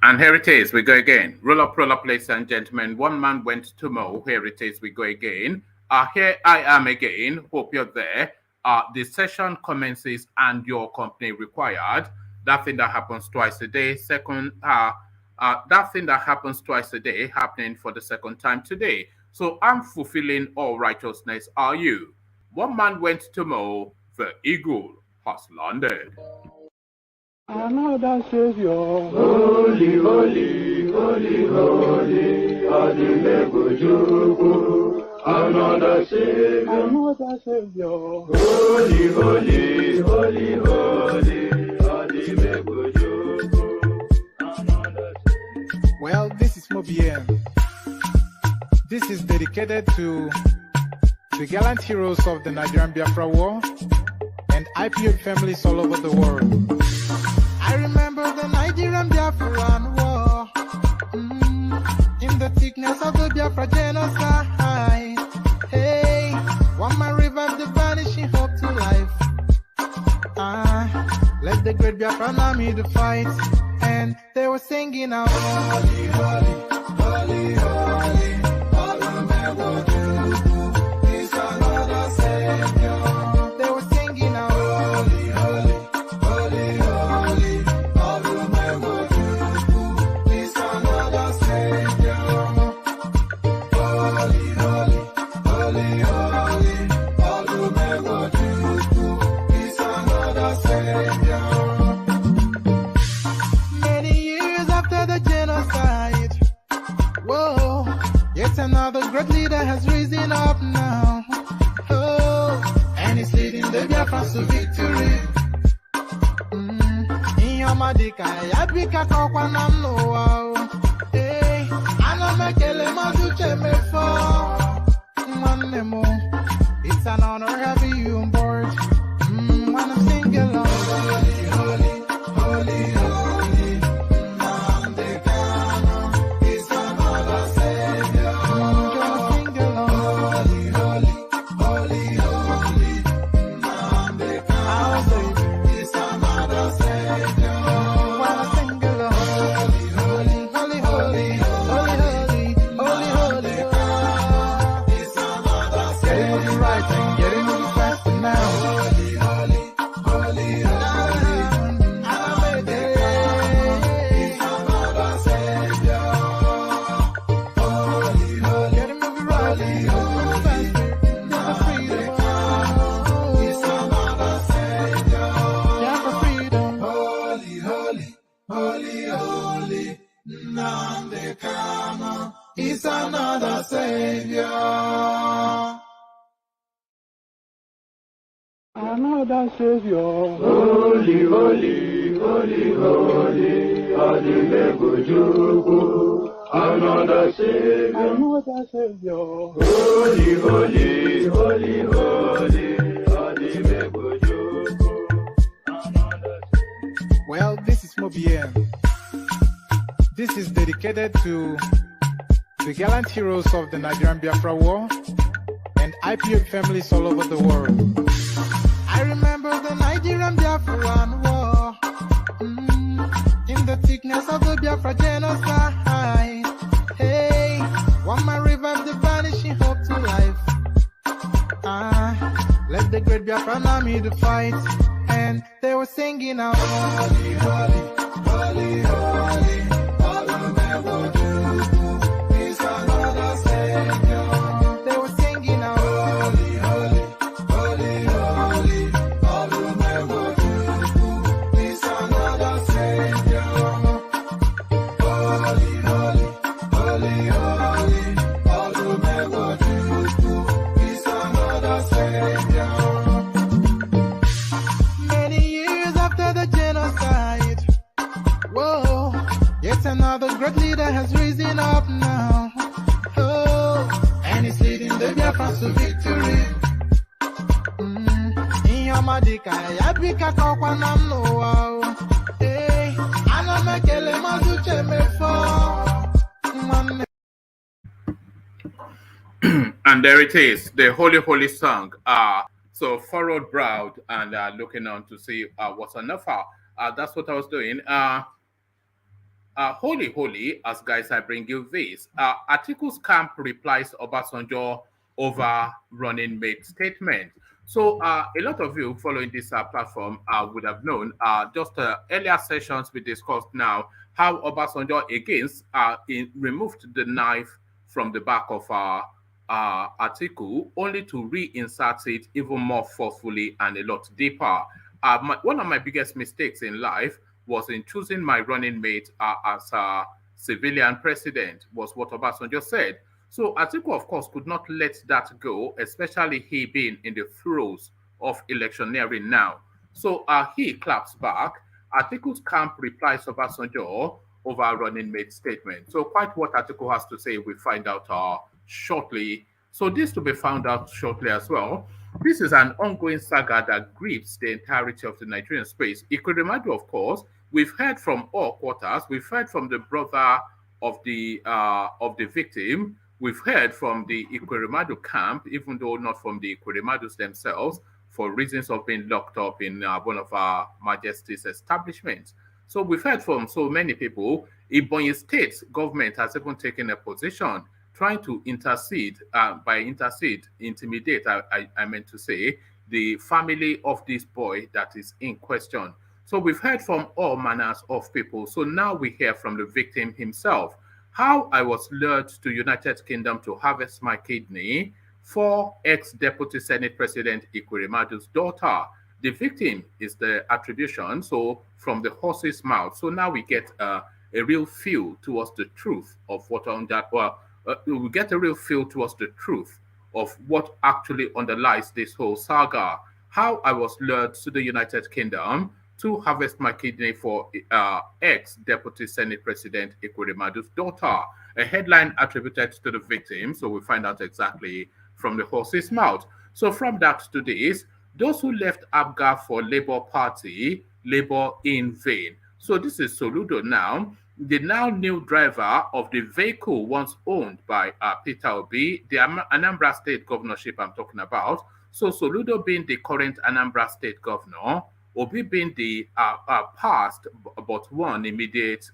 And here it is, we go again. Roll up, ladies and gentlemen. One man went to mow. Here it is, we go again. Here I am again. Hope you're there. The session commences and your company required. That thing that happens twice a day. Second, that thing that happens twice a day happening for the second time today. So I'm fulfilling all righteousness. Are you? One man went to mow. The eagle has landed. Another Savior, holy, holy, holy, holy, Adimebujuku. Another Savior, holy, holy, holy, holy, Adimebujuku. Well, this is Mobien. This is dedicated to the gallant heroes of the Nigerian Biafra War and IPO families all over the world. I remember the Nigerian Biafran War, in the thickness of the Biafra genocide. Hey, one man revived the vanishing hope to life. Let the great Biafran army to fight, and they were singing out, holy, holy, holy, holy, is another Savior. They were singing out, holy, holy, holy, holy. Another great leader has risen up now. Oh, and he's leading the Biafrans to victory. Inyamadika, Yabika Kokwanam Noao. Hey, Anamekele Mazuche Mefo. Manemo, it's an honor having you on board. When I'm singing along, holy, holy, holy, holy. Is another Savior. Another Savior, holy, holy, holy, holy, Adimebujuku. Another Savior, holy, holy, holy, holy, Adimebujuku. Well, this is Mobien. This is dedicated to the gallant heroes of the Nigerian Biafra War and IPO families all over the world. I remember the Nigerian Biafran War, in the thickness of the Biafra genocide. Hey, one man revived the vanishing hope to life. Let the great Biafran army to fight, and they were singing out, holy, holy, holy, holy. They were singing out, holy, holy, holy, holy, is another Savior. Holy, holy, holy, holy, is another Savior. Many years after the genocide, whoa, yet another great leader has risen up now. Oh, and he's leading the Biafrans to victory. Inyamadika, Yabika Kokwanam Noao. Hey, Anamekele Mazuche Mefo. And there it is, the holy, holy song. So furrowed browed and looking on to see what's on offer. That's what I was doing. Holy, holy, as guys, I bring you this. Atiku's camp replies Obasanjo over running mate statement. So, a lot of you following this platform would have known just earlier sessions we discussed now how Obasanjo against removed the knife from the back of Atiku only to reinsert it even more forcefully and a lot deeper. One of my biggest mistakes in life was in choosing my running mate as a civilian president, was what Obasanjo said. So Atiku, of course, could not let that go, especially he being in the throes of electioneering now. So he claps back. Atiku's camp replies Obasanjo over a running mate statement. So quite what Atiku has to say, we find out shortly. So this to be found out shortly as well. This is an ongoing saga that grips the entirety of the Nigerian space. Ekweremadu, of course, we've heard from all quarters. We've heard from the brother of the victim. We've heard from the Ekweremadu camp, even though not from the Ekweremadus themselves, for reasons of being locked up in one of our Majesty's establishments. So we've heard from so many people. Ebonyi State government has even taken a position trying to intercede, intimidate, I meant to say, the family of this boy that is in question. So we've heard from all manners of people. So now we hear from the victim himself. How I was lured to United Kingdom to harvest my kidney for ex-Deputy Senate President Ekweremadu's daughter. The victim is the attribution, so from the horse's mouth. So now we get a real feel towards the truth of what on that. Well, we get a real feel towards the truth of what actually underlies this whole saga. How I was lured to the United Kingdom to harvest my kidney for ex-Deputy Senate President Ekweremadu's daughter. A headline attributed to the victim, so we find out exactly from the horse's mouth. So from that to this, those who left Apga for Labour Party, labor in vain. So this is Soludo now, the now new driver of the vehicle once owned by Peter Obi, the Anambra State governorship I'm talking about. So Soludo being the current Anambra State governor, Obi being the past but one immediate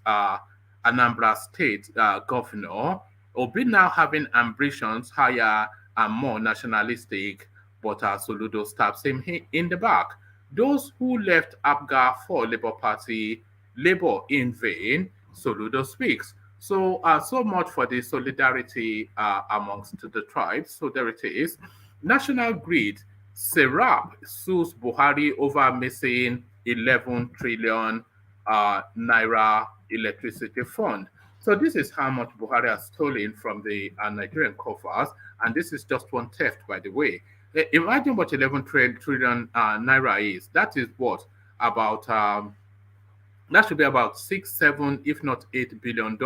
Anambra State governor, Obi now having ambitions higher and more nationalistic, but Soludo stabs him in the back. Those who left Apga for Labour Party, labor in vain, Soludo speaks. So, so much for the solidarity amongst the tribes. So there it is. National Grid, Serap sues Buhari over missing 11 trillion naira electricity fund. So this is how much Buhari has stolen from the Nigerian coffers, and this is just one theft, by the way. Imagine what 11 trillion naira is. That is what about that should be about 6, 7, if not $8 billion.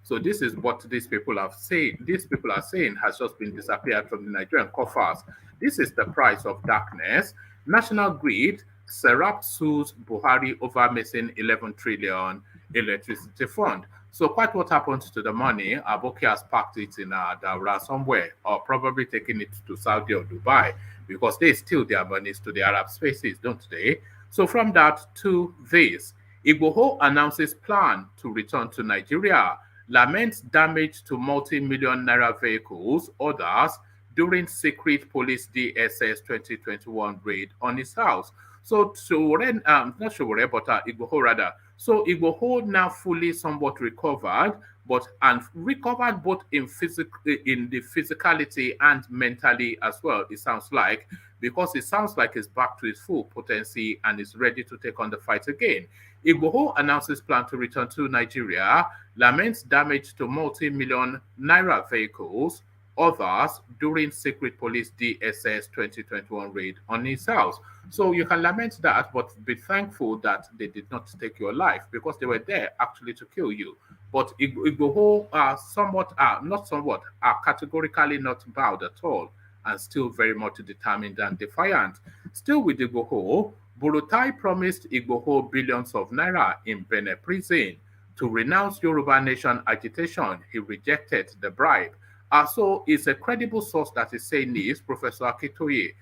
So this is what these people have said. These people are saying has just been disappeared from the Nigerian coffers. This is the price of darkness. National Grid, Serap sues Buhari over missing 11 trillion electricity fund. So quite what happened to the money, Aboki has packed it in Daura somewhere, or probably taking it to Saudi or Dubai, because they steal their monies to the Arab spaces, don't they? So from that to this, Igboho announces plan to return to Nigeria, laments damage to multi-million naira vehicles, others during secret police DSS 2021 raid on his house. So Showore, not Showore, but Igboho rather. So Igboho now fully somewhat recovered, but and recovered both in the physicality and mentally as well. It sounds like, because it sounds like he's back to his full potency and is ready to take on the fight again. Igboho announces plan to return to Nigeria, laments damage to multi-million naira vehicles, others during secret police DSS 2021 raid on his house. So you can lament that, but be thankful that they did not take your life, because they were there actually to kill you. But Igboho are categorically not bowed at all, and still very much determined and defiant. Still with Igboho, Buratai promised Igboho billions of naira in Benin prison to renounce Yoruba nation agitation. He rejected the bribe. So it's a credible source that is saying this, Professor Akitoye.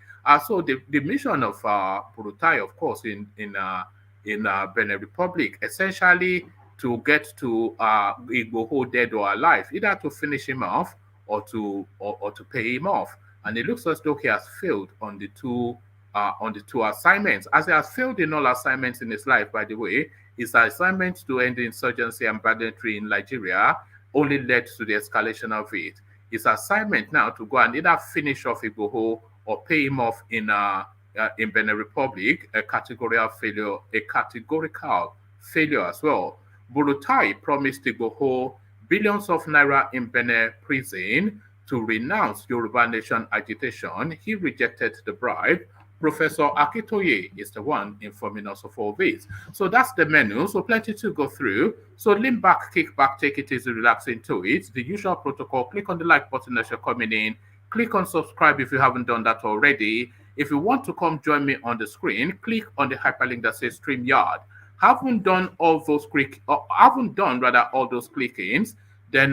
So the mission of Burutai, of course, in Benin Republic, essentially to get to Igboho dead or alive, either to finish him off or to pay him off. And it looks as though he has failed on the two assignments. As he has failed in all assignments in his life, by the way, his assignment to end the insurgency and banditry in Nigeria only led to the escalation of it. His assignment now to go and either finish off Igboho or pay him off in Benin Republic, a categorical failure as well. Burutai promised Igboho billions of naira in Benin prison to renounce Yoruba nation agitation. He rejected the bribe. Professor Akitoye is the one informing us of all this. So that's the menu. So plenty to go through. So lean back, kick back, take it easy, relax into it. The usual protocol. Click on the like button as you're coming in. Click on subscribe if you haven't done that already. If you want to come join me on the screen, click on the hyperlink that says StreamYard. Haven't done all those all those clickings, then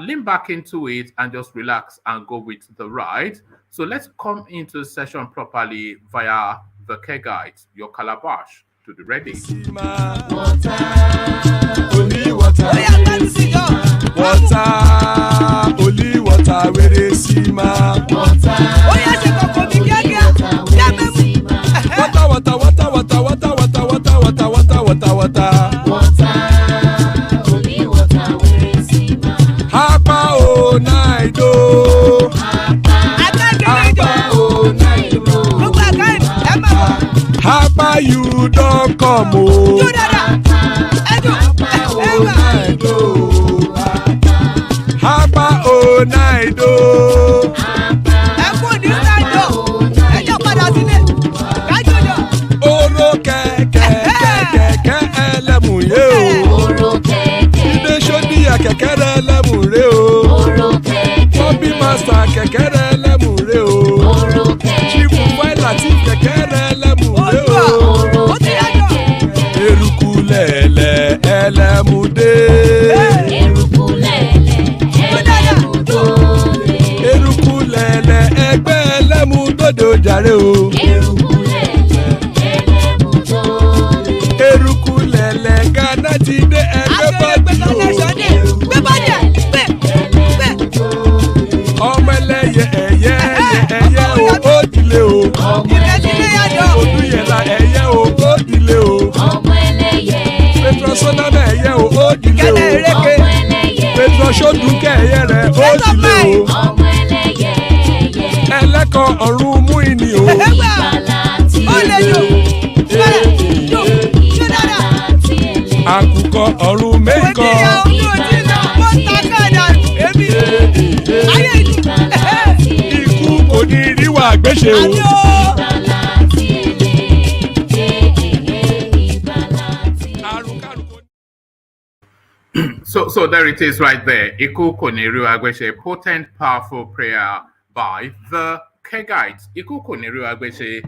lean back into it and just relax and go with the ride. So let's come into the session properly via the care guide, your calabash to the ready. Water, only water, only water, where they see ma. Water, only water, where they see ma. Hapa o naido. Hapa you don't come o. Hapa o naido. Oro kẹ̀kẹ́ ẹlẹ́mù yé o. Ibe sodi kẹ̀kẹ́ ẹlẹ́mù rẹ o. Bobby master kẹ̀kẹ́ ẹlẹ́mù rẹ o. Chief Waila ti kẹ̀kẹ́ ẹlẹ́mù rẹ o. Eruku lẹ̀lẹ̀ ẹlẹ́mù dé. Eruku lẹ̀lẹ̀ ẹgbẹ́ ẹlẹ́mù dòde ojàre o. Eruku lẹ̀lẹ̀ Ghana ti dé ẹgbẹ́ bọ́dì o. Ọmọ ẹlẹ́yẹ ẹyẹ o ó dilé o. Odúyẹ̀lá ẹyẹ o ó dilé o. Petrosonana ẹyẹ o ó dilé o. Petrosodunke ẹyẹ rẹ̀ ó dilé o. Ẹlẹ́kọ̀ ọ̀run mú ìní o. Àkùkọ ọ̀run mẹ́kọ̀. Ikú kò ní ríwà gbéṣe o. So there it is right there. Iku Koniru Agweshe, potent, powerful prayer by the care guides. Iku Koniru Agweshe.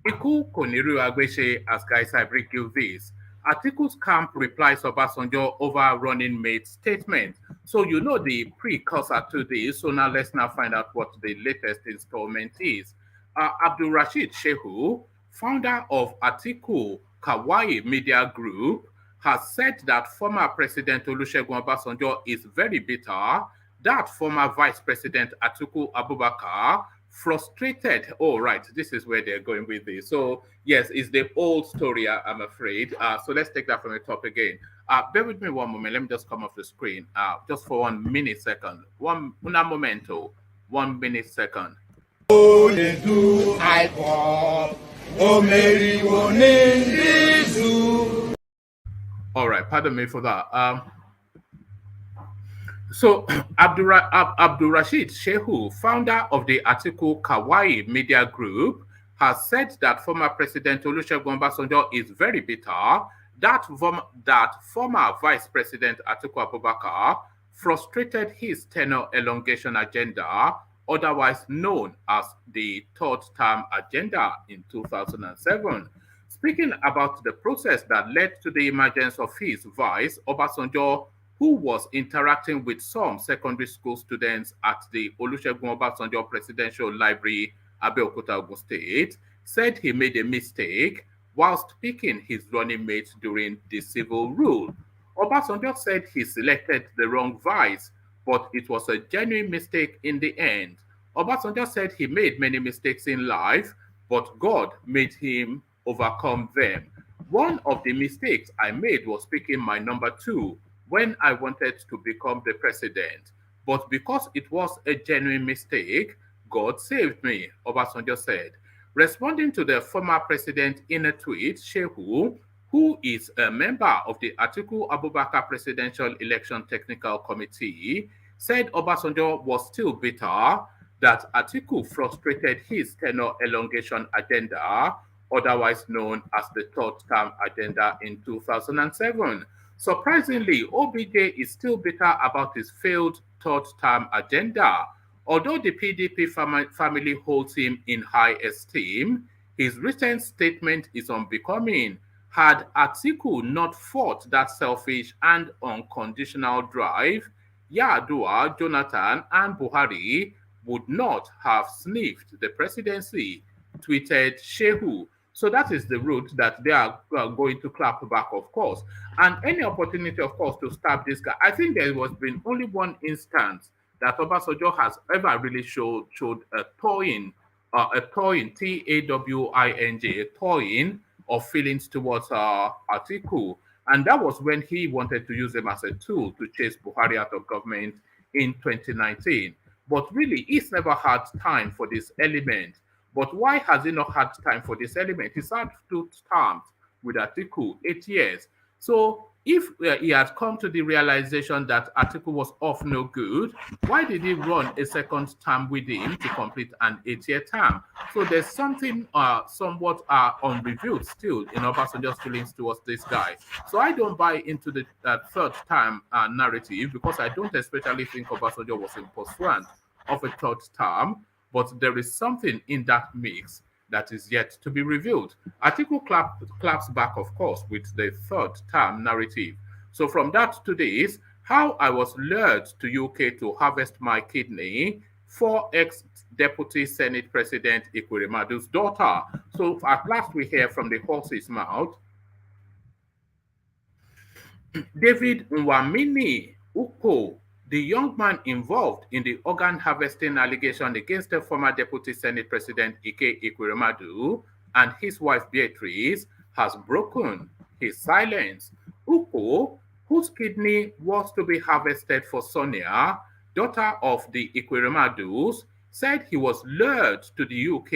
Iku Koniru Agweshe, as guys, I bring you this. Atiku's camp replies Obasanjo over running mate's statement. So you know the precursor to this. So now let's find out what the latest installment is. Abdul Rashid Shehu, founder of Atiku Kawai Media Group, has said that former President Olusegun Obasanjo is very bitter, that former Vice President Atiku Abubakar frustrated. Oh, right, this is where they're going with this. So, yes, it's the old story, I'm afraid. So let's take that from the top again. Bear with me one moment. Let me just come off the screen just for 1 minute second. One momento. 1 minute second. All right, pardon me for that. So Abdul Rashid Shehu, founder of the Atiku Kawai Media Group, has said that former President Olusegun Obasanjo is very bitter, that former Vice President Atiku Abubakar frustrated his tenure elongation agenda, otherwise known as the third term agenda, in 2007. Speaking about the process that led to the emergence of his vice, Obasanjo, who was interacting with some secondary school students at the Olusegun Obasanjo Presidential Library, Abeokuta, Ogun State, said he made a mistake whilst picking his running mate during the civil rule. Obasanjo said he selected the wrong vice, but it was a genuine mistake in the end. Obasanjo said he made many mistakes in life, but God made him overcome them. One of the mistakes I made was picking my number two when I wanted to become the president. But because it was a genuine mistake, God saved me, Obasanjo said. Responding to the former president in a tweet, Shehu, who is a member of the Atiku Abubakar Presidential Election Technical Committee, said Obasanjo was still bitter that Atiku frustrated his tenure elongation agenda, otherwise known as the third term agenda in 2007. Surprisingly, OBJ is still bitter about his failed third term agenda. Although the PDP family holds him in high esteem, his recent statement is unbecoming. Had Atiku not fought that selfish and unconditional drive, Yar'Adua, Jonathan, and Buhari would not have sniffed the presidency, tweeted Shehu. So that is the route that they are going to clap back, of course. And any opportunity, of course, to stab this guy. I think there was been only one instance that Obasanjo has ever really showed a toying, T-A-W-I-N-G, a toying of feelings towards Atiku. And that was when he wanted to use him as a tool to chase Buhari out of government in 2019. But really, he's never had time for this element. But why has he not had time for this element? He's had 2 terms with Atiku, 8 years. So if he had come to the realization that Atiku was off no good, why did he run a second term with him to complete an 8-year term? So there's something somewhat unreviewed still in Obasanjo's feelings towards this guy. So I don't buy into the third term narrative because I don't especially think Obasanjo was in pursuit of a third term, but there is something in that mix that is yet to be revealed. Atiku claps back, of course, with the third term narrative. So from that to this, how I was lured to UK to harvest my kidney for ex-deputy Senate President Ekweremadu's daughter. So at last we hear from the horse's mouth. David Nwamini Uko, the young man involved in the organ harvesting allegation against the former Deputy Senate President Ike Ekweremadu and his wife Beatrice, has broken his silence. Uko, whose kidney was to be harvested for Sonia, daughter of the Ekweremadus, said he was lured to the UK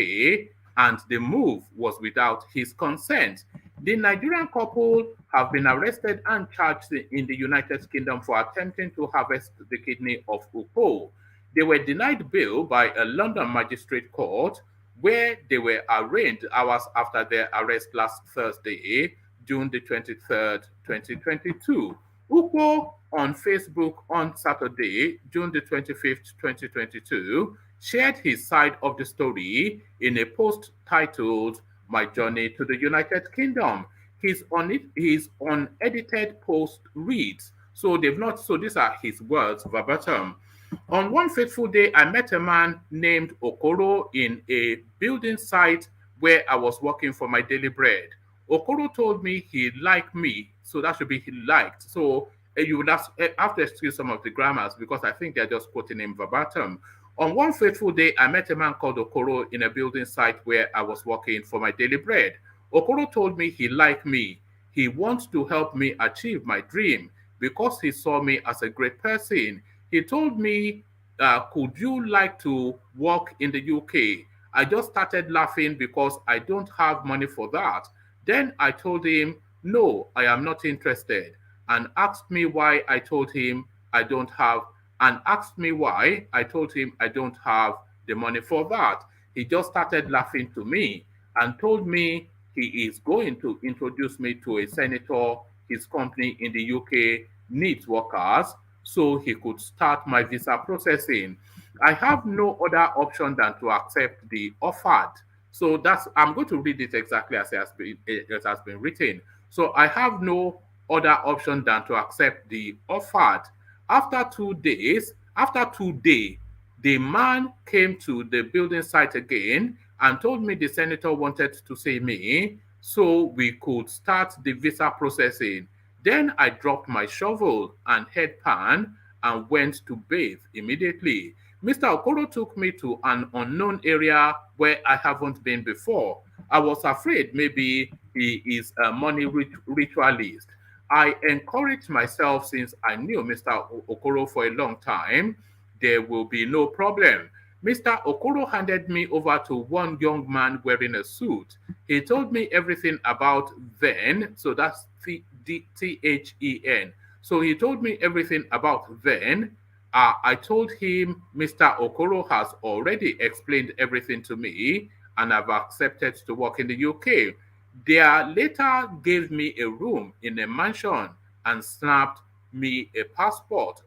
and the move was without his consent. The Nigerian couple have been arrested and charged in the United Kingdom for attempting to harvest the kidney of Uko. They were denied bail by a London magistrate court where they were arraigned hours after their arrest last Thursday, June the 23rd, 2022. Uko on Facebook on Saturday, June the 25th, 2022, shared his side of the story in a post titled My Journey to the United Kingdom. His unedited post reads, so these are his words verbatim. On one fateful day, I met a man named Okoro in a building site where I was working for my daily bread. Okoro told me he liked me, so that should be he liked. So you would have to excuse some of the grammars because I think they're just quoting him verbatim. On one fateful day, I met a man called Okoro in a building site where I was working for my daily bread. Okoro told me he liked me. He wants to help me achieve my dream because he saw me as a great person. He told me, could you like to work in the UK? I just started laughing because I don't have money for that. Then I told him, no, I am not interested, and asked me why I told him I don't have the money for that. He just started laughing to me and told me he is going to introduce me to a senator his company in the UK needs workers so he could start my visa processing. I have no other option than to accept the offered. So I'm going to read it exactly as it has been written. So I have no other option than to accept the offered. After 2 days, the man came to the building site again and told me the senator wanted to see me. so we could start the visa processing. Then I dropped my shovel and headpan and went to bathe immediately. Mr. Okoro took me to an unknown area where I haven't been before. I was afraid maybe he is a money ritualist. I encouraged myself since I knew Mr. Okoro for a long time. There will be no problem. Mr. Okoro handed me over to one young man wearing a suit. He told me everything about then, so that's THEN. So he told me everything about then. I told him Mr. Okoro has already explained everything to me and I've accepted to work in the UK. They later gave me a room in a mansion and snapped me a passport.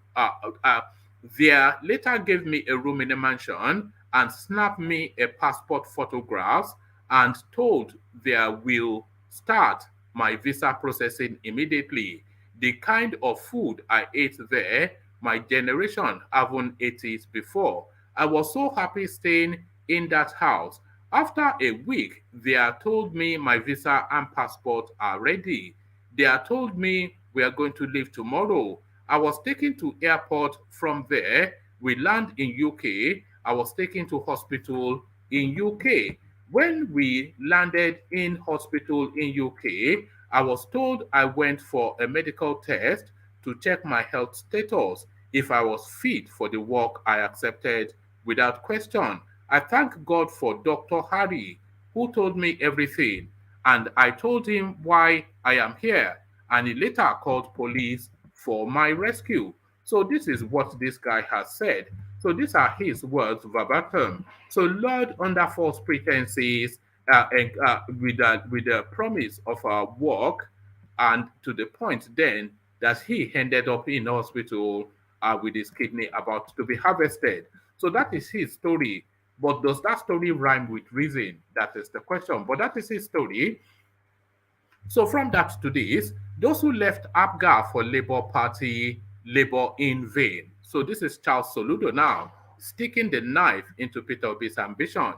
They later gave me a room in a mansion and snapped me a passport photographs and told they will start my visa processing immediately. The kind of food I ate there, my generation haven't ate it before. I was so happy staying in that house. After a week, they told me my visa and passport are ready. They told me we are going to leave tomorrow. I was taken to airport from there. We land in UK. I was taken to hospital in UK. When we landed in hospital in UK, I was told I went for a medical test to check my health status. If I was fit for the work, I accepted without question. I thank God for Dr. Harry, who told me everything, and I told him why I am here, and he later called police for my rescue. So this is what this guy has said. So these are his words verbatim. So Lord, under false pretenses, and with the promise of work, and to the point then that he ended up in hospital with his kidney about to be harvested. So that is his story. But does that story rhyme with reason? That is the question. But that is his story. So from that to this, those who left Apga for Labour Party labor in vain. So this is Charles Soludo now, sticking the knife into Peter Obi's ambition.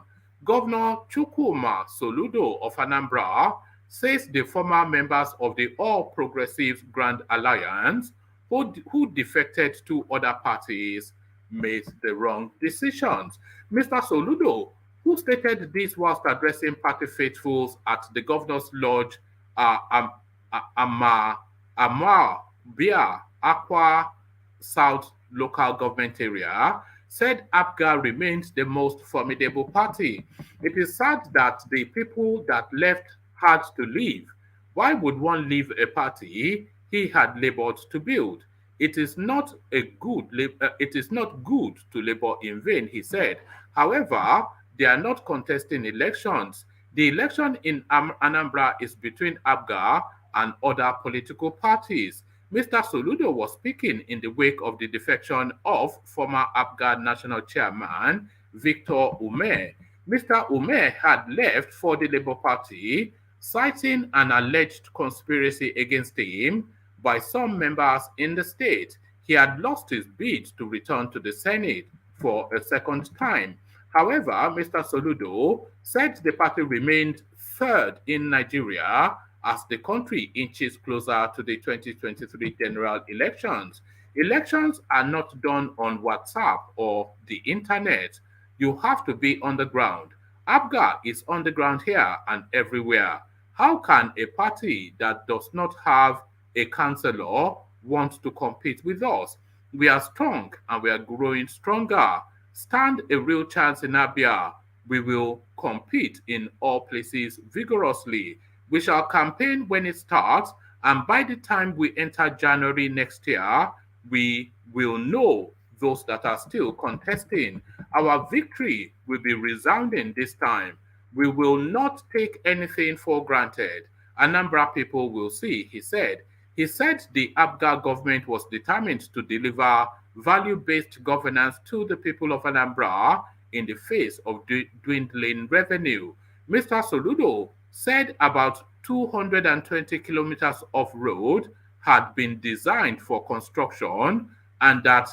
Governor Chukwuma Soludo of Anambra says the former members of the All Progressives Grand Alliance who defected to other parties made the wrong decisions. Mr. Soludo, who stated this whilst addressing party faithfuls at the Governor's Lodge, Bia, Aqua South local government area, said Apga remains the most formidable party. It is sad that the people that left had to leave. Why would one leave a party he had labored to build? It is not good to labor in vain, he said. However, they are not contesting elections. The election in Anambra is between Apga and other political parties. Mr. Soludo was speaking in the wake of the defection of former Apga National Chairman Victor Ume. Mr. Ume had left for the Labour Party, citing an alleged conspiracy against him by some members in the state. He had lost his bid to return to the Senate for a second time. However, Mr. Soludo said the party remained third in Nigeria as the country inches closer to the 2023 general elections. Elections are not done on WhatsApp or the internet. You have to be on the ground. Apga is on the ground here and everywhere. How can a party that does not have a councillor want to compete with us? We are strong and we are growing stronger. Stand a real chance in Abia. We will compete in all places vigorously. We shall campaign when it starts, and by the time we enter January next year, we will know those that are still contesting. Our victory will be resounding this time. We will not take anything for granted. Anambra people will see, he said. He said the Apga government was determined to deliver value-based governance to the people of Anambra in the face of dwindling revenue. Mr. Soludo said about 220 kilometers of road had been designed for construction and that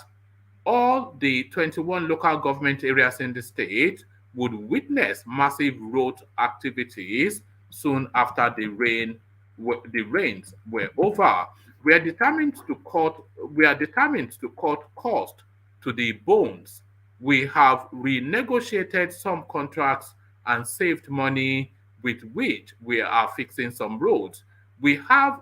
all the 21 local government areas in the state would witness massive road activities soon after the rains were over. We are determined to cut cost to the bones. We have renegotiated some contracts and saved money with which we are fixing some roads. We have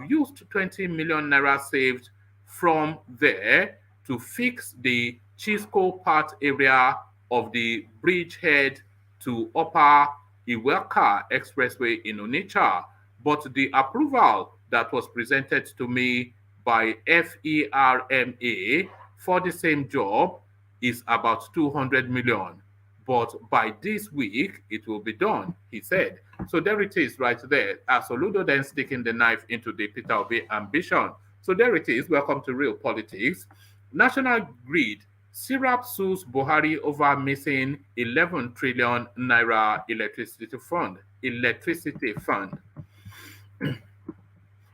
used 20 million naira saved from there to fix the Chisco part area of the bridgehead to Upper Iweka Expressway in Onitsha. But the approval that was presented to me by FERMA for the same job is about 200 million. But by this week, it will be done, he said. So there it is right there. Soludo then sticking the knife into the Peter Obi ambition. So there it is. Welcome to Real Politics. National Grid, Syrup sues Buhari over missing 11 trillion naira electricity fund.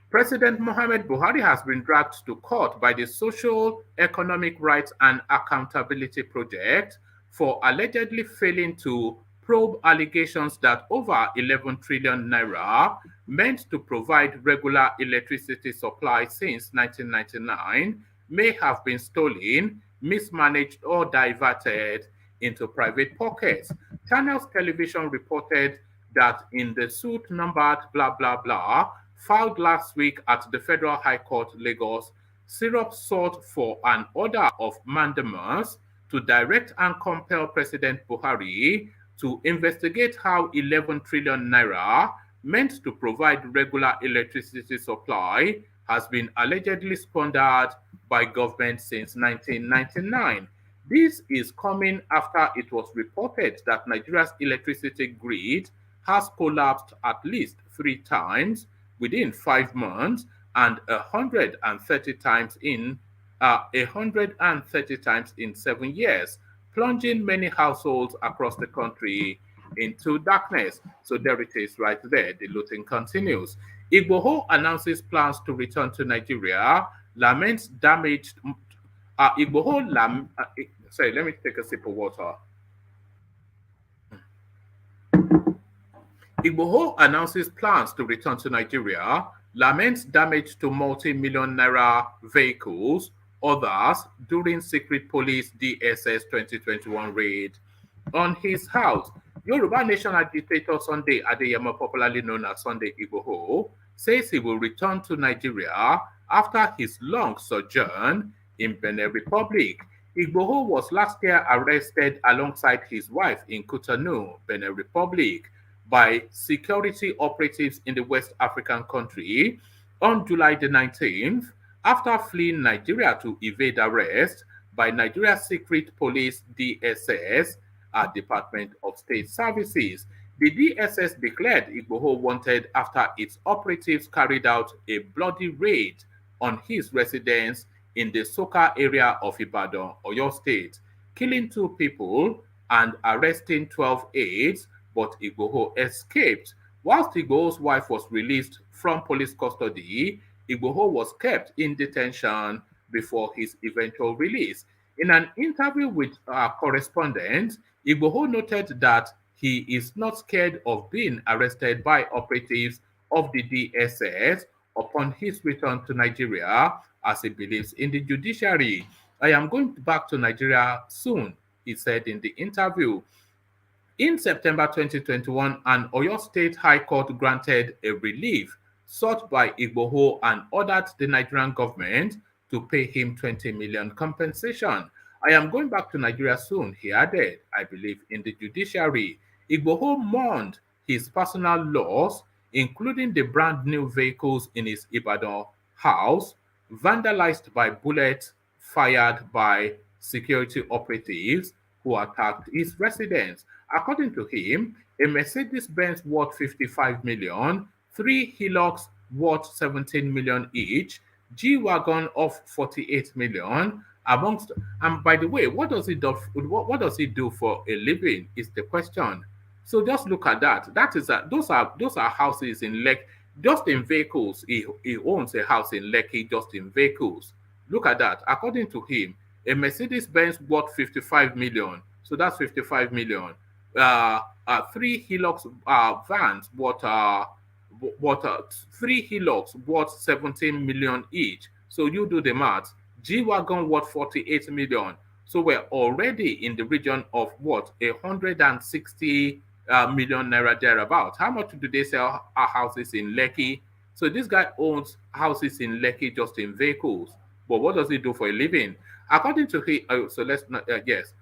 President Mohamed Buhari has been dragged to court by the Social, Economic Rights and Accountability Project for allegedly failing to probe allegations that over 11 trillion naira meant to provide regular electricity supply since 1999 may have been stolen, mismanaged, or diverted into private pockets. Channels Television reported that in the suit numbered blah blah blah filed last week at the Federal High Court, Lagos, Syrup sought for an order of mandamus to direct and compel President Buhari to investigate how 11 trillion naira meant to provide regular electricity supply has been allegedly squandered by government since 1999. This is coming after it was reported that Nigeria's electricity grid has collapsed at least 3 times within 5 months and 130 times in 7 years, plunging many households across the country into darkness. So there it is right there. The looting continues. Igboho announces plans to return to Nigeria, laments damaged. Sorry, let me take a sip of water. Igboho announces plans to return to Nigeria, laments damage to multi-million naira vehicles, others during secret police DSS 2021 raid on his house. Yoruba Nation agitator Sunday Adeyemo, popularly known as Sunday Igboho, says he will return to Nigeria after his long sojourn in Benin Republic. Igboho was last year arrested alongside his wife in Cotonou, Benin Republic, by security operatives in the West African country on July the 19th after fleeing Nigeria to evade arrest by Nigeria's Secret Police DSS, Department of State Services. The DSS declared Igboho wanted after its operatives carried out a bloody raid on his residence in the Soka area of Ibadan, Oyo State, killing 2 people and arresting 12 aides, but Igboho escaped. Whilst Igboho's wife was released from police custody, Igboho was kept in detention before his eventual release. In an interview with our correspondent, Igboho noted that he is not scared of being arrested by operatives of the DSS upon his return to Nigeria, as he believes in the judiciary. I am going back to Nigeria soon, he said in the interview. In September 2021, an Oyo State High Court granted a relief sought by Igboho and ordered the Nigerian government to pay him 20 million compensation. I am going back to Nigeria soon, he added. I believe in the judiciary. Igboho mourned his personal loss, including the brand new vehicles in his Ibadan house, vandalized by bullets fired by security operatives who attacked his residence. According to him, a Mercedes-Benz worth 55 million, 3 Hilux worth 17 million each, G-Wagon of 48 million, amongst. And by the way, what does he do? What does he do for a living? Is the question. So just look at that. Those are houses in Lekki, just in vehicles. He owns a house in Lekki just in vehicles. Look at that. According to him, a Mercedes-Benz worth 55 million. So that's 55 million. Three Hilux vans three Hilux worth 17 million each. So you do the math. G-Wagon worth 48 million. So we're already in the region of what, 160 million naira thereabout. How much do they sell our houses in Lekki? So this guy owns houses in Lekki just in vehicles. But what does he do for a living? According to him, so let's not, yes.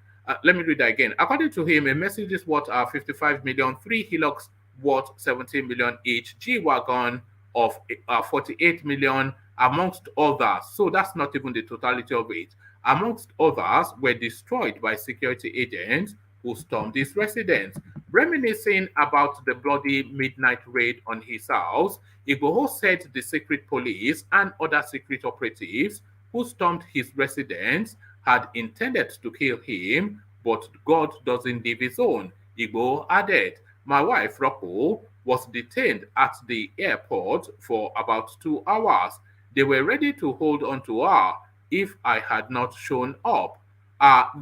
Let me read that again. According to him, a Mercedes worth 55 million, three Hilux worth 17 million each, G-Wagon of 48 million, amongst others. So that's not even the totality of it. Amongst others were destroyed by security agents who stormed his residence. Reminiscing about the bloody midnight raid on his house, Igboho said the secret police and other secret operatives who stormed his residence had intended to kill him, but God doesn't leave his own. Igboho added, my wife, Rocco, was detained at the airport for about 2 hours. They were ready to hold on to her if I had not shown up.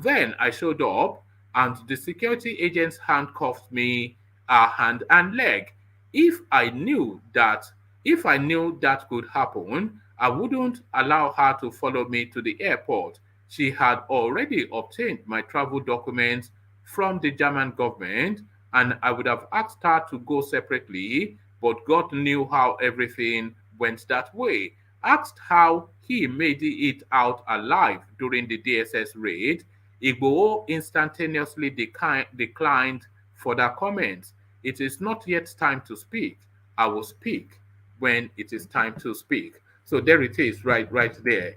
Then I showed up, and the security agents handcuffed me hand and leg. If I knew that could happen, I wouldn't allow her to follow me to the airport. She had already obtained my travel documents from the German government, and I would have asked her to go separately, but God knew how everything went that way. Asked how he made it out alive during the DSS raid, Igboho instantaneously declined further comments. It is not yet time to speak. I will speak when it is time to speak. So there it is, right there.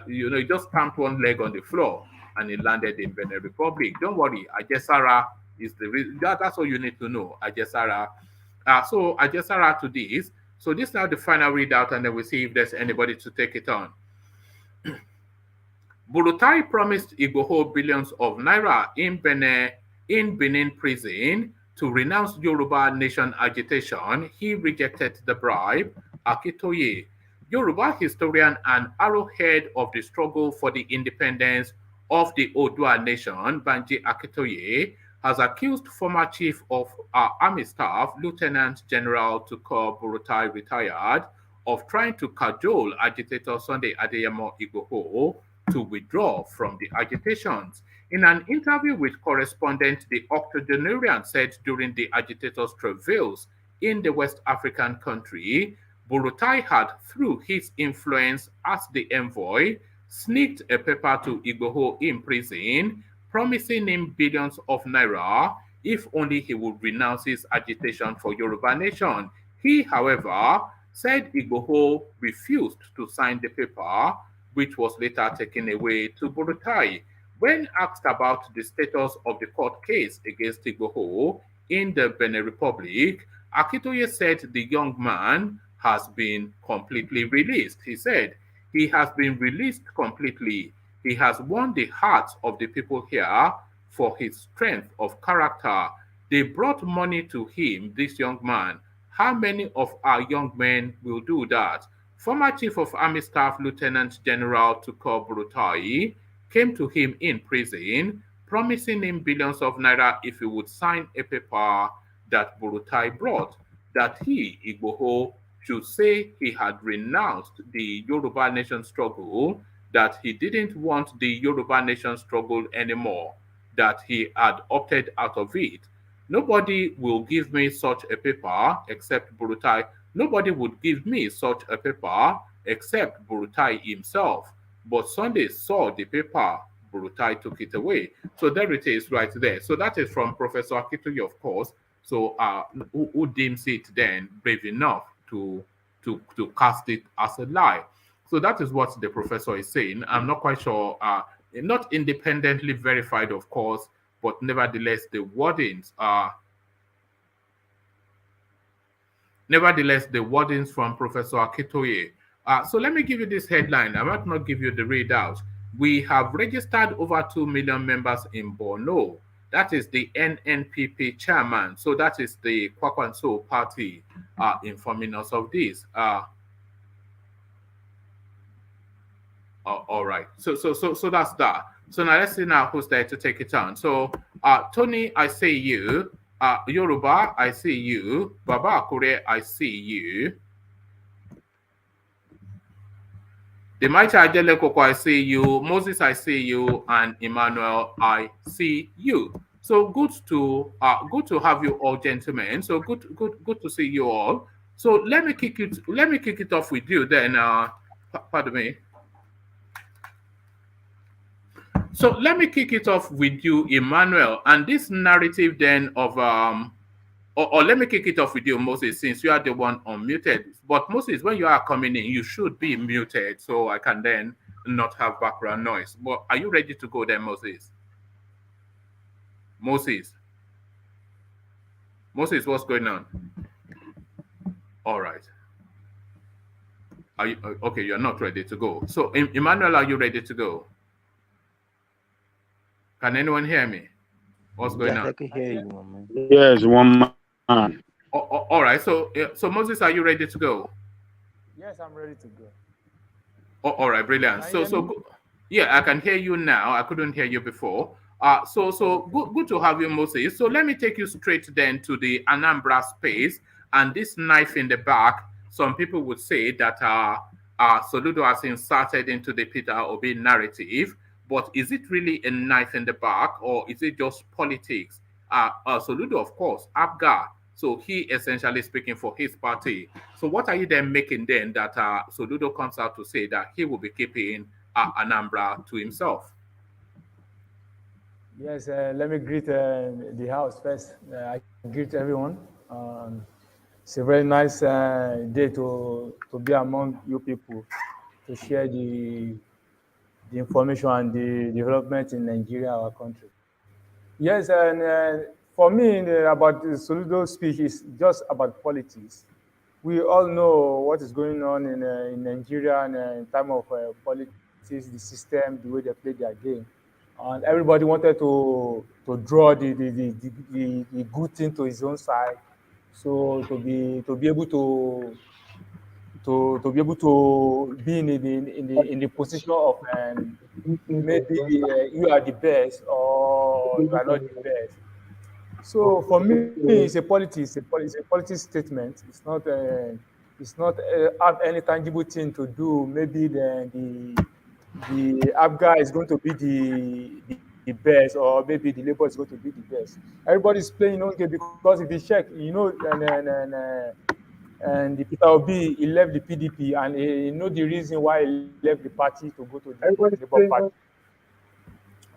He just stamped one leg on the floor and he landed in Benin Republic. Don't worry, Ajesara is the reason. That's all you need to know. Ajesara. So Ajesara to this. So this is now the final readout, and then we'll see if there's anybody to take it on. Burutai promised Igboho billions of naira in Benin prison to renounce Yoruba nation agitation. He rejected the bribe. Akitoye, Yoruba historian and arrowhead of the struggle for the independence of the Odua nation, Banji Akitoye, has accused former chief of army staff, Lieutenant General Tukur Buratai, retired, of trying to cajole agitator Sunday Adeyemo Igboho to withdraw from the agitations. In an interview with correspondent, the octogenarian said during the agitators' travails in the West African country, Buratai had, through his influence as the envoy, sneaked a paper to Igboho in prison, promising him billions of naira if only he would renounce his agitation for Yoruba nation. He, however, said Igboho refused to sign the paper, which was later taken away to Buratai. When asked about the status of the court case against Igboho in the Benin Republic, Akitoye said the young man has been completely released. He said, he has been released completely. He has won the hearts of the people here for his strength of character. They brought money to him, this young man. How many of our young men will do that? Former Chief of Army Staff Lieutenant General Tukur Buratai came to him in prison, promising him billions of naira if he would sign a paper that Buratai brought, that he, Igboho, should say he had renounced the Yoruba nation struggle, that he didn't want the Yoruba nation struggle anymore, that he had opted out of it. Nobody will give me such a paper except Buratai. Nobody would give me such a paper except Buratai himself. But Sunday saw the paper. Buratai took it away. So there it is right there. So that is from Professor Akitoye, of course. So who deems it then brave enough to cast it as a lie. So that is what the professor is saying. I'm not quite sure, not independently verified, of course, but nevertheless, the wordings from Professor Akitoye. So let me give you this headline. I might not give you the readout. We have registered over 2 million members in Borno. That is the NNPP chairman. So that is the Kwakwanso party informing us of this. All right. So that's that. So now let's see now who's there to take it on. So Tony, I see you. Yoruba, I see you. Baba Akure, I see you. The mighty Ajele Koko, I see you. Moses, I see you. And Emmanuel, I see you. So good to have you all, gentlemen. So good to see you all. So let me kick it off with you then. Pardon me. So let me kick it off with you, Emmanuel, and this narrative then of or let me kick it off with you, Moses, since you are the one unmuted. But Moses, when you are coming in, you should be muted so I can then not have background noise. But are you ready to go then, Moses? Moses, what's going on? All right. Are you okay? You're not ready to go. So, Emmanuel, are you ready to go? Can anyone hear me? What's going on? I can hear you, man. Yes, one man. All right. So Moses, are you ready to go? Yes, I'm ready to go. All right, brilliant. Yeah, I can hear you now. I couldn't hear you before. So good to have you, Moses. So let me take you straight then to the Anambra space and this knife in the back. Some people would say that Soludo has inserted into the Peter Obi narrative, but is it really a knife in the back or is it just politics? Soludo, of course, Apga. So he essentially speaking for his party. So what are you then making then that Soludo comes out to say that he will be keeping Anambra to himself? Yes, let me greet the house first. I greet everyone. It's a very nice day to be among you people to share the information and the development in Nigeria, our country. Yes, and for me, about the Soludo speech is just about politics. We all know what is going on in Nigeria and in terms of politics, the system, the way they play their game. And everybody wanted to draw the good thing to his own side. So to be able to be able to be in the position of maybe you are the best or you are not the best. So for me, it's a politics. It's a politics statement. It's not have any tangible thing to do. Maybe the Apga is going to be the best, or maybe the Labour is going to be the best. Everybody's playing on game because if you check, you know, and the Peter Obi, he left the PDP, and he know the reason why he left the party to go to the Labour Party.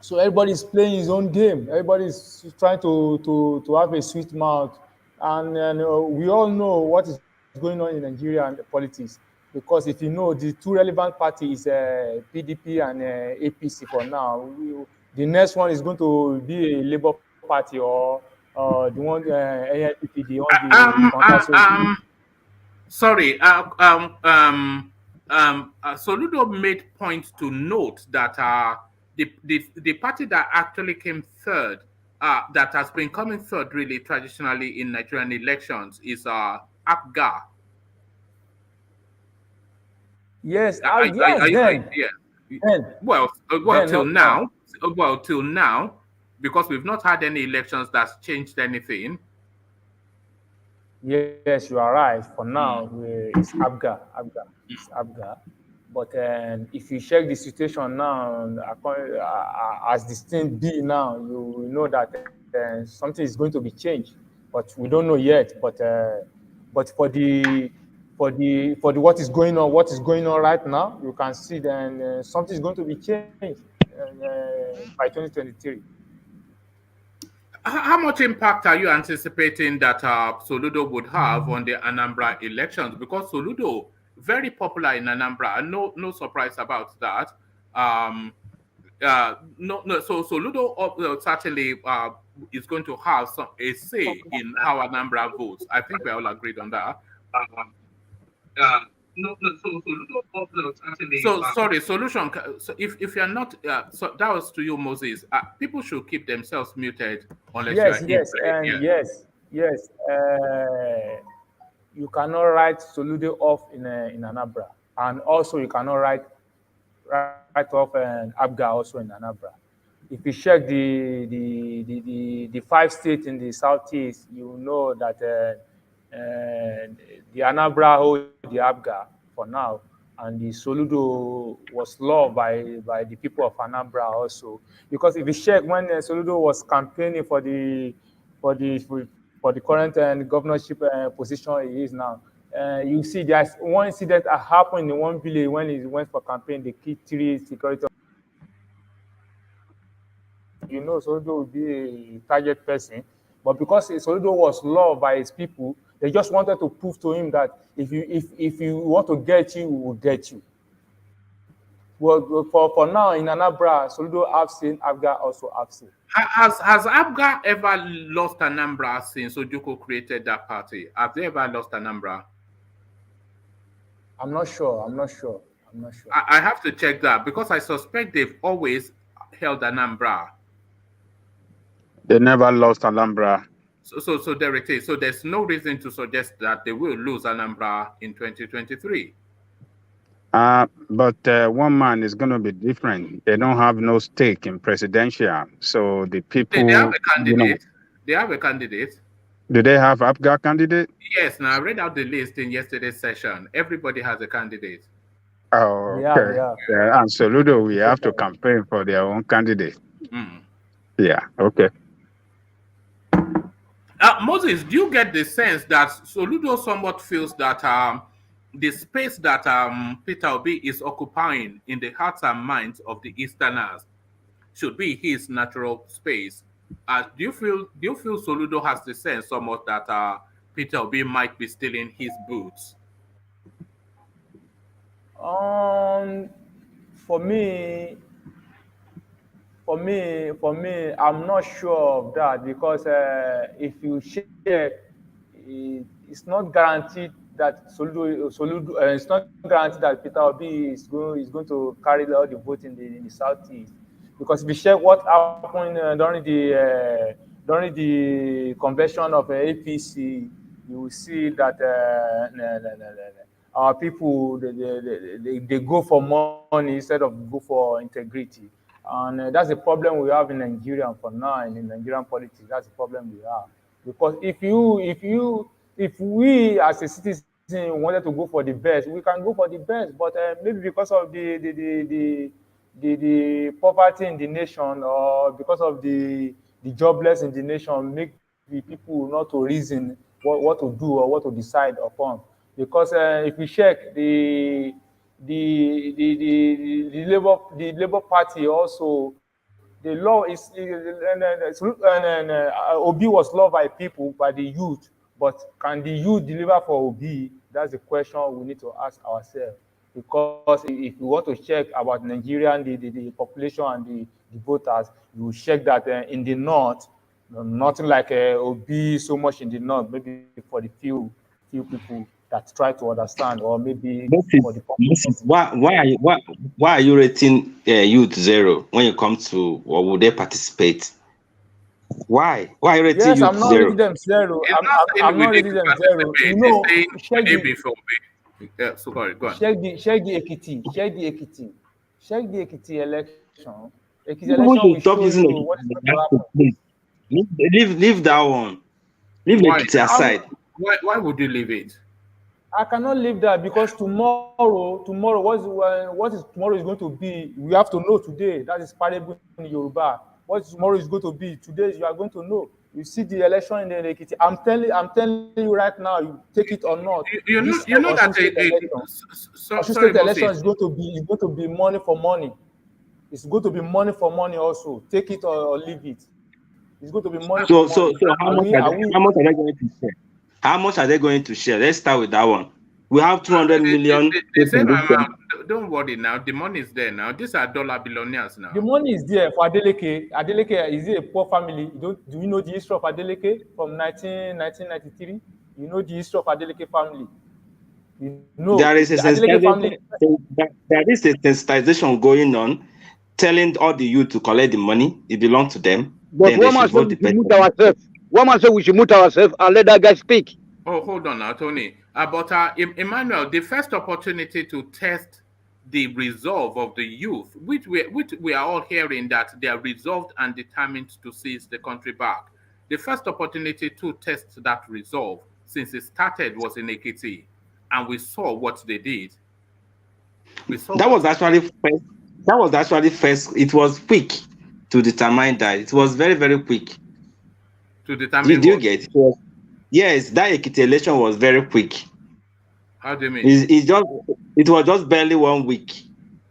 So everybody's playing his own game. Everybody's trying to have a sweet mouth, and we all know what is going on in Nigeria and the politics. Because if you know, the two relevant parties, PDP and APC for now. The next one is going to be a Labour Party or the one ANPP, the one Sorry, Soludo made point to note that the party that actually came third, that has been coming third really traditionally in Nigerian elections is Apga. Yes, till now, because we've not had any elections that's changed anything. Yes, you are right. For now, it's Apga. It's Apga. But if you check the situation now, as Destined be now, you know that something is going to be changed. But we don't know yet. But for the what is going on right now, you can see then something is going to be changed by 2023. How much impact are you anticipating that Soludo would have on the Anambra elections? Because Soludo, very popular in Anambra, no surprise about that. So Soludo certainly is going to have a say in how Anambra votes. I think we all agreed on that. Sorry, solution. So if you're not, so that was to you, Moses. People should keep themselves muted unless yes. You cannot write Soludo off in Anambra, and also you cannot write off Apga also in Anambra. if you check the 5 states in the southeast, you know that the Anambra hold the Apga for now, and the Soludo was loved by the people of Anambra also. Because if you check when Soludo was campaigning for the current governorship position he is now, you see there's one incident that happened in one village when he went for campaign. They killed 3 security. You know, Soludo would be a target person, but because Soludo was loved by his people, they just wanted to prove to him that if you want to get you, we will get you. Well, for now in Anambra, Soludo absent, Apga also absent. Has Apga ever lost Anambra since Ojukwu created that party? Have they ever lost Anambra? I'm not sure. I have to check that because I suspect they've always held Anambra. They never lost Anambra. So there it is. So there's no reason to suggest that they will lose Anambra in 2023. But one man is going to be different. They don't have no stake in presidential. So the people... They have a candidate. You know, they have a candidate. Do they have Apga candidate? Yes. Now I read out the list in yesterday's session. Everybody has a candidate. Oh, okay. Yeah. And Soludo, we have to campaign for their own candidate. Mm. Yeah, okay. Moses, do you get the sense that Soludo somewhat feels that the space that Peter Obi is occupying in the hearts and minds of the Easterners should be his natural space? Do you feel Soludo has the sense somewhat that Peter Obi might be stealing his boots? For me, I'm not sure of that because if you check, it's not guaranteed that Soludo it's not guaranteed that Peter Obi is going to carry all the vote in the southeast. Because if you check what happened during the convention of APC, you will see that our people they go for money instead of go for integrity. And that's the problem we have in Nigeria for now, in Nigerian politics. That's the problem we have. Because if we as a citizen wanted to go for the best, we can go for the best. But maybe because of the poverty in the nation, or because of the jobless in the nation, make the people not to reason what to do or what to decide upon. Because if we check the Labour Party also, the law is Obi was loved by people, by the youth, but can the youth deliver for Obi? That's the question we need to ask ourselves. Because if you want to check about Nigerian, the population and the voters, you will check that in the north, nothing like Obi so much in the north, maybe for the few people that try to understand, or maybe for the population. Why are you rating youth 0 when you come to, or would they participate? Why are you rating youth 0? I'm not rating them 0. I'm not rating them 0. You know, so go on. Check the Ekiti election. Ekiti election will show you what is going to happen. Leave that one. Leave Ekiti aside. Why would you leave it? I cannot leave that because tomorrow, what is tomorrow is going to be, we have to know today. That is parable in Yoruba. What tomorrow is going to be, today you are going to know. You see the election in the Ekiti. I'm telling you right now, you take it or not. You know that the state election is going to be money for money. It's going to be money for money also. Take it or leave it. It's going to be money for money. So how much are they going to share? How much are they going to share? Let's start with that one. We have 200 million. They said, don't worry now. The money is there now. These are dollar billionaires now. The money is there for Adeleke. Adeleke is a poor family. Do you know the history of Adeleke from 1993? You know the history of Adeleke family. You know there is a sensitization going on, telling all the youth to collect the money. It belongs to them. But one man said we should mute ourselves. One man said we should mute ourselves and let that guy speak. Oh, hold on now, Tony. But Emmanuel, the first opportunity to test the resolve of the youth, which we are all hearing that they are resolved and determined to seize the country back. The first opportunity to test that resolve since it started was in Ekiti, and we saw what they did. We saw that was actually first. That was actually first. It was quick to determine that. It was very, very quick. To determine Do you get it? Yes, that Ekiti election was very quick. How do you mean? It was just barely 1 week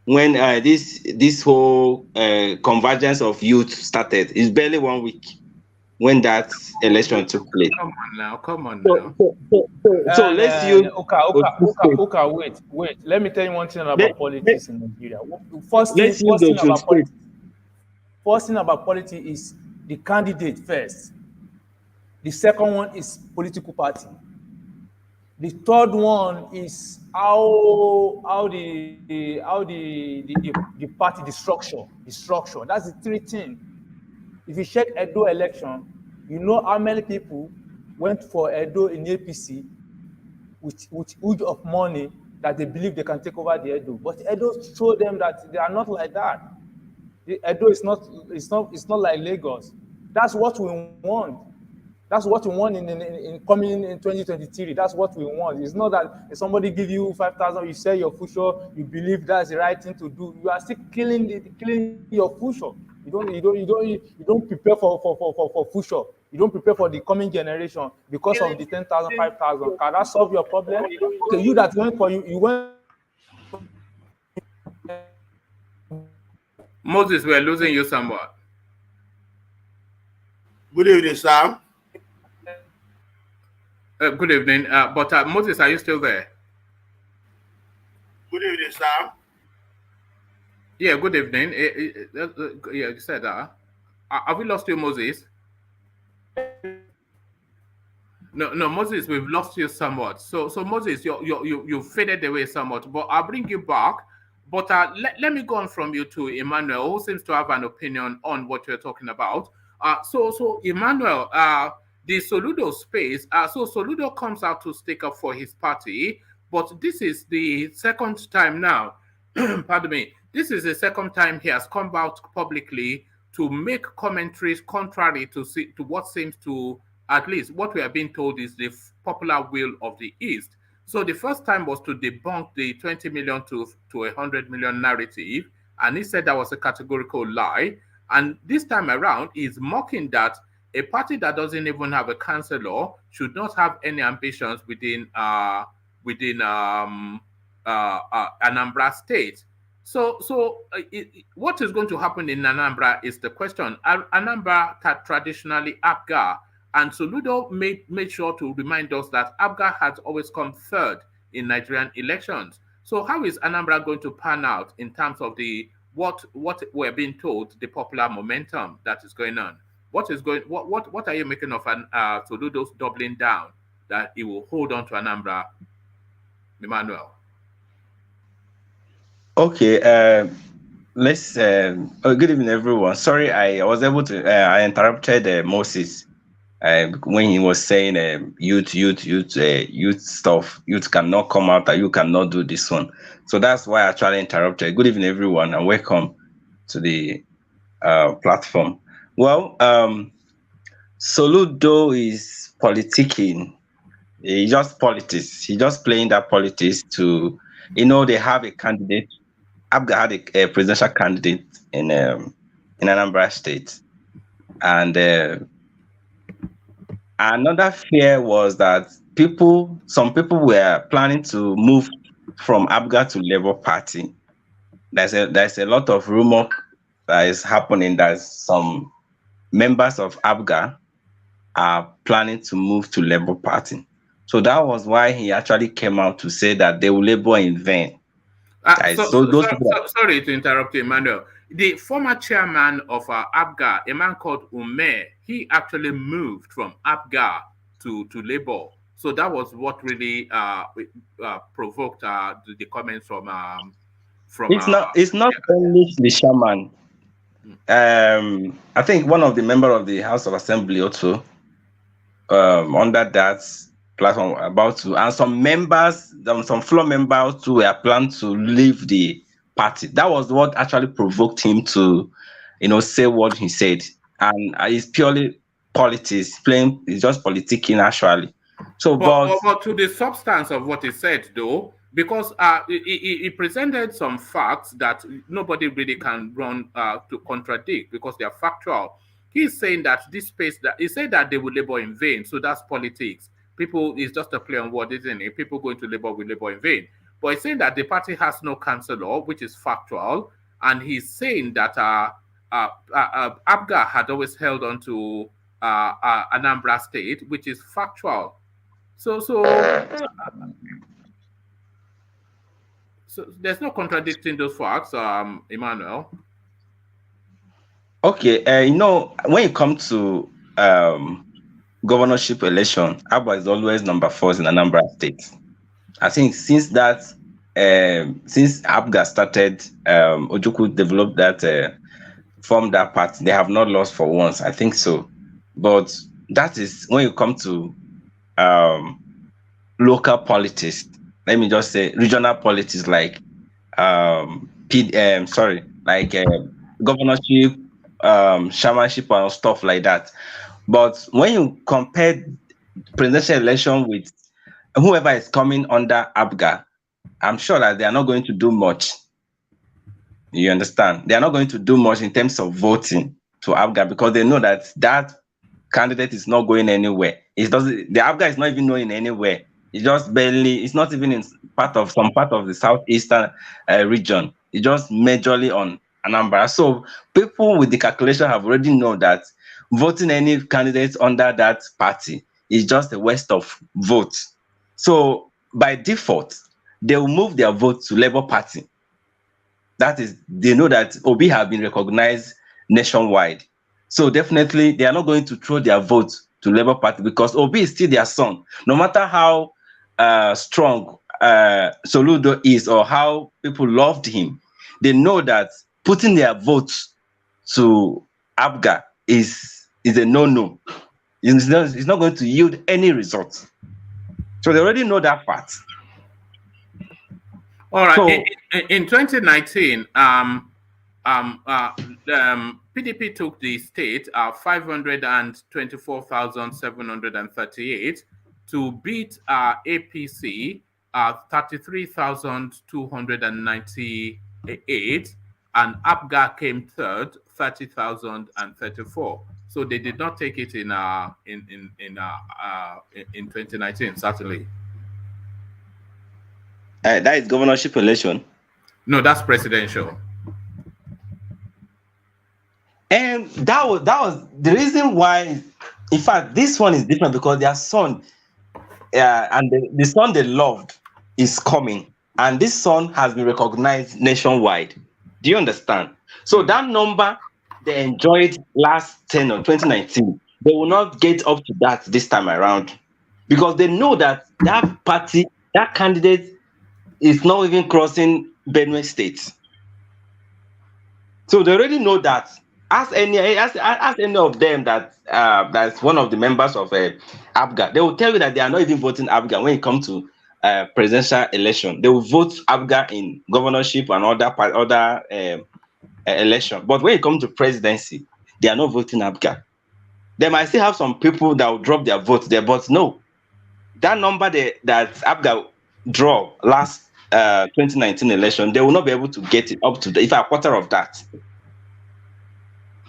when this whole convergence of youth started. It's barely 1 week when that election took place. Come on now. So let's use. Okay, wait. Let me tell you one thing about politics in Nigeria. First thing about politics is the candidate first. The second one is political party. The third one is how the party, the structure. That's the three things. If you check Edo election, you know how many people went for Edo in APC with huge of money that they believe they can take over the Edo. But Edo showed them that they are not like that. The Edo is not like Lagos. That's what we want. That's what we want in coming in 2023. That's what we want. It's not that if somebody give you 5,000, you sell your future, you believe that's the right thing to do. You are still killing your future. You don't prepare for future. You don't prepare for the coming generation because of the 10,000, 5,000. Can that solve your problem? Okay, you that went for you went. Moses, we're losing you somewhat. Good evening, Sam. Good evening. But Moses, are you still there? Good evening, Sam. Yeah, good evening. Yeah, you said that. Have we lost you, Moses? No, Moses, we've lost you somewhat. So Moses, you faded away somewhat. But I'll bring you back. But let me go on from you to Emmanuel, who seems to have an opinion on what you're talking about. So Emmanuel, the Soludo space. So Soludo comes out to stick up for his party, but this is the second time now. Pardon me. This is the second time he has come out publicly to make commentaries contrary to what seems to, at least what we are being told, is the popular will of the East. So the first time was to debunk the 20 million to 100 million narrative, and he said that was a categorical lie. And this time around, he's mocking that a party that doesn't even have a councillor should not have any ambitions within Anambra State. So what is going to happen in Anambra is the question. Anambra traditionally Apga, and Soludo made sure to remind us that Apga has always come third in Nigerian elections. So how is Anambra going to pan out in terms of what we're being told, the popular momentum that is going on? What are you making of Soludo's doubling down that he will hold on to Anambra, Emmanuel? Okay, let's. Good evening, everyone. Sorry, I was able to. I interrupted Moses when he was saying youth stuff. Youth cannot come out. You cannot do this one. So that's why I actually interrupted. Good evening, everyone, and welcome to the platform. Well, Soludo is politicking. He just politics. He just playing that politics to, they have a candidate. Apga had a presidential candidate in Anambra State, and another fear was that some people were planning to move from Apga to Labour Party. There's a lot of rumor that is happening that some members of Apga are planning to move to Labour Party. So that was why he actually came out to say that they will labor in vain. Sorry to interrupt you, Emmanuel. The former chairman of Apga, a man called Ume, he actually moved from Apga to Labour. So that was what really provoked the comments from. It's not only the chairman. I think one of the members of the House of Assembly also under that platform about to, and some members, some floor members too were planned to leave the party. That was what actually provoked him to, say what he said. And it's purely politics, it's just politicking actually. So, but to the substance of what he said, though, because he presented some facts that nobody really can run to contradict because they are factual. He's saying that this space, that he said that they will labor in vain, so that's politics. People, it's just a play on word, isn't it? People going to labor will labor in vain. But he's saying that the party has no councillor, which is factual, and he's saying that Apga had always held on to Anambra State, which is factual. So there's no contradicting those facts, Emmanuel. Okay, when it comes to governorship election, Apga is always number 4 in Anambra State. I think since Apga started, Ojukwu developed that, formed that party, they have not lost for once. I think so. But that is when you come to local politics. Let me just say regional politics, like governorship, chairmanship, and stuff like that. But when you compare presidential election with whoever is coming under Apga, I'm sure that they are not going to do much. You understand? They are not going to do much in terms of voting to Apga because they know that candidate is not going anywhere. The Apga is not even going anywhere. It's just barely, it's not even in some part of the southeastern region. It's just majorly on Anambra. So people with the calculation have already know that voting any candidate under that party is just a waste of votes. So by default, they will move their vote to Labour Party. That is, they know that Obi have been recognized nationwide. So definitely they are not going to throw their vote to Labour Party because Obi is still their son. No matter how strong Soludo is or how people loved him, they know that putting their votes to Apga is a no-no. It's not going to yield any results. So they already know that fact. All right. So, in 2019, PDP took the state 524,738 to beat APC 33,298, and Apga came third, 30,034. So they did not take it in 2019, certainly. That is governorship election. No, that's presidential. And that was the reason why. In fact, this one is different because their son, and the son they loved, is coming, and this son has been recognized nationwide. Do you understand? So that number they enjoyed last 10 or 2019, they will not get up to that this time around because they know that that party, that candidate, is not even crossing Benue State. So they already know that. Ask any of them that's one of the members of Apga, they will tell you that they are not even voting Apga when it comes to presidential election. They will vote Apga in governorship and other election. But when it comes to presidency, they are not voting Apga. They might still have some people that will drop their votes there, but no. That number that Apga draw last 2019 election, they will not be able to get it up to a quarter of that.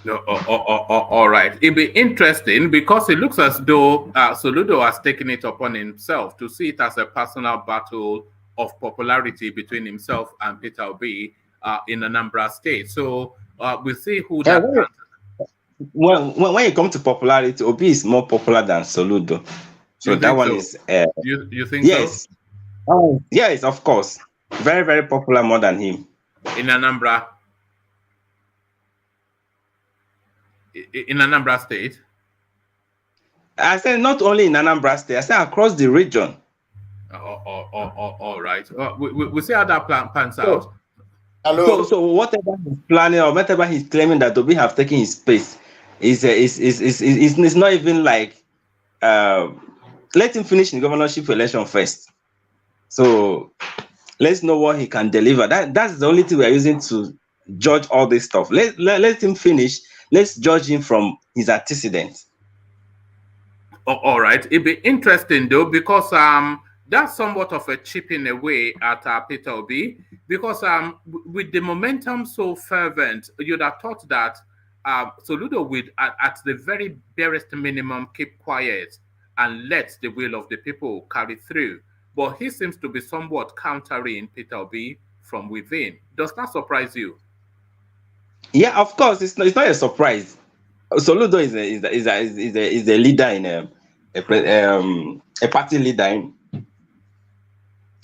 No, all right. It'll be interesting because it looks as though Soludo has taken it upon himself to see it as a personal battle of popularity between himself and Peter Obi in Anambra State. So we'll see who that. When you come to popularity, Obi is more popular than Soludo. So that one is. You think yes. so? Yes, of course. Very, very popular more than him. In Anambra. In Anambra State? I said not only in Anambra State, I said across the region. All right. We see how that pans out. Hello. So whatever he's planning or whatever he's claiming that Obi have taken his space is not even like let him finish the governorship election first. So let's know what he can deliver. That's the only thing we are using to judge all this stuff. Let him finish. Let's judge him from his antecedents. All right, it'd be interesting though, because that's somewhat of a chipping away at Peter Obi, because with the momentum so fervent, you'd have thought that Soludo would at the very barest minimum keep quiet and let the will of the people carry through. But he seems to be somewhat countering Peter Obi from within. Does that surprise you? Yeah, of course, it's not a surprise. Soludo is a leader in a party leader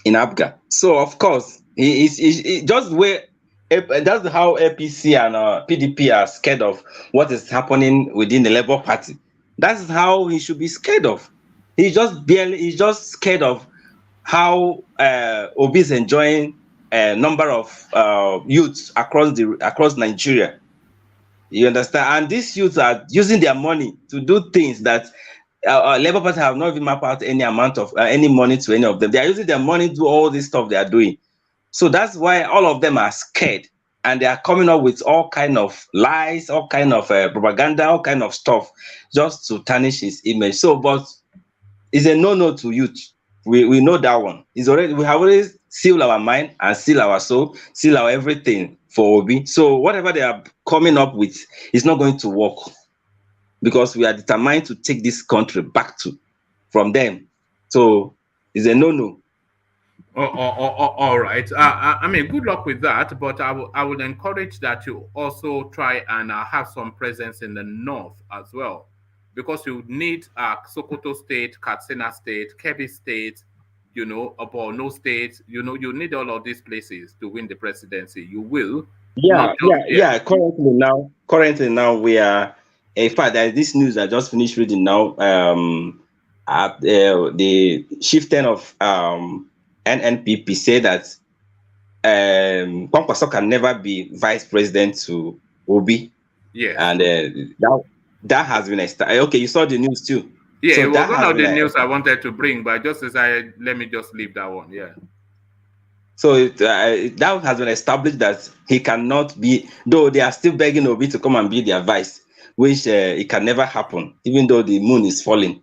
in Apga. So of course he just where that's how APC and PDP are scared of what is happening within the Labour Party. That's how he should be scared of. He's just scared of how Obi is enjoying a number of youths across Nigeria. You understand? And these youths are using their money to do things that Labour Party have not even mapped out any amount of any money to any of them. They are using their money to do all this stuff they are doing. So that's why all of them are scared, and they are coming up with all kind of lies, all kind of propaganda, all kind of stuff, just to tarnish his image. So, but it's a no-no to youth. We know that one. We have already sealed our mind and sealed our soul, sealed our everything for Obi. So whatever they are coming up with is not going to work, because we are determined to take this country back from them. So it's a no-no. All right. I mean, good luck with that, but I would encourage that you also try and have some presence in the north as well, because you need Sokoto State, Katsina State, Kebbi State, Borno State. You need all of these places to win the presidency. You will. Yeah. Currently now we are. In fact, there's this news I just finished reading now. The chieftain of NNPP say that Kwankwaso can never be vice president to Obi. Yeah. And that has been okay. You saw the news too. Yeah, so it was one of the news I wanted to bring, but just decided let me just leave that one. Yeah. So that has been established that he cannot be, though they are still begging Obi to come and be their vice, which it can never happen, even though the moon is falling.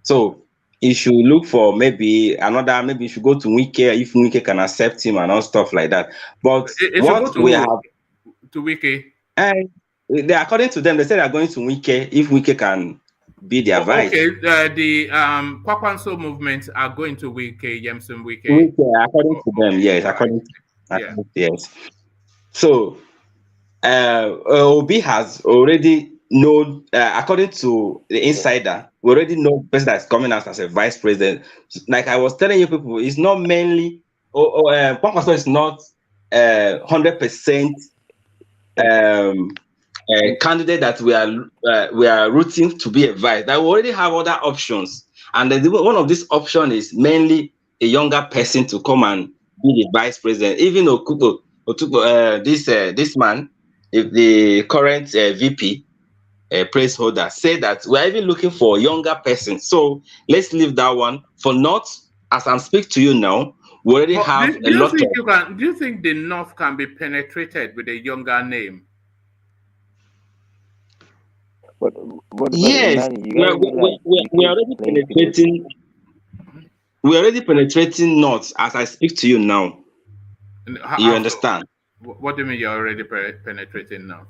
So he should look for maybe he should go to Wike if Wike can accept him and all stuff like that. But what we have to Wike, and according to them, they say they are going to Wike if Wike can be their vice. Okay, the Kwakwanso movement are going to Wike, Yemson Wike. According to them, yes. According to yes. So Obi has already known, according to the insider, we already know the person that's coming out as a vice president. Like I was telling you people, it's not mainly Kwankwaso is not 100% candidate that we are rooting to be a vice. That we already have other options, and one of these options is mainly a younger person to come and be the vice president. Even this man, if the current VP place holder, say that we're even looking for a younger person. So let's leave that one for North. As I'm speaking to you now, we already have a lot of. Do you think the North can be penetrated with a younger name? Yes, we're already penetrating. We're already penetrating North as I speak to you now. You understand? What do you mean you're already penetrating North?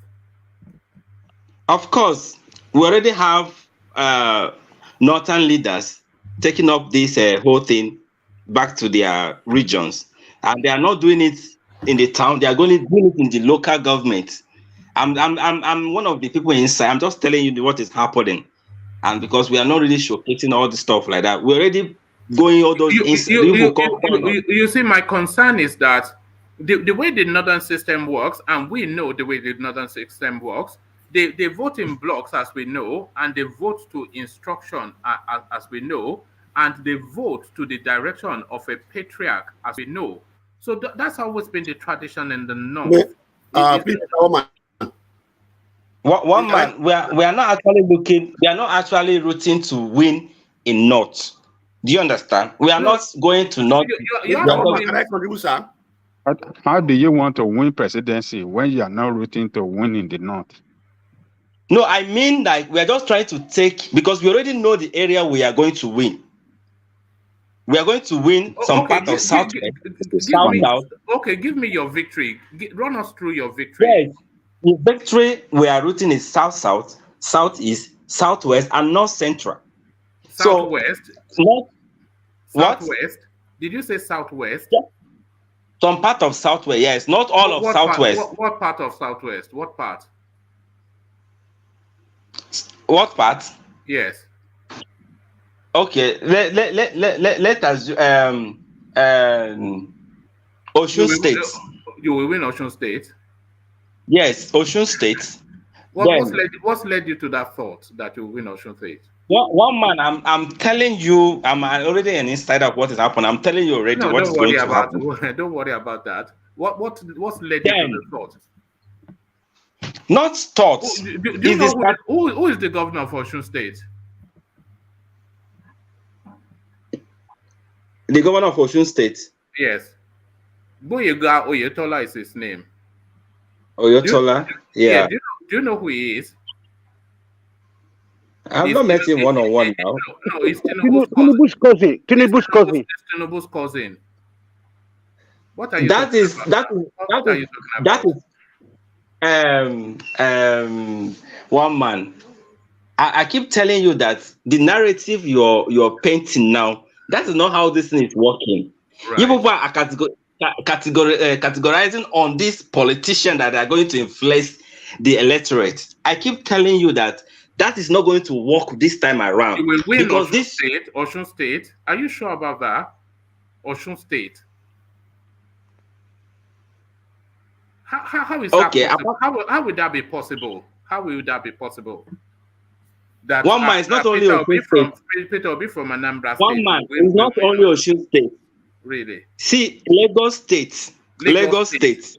Of course, we already have northern leaders taking up this whole thing back to their regions, and they are not doing it in the town. They are going to do it in the local government. I'm one of the people inside. I'm just telling you what is happening, and because we are not really showcasing all the stuff like that, we're already going all those. You see, my concern is that the way the northern system works, and we know the way the northern system works. They vote in blocks, as we know, and they vote to instruction, as we know, and they vote to the direction of a patriarch, as we know. So that's always been the tradition in the North. One man, we are not actually looking. We are not actually rooting to win in North. Do you understand? We are not going to North. How do you want to win presidency when you are not rooting to win in the North? No, I mean, like, we are just trying to take, because we already know the area we are going to win. We are going to win some part of South. Okay, give me your victory. Run us through your victory. Yes, the victory we are rooting is South-South, Southeast, Southwest, and North Central. Southwest? So, Southwest? Did you say Southwest? Yeah. Some part of Southwest, yes. Not all of Southwest. What part of Southwest? What part? What part? Yes. Okay, let us Osun State. You will win Osun State? Yes, Osun State. What's led you to that thought that you will win Osun State? One man, I'm telling you, I'm already an insider of what is happening. I'm telling you already what's going to happen. Don't worry about that. What's led you to the thought? Not thoughts. Do you know who is the governor of Osun State? The governor of Osun State? Yes. Boyega Oyetola is his name. Oyetola? Yeah. Do you know who he is? I've not met him one-on-one now. No, he's Tinubu's cousin. Tinubu's cousin. What are you talking about? One man. I keep telling you that the narrative you're painting now, that is not how this thing is working. Right. You people are categorizing on this politician that are going to influence the electorate. I keep telling you that is not going to work this time around. You will win Osun State. Are you sure about that? Osun State. How is that possible? How would that be possible? How will that be possible? That one man is not only Osun State. Peter will be from Anambra State. One man is not only Osun State. Really? See, Lagos State. Lagos State.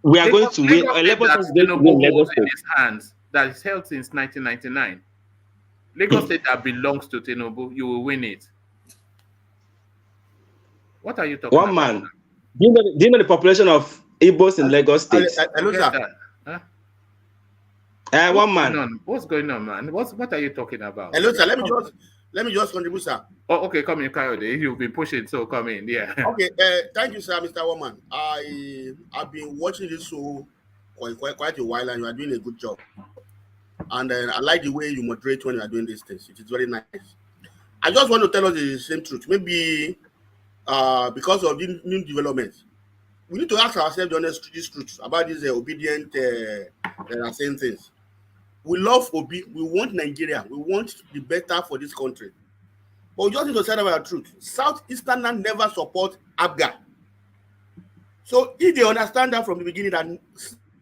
We are going to win. Lagos State in his hands that is held since 1999. Lagos State that belongs to Tinubu, you will win it. What are you talking about? One man. Do you know the population of Igbos in Lagos State? Hello, sir. One man. What's going on, man? What are you talking about? Hello, sir. Let me just contribute, sir. Oh, okay. Come in, Coyote. You've been pushing, so come in. Yeah. Okay. Thank you, sir, Mr. Woman. I've been watching this show quite a while, and you are doing a good job. And I like the way you moderate when you are doing these things. It is very nice. I just want to tell us the same truth. Maybe because of the new developments, we need to ask ourselves this truth about these obedient that are saying things. We love Obi. We want Nigeria. We want the better for this country. But we just need to say about the truth. Southeasterners never support Apga. So if they understand that from the beginning that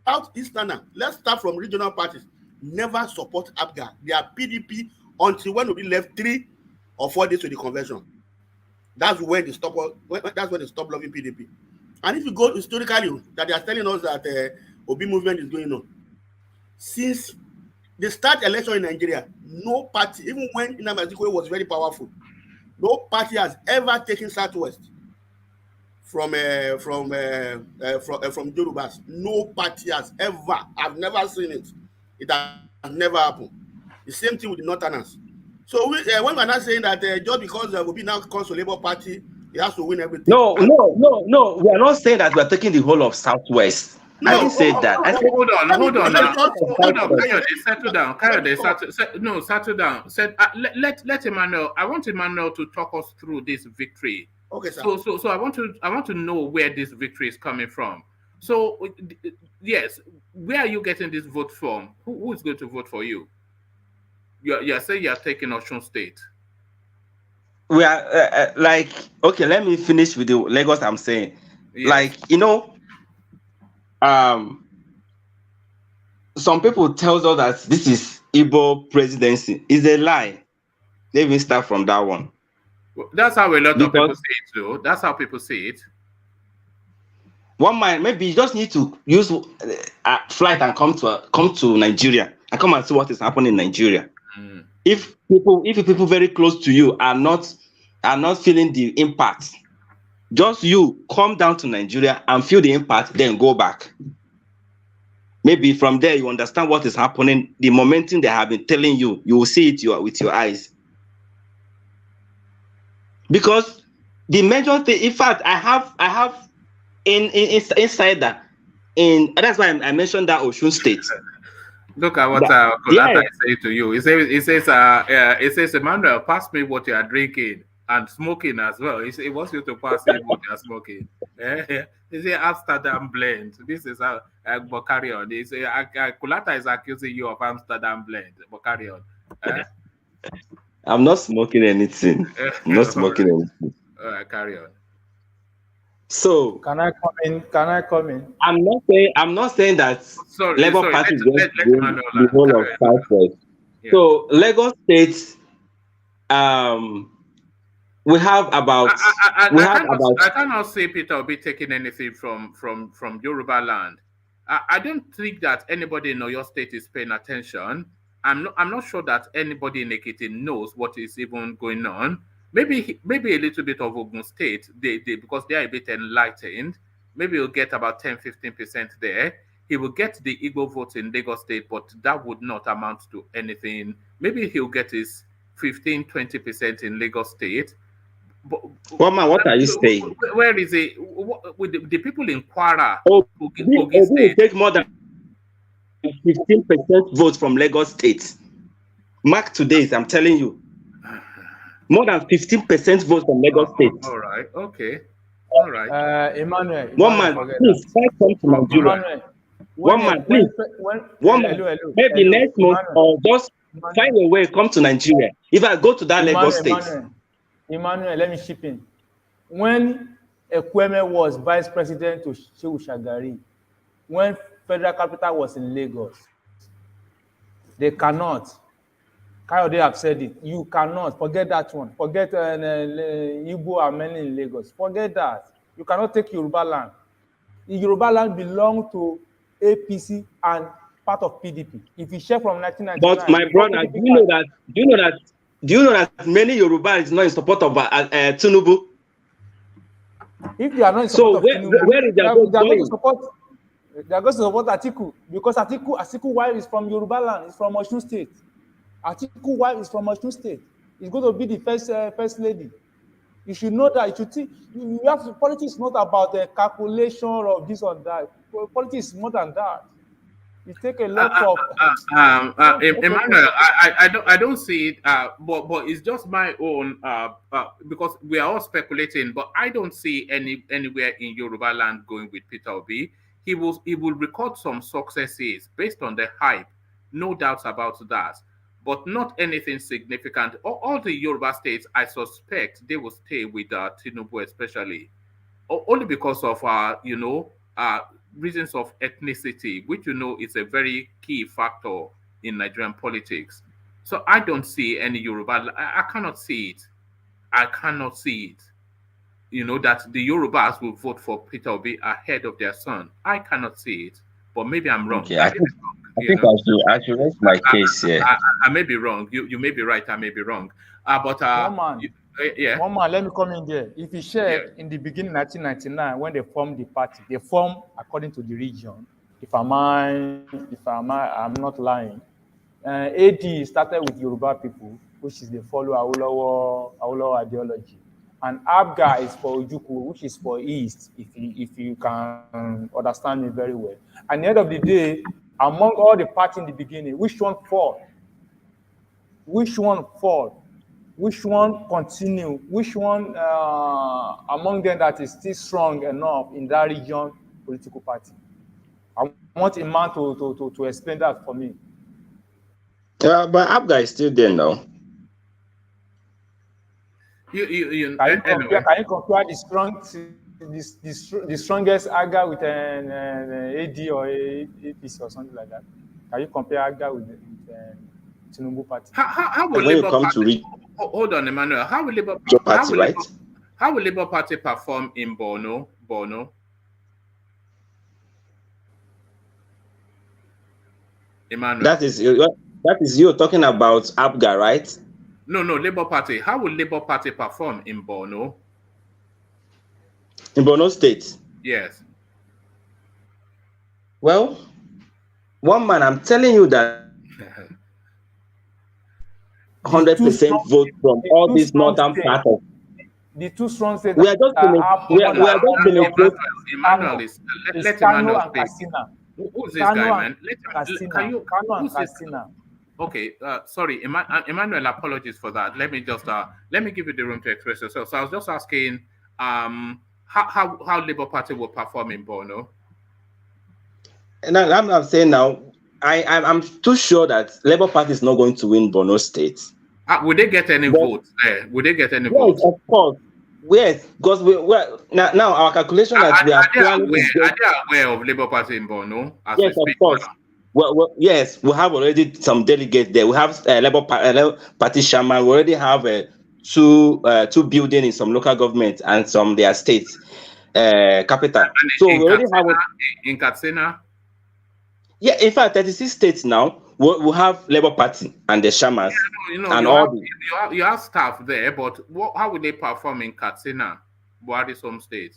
Southeasterners, let's start from regional parties, never support Apga. They are PDP until when Obi left 3 or 4 days to the convention. That's when they stop. That's when they stop loving PDP. And if you go historically, that they are telling us that Obi movement is going on. Since the start election in Nigeria, no party, even when Anambra State was very powerful, no party has ever taken Southwest from Yorubas. No party has ever. I've never seen it. It has never happened. The same thing with the Northerners. So when we're not saying that just because Obi now comes to Labour Party, he has to win everything. No. We are not saying that we are taking the whole of Southwest. No, I didn't say that. Hold on. Kayode, settle down. Kayode, settle down. Let Emmanuel. I want Emmanuel to talk us through this victory. Okay, sir. So I want to know where this victory is coming from. So yes, where are you getting this vote from? Who is going to vote for you? You're saying you're taking Osun State. We are okay. Let me finish with the Lagos. I'm saying, yes. Some people tell us that this is Igbo presidency. It's a lie. Let me start from that one. Well, that's how a lot of people say it, though. That's how people say it. One man, maybe you just need to use a flight and come to Nigeria and come and see what is happening in Nigeria. if people very close to you are not feeling the impact, just you come down to Nigeria and feel the impact, then go back. Maybe from there you understand what is happening. The momentum they have been telling you, you will see it with your eyes. Because the major thing, in fact, I have inside that, that's why I mentioned that Osun State. Look at what Kolata is saying to you. It says, Emmanuel, pass me what you are drinking and smoking as well. He wants you to pass him what you are smoking. He says Amsterdam blend. This is but carry on. He says Kolata is accusing you of Amsterdam blend. But carry on. I'm not smoking anything. I'm not smoking anything. All right, carry on. So can I come in? I'm not saying that Labour Party is just the whole of Southwest. Yeah. So Lagos State, we have about I cannot say Peter will be taking anything from Yoruba land. I don't think that anybody in Oyo State is paying attention. I'm not sure that anybody in Ekiti knows what is even going on. Maybe a little bit of Ogun State, they because they are a bit enlightened. Maybe he'll get about 10-15% there. He will get the Igbo votes in Lagos State, but that would not amount to anything. Maybe he'll get his 15-20% in Lagos State. But, what are you saying? Where is it? With the people in Kwara, Ogun State take more than 15% votes from Lagos State. Mark today's, I'm telling you. More than 15% votes from Lagos State. All right. Okay. All right. Emmanuel. One man, please, come to Nigeria. One man, please. Maybe next month or just find a way, come to Nigeria. If I go to that Lagos State. Emmanuel, let me chip in. When Ekweremadu was vice president to Shehu Shagari, when federal capital was in Lagos, they cannot. Kayode have said it. You cannot forget that one. Forget Igbo are many in Lagos. Forget that. You cannot take Yoruba land. The Yoruba land belongs to APC and part of PDP. If you share from 1999. But my brother, do you know that many Yoruba is not in support of Tinubu? If you are not in support of Tinubu, where is their vote going? They are going to support Atiku because Atiku wife is from Yoruba land. It's from Osun State. Atiku wife is from Osun State. It's going to be the first lady. You should know that. You have to, politics is not about the calculation of this or that. Politics is more than that. You take a lot of. Emmanuel, I don't see it. But it's just my own. Because we are all speculating. But I don't see anywhere in Yoruba land going with Peter Obi. He will record some successes based on the hype. No doubts about that. But not anything significant. All the Yoruba states, I suspect, they will stay with Tinubu, especially, only because of reasons of ethnicity, which is a very key factor in Nigerian politics. So I don't see any Yoruba. I cannot see it. I cannot see it. That the Yorubas will vote for Peter Obi ahead of their son. I cannot see it. But maybe I'm wrong. Okay, I think I should raise my case here. I may be wrong. You may be right. I may be wrong. But one man, let me come in there. If you share in the beginning, 1999, when they formed the party, they formed according to the region. If I'm not lying. AD started with Yoruba people, which is they follow Awolowo ideology, and Apga is for Ojukwu, which is for East. If you can understand me very well. At the end of the day, among all the parties in the beginning, which one fall? Which one fall? Which one continue? Which one among them that is still strong enough in that region political party? I want a man to explain that for me. But Apga is still there now. Can you compare the strongest AGA with an AD or APC or something like that? Can you compare AGA with Tinubu party? How will when Labour you come Party, to read hold on, Emmanuel. How will Labour Party, right? How will Labour Party perform in Borno? Emmanuel. That is That is you talking about Apga, right? No, Labour Party. How will Labour Party perform in Borno? In Borno State? Yes. Well, one man, I'm telling you that 100% vote from all these northern part of. The two strong states We are just Emmanuel is let Kano Emmanuel and speak. Katsina. Who's this guy, man? Kano and Katsina. Okay, sorry, Emmanuel. Apologies for that. Let me just let me give you the room to express yourself. So I was just asking, how Labour Party will perform in Borno. And I'm saying now, I'm too sure that Labour Party is not going to win Borno State. Would they get any votes there? Would they get any votes? Of course. Yes, because now our calculation that we are planning. Are they aware of Labour Party in Borno? Yes, of course. Well, yes, we have already some delegates there. We have Labour Party shaman. We already have two buildings in some local government and some their states capital. So we already have in Katsina. Yeah, in fact, 36 states now we have Labour Party and the shamans and all. You have staff there, but how will they perform in Katsina, Buhari's home state?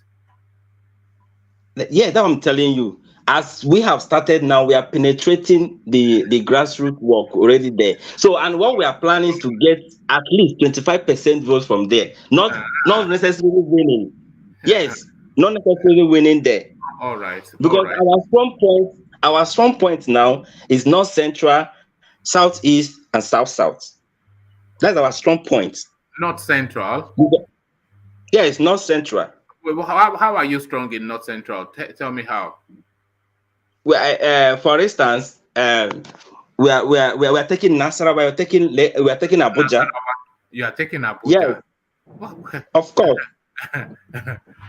Yeah, that I'm telling you. As we have started now, we are penetrating the grassroots work already there. So, and what we are planning is to get at least 25% votes from there. Not necessarily winning. Yes, not necessarily winning there. All right. Because our strong point now is north central, southeast, and south. That's our strong point. North central. Yeah, it's north central. Well, how are you strong in north central? Tell me how. Well, for instance, we are taking Nasarawa, we are taking Abuja. You are taking Abuja. Yeah, of course.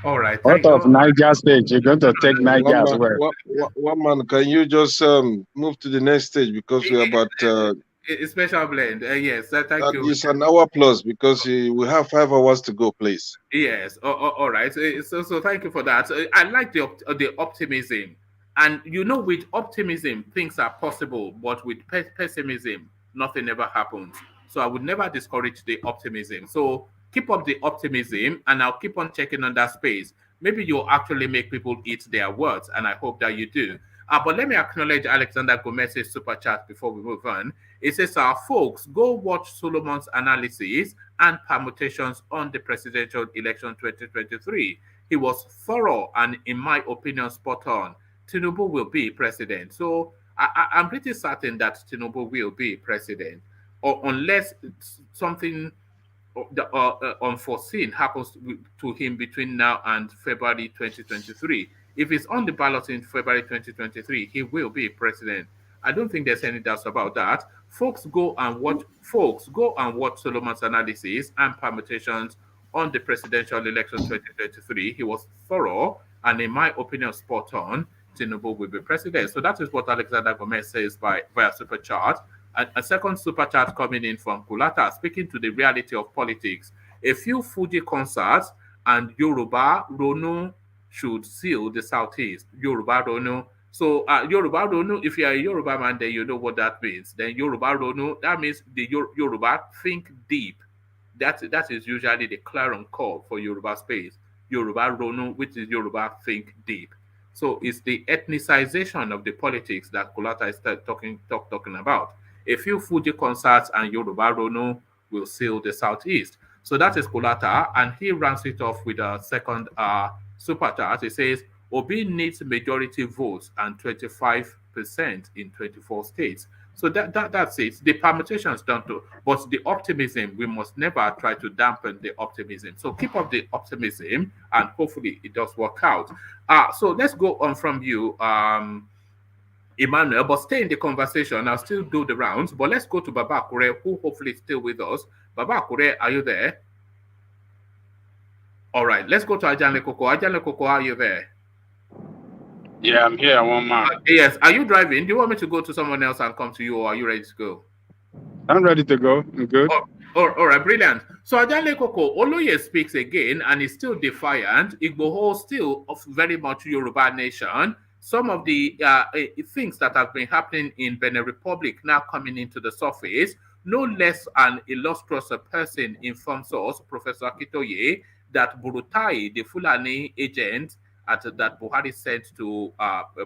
All right. Out of Niger State, you're going to take Niger as well. One man, can you just move to the next stage because we're about a special blend. Yes, thank you. It's an hour plus because we have 5 hours to go, please. Yes. All right. So thank you for that. I like the optimism. And with optimism, things are possible, but with pessimism, nothing ever happens. So I would never discourage the optimism. So keep up the optimism, and I'll keep on checking on that space. Maybe you'll actually make people eat their words, and I hope that you do. But let me acknowledge Alexander Gomez's super chat before we move on. It says, folks, go watch Solomon's analysis and permutations on the presidential election 2023. He was thorough and, in my opinion, spot on. Tinubu will be president. So I'm pretty certain that Tinubu will be president, or unless something unforeseen happens to him between now and February 2023. If he's on the ballot in February 2023, he will be president. I don't think there's any doubt about that. Folks, go and watch Solomon's analysis and permutations on the presidential election 2023. He was thorough and, in my opinion, spot on. Tinubu will be president. So that is what Alexander Gomez says via super chat. A second super chat coming in from Kulata, speaking to the reality of politics. A few Fuji concerts and Yoruba Ronu should seal the southeast. Yoruba Ronu. So Yoruba Ronu, if you are a Yoruba man, then you know what that means. Then Yoruba Ronu, that means the Yoruba think deep. That is usually the clarion call for Yoruba space. Yoruba Ronu, which is Yoruba think deep. So it's the ethnicization of the politics that Kulata is talking about. A few Fuji concerts and Yoruba Ronu will seal the southeast. So that is Kulata, and he rounds it off with a second super chat. He says, Obi needs majority votes and 25% in 24 states. So that's it. The permutations don't do, but the optimism, we must never try to dampen the optimism. So keep up the optimism, and hopefully it does work out. So let's go on from you, Emmanuel, but stay in the conversation. I'll still do the rounds, but let's go to Baba Akure, who hopefully is still with us. Baba Akure, are you there? All right, let's go to Ajanle Koko. Ajanle Koko, are you there? Yeah, I'm here, one man. Yes, are you driving? Do you want me to go to someone else and come to you, or are you ready to go? I'm ready to go. I'm good. All right, brilliant. So Ajanle Koko, Oloye speaks again and is still defiant. Igboho still of very much Yoruba nation. some of the things that have been happening in Benin Republic now coming into the surface. No less an illustrious person informs us, Professor Akitoye, that Burutai, the Fulani agent that Buhari sent to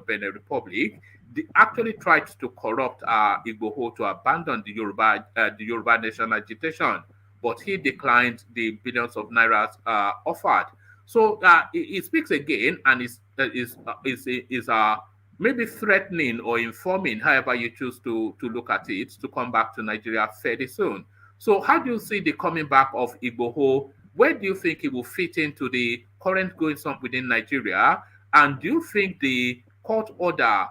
Benin Republic, they actually tried to corrupt Igboho to abandon the Yoruba nation agitation, but he declined the billions of nairas offered. So it speaks again, and is maybe threatening or informing, however you choose to look at it, to come back to Nigeria fairly soon. So how do you see the coming back of Igboho? Where do you think it will fit into the current goings on within Nigeria? And do you think the court order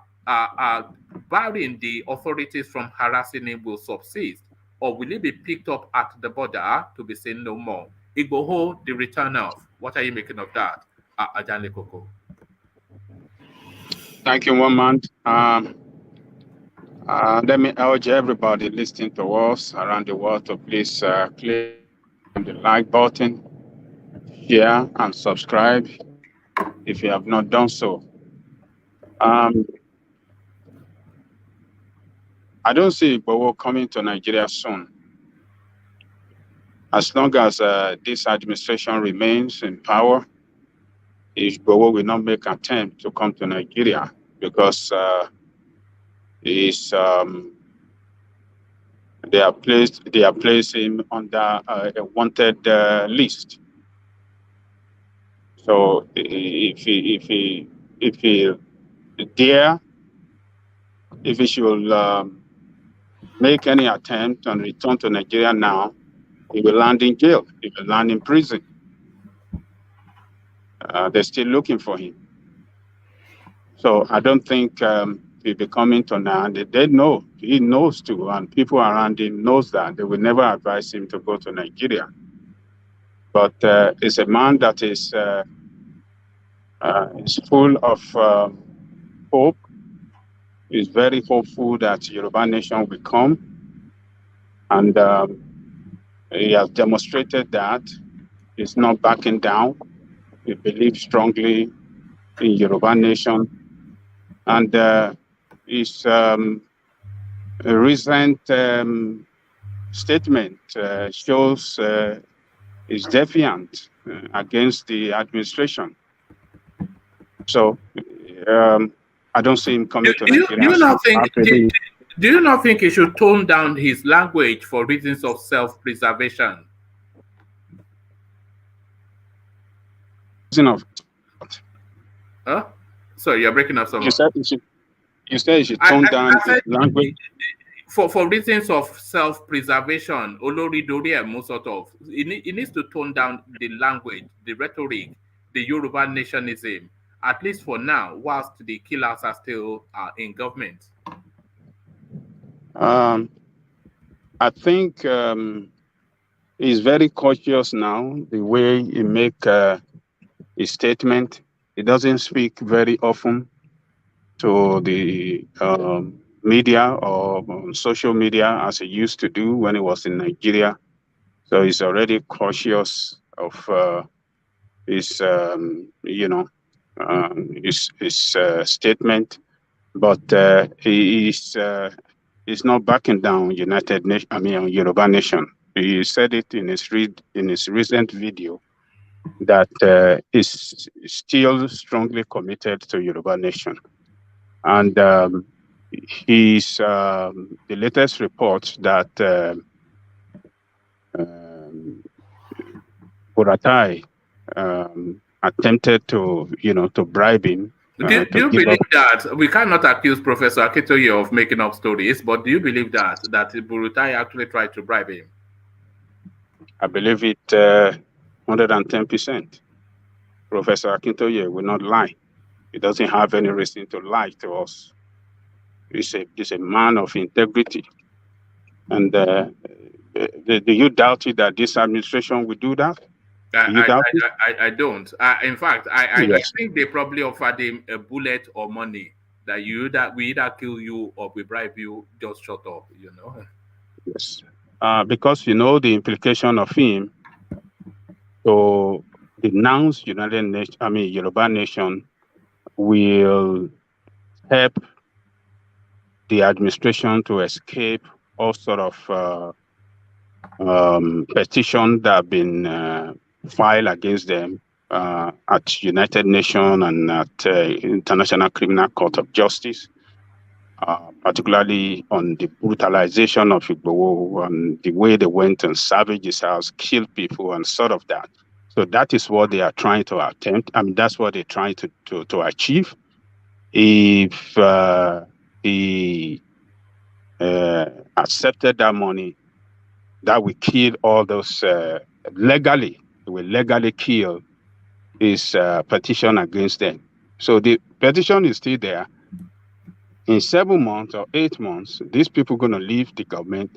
barring the authorities from harassing him will subsist? Or will it be picked up at the border to be seen no more? Igboho, the return of. What are you making of that, Ajani Koko? Thank you, Woman. Let me urge everybody listening to us around the world to please click on the like button, share, and subscribe if you have not done so. I don't see Igboho coming to Nigeria soon. As long as this administration remains in power, Igboho will not make an attempt to come to Nigeria because they have placed him under a wanted list. So if he should make any attempt and return to Nigeria now, he will land in jail. He will land in prison. They're still looking for him. So I don't think he'll be coming to now. They know, he knows too, and people around him knows that. They will never advise him to go to Nigeria. But it's a man that is full of hope. He's very hopeful that Yoruba nation will come. And he has demonstrated that he's not backing down. He believes strongly in Yoruba nation. And his recent statement shows his defiance against the administration. So I don't see him coming to Nigeria. Do you not think he should tone down his language for reasons of self-preservation? Huh? Sorry, you're breaking up somewhere. You said he should tone down his language? For reasons of self-preservation, Olori Doriemu sort of, he needs to tone down the language, the rhetoric, the Yoruba nationism, at least for now, whilst the killers are still in government. I think he's very cautious now, the way he make his statement. He doesn't speak very often to the media or on social media as he used to do when he was in Nigeria. So he's already cautious of his statement, but he's not backing down Yoruba nation. He said it in his recent video that is still strongly committed to Yoruba nation. And the latest report that Buratai attempted to bribe him. Do you believe that we cannot accuse Professor Akitoye of making up stories, but do you believe that Burutai actually tried to bribe him? I believe it 110%. Professor Akintoye will not lie. He doesn't have any reason to lie to us. He's a man of integrity. And do you doubt it that this administration will do that? I don't. In fact, Yes. I think they probably offered him a bullet or money that we either kill you or we bribe you. Just shut up, Yes. Because the implication of him to denounce Yoruba nation will help the administration to escape all sort of petitions that have been filed against them at United Nations and at International Criminal Court of Justice, particularly on the brutalization of Igboho and the way they went and savaged his house, killed people and sort of that. So that is what they are trying to attempt. I mean, that's what they're trying to achieve. If he accepted that money, that will kill all those legally. It will legally kill his petition against them. So the petition is still there. In 7 months or 8 months, these people are going to leave the government,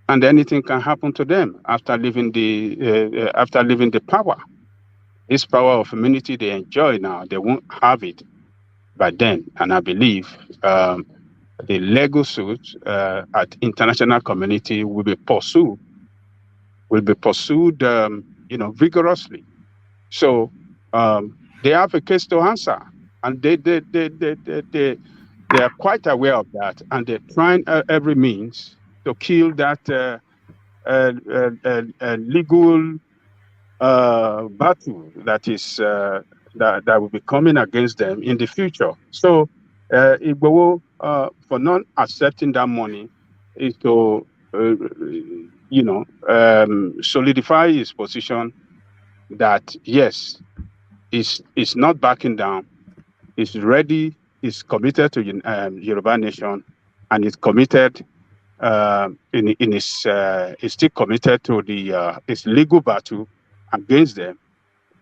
and anything can happen to them after leaving the power. This power of immunity they enjoy now, they won't have it by then. And I believe the legal suit at international community will be pursued vigorously. So they have a case to answer, and they are quite aware of that, and they're trying every means to kill that legal battle that is that will be coming against them in the future. So Igboho, for not accepting that money, is to solidify his position that yes, is not backing down, is ready, is committed to Yoruba nation, and is committed is still committed to his legal battle against them.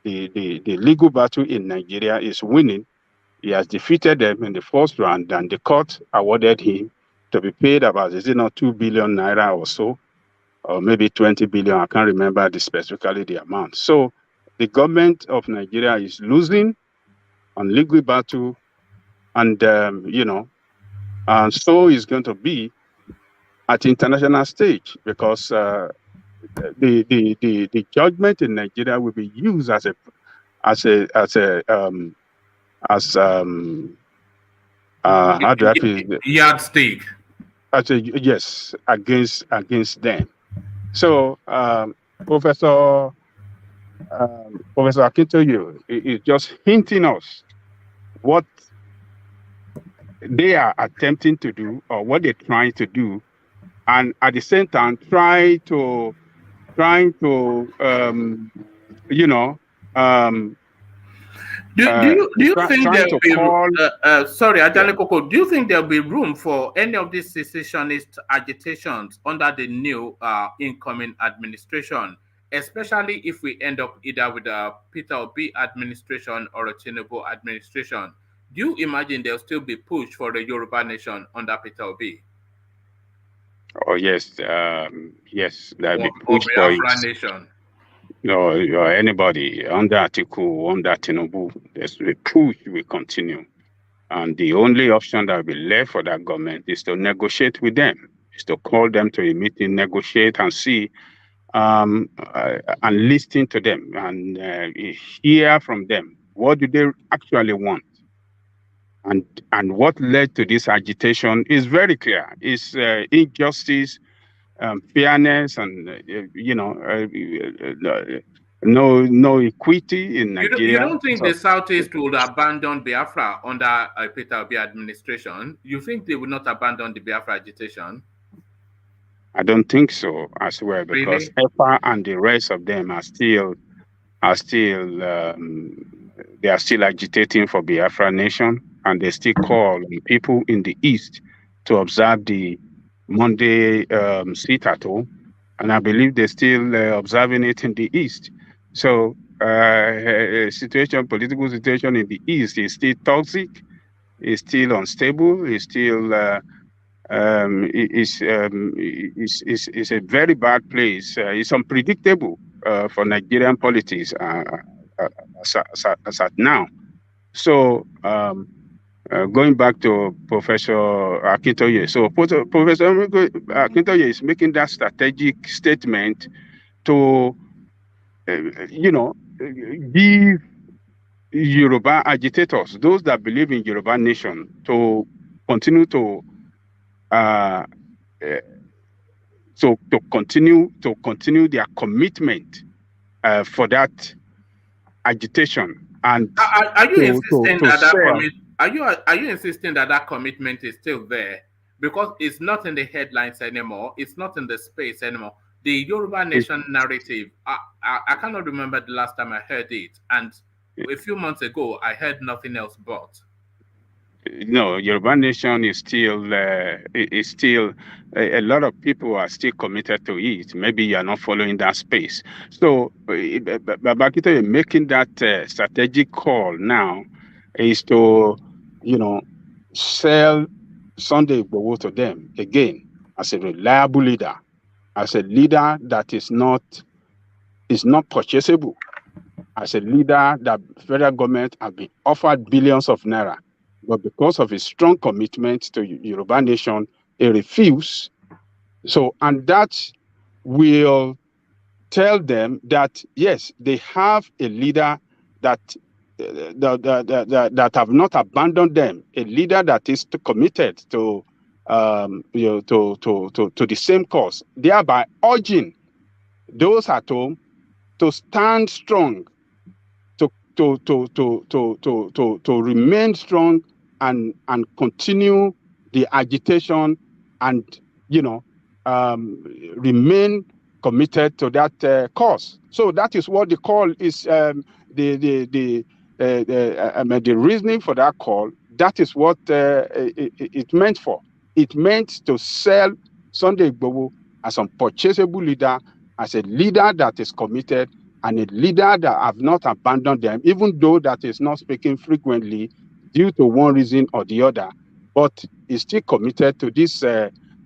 The legal battle in Nigeria is winning. He has defeated them in the first round, and the court awarded him to be paid about, is it not 2 billion naira or so, or maybe 20 billion, I can't remember specifically the amount. So the government of Nigeria is losing on legal battle, and and so is going to be at the international stage, because the judgment in Nigeria will be used as how do I put it? Yardstick. Yes, against them. So Professor Akintoye is just hinting us what they are attempting to do, or what they're trying to do, and at the same time trying to Do you think there'll be sorry, Ajale Yeah. Koko, do you think there'll be room for any of these secessionist agitations under the new incoming administration, especially if we end up either with a Peter Obi administration or a Tinubu administration? Do you imagine there'll still be push for the Yoruba nation under Peter Obi? Oh yes, yes, there'll be Or push for Biafra it. nation? No, anybody under Atiku, under Tinubu, the push will continue. And the only option that will be left for that government is to negotiate with them, is to call them to a meeting, negotiate and see, and listen to them and hear from them. What do they actually want? And what led to this agitation is very clear. It's injustice, fairness, and no equity in Nigeria. You don't think the Southeast would abandon Biafra under Peter Obi administration? You think they would not abandon the Biafra agitation? I don't think so as well, because Really? EPA and the rest of them are still agitating for Biafra nation, and they still call on people in the East to observe the Monday sit-at-home, and I believe they're still observing it in the East. So political situation in the East is still toxic, is still unstable, is still is a very bad place. It's unpredictable for Nigerian politics as at now. So going back to Professor Akintoye, so Professor Akintoye is making that strategic statement to give Yoruba agitators, those that believe in Yoruba nation, to continue to continue their commitment for that agitation and Are you insisting to that sell. Are you insisting that that commitment is still there? Because it's not in the headlines anymore. It's not in the space anymore. The Yoruba Nation narrative. I cannot remember the last time I heard it, and a few months ago I heard nothing else but. No, Yoruba Nation is still a lot of people are still committed to it. Maybe you are not following that space. So, Babakito making that strategic call now is to, sell Sunday Igboho to them again as a reliable leader, as a leader that is not purchasable, as a leader that federal government have been offered billions of naira. But because of his strong commitment to Yoruba nation, he refused. So, and that will tell them that, yes, they have a leader that have not abandoned them, a leader that is committed to the same cause, thereby urging those at home to stand strong, to remain strong and continue the agitation and remain committed to that cause. So that is what the call is. The reasoning for that call. That is what it meant for. It meant to sell Sunday Igboho as an unpurchasable leader, as a leader that is committed, and a leader that have not abandoned them, even though that is not speaking frequently due to one reason or the other, but is still committed to this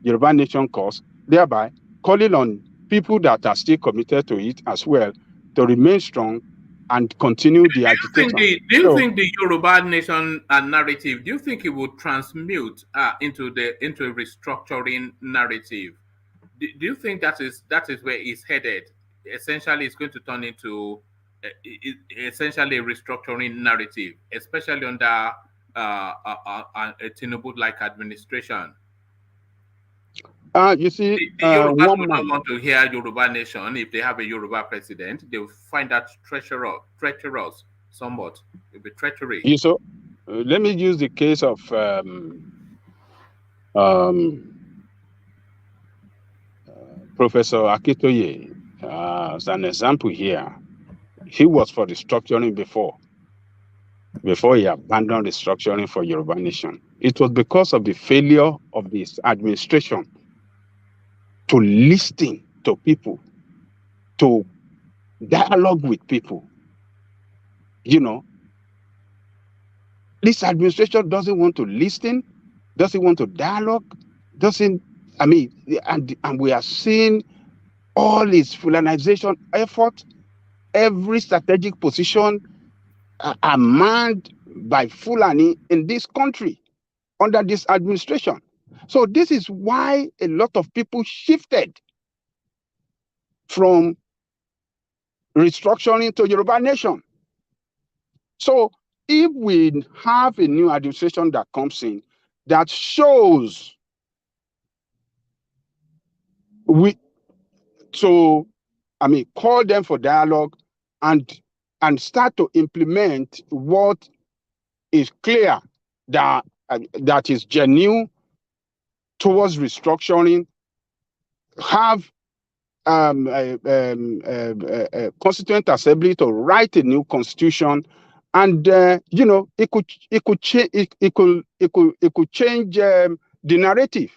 Yoruba Nation cause, thereby calling on people that are still committed to it as well to remain strong and continue the agitation. Do you think the Yoruba Nation narrative, do you think it would transmute into a restructuring narrative? Do you think that is where it's headed? Essentially, it's going to turn into essentially a restructuring narrative, especially under a Tinubu-like administration. You see, the Yorubas would not want to hear Yoruba Nation if they have a Yoruba president. They will find that treacherous somewhat. It will be treachery. Let me use the case of Professor Akitoye as an example here. He was for restructuring before he abandoned restructuring for Yoruba Nation. It was because of the failure of this administration to listen to people, to dialogue with people. This administration doesn't want to listen, doesn't want to dialogue, and we are seeing all this Fulanization effort, every strategic position are manned by Fulani in this country under this administration. So this is why a lot of people shifted from restructuring to Yoruba Nation. So if we have a new administration that comes in that shows call them for dialogue and start to implement what is clear that is genuine towards restructuring, have a constituent assembly to write a new constitution, and it could change the narrative.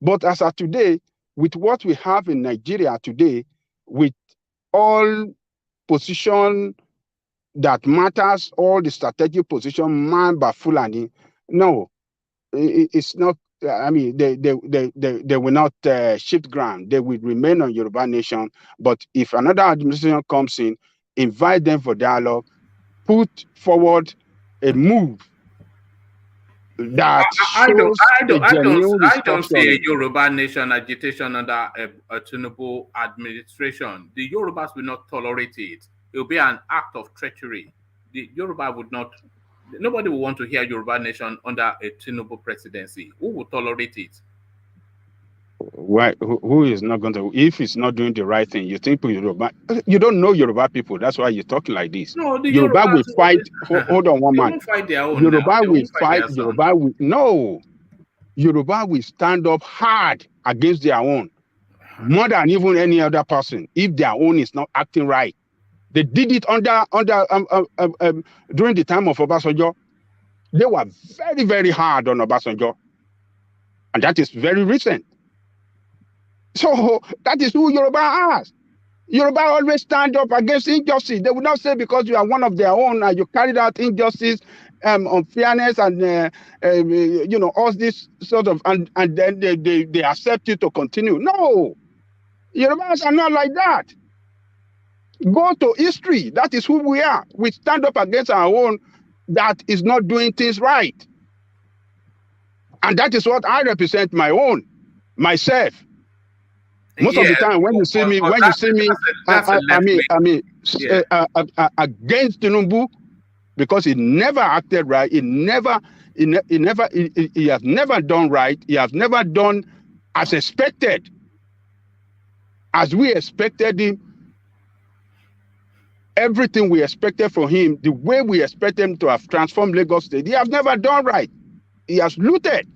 But as of today, with what we have in Nigeria today, with all position that matters, all the strategic position manned by Fulani, no, it's not. They will not shift ground. They will remain on Yoruba Nation. But if another administration comes in, invite them for dialogue, put forward a move that shows I don't see a Yoruba Nation agitation under a Tinubu administration. The Yorubas will not tolerate it. It will be an act of treachery. the Yoruba would not. Nobody will want to hear Yoruba nation under a Tinubu presidency. Who would tolerate it? Why? Who is not going to? If it's not doing the right thing, you think Yoruba? You don't know Yoruba people. That's why you're talking like this. No, the Yoruba will Yorubas fight. Hold on one they man. won't fight their own. Yoruba Now. will fight. Their Yoruba will no. Yoruba will stand up hard against their own, more than even any other person. If their own is not acting right, they did it under during the time of Obasanjo. They were very, very hard on Obasanjo, and that is very recent. So that is who Yoruba are. Yoruba always stand up against injustice. They will not say because you are one of their own and you carried out injustice, unfairness, and all this sort of, and then they accept you to continue. No, Yorubas are not like that. Go to history. That is who we are. We stand up against our own that is not doing things right, and that is what I represent. My own, myself. Most of the time, when you see me, against Tinubu, because he never acted right, he has never done right. He has never done as expected, as we expected him. Everything we expected from him, the way we expect him to have transformed Lagos State, he has never done right. He has looted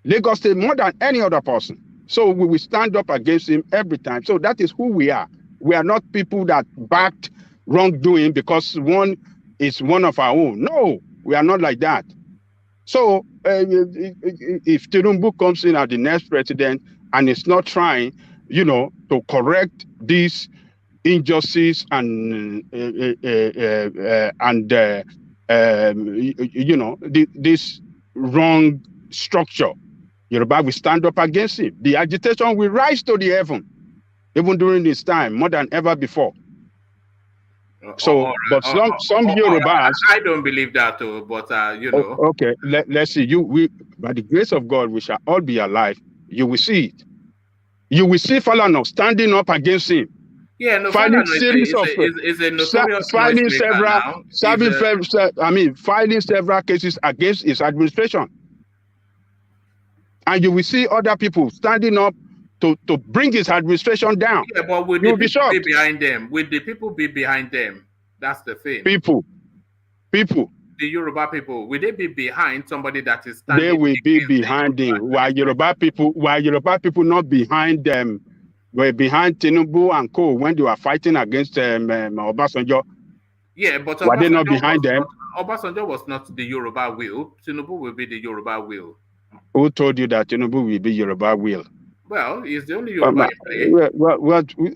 Lagos State more than any other person. So we will stand up against him every time. So that is who we are. We are not people that backed wrongdoing because one is one of our own. No, we are not like that. So if Tinubu comes in as the next president and is not trying, to correct these injustice and this wrong structure, Yoruba will stand up against it. The agitation will rise to the heaven, even during this time, more than ever before. So, but some Yorubas, I don't believe that, too, but Okay, let's see. By the grace of God, we shall all be alive. You will see it. You will see Falana standing up against him. Yeah, no, filing series is a notorious filing several cases against his administration. And you will see other people standing up to bring his administration down. Yeah, but will the people be behind them? Will the people be behind them? That's the thing. People. The Yoruba people, will they be behind somebody that is standing? They will be behind him. While Yoruba people not behind them, were behind Tinubu and co when they were fighting against Obasanjo. Yeah, but were they not behind them? Obasanjo was not the Yoruba will. Tinubu will be the Yoruba will. Who told you that Tinubu will be Yoruba will? Well, he's the only Yoruba.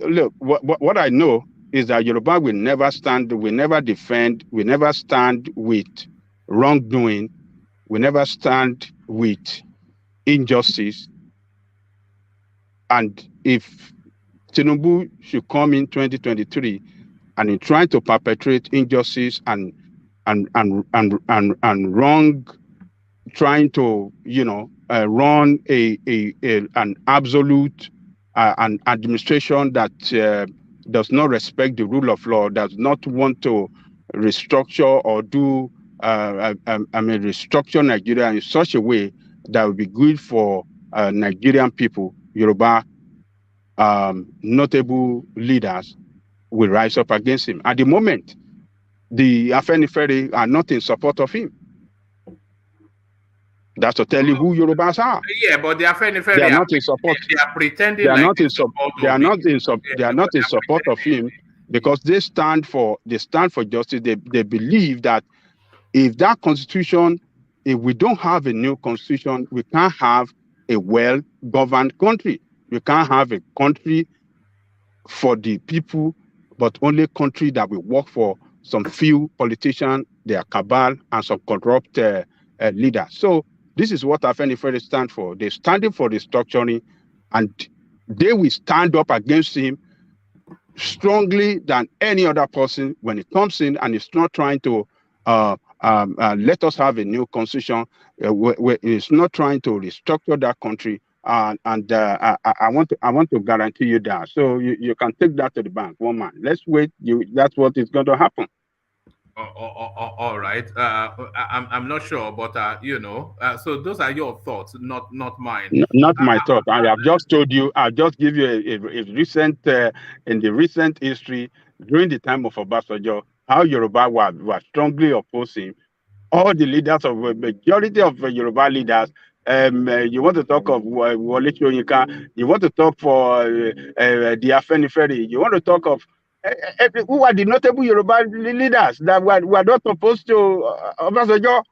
Look, what I know is that Yoruba will never stand, will never defend, will never stand with wrongdoing, will never stand with injustice. And if Tinubu should come in 2023 and in trying to perpetrate injustice and wrong, trying to run an absolute an administration that does not respect the rule of law, does not want to restructure or do restructure Nigeria in such a way that would be good for Nigerian people, Yoruba notable leaders will rise up against him. At the moment, the Afenifere are not in support of him. That's to tell you who Yorubas are. Yeah, but the Afenifere are not in support. They are pretending they are like not in support. They are not in support of him because they stand for justice. They believe that if that constitution, if we don't have a new constitution, we can't have a well-governed country. We can't have a country for the people, but only a country that will work for some few politicians, their cabal, and some corrupt leaders. So this is what Afenifere stand for. They're standing for restructuring, and they will stand up against him strongly than any other person when it comes in, and it's not trying to let us have a new constitution. It's not trying to restructure that country. I want to guarantee you that. So you can take that to the bank, one man. Let's wait. That's what is going to happen. All right. I'm not sure, but so those are your thoughts, not mine. Not my thought. I have just told you. I'll just give you a recent in the recent history during the time of Obasanjo, how Yoruba were strongly opposing all the leaders of majority of Yoruba leaders. You want to talk of Wole Soyinka, you want to talk for the Afenifere, you want to talk of who are the notable Yoruba leaders that were not opposed to Obasanjo.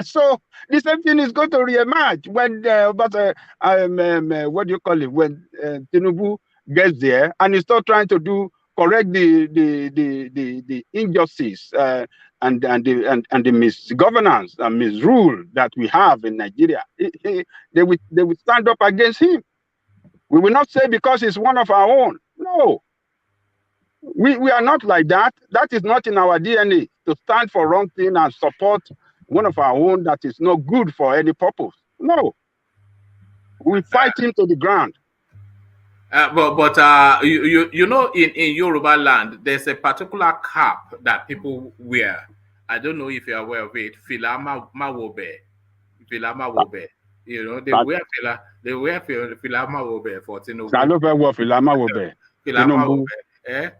So the same thing is going to reemerge when what do you call it, when Tinubu gets there and he starts trying to correct the injustice and the misgovernance and misrule that we have in Nigeria. They will stand up against him. We will not say because he's one of our own. No. We are not like that. That is not in our DNA to stand for wrong thing and support one of our own that is not good for any purpose. No. We fight him to the ground. You know, in Yoruba land, there's a particular cap that people wear. I don't know if you're aware of it. Fila mawobe. Fila mawobe. You know, they wear fila mawobe for Tinubu. Fila mawobe. Fila mawobe. Eh?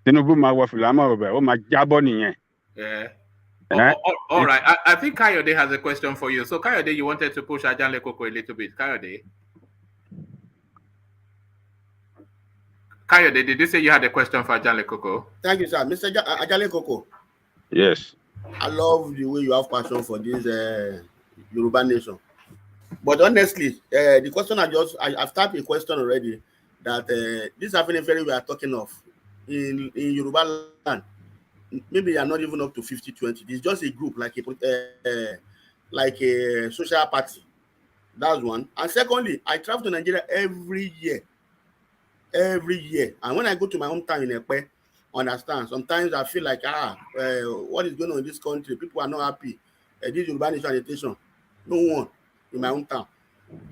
Tinubu mawo fila mawobe. O ma jabo niyen. Yeah. All right. I think Kayode has a question for you. So Kayode, you wanted to push Ajanle Koko a little bit. Kayode, did you say you had a question for Ajanle Koko? Thank you, sir. Mr. Ajanle Koko. Yes. I love the way you have passion for this Yoruba nation. But honestly, the question I've typed a question already that this Afenifere we are talking of in Yoruba land. Maybe they are not even up to 50-20. It's just a group, like a social party. That's one. And secondly, I travel to Nigeria every year. And when I go to my hometown in Ekwe, understand, sometimes I feel like, what is going on in this country? People are not happy. This Yoruba nation agitation. No one in my hometown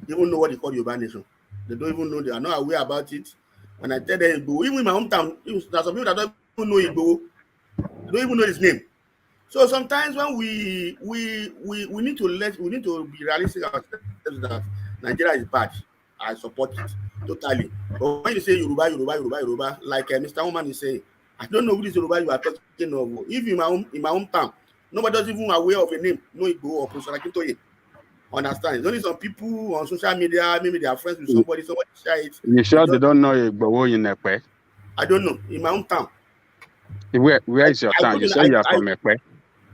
even know what they call Yoruba nation. They don't even know. They are not aware about it. When I tell them, even in my hometown, there's some people that don't even know Igboho. They don't even know his name. So sometimes when we need to be realistic that Nigeria is bad. I support it totally. But when you say Yoruba, like Mr. Woman is saying, I don't know who this Yoruba you are talking of. If in my hometown, nobody is even aware of a name, no Igboho or Professor Akintoye. Understand? It's only some people on social media, maybe they are friends with somebody share it. You sure they don't know Igboho in Ekwe? I don't know. In my hometown. Where is your town? You say you are from Ekwe?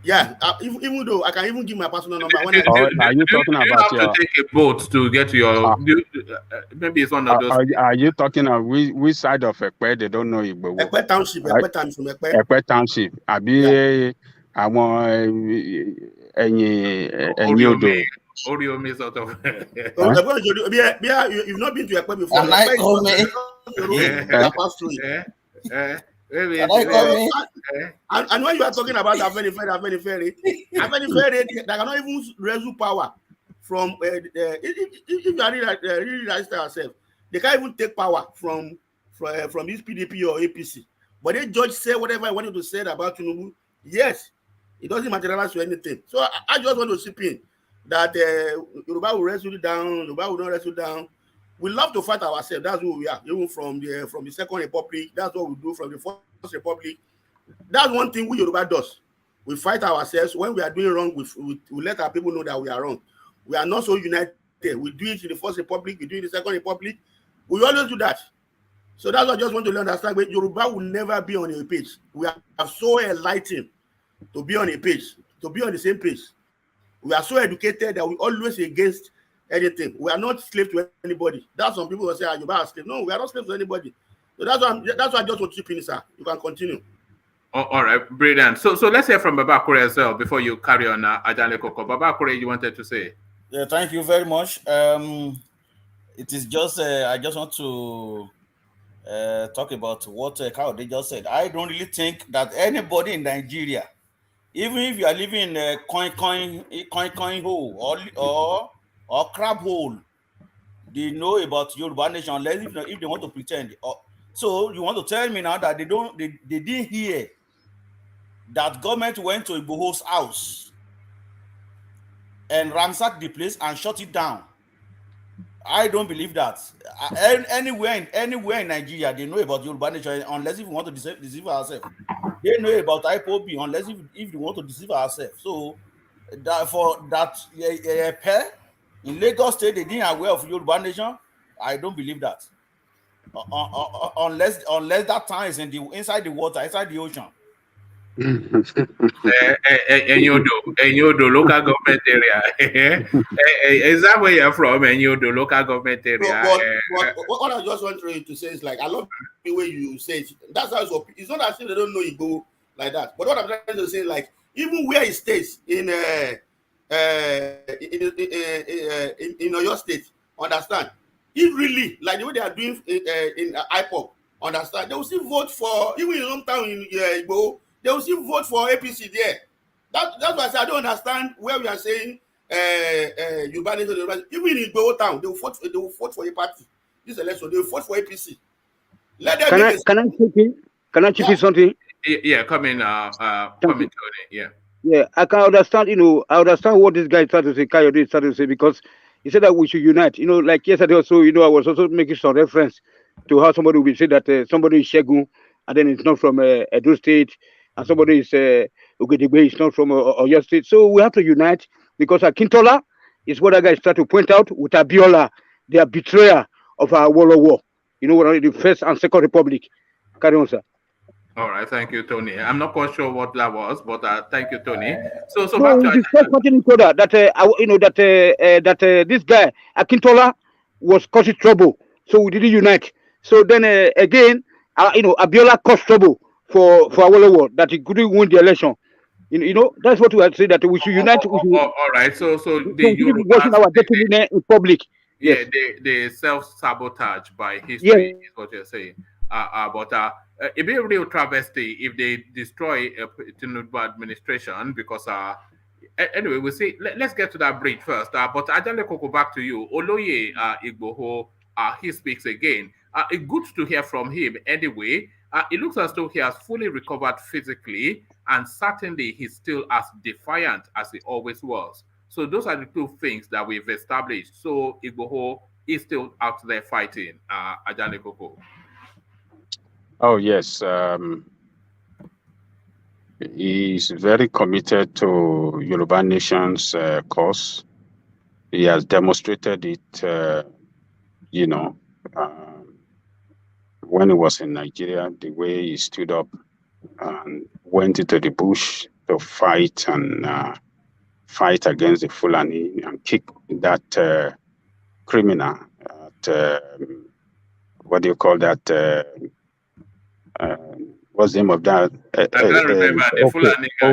Yeah, even though I can even give my personal number. When are you talking about to take a boat to get to your? Maybe it's one of those. Are you talking of which side of Ekwe? They don't know Igboho. Ekwe Township. Ekwe Township. Àbí àwọn ẹ̀yin odò. Oriomi sort of. You've not been to Ekwe before. And when you are talking about Afenifere, they cannot even wrestle power from if you are really register yourself, they can't even take power from this PDP or APC. But the judge said whatever I wanted to say about Tinubu. Yes, it doesn't materialize to anything. So I just want to chip in that Yoruba will wrestle down, Yoruba will not wrestle down. We love to fight ourselves. That's who we are. Even from the Second Republic, that's what we do. From the First Republic, that's one thing we Yoruba does. We fight ourselves. When we are doing wrong, we let our people know that we are wrong. We are not so united. We do it in the First Republic. We do it in the Second Republic. We always do that. So that's what I just want to understand. But Yoruba will never be on a page. We are so enlightened to be on a page, to be on the same page. We are so educated that we always against anything. We are not slaves to anybody. That's some people will say, you are slave. No, we are not slaves to anybody. So that's why I just want to chip in, sir. You can continue. All right, brilliant. So let's hear from Babakure as well before you carry on, Ajanle Koko. Babakure, you wanted to say? Yeah, thank you very much. It is just I just want to talk about what Kayode just said. I don't really think that anybody in Nigeria, even if you are living in a coin hole or crab hole, they know about Yoruba nation unless if they want to pretend. So you want to tell me now that they didn't hear that government went to Igboho's house and ransacked the place and shut it down? I don't believe that. Anywhere in Nigeria, they know about Yoruba nation, unless if we want to deceive ourselves. They know about IPOB unless if we want to deceive ourselves. So pair in Lagos State, they didn't aware of Yoruba nation. I don't believe that. Unless that town is inside the water, inside the ocean. Enyodo local government area. Is that where you're from? Enyodo local government area. What I just want to say is, like, I love the way you say it. That's how it's not as if they don't know Igbo like that. But what I'm trying to say is, like, even where it stays in your state, understand? If really, like the way they are doing in IPOB, understand? They will still vote for, even in hometown in Igbo, they will still vote for APC there. That's why I say I don't understand where we are saying Yoruba nation. Even in Igbo town, they will vote for a party. This election, they will vote for APC. Let them Can I chip in something? Yeah, come in, Tony. Yeah. Yeah, I can understand. I understand what this guy started to say. Kayode started to say, because he said that we should unite. Like yesterday also, I was also making some reference to how somebody will say that somebody is Shegun, and then it's not from Edo State, and somebody is Ogedegbe, it's not from Oyo State. So we have to unite, because Akintola is what that guy started to point out with Abiola, their betrayer of our World War. The First and Second Republic. Carry on, sir. All right, thank you, Tony. I'm not quite sure what that was, but thank you, Tony. So no, back to that this guy Akintola was causing trouble, so we didn't unite. So then again, Abiola caused trouble for our war, that he couldn't win the election. That's what we had to say, that we should unite. All right, so the Yorubas, our destiny in public. Yeah, Yes. they self-sabotage by history, Yes. is what you're saying. But it'd be a real travesty if they destroy a Tinubu administration, because anyway, we'll see. Let's get to that bridge first. But Ajale Koko, back to you. Oloye Igboho, he speaks again. It's good to hear from him anyway. It looks as though he has fully recovered physically, and certainly he's still as defiant as he always was. So those are the two things that we've established. So Igboho is still out there fighting. Ajale Koko. Oh, yes. He's very committed to Yoruba Nation's cause. He has demonstrated it, when he was in Nigeria, the way he stood up and went into the bush to fight and fight against the Fulani and kick that criminal at, what do you call that? What's the name of that? I can't remember the Fulani guy.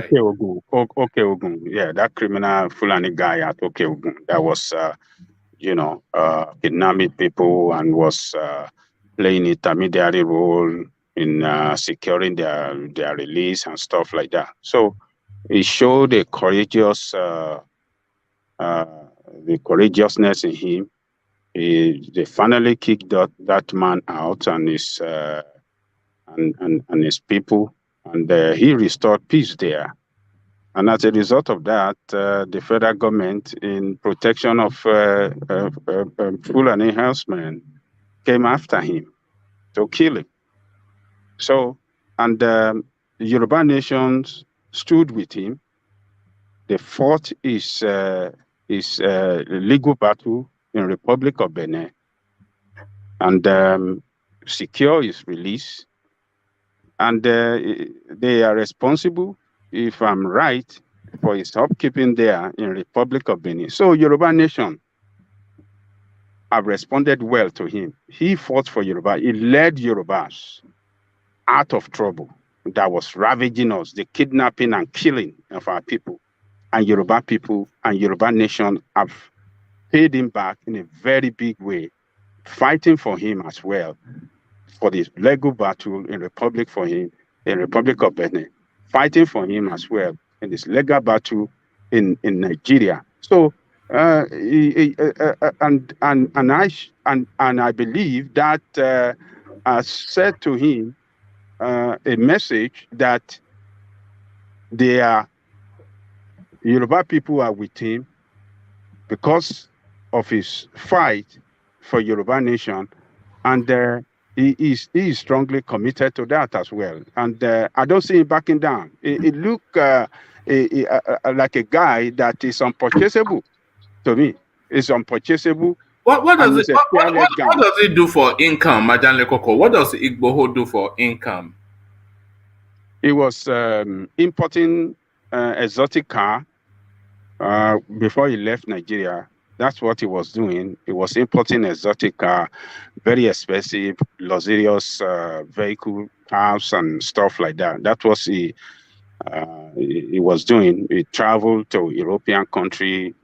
Okay, Ogun. Yeah, that criminal Fulani guy at Okay Ogun that was, kidnapping people and was playing intermediary role in securing their release and stuff like that. So it showed the courageousness in him. They finally kicked that man out and his and his people, and he restored peace there. And as a result of that, the federal government, in protection of Fulani herdsmen, came after him to kill him. So, and the Yoruba nations stood with him. They fought his legal battle in Republic of Benin, and secure his release. And they are responsible, if I'm right, for his upkeeping there in Republic of Benin. So Yoruba nation have responded well to him. He fought for Yoruba. He led Yorubas out of trouble that was ravaging us, the kidnapping and killing of our people. And Yoruba people and Yoruba nation have paid him back in a very big way, fighting for him as well, for this legal battle in Republic for him, in Republic of Benin, fighting for him as well in this legal battle in Nigeria. So and I believe that said to him a message that Yoruba people are with him because of his fight for Yoruba nation, and he is strongly committed to that as well. And I don't see him backing down. It look like a guy that is unpurchasable to me. It's unpurchasable. What does it what does it do for income, Majan Lekoko? What does Igboho do for income? He was importing exotic car before he left Nigeria. That's what he was doing. He was importing exotic car, very expensive, luxurious vehicle, cars and stuff like that. That was he was doing. He traveled to European country,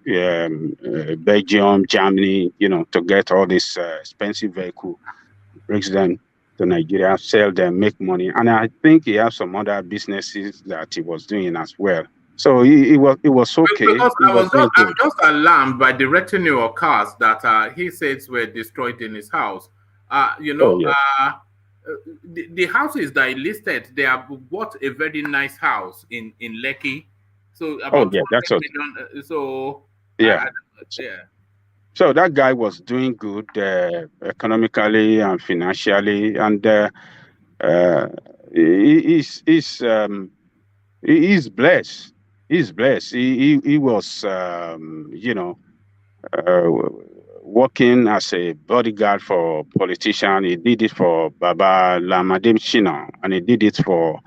Belgium, Germany, to get all this expensive vehicle, brings them to Nigeria, sell them, make money. And I think he has some other businesses that he was doing as well. So it was okay. Because I'm just alarmed by the retinue of cars that he says were destroyed in his house. The houses that he listed, they have bought a very nice house in Lekki. So about that's million, so yeah. So that guy was doing good economically and financially, and he's blessed. He's blessed. He was, working as a bodyguard for politician. He did it for Baba Lamadim Shina, and he did it for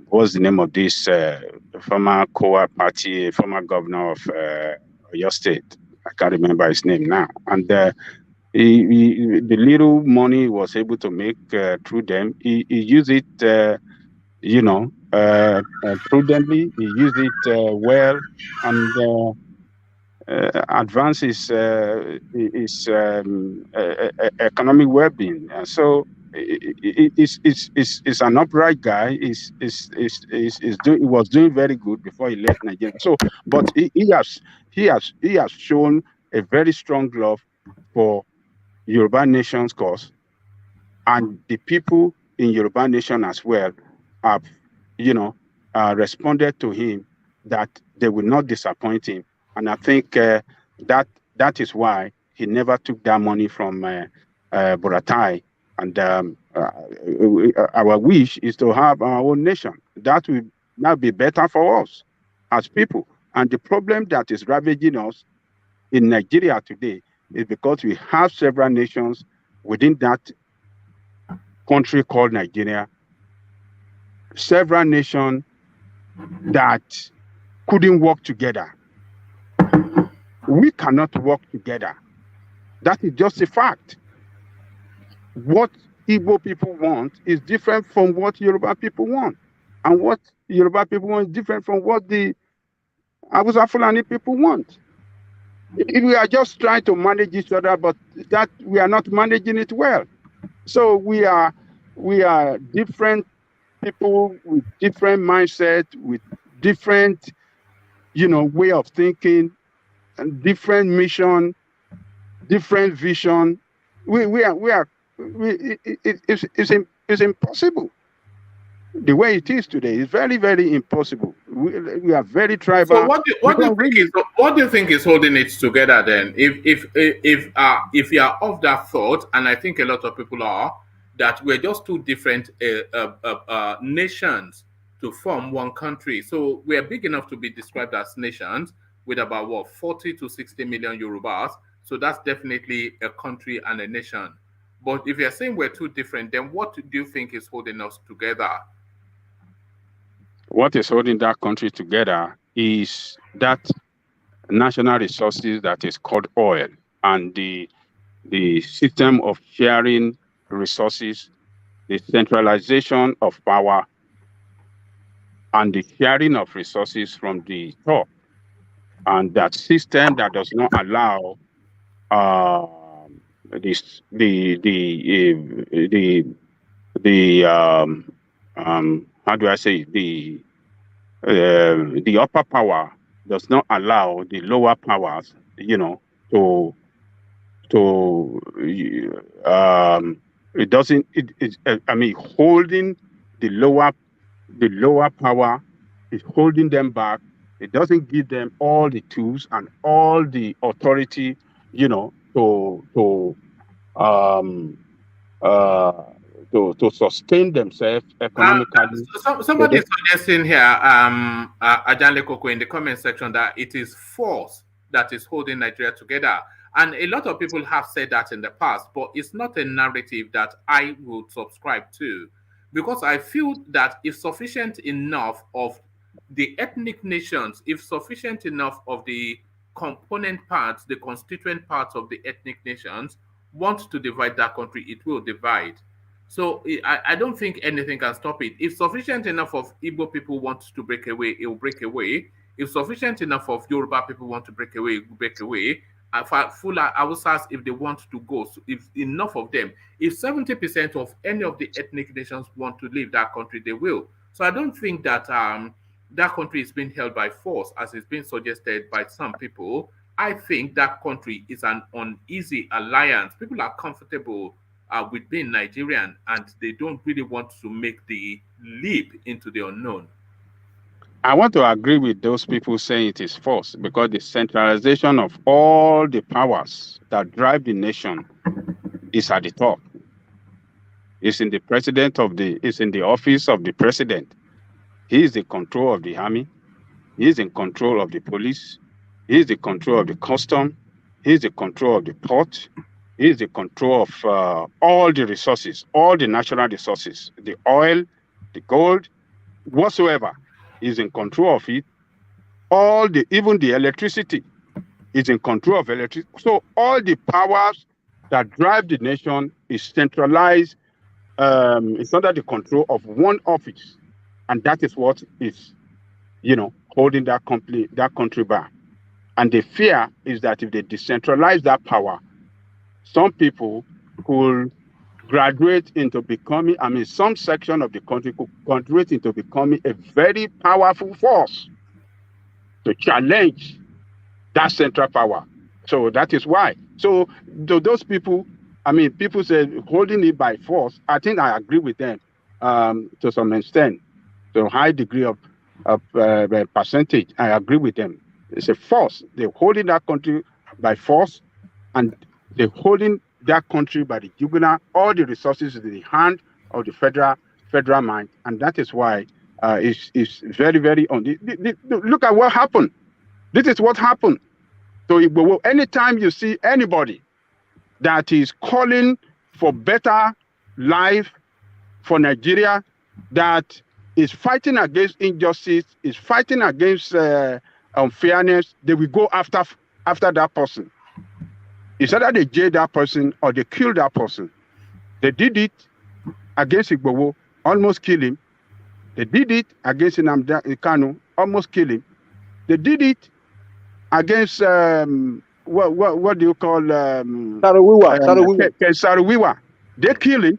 what's the name of this former Kowa party, former governor of Oyo State. I can't remember his name now. And the little money he was able to make through them, he used it, prudently. He used it well, and advance his economic well-being. So it's an upright guy. He was doing very good before he left Nigeria. So, but he has shown a very strong love for Yoruba nation's cause, and the people in Yoruba nation as well have, responded to him that they will not disappoint him. And I think that is why he never took that money from Buratai. And our wish is to have our own nation. That will be better for us as people. And the problem that is ravaging us in Nigeria today is because we have several nations within that country called Nigeria, several nations that couldn't work together. We cannot work together. That is just a fact. What Igbo people want is different from what Yoruba people want. And what Yoruba people want is different from what the Hausa Fulani people want. We are just trying to manage each other, but that we are not managing it well. So we are different people with different mindset, with different, way of thinking, and different mission, different vision. It's impossible. The way it is today is very, very impossible. We are very tribal. So what do you think is holding it together then? If you are of that thought, and I think a lot of people are, that we're just two different nations to form one country. So we're big enough to be described as nations with about 40 to 60 million Yorubas. So that's definitely a country and a nation. But if you're saying we're two different, then what do you think is holding us together? What is holding that country together is that national resources that is called oil, and the system of sharing resources, the centralization of power, and the sharing of resources from the top. And that system that does not allow how do I say, the upper power does not allow the lower powers, to It doesn't. I mean, holding the lower power is holding them back. It doesn't give them all the tools and all the authority, you know, to sustain themselves economically. Somebody is suggesting here, Ajanle Koko, in the comment section, that it is force that is holding Nigeria together. And a lot of people have said that in the past, but it's not a narrative that I would subscribe to, because I feel that if sufficient enough of the ethnic nations, if sufficient enough of the component parts, the constituent parts of the ethnic nations want to divide that country, it will divide. So I don't think anything can stop it. If sufficient enough of Igbo people want to break away, it will break away. If sufficient enough of Yoruba people want to break away, it will break away. Full Hausas, if they want to go, so if enough of them, if 70% of any of the ethnic nations want to leave that country, they will. So I don't think that that country is being held by force, as it's been suggested by some people. I think that country is an uneasy alliance. People are comfortable with being Nigerian, and they don't really want to make the leap into the unknown. I want to agree with those people saying it is force, because the centralization of all the powers that drive the nation is at the top. It's in the it's in the office of the president. He is in control of the army. He is in control of the police. He is in control of the custom. He is in control of the port. He is in control of all the resources, all the natural resources, the oil, the gold, whatsoever. Is in control of it. Even the electricity is in control of electricity. So all the powers that drive the nation is centralized. It's under the control of one office, and that is what is, holding that country back. And the fear is that if they decentralize that power, some people could graduate into becoming, some section of the country could graduate into becoming a very powerful force to challenge that central power. So that is why. So those people, people say holding it by force. I think I agree with them to some extent, to a high degree of percentage. I agree with them. It's a force. They're holding that country by force, and they're holding that country by the jugular, all the resources in the hand of the federal mind, and that is why it's very, very look at what happened. This is what happened. So Igboho, anytime you see anybody that is calling for better life for Nigeria, that is fighting against injustice, is fighting against unfairness, they will go after that person. It's either they jail that person or they kill that person. They did it against Igboho, almost kill him. They did it against Anambra State, almost kill him. They did it against what do you call Saruwiwa. They kill him.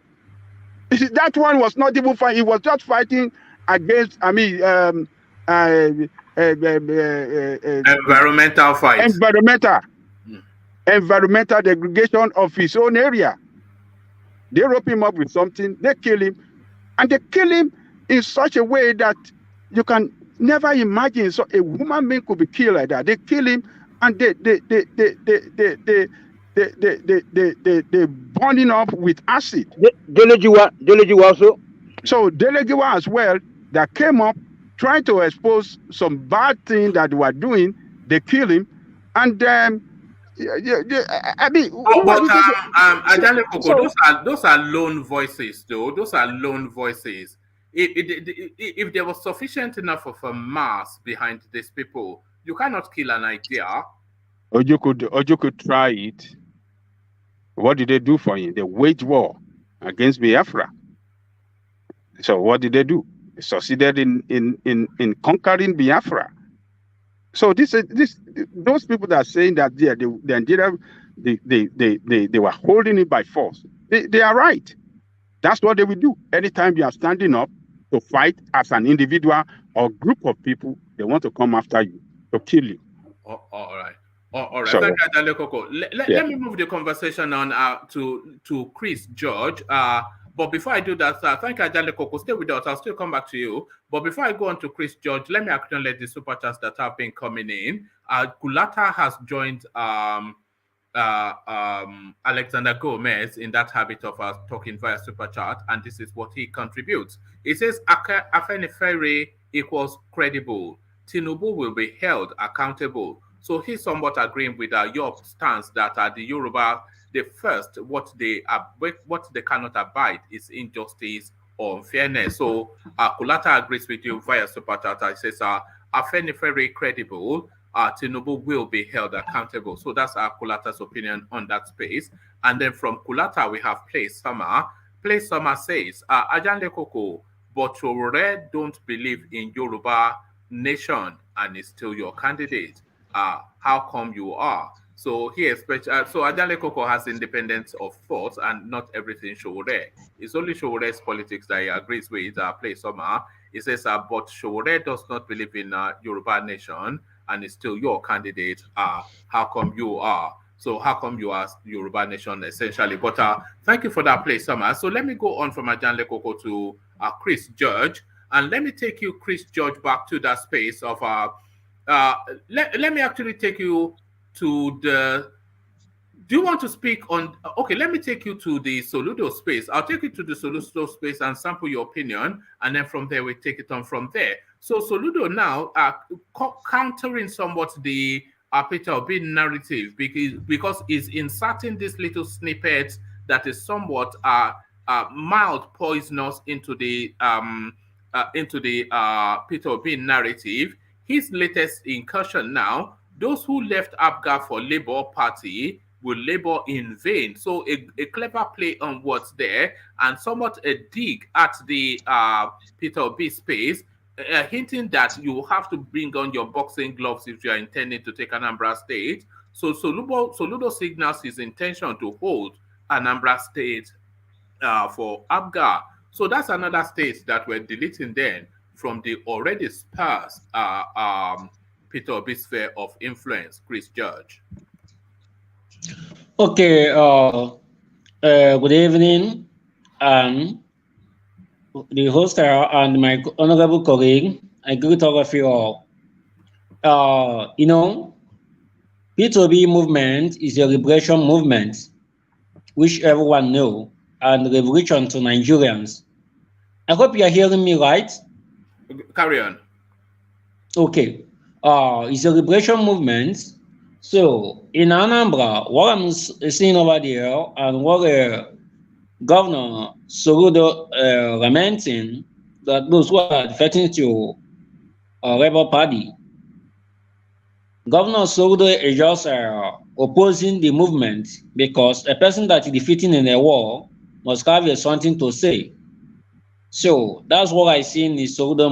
That one was not even fighting. He was just fighting against environmental fight. Environmental degradation of his own area. They rope him up with something, they kill him, and they kill him in such a way that you can never imagine. So a human being could be killed like that. They kill him, and they burn him up with acid. Delegiwa also. So Delegiwa as well, that came up trying to expose some bad thing that they were doing. They kill him, and those are lone voices, though. Those are lone voices. If there was sufficient enough of a mass behind these people, you cannot kill an idea. Or you could try it. What did they do for him? They waged war against Biafra. So what did they do? They succeeded in conquering Biafra. So those people that are saying that they were holding it by force, they are right. That's what they will do. Anytime you are standing up to fight as an individual or group of people, they want to come after you to kill you. All right. All right. Sorry. Thank you, Adale Koko. Let me move the conversation on to Chris George. But before I do that, thank you, Adale Koko. Stay with us. I'll still come back to you. But before I go on to Chris George, let me acknowledge the super chats that have been coming in. Kulata has joined Alexander Gomez in that habit of talking via super chat, and this is what he contributes. He says Afenifere equals credible. Tinubu will be held accountable. So he's somewhat agreeing with your stance that the Yoruba, the first, what they cannot abide is injustice or unfairness. So Kulata agrees with you via super chat. He says Afenifere credible. Tinubu will be held accountable. So that's Kulata's opinion on that space. And then from Kulata, we have Play Summer. Play Summer says, Ajanle Koko, but Showore don't believe in Yoruba nation and is still your candidate. How come you are? So here, so Ajanle Koko has independence of thought and not everything Showore. It's only Showore's politics that he agrees with. Play Summer. He says, but Showore does not believe in Yoruba nation and is still your candidate. How come you are? So how come you are Yoruba nation essentially? But thank you for that, Play Summer. So let me go on from Ajanle Koko to Chris George, and let me take you, Chris George, back to that space of let me actually take you to the. Do you want to speak on? Okay, let me take you to the Soludo space. I'll take you to the Soludo space and sample your opinion, and then from there we take it on from there. So Soludo now countering somewhat the Peter Obi narrative because it's inserting this little snippet that is somewhat mild poisonous into the Peter Obi narrative. His latest incursion now: those who left Apga for Labour Party will labor in vain. So a clever play on words there, and somewhat a dig at the Peter Obi space, hinting that you have to bring on your boxing gloves if you are intending to take Anambra State. So Soludo signals his intention to hold Anambra State for Apga. So that's another state that we're deleting then from the already sparse Peter Obi sphere of influence. Chris George. Okay, good evening, and the host and my honorable colleague. I greet all of you all. P2B movement is a liberation movement, which everyone knows, and revolution to Nigerians. I hope you are hearing me right. Carry on. Okay, it's a liberation movement. So in Anambra, what I'm seeing over there and what Governor Soludo lamenting that those who are defecting to Labour Party, Governor Soludo is just opposing the movement because a person that is defeating in a war must have something to say. So that's what I see in the Soludo.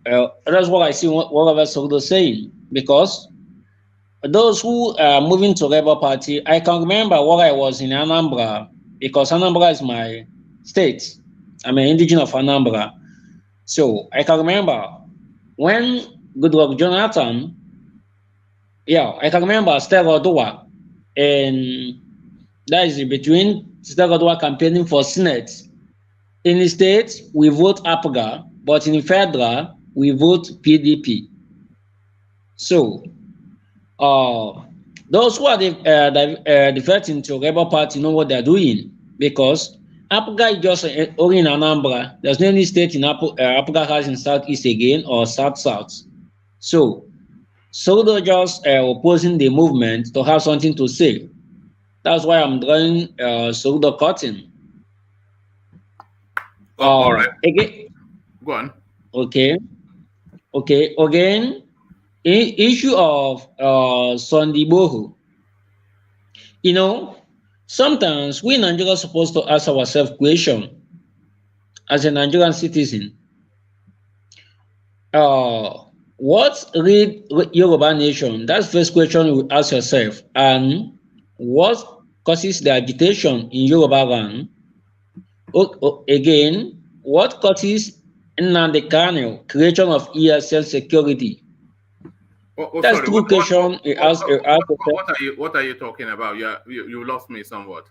That's what I see whatever Soludo saying. Because those who are moving to Labour Party, I can remember what I was in Anambra, because Anambra is my state. I'm an indigenous of Anambra. So I can remember when Goodluck Jonathan, I can remember Stella Odua, and that is between Stella Odua campaigning for Senate. In the state, we vote Apga, but in the federal, we vote PDP. So, those who are defecting to Labour Party know what they're doing, because Apga is just only in Anambra. There's no any state in Apga has in Southeast again or South-South. So they're just opposing the movement to have something to say. That's why I'm drawing Soludo cutting. All right. Again. Go on. Okay. Again. Issue of Sunday Igboho. Sometimes we Nigerians are supposed to ask ourselves question as a Nigerian citizen. What read Yoruba nation? That's the first question you ask yourself. And what causes the agitation in Yoruba land? Again, what causes Nnamdi Kanu creation of ESL security? That's sorry. true question. What are you talking about? You lost me somewhat.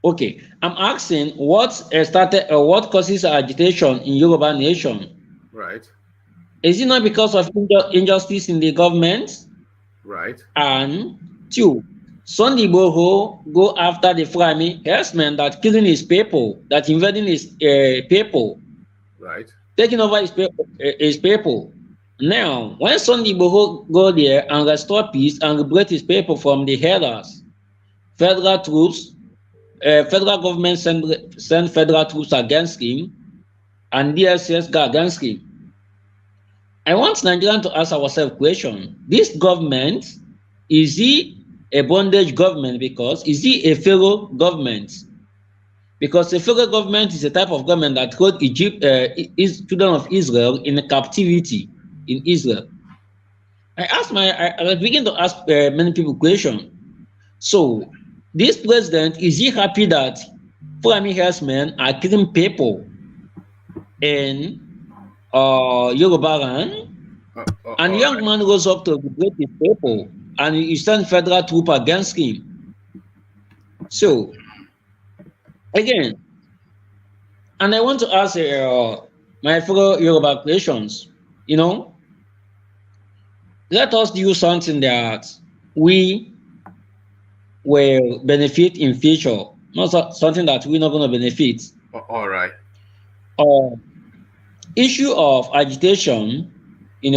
Okay, I'm asking what started what causes agitation in Yoruba nation? Right. Is it not because of injustice in the government? Right. And two, Sunday Igboho go after the Fulani herdsmen that killing his people, that invading his people, Right. taking over his people. Now, when Sunday Igboho go there and restore peace and liberate his people from the herders, federal troops, federal government send federal troops against him, and DSS go against him. I want Nigerians to ask ourselves question. This government, is he a bondage government? Because is he a Pharaoh government? Because a Pharaoh government is a type of government that hold children of Israel in captivity in Israel. I begin to ask many people question. So this president, is he happy that Fulani herdsmen are killing people in Yoruba land? And young man goes up to liberate his people and he send federal troop against him. So, again, and I want to ask my fellow Yoruba questions, let us do something that we will benefit in future, not something that we're not going to benefit. All right. Issue of agitation, in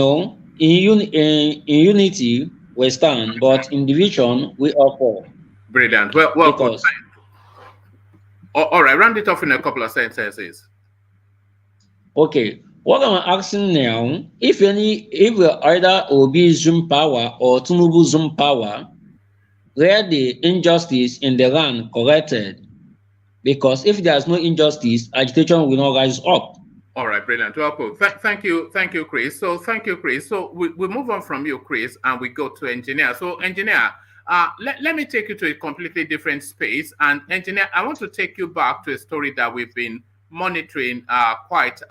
unity we stand, but in division we all fall. Brilliant. Well, because, all right. Round it off in a couple of sentences. Okay. What I'm asking now, if either Obi Zoom power or Tinubu Zoom power, where the injustice in the land corrected, because if there's no injustice, agitation will not rise up. All right, brilliant. Well, cool. Thank you, Chris. So thank you, Chris. So we move on from you, Chris, and we go to engineer. So engineer, let me take you to a completely different space. And engineer, I want to take you back to a story that we've been monitoring quite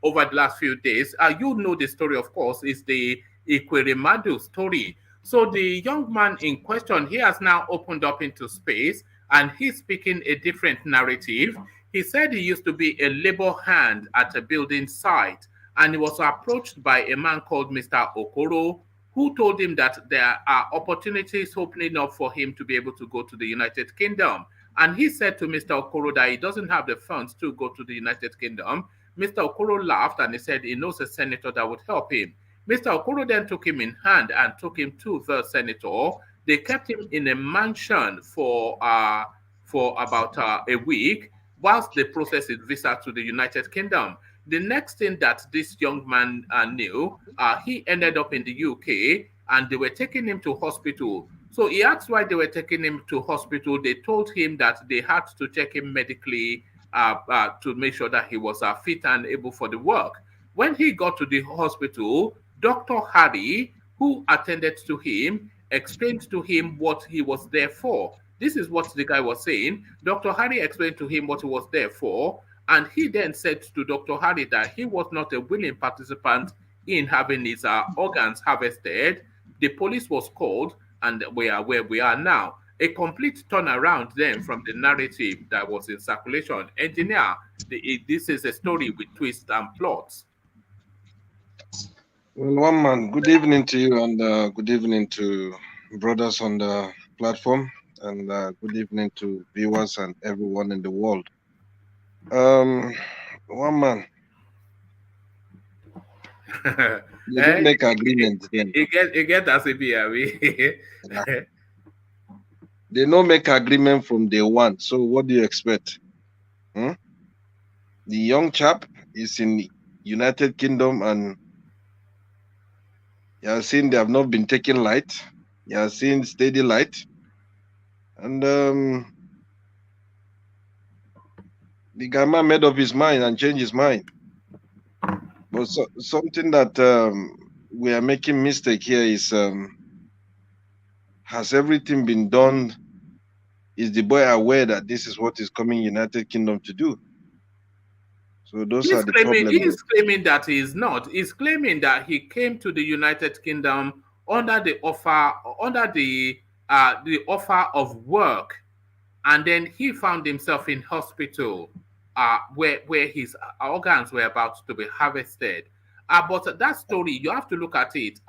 over the last few days. You know the story, of course, is the Ekweremadu story. So the young man in question, he has now opened up into space, and he's speaking a different narrative. He said he used to be a labor hand at a building site, and he was approached by a man called Mr. Okoro, who told him that there are opportunities opening up for him to be able to go to the United Kingdom. And he said to Mr. Okoro that he doesn't have the funds to go to the United Kingdom. Mr. Okoro laughed and he said he knows a senator that would help him. Mr. Okoro then took him in hand and took him to the senator. They kept him in a mansion for about a week, whilst they processed his visa to the United Kingdom. The next thing that this young man knew, he ended up in the UK, and they were taking him to hospital. So he asked why they were taking him to hospital. They told him that they had to check him medically to make sure that he was fit and able for the work. When he got to the hospital, Dr. Harry, who attended to him, explained to him what he was there for. This is what the guy was saying. Dr. Harry explained to him what he was there for, and he then said to Dr. Harry that he was not a willing participant in having his organs harvested. The police was called, and we are where we are now. A complete turnaround then from the narrative that was in circulation. Engineer, this is a story with twists and plots. Well, one man, good evening to you, and good evening to brothers on the platform, and good evening to viewers and everyone in the world. One man, you don't make agreement then. You get as a BRB. They don't make agreement from day one. So what do you expect? The young chap is in United Kingdom, and you have seen they have not been taking light. You have seen steady light. And the guy man made up his mind and changed his mind. But something that we are making mistake here is, has everything been done? Is the boy aware that this is what is coming United Kingdom to do? So those are the problems. He's claiming that he is not. He's claiming that he came to the United Kingdom under the offer of work, and then he found himself in hospital, where his organs were about to be harvested. But that story, you have to look at it.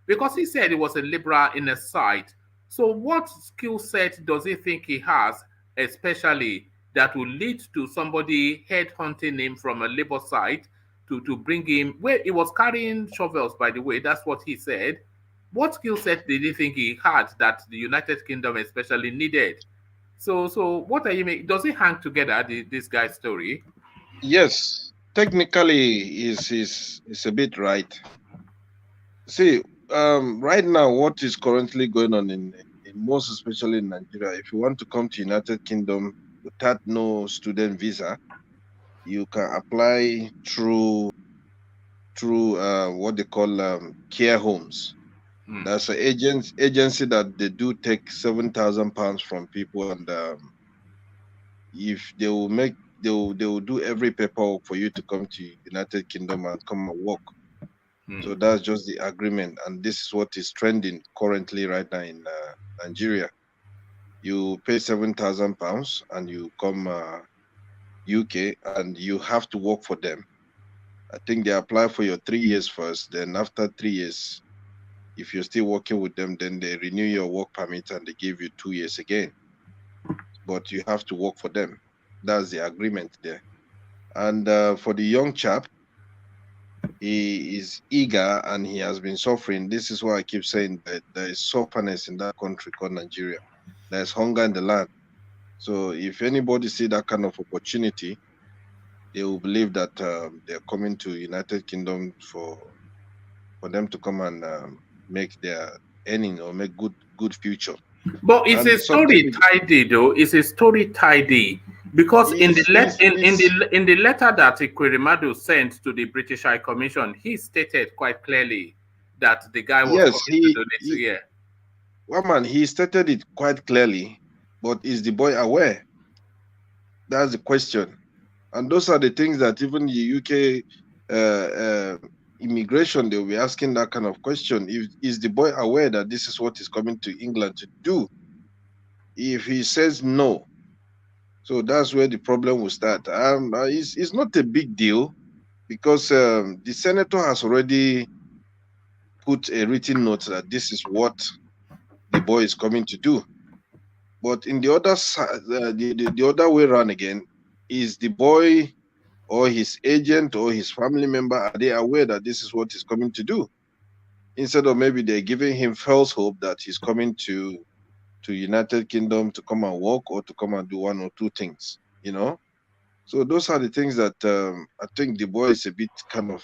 Because he said he was a liberal in a site. So what skill set does he think he has, especially that will lead to somebody headhunting him from a labor site to bring him where he was carrying shovels, by the way? That's what he said. What skill set did he think he had that the United Kingdom especially needed? So what are you making? Does it hang together, this guy's story? Yes, technically is a bit right. See, right now, what is currently going on in most especially in Nigeria, if you want to come to United Kingdom without no student visa, you can apply through what they call care homes. That's an agency that they do take £7,000 from people, and if they will do every paperwork for you to come to United Kingdom and come and work. So that's just the agreement, and this is what is trending currently right now in Nigeria. You pay £7,000 and you come UK, and you have to work for them. I think they apply for your 3 years first. Then after 3 years, if you're still working with them, then they renew your work permit and they give you 2 years again. But you have to work for them. That's the agreement there. And for the young chap, he is eager and he has been suffering. This is why I keep saying that there is sufferness in that country called Nigeria. There's hunger in the land. So if anybody see that kind of opportunity, they will believe that they're coming to United Kingdom for them to come and make their earning or make good future. But it's a story tidy, though. It's a story tidy because in the letter that Ekweremadu sent to the British High Commission, he stated quite clearly that the guy was coming to donate here. Well, man, he stated it quite clearly, but is the boy aware? That's the question. And those are the things that even the UK immigration, they'll be asking that kind of question. Is the boy aware that this is what he's coming to England to do? If he says no, so that's where the problem will start. It's not a big deal because the senator has already put a written note that this is what the boy is coming to do. But in the other side, the other way around again, is the boy or his agent or his family member, are they aware that this is what he's coming to do? Instead of maybe they're giving him false hope that he's coming to United Kingdom to come and work or to come and do one or two things, you know? So those are the things that I think the boy is a bit kind of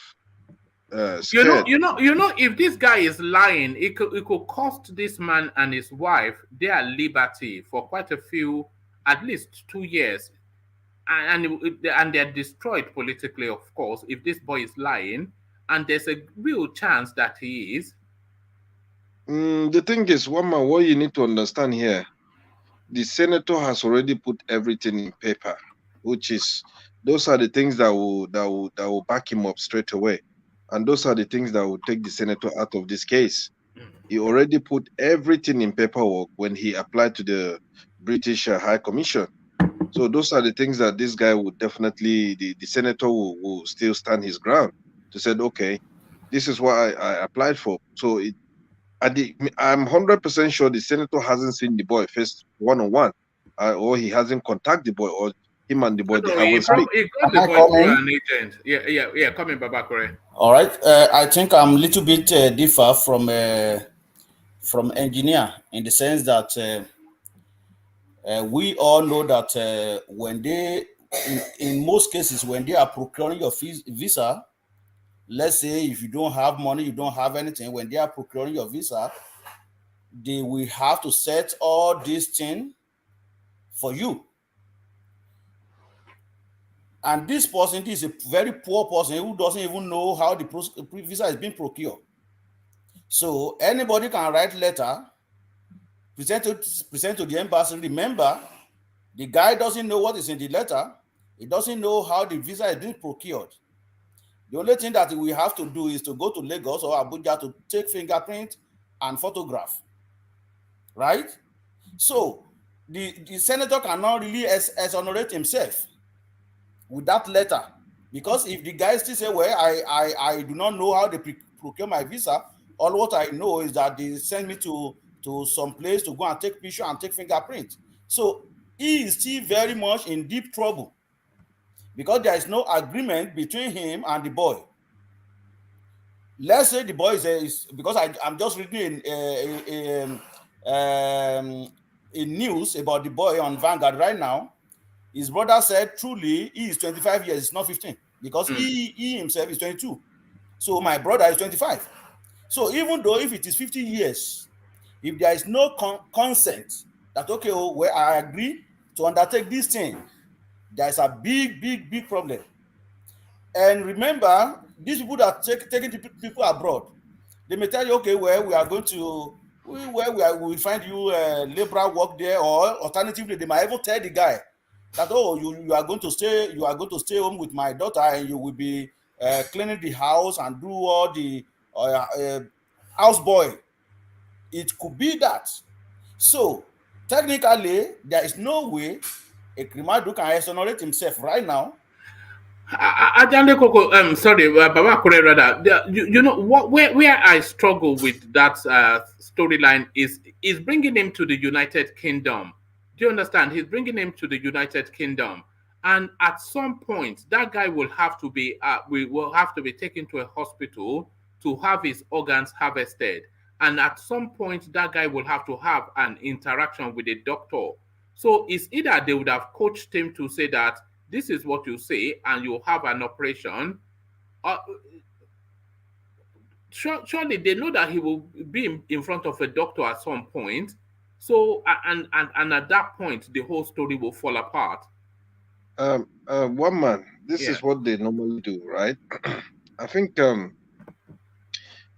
scared. You know, if this guy is lying, it could cost this man and his wife their liberty for quite a few, at least 2 years. And they're destroyed politically, of course, if this boy is lying, and there's a real chance that he is. The thing is, Wama, what you need to understand here, the senator has already put everything in paper, which is, those are the things that will back him up straight away, and those are the things that will take the senator out of this case. He already put everything in paperwork when he applied to the British High Commission. So those are the things that this guy would definitely, the senator will still stand his ground to say, okay, this is what I applied for. So I'm 100% sure the senator hasn't seen the boy first one-on-one, or he hasn't contacted the boy, or him and the boy, they haven't spoken. He got the boy through an agent. Yeah, coming, Babakure. All right. I think I'm a little bit differ from engineer in the sense that we all know that when they, in most cases, when they are procuring your visa, let's say if you don't have money, you don't have anything, when they are procuring your visa, they will have to set all these things for you. And this person is a very poor person who doesn't even know how the visa is being procured. So anybody can write letter, present to the embassy. Remember, the guy doesn't know what is in the letter. He doesn't know how the visa is being procured. The only thing that we have to do is to go to Lagos or Abuja to take fingerprint and photograph, right? So the senator cannot really exonerate himself with that letter, because if the guy still say, well, I do not know how they procure my visa, all what I know is that they send me to some place to go and take picture and take fingerprint. So he is still very much in deep trouble because there is no agreement between him and the boy. Let's say the boy is because I'm just reading a news about the boy on Vanguard right now. His brother said, truly, he is 25 years, it's not 15, because he himself is 22. So my brother is 25. So even though if it is 50 years, if there is no consent that, okay, well, I agree to undertake this thing, there is a big problem. And remember, these people that are taking people abroad, they may tell you, okay, well, we are going to, we will find you labor work there, or alternatively, they might even tell the guy that, oh, you are going to stay home with my daughter, and you will be cleaning the house and do all the houseboy. It could be that. So technically, there is no way Ekweremadu can exonerate himself right now. Sorry, Baba Kure, rather. You know what? Where I struggle with that storyline is bringing him to the United Kingdom. Do you understand? He's bringing him to the United Kingdom, and at some point, that guy will have to be taken to a hospital to have his organs harvested, and at some point, that guy will have to have an interaction with a doctor. So it's either they would have coached him to say that this is what you say, and you'll have an operation. Surely they know that he will be in front of a doctor at some point. So, and at that point, the whole story will fall apart. One man, this is what they normally do, right? I think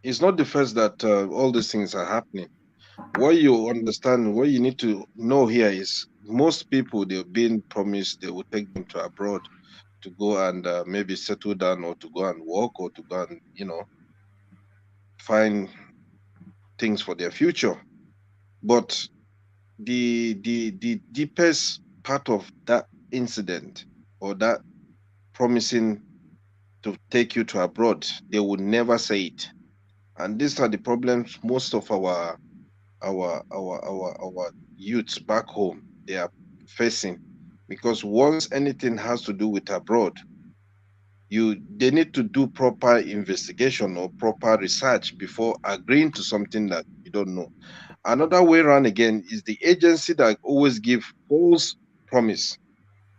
it's not the first that all these things are happening. What you understand, what you need to know here is most people, they've been promised they will take them to abroad to go and maybe settle down, or to go and work, or to go and, find things for their future. But the deepest part of that incident, or that promising to take you to abroad, they would never say it. And these are the problems most of our youths back home they are facing, because once anything has to do with abroad, they need to do proper investigation or proper research before agreeing to something that you don't know. Another way around again is the agency that always give false promise.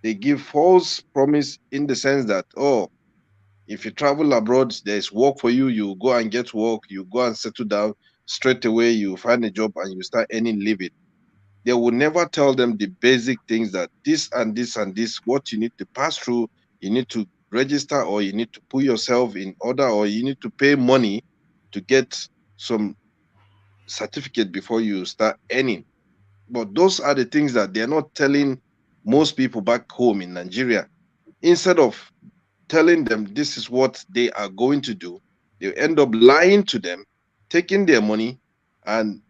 They give false promise in the sense that, oh, if you travel abroad, there's work for you, you go and get work, you go and settle down, straight away you find a job and you start earning living. They will never tell them the basic things, that this and this and this, what you need to pass through, you need to register, or you need to put yourself in order, or you need to pay money to get some certificate before you start earning. But those are the things that they're not telling most people back home in Nigeria. Instead of telling them this is what they are going to do, they end up lying to them, taking their money, and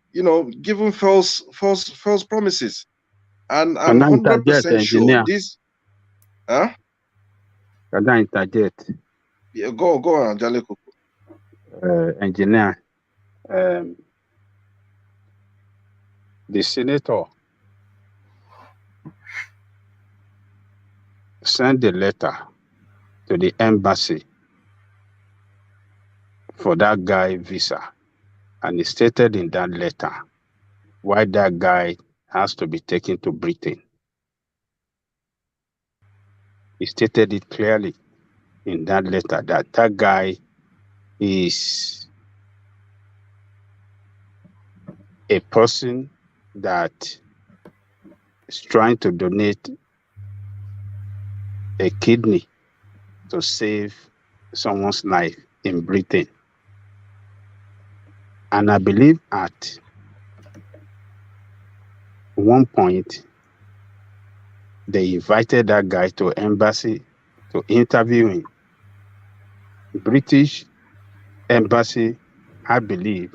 giving false promises. And I'm 100% sure this. Huh? Can I interject? Yeah, go on, Jaleko. Engineer, the senator sent a letter to the embassy for that guy visa, and he stated in that letter why that guy has to be taken to Britain. He stated it clearly in that letter that that guy is a person that is trying to donate a kidney to save someone's life in Britain. And I believe at one point, They invited that guy to embassy to interview him. British embassy, I believe,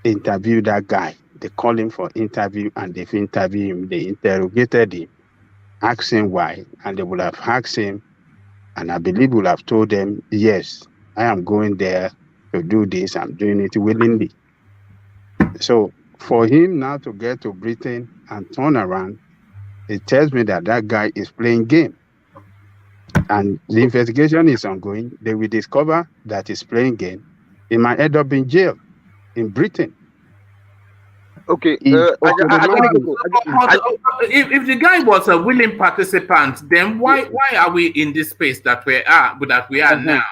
interviewed that guy. They called him for interview and they've interviewed him. They interrogated him, asked him why, and they would have asked him, and I believe would have told them, yes, I am going there to do this. I'm doing it willingly. So for him now to get to Britain and turn around, it tells me that that guy is playing game. And the investigation is ongoing. They will discover that he's playing game. He might end up in jail in Britain. Okay. If the guy was a willing participant, then why are we in this space that we are now?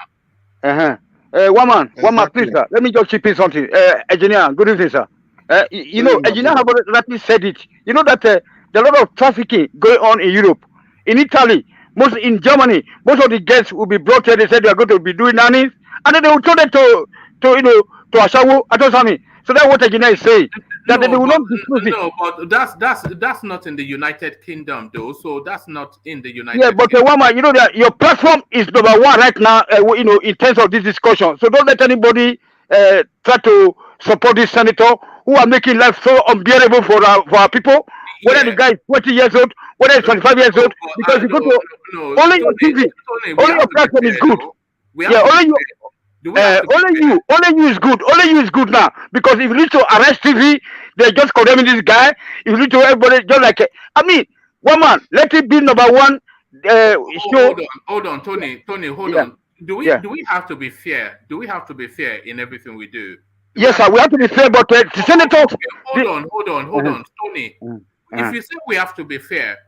One man, please, sir. Let me just chip in something. Engineer, good evening, sir. Engineer have already said it. You know that there are a lot of trafficking going on in Europe, in Italy, most in Germany. Most of the guests will be brought here. They said they are going to be doing nannies, and then they will throw them to Ashawo, Atosami. So that's what engineer is saying. That they will not disclose it. No, but that's not in the United Kingdom, though. So that's not in the United. Yeah, but Kingdom. Wama, you know that your platform is number one right now. In terms of this discussion. So don't let anybody try to support this senator who are making life so unbearable for our people. Whether the guy is 20 years old, whether he's 25 years old, because you go to only your TV, only your platform is good. Only you. Only you is good. Only you is good now. Because if you need to arrest TV, they're just condemning this guy. If you need to everybody just like one man, let it be number one. Hold on, Tony, hold on. Do we have to be fair? Do we have to be fair in everything we do? Yes, sir. We have to be fair, but the senators. Hold on, Tony. If you say we have to be fair,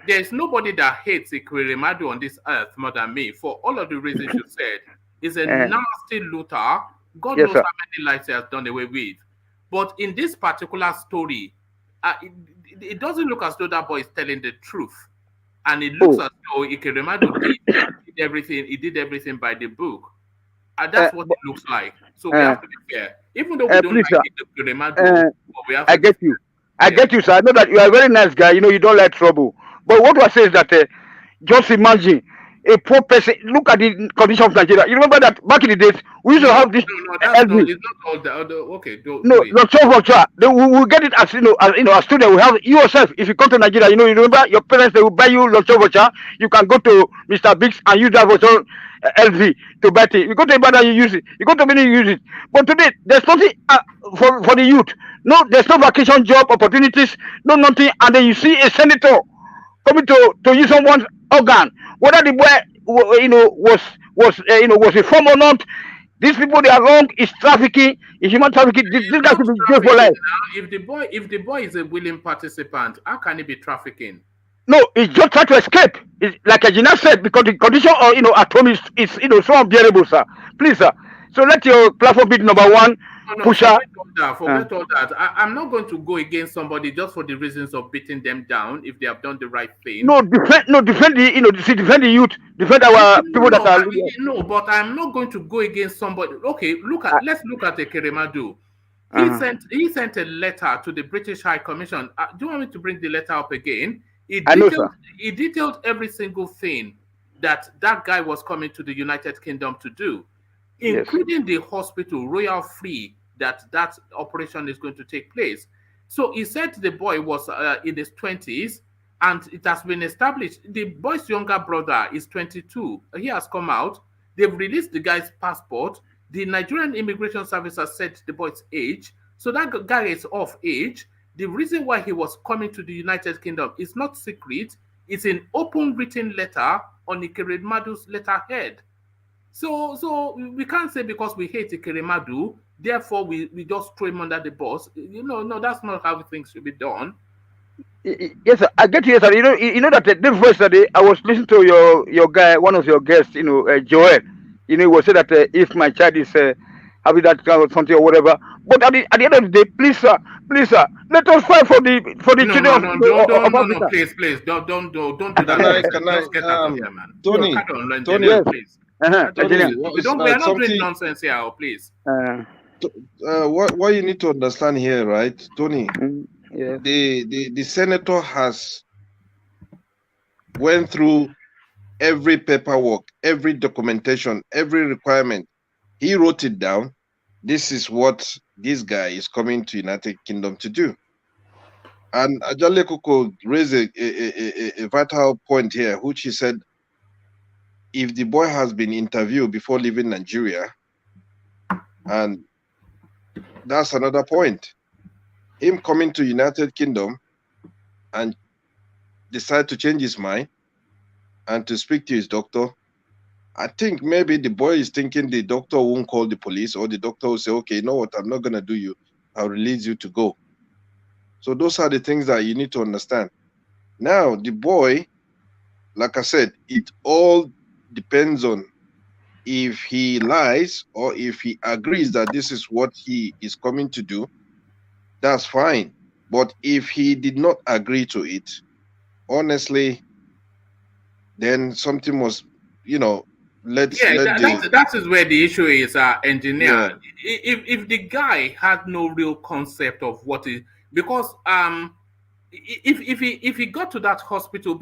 there is nobody that hates Ekweremadu on this earth more than me. For all of the reasons you said. Is a nasty looter. God knows how many lives he has done away with. But in this particular story, it doesn't look as though that boy is telling the truth. And it looks as though Ekweremadu did everything. He did everything by the book. And that's what it looks like. So we have to be fair. Even though we don't like Ekweremadu, we have to get you. I get you, sir. I know that you are a very nice guy. You know, you don't like trouble. But what I say is that just imagine a poor person. Look at the condition of Nigeria. You remember that back in the days we used to have this. It's not all the other. Okay, we will get it as as student. We have you yourself. If you come to Nigeria, you remember your parents, they will buy you Locho voucher. You can go to Mr. Biggs and use that voucher LV to buy it. You go to Ibadan, you use it. You go to many, you use it. But today there's nothing for the youth. No, there's no vacation job opportunities. No nothing. And then you see a senator coming to use someone's organ. Whether the boy was a form or not, these people, they are wrong. It's trafficking, it's human trafficking. This guy should be jailed for life. If the boy is a willing participant, how can he be trafficking? No, he's just trying to escape. It's like Ajina said, because the condition at home is so unbearable, sir. Please, sir. So let your platform be number one. Pusher. Forget all that. I'm not going to go against somebody just for the reasons of beating them down if they have done the right thing. Defend defend the youth, defend our people that are. No, but I'm not going to go against somebody. Okay, let's look at Ekweremadu. He sent a letter to the British High Commission. Do you want me to bring the letter up again? He detailed every single thing that guy was coming to the United Kingdom to do, including the hospital, royal free, that operation is going to take place. So he said the boy was in his 20s, and it has been established. The boy's younger brother is 22. He has come out. They've released the guy's passport. The Nigerian Immigration Service has set the boy's age. So that guy is of age. The reason why he was coming to the United Kingdom is not secret. It's an open written letter on Ekweremadu's letterhead. So we can't say because we hate Ekweremadu, therefore we just throw him under the bus. No, that's not how things should be done. Yes, sir. I get you, sir. You know that the first day I was listening to your guy, one of your guests, Joel. He was saying that if my child is having that kind of something or whatever. But at the end of the day, please, sir, let us fight for the children. No, please, don't do that. Can I get out of here, man. Tony, yes. Please. We are not doing nonsense here, please. What you need to understand here, right, Tony? Yeah. The senator has went through every paperwork, every documentation, every requirement. He wrote it down. This is what this guy is coming to United Kingdom to do. And Ajale Koko raised a vital point here, which he said, if the boy has been interviewed before leaving Nigeria, and that's another point. Him coming to United Kingdom and decide to change his mind and to speak to his doctor, I think maybe the boy is thinking the doctor won't call the police, or the doctor will say, okay, you know what, I'm not going to do you. I'll release you to go. So those are the things that you need to understand. Now, the boy, like I said, it all depends on if he lies or if he agrees that this is what he is coming to do. That's fine. But if he did not agree to it, honestly, then something was, you know, that is where the issue is, engineer. Yeah. If the guy had no real concept of what is, because if he got to that hospital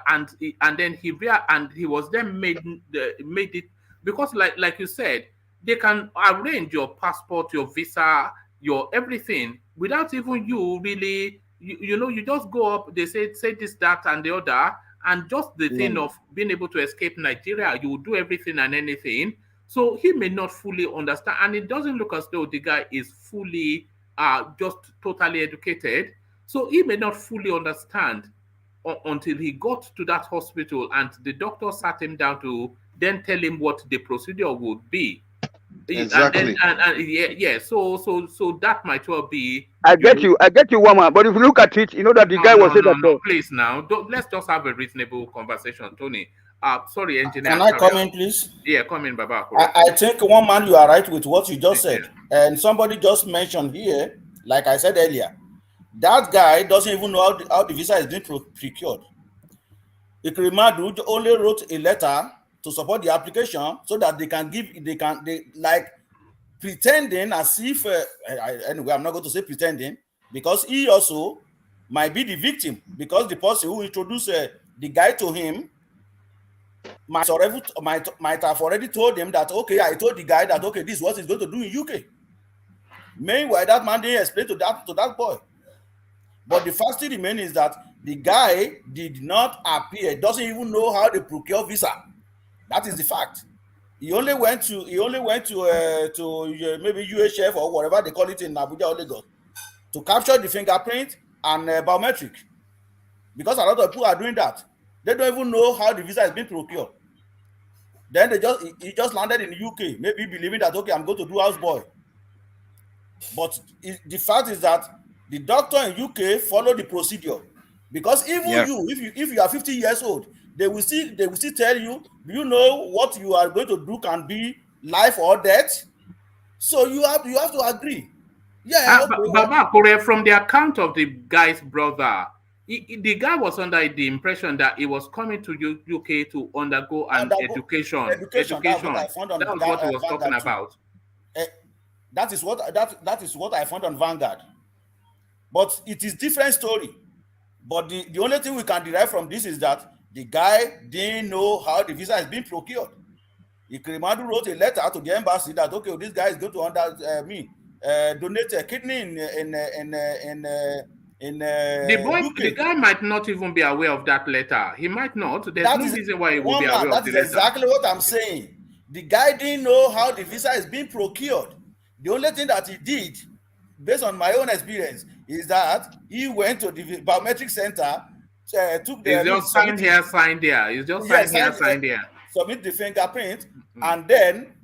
and then he was then made it, because like you said, they can arrange your passport, your visa, your everything without even you really, you know, you just go up, they say this, that, and the other, and just the thing of being able to escape Nigeria, you will do everything and anything. So he may not fully understand, and it doesn't look as though the guy is fully just totally educated. So he may not fully understand until he got to that hospital and the doctor sat him down to then tell him what the procedure would be. Exactly. So that might well be. I get you, Wama. But if you look at it, you know that the guy was saying that. No, please now, let's just have a reasonable conversation, Tony. Sorry, engineer. Can I come in, please? Yeah, come in, Baba. I think, one man, you are right with what you just said. And somebody just mentioned here, like I said earlier, that guy doesn't even know how the visa is being procured. Ekweremadu only wrote a letter to support the application so that they like pretending as if, anyway, I'm not going to say pretending, because he also might be the victim, because the person who introduced the guy to him might have already told him that, okay, I told the guy that, okay, this is what he's going to do in UK. Meanwhile, that man didn't explain to that boy. But the fact still remains is that the guy did not appear, doesn't even know how to procure visa. That is the fact. He only went to maybe UHF or whatever they call it in Abuja or Lagos to capture the fingerprint and biometric. Because a lot of people are doing that. They don't even know how the visa is being procured. Then he just landed in the UK, maybe believing that, okay, I'm going to do houseboy. But the fact is that the doctor in UK followed the procedure, because even you, if you are 50 years old, they will still tell you, do you know what you are going to do can be life or death? So you have to agree. Yeah. Baba, from the account of the guy's brother, the guy was under the impression that he was coming to UK to undergo an education. That was what he was talking about. That is what I found on Vanguard. But it is different story. But the only thing we can derive from this is that the guy didn't know how the visa is being procured. Ekweremadu wrote a letter to the embassy that, okay, this guy is going to donate a kidney in the guy might not even be aware of that letter. He might not. There's no reason why he will be aware of the letter. That is exactly what I'm saying. The guy didn't know how the visa is being procured. The only thing that he did, based on my own experience, is that he went to the biometric center, took the... He's just sign here, sign there. He's just sign here, sign there. Submit the fingerprint, and then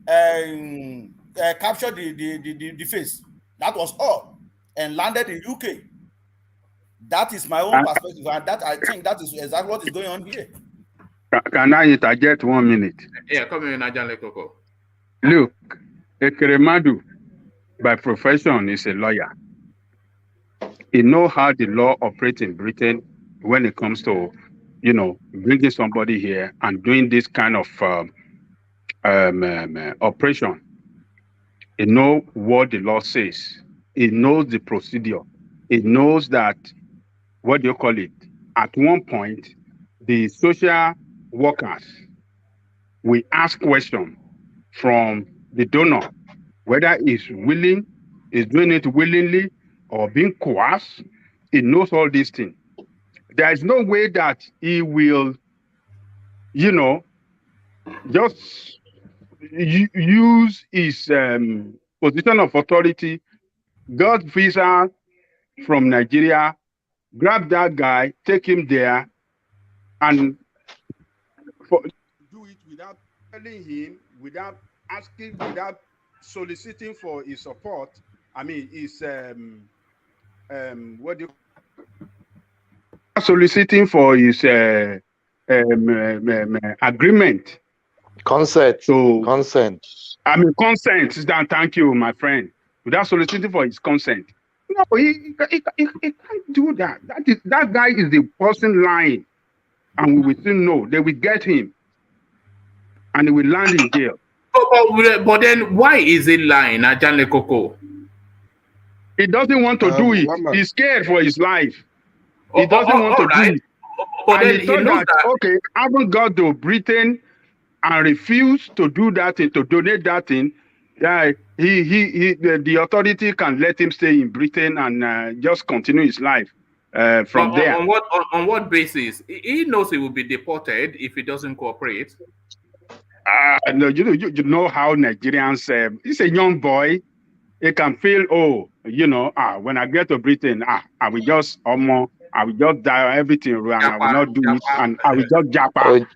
capture the face. That was all. And landed in UK. That is my own perspective, and that I think that is exactly what is going on here. Can I interject 1 minute? Yeah, come in, Ajale Koko. Look, Ekweremadu, by profession, is a lawyer. He knows how the law operates in Britain when it comes to, bringing somebody here and doing this kind of operation. He knows what the law says. He knows the procedure. He knows that, what do you call it? At one point, the social workers will ask questions from the donor, whether he's willing, is doing it willingly or being coerced. He knows all these things. There is no way that he will, just use his position of authority, got visa from Nigeria, grab that guy, take him there, and do it without telling him, without asking, without soliciting for his support. I mean, his soliciting for his agreement. Consent. So consent. I mean, consent. Thank you, my friend. Without soliciting for his consent. No, he can't do that. That guy is the person lying. And we will still know. They will get him. And he will land in jail. But then why is he lying, Ajane Koko? He doesn't want to do it. He's scared for his life. He doesn't want to do it. But and then he thought that, okay, I haven't got to Britain and refuse to do that thing, to donate that thing. Yeah, the authority can let him stay in Britain and just continue his life from there. On what basis? He knows he will be deported if he doesn't cooperate. No, you know how Nigerians. He's a young boy. He can feel, when I get to Britain, I will just die everything, and I will not do it, and I will just japa.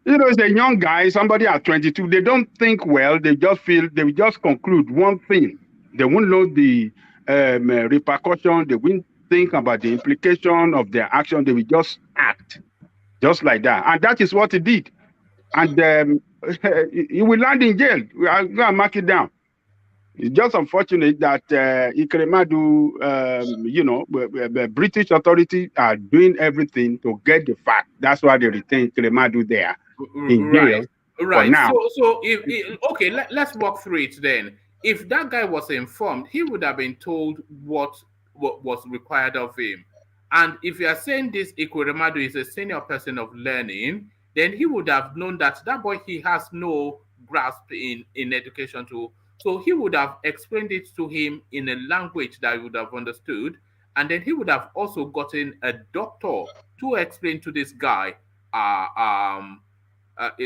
It's a young guy, somebody at 22. They don't think well. They will just conclude one thing. They won't know the repercussion. They won't think about the implication of their action. They will just act just like that. And that is what he did. And he will land in jail. I'll go and mark it down. It's just unfortunate that Ekweremadu, the British authorities are doing everything to get the fact. That's why they retain Ekweremadu there in jail for now. So let's walk through it then. If that guy was informed, he would have been told what was required of him. And if you are saying this Ekweremadu is a senior person of learning, then he would have known that boy, he has no grasp in education too. So he would have explained it to him in a language that he would have understood. And then he would have also gotten a doctor to explain to this guy.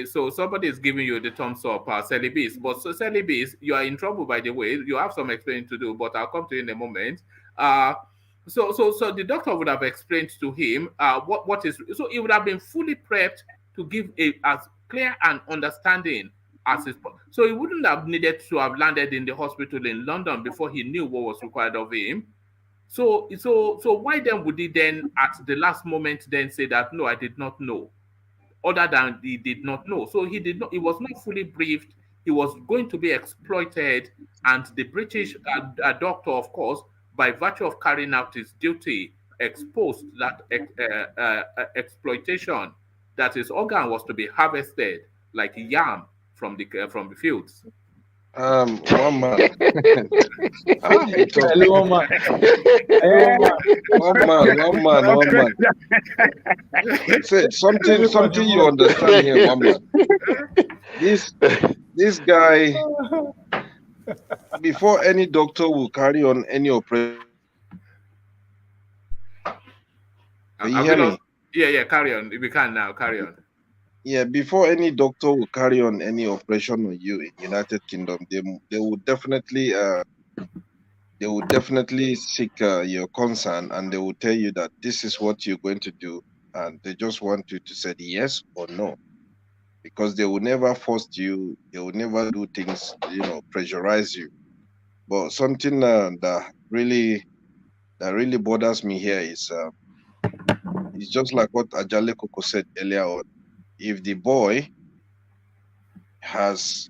So somebody is giving you the thumbs up, Celibis. But so Celibis, you are in trouble, by the way. You have some explaining to do, but I'll come to you in a moment. So the doctor would have explained to him what is. So he would have been fully prepped to give as clear an understanding as his. So he wouldn't have needed to have landed in the hospital in London before he knew what was required of him. So why then would he then at the last moment then say that no, I did not know, other than he did not know. So he did not. He was not fully briefed. He was going to be exploited, and the British doctor, of course, by virtue of carrying out his duty, exposed that exploitation, that his organ was to be harvested like yam from the fields. One man. One man. Say something you understand here, one man. This guy, before any doctor will carry on any operation. You hear me? Yeah, carry on. We can now, carry on. Yeah, before any doctor will carry on any operation on you in United Kingdom, they will definitely seek your concern, and they will tell you that this is what you're going to do, and they just want you to say yes or no, because they will never force you. They will never do things, pressurize you. But something that really bothers me here is it's just like what Ajale Koko said earlier on. If the boy has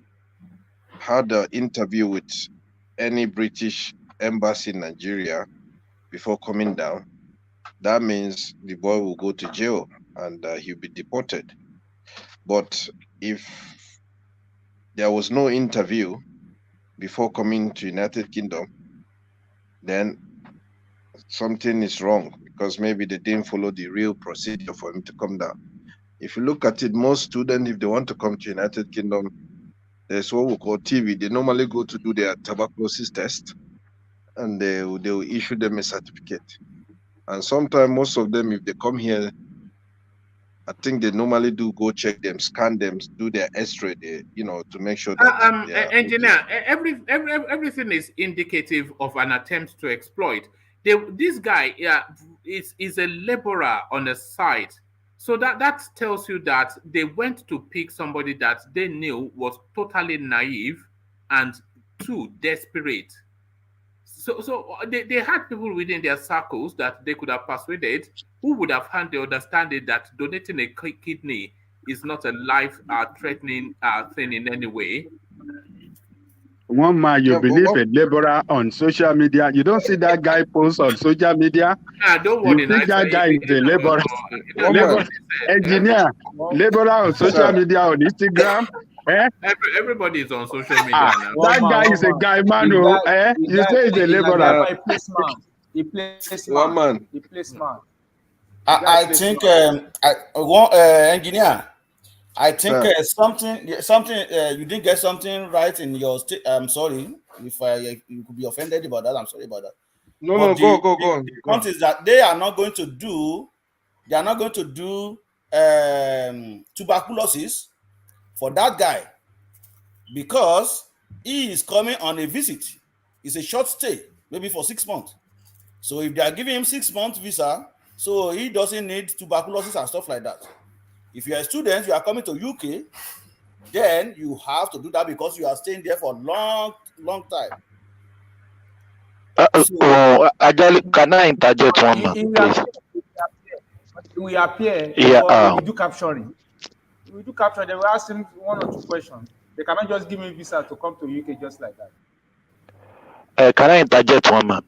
had an interview with any British embassy in Nigeria before coming down, that means the boy will go to jail and he'll be deported. But if there was no interview before coming to United Kingdom, then something is wrong because maybe they didn't follow the real procedure for him to come down. If you look at it, most students, if they want to come to United Kingdom, there's what we call TV. They normally go to do their tuberculosis test, and they will issue them a certificate. And sometimes most of them, if they come here, I think they normally do go check them, scan them, do their X-ray, to make sure that they are engineer, okay. everything is indicative of an attempt to exploit. This guy is a laborer on a site. So that tells you that they went to pick somebody that they knew was totally naive and too desperate. So they had people within their circles that they could have persuaded who would have had the understanding that donating a kidney is not a life-threatening thing in any way. One man, you believe a laborer on social media. You don't see that guy post on social media. Don't worry. You think that guy is a laborer, engineer, laborer on social media, on Instagram. Everybody is on social media now. That guy is a guy, man. You say he's a laborer. He plays One man. He plays man. I think engineer. I think something you didn't get something right in your I'm sorry if you could be offended about that. I'm sorry about that. No, go on. The point is that they are not going to do tuberculosis for that guy because he is coming on a visit. It's a short stay, maybe for 6 months. So if they are giving him 6 month visa, so he doesn't need tuberculosis and stuff like that. If you are a student, you are coming to UK, then you have to do that because you are staying there for a long time. Actually, can I interject one man, please? We appear. We do capturing. We do capture. They will ask him 1 or 2 questions. They cannot just give him visa to come to UK just like that. Can I interject one man?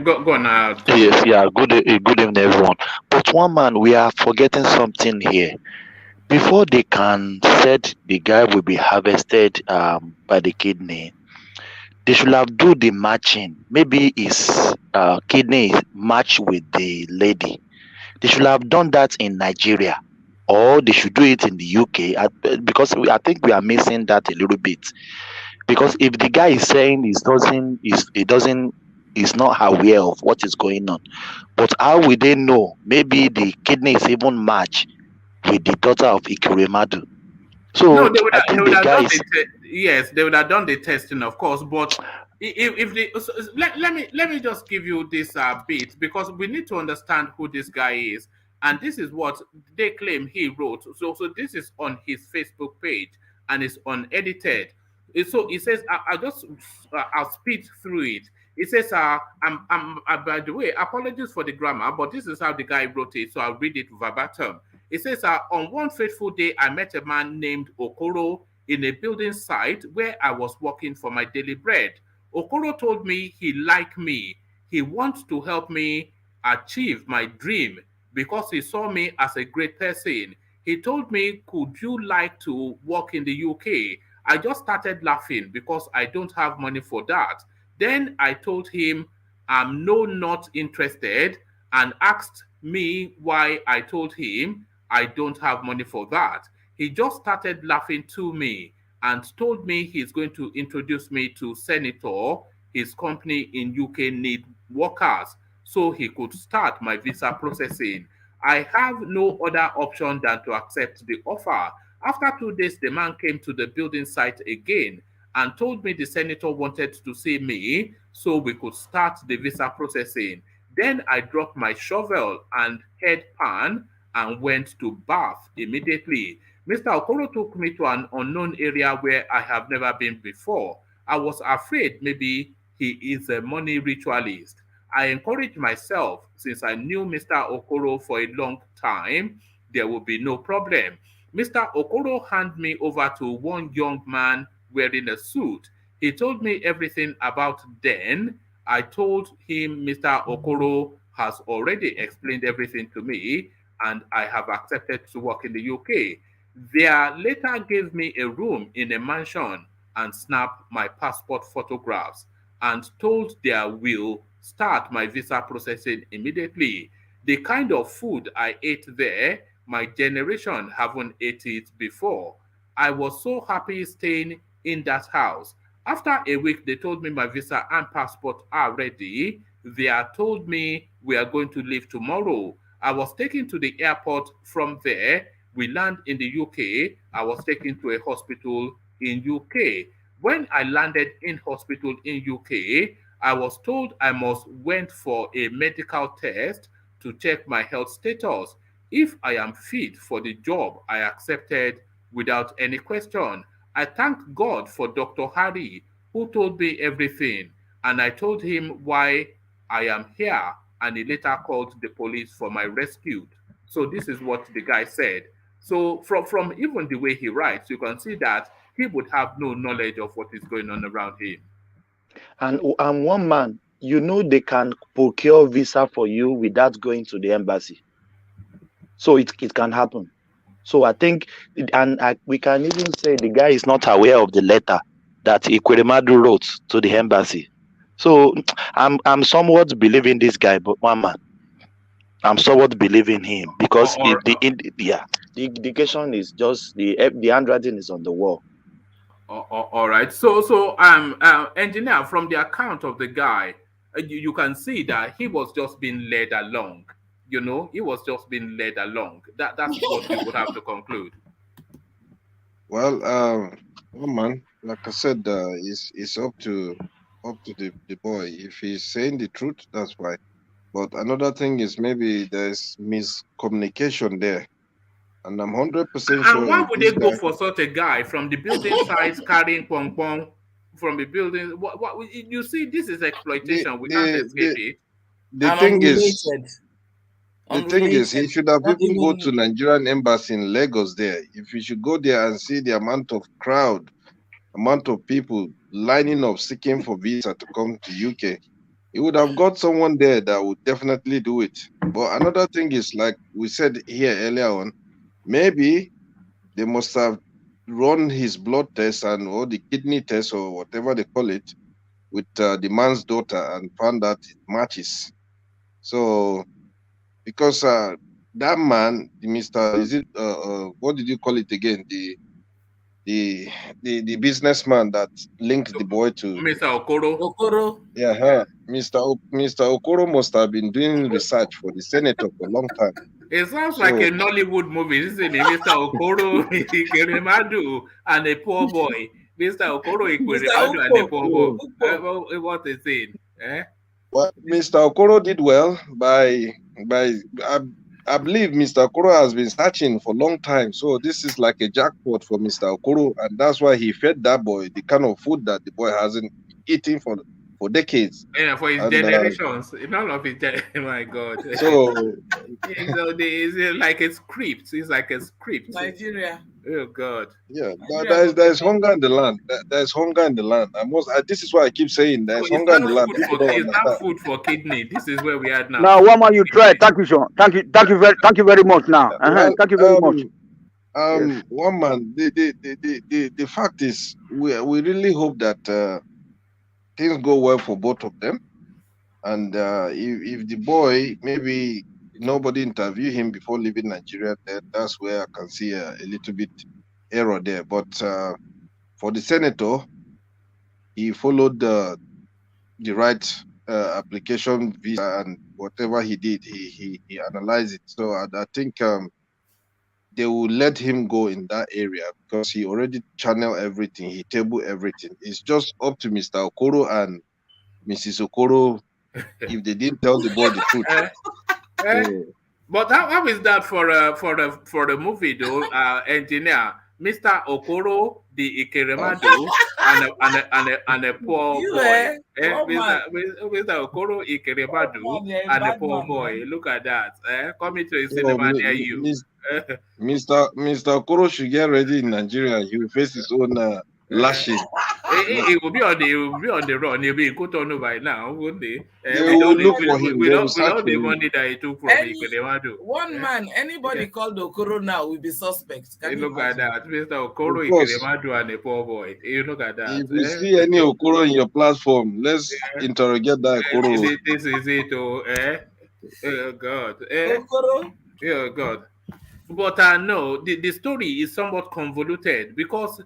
Go on. Yes, yeah. Good evening, everyone. But one man, we are forgetting something here. Before they can said the guy will be harvested by the kidney, they should have do the matching. Maybe his kidney is matched with the lady. They should have done that in Nigeria, or they should do it in the UK. Because I think we are missing that a little bit. Because if the guy is saying is not aware of what is going on, but how will they know? Maybe the kidney is even matched with the daughter of Ekweremadu. So no, they would have done yes, they would have done the testing, of course. But let me just give you this bit because we need to understand who this guy is, and this is what they claim he wrote. So this is on his Facebook page and it's unedited. So it says, I'll speed through it. It says, by the way, apologies for the grammar, but this is how the guy wrote it, so I'll read it verbatim. It says, on one fateful day, I met a man named Okoro in a building site where I was working for my daily bread. Okoro told me he liked me. He wants to help me achieve my dream because he saw me as a great person. He told me, could you like to work in the UK? I just started laughing because I don't have money for that. Then I told him I'm not interested and asked me why I told him I don't have money for that. He just started laughing to me and told me he's going to introduce me to Senator. His company in UK need workers, so he could start my visa processing. I have no other option than to accept the offer. After 2 days, the man came to the building site again and told me the senator wanted to see me so we could start the visa processing. Then I dropped my shovel and headpan and went to bath immediately. Mr. Okoro took me to an unknown area where I have never been before. I was afraid maybe he is a money ritualist. I encouraged myself, since I knew Mr. Okoro for a long time, there would be no problem. Mr. Okoro handed me over to one young man wearing a suit. He told me everything about then. I told him Mr. Okoro has already explained everything to me and I have accepted to work in the UK. They later gave me a room in a mansion and snapped my passport photographs and told they will start my visa processing immediately. The kind of food I ate there, my generation haven't ate it before. I was so happy staying in that house. After a week, they told me my visa and passport are ready. They are told me we are going to leave tomorrow. I was taken to the airport. From there, we land in the UK. I was taken to a hospital in UK. When I landed in hospital in UK, I was told I must went for a medical test to check my health status. If I am fit for the job, I accepted without any question. I thank God for Dr. Harry, who told me everything, and I told him why I am here, and he later called the police for my rescue. So this is what the guy said. So from even the way he writes, you can see that he would have no knowledge of what is going on around him. And one man, they can procure visa for you without going to the embassy. So it can happen. So I think, we can even say the guy is not aware of the letter that Ekweremadu wrote to the embassy. So I'm somewhat believing this guy, but one man, I'm somewhat believing him because the indication is just the handwriting is on the wall. All right. So engineer, from the account of the guy, you can see that he was just being led along. He was just being led along. That's what we would have to conclude. Well, man, like I said, it's up to the boy. If he's saying the truth, that's fine. But another thing is maybe there's miscommunication there. And I'm 100% sure. And why would they go for such a guy from the building sites carrying pong pong from the building? What you see, this is exploitation. We can't escape it. The thing is, he should have even go to Nigerian embassy in Lagos there. If you should go there and see the amount of people lining up seeking for visa to come to UK, he would have got someone there that would definitely do it. But another thing is, like we said here earlier on, maybe they must have run his blood test or the kidney test or whatever they call it with the man's daughter and found that it matches. So, because that man, what did you call it again? The businessman that linked the boy to Mr. Okoro. Yeah, Mr. Okoro must have been doing research for the senator for a long time. It sounds like a Nollywood movie, isn't it? Mr. Okoro, Ekweremadu, and a poor boy. Mr. Okoro, Ekweremadu, and a poor boy. What is it? Well, Mr. Okoro did well by I believe Mr. Okoro has been searching for a long time. So this is like a jackpot for Mr. Okoro, and that's why he fed that boy the kind of food that the boy hasn't eaten for decades. Yeah, for his generations. None of it. My God. So it's like a script. It's like a script. Nigeria. Oh God. Yeah, there's hunger in the land. There's hunger in the land. This is why I keep saying there's hunger in the land. It's not food for kidney. This is where we are now. Now, one more you try. Thank you, Sean. Thank you very much. Now, thank you very much. Yes. One man. The fact is, we really hope that things go well for both of them. And if the boy, maybe nobody interview him before leaving Nigeria, then that's where I can see a little bit error there. But for the senator, he followed the right application visa, and whatever he did, he analyzed it. So I think they will let him go in that area because he already channeled everything, he tabled everything. It's just up to Mr. Okoro and Mrs. Okoro if they didn't tell the boy the truth. But how is that for a movie though, engineer? Mr. Okoro, the Ekweremadu, and a poor boy. Mr. Okoro, Ekweremadu, and a poor boy. Look at that. Coming to a cinema near you. Mr. Okoro should get ready in Nigeria. He will face his own lashing. It will be on the run. He'll be in Cotonou by now, won't they? They will look for him. They will With search all for the him. money that he took from Ekweremadu. One man, anybody called Okoro now will be suspect. Can you look at that, Mr. Okoro, Ekweremadu, and a poor boy. You look at that. If you see any Okoro in your platform, let's interrogate that Okoro. This is it, oh God. Okoro? Oh God. But no, the story is somewhat convoluted because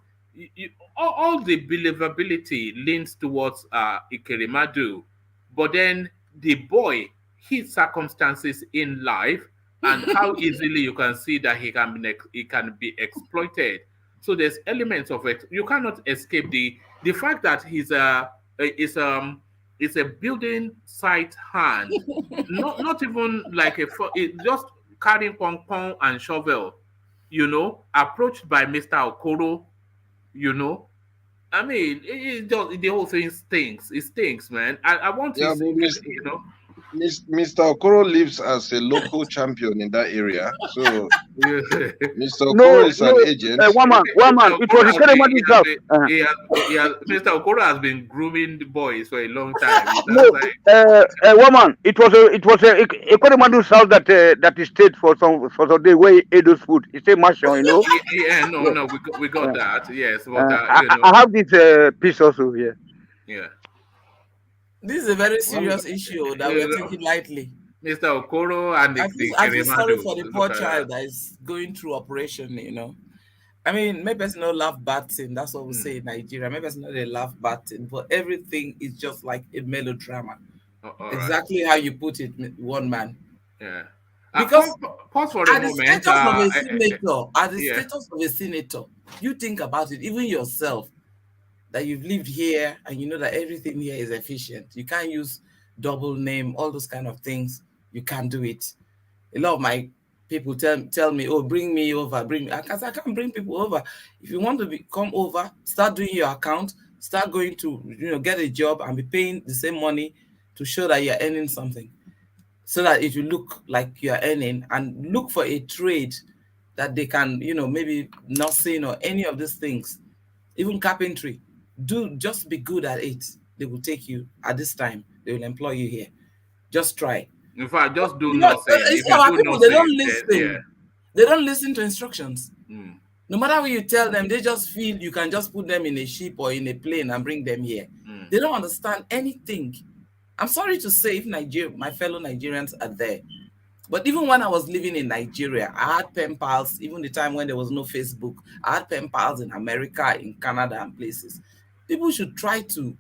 all the believability leans towards Ekweremadu, but then the boy, his circumstances in life, and how easily you can see that he can be exploited. So there's elements of it. You cannot escape the fact that he's a building site hand, not even like just carrying pong and shovel, approached by Mr. Okoro, I mean, it just, the whole thing stinks. It stinks, man. I want to see, Mr. Okoro lives as a local champion in that area. So Mr. Okoro is an agent. One man. It was Ekweremadu's house. Mr. Okoro has been grooming the boys for a long time. Woman. It was Ekweremadu's house that he stayed for some day where he ate those food. He stayed mansion, Yeah, no, we got that. Yes, but I have this piece also here. Yeah. This is a very serious issue that we're taking lightly. Mr. Okoro and I feel sorry for the poor child that is going through operation, I mean, maybe person don't laugh bad thing. That's what we say in Nigeria. Maybe person they laugh bad thing, but everything is just like a melodrama. Exactly how you put it, one man. Yeah. Because pause for a moment. At the status of a senator, you think about it, even yourself, that you've lived here and you know that everything here is efficient. You can't use double name, all those kind of things. You can't do it. A lot of my people tell me, oh, bring me over, bring me. I can't bring people over. If you want to come over, start doing your account, start going to, get a job and be paying the same money to show that you're earning something. So that it will look like you're earning, and look for a trade that they can, maybe nursing or any of these things, even carpentry. Just be good at it. They will take you at this time. They will employ you here. Just try. In fact, just do nothing. They don't listen. They don't listen to instructions. No matter what you tell them, they just feel you can just put them in a ship or in a plane and bring them here. They don't understand anything. I'm sorry to say, if my fellow Nigerians are there, but even when I was living in Nigeria, I had pen pals. Even the time when there was no Facebook, I had pen pals in America, in Canada, and places. People should try to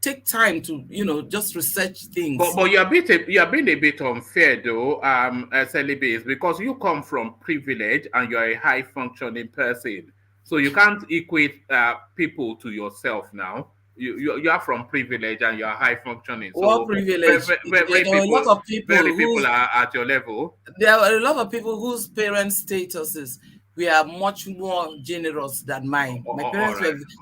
take time to, just research things. But you're being a bit unfair, though, Celibes, because you come from privilege and you're a high functioning person, so you can't equate people to yourself now. You are from privilege and you're high functioning. So what privilege? A lot of people are at your level. There are a lot of people whose parents' statuses are much more generous than mine.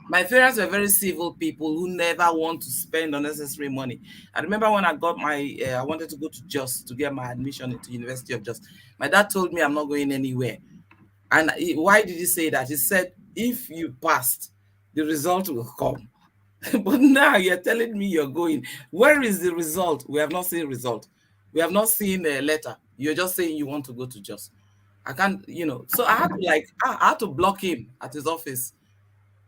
My parents were very civil people who never want to spend unnecessary money. I remember when I got I wanted to go to Jos to get my admission into University of Jos. My dad told me I'm not going anywhere. And why did he say that? He said, if you passed, the result will come. But now you're telling me you're going. Where is the result? We have not seen result. We have not seen a letter. You're just saying you want to go to Jos. I can't, So I had to block him at his office,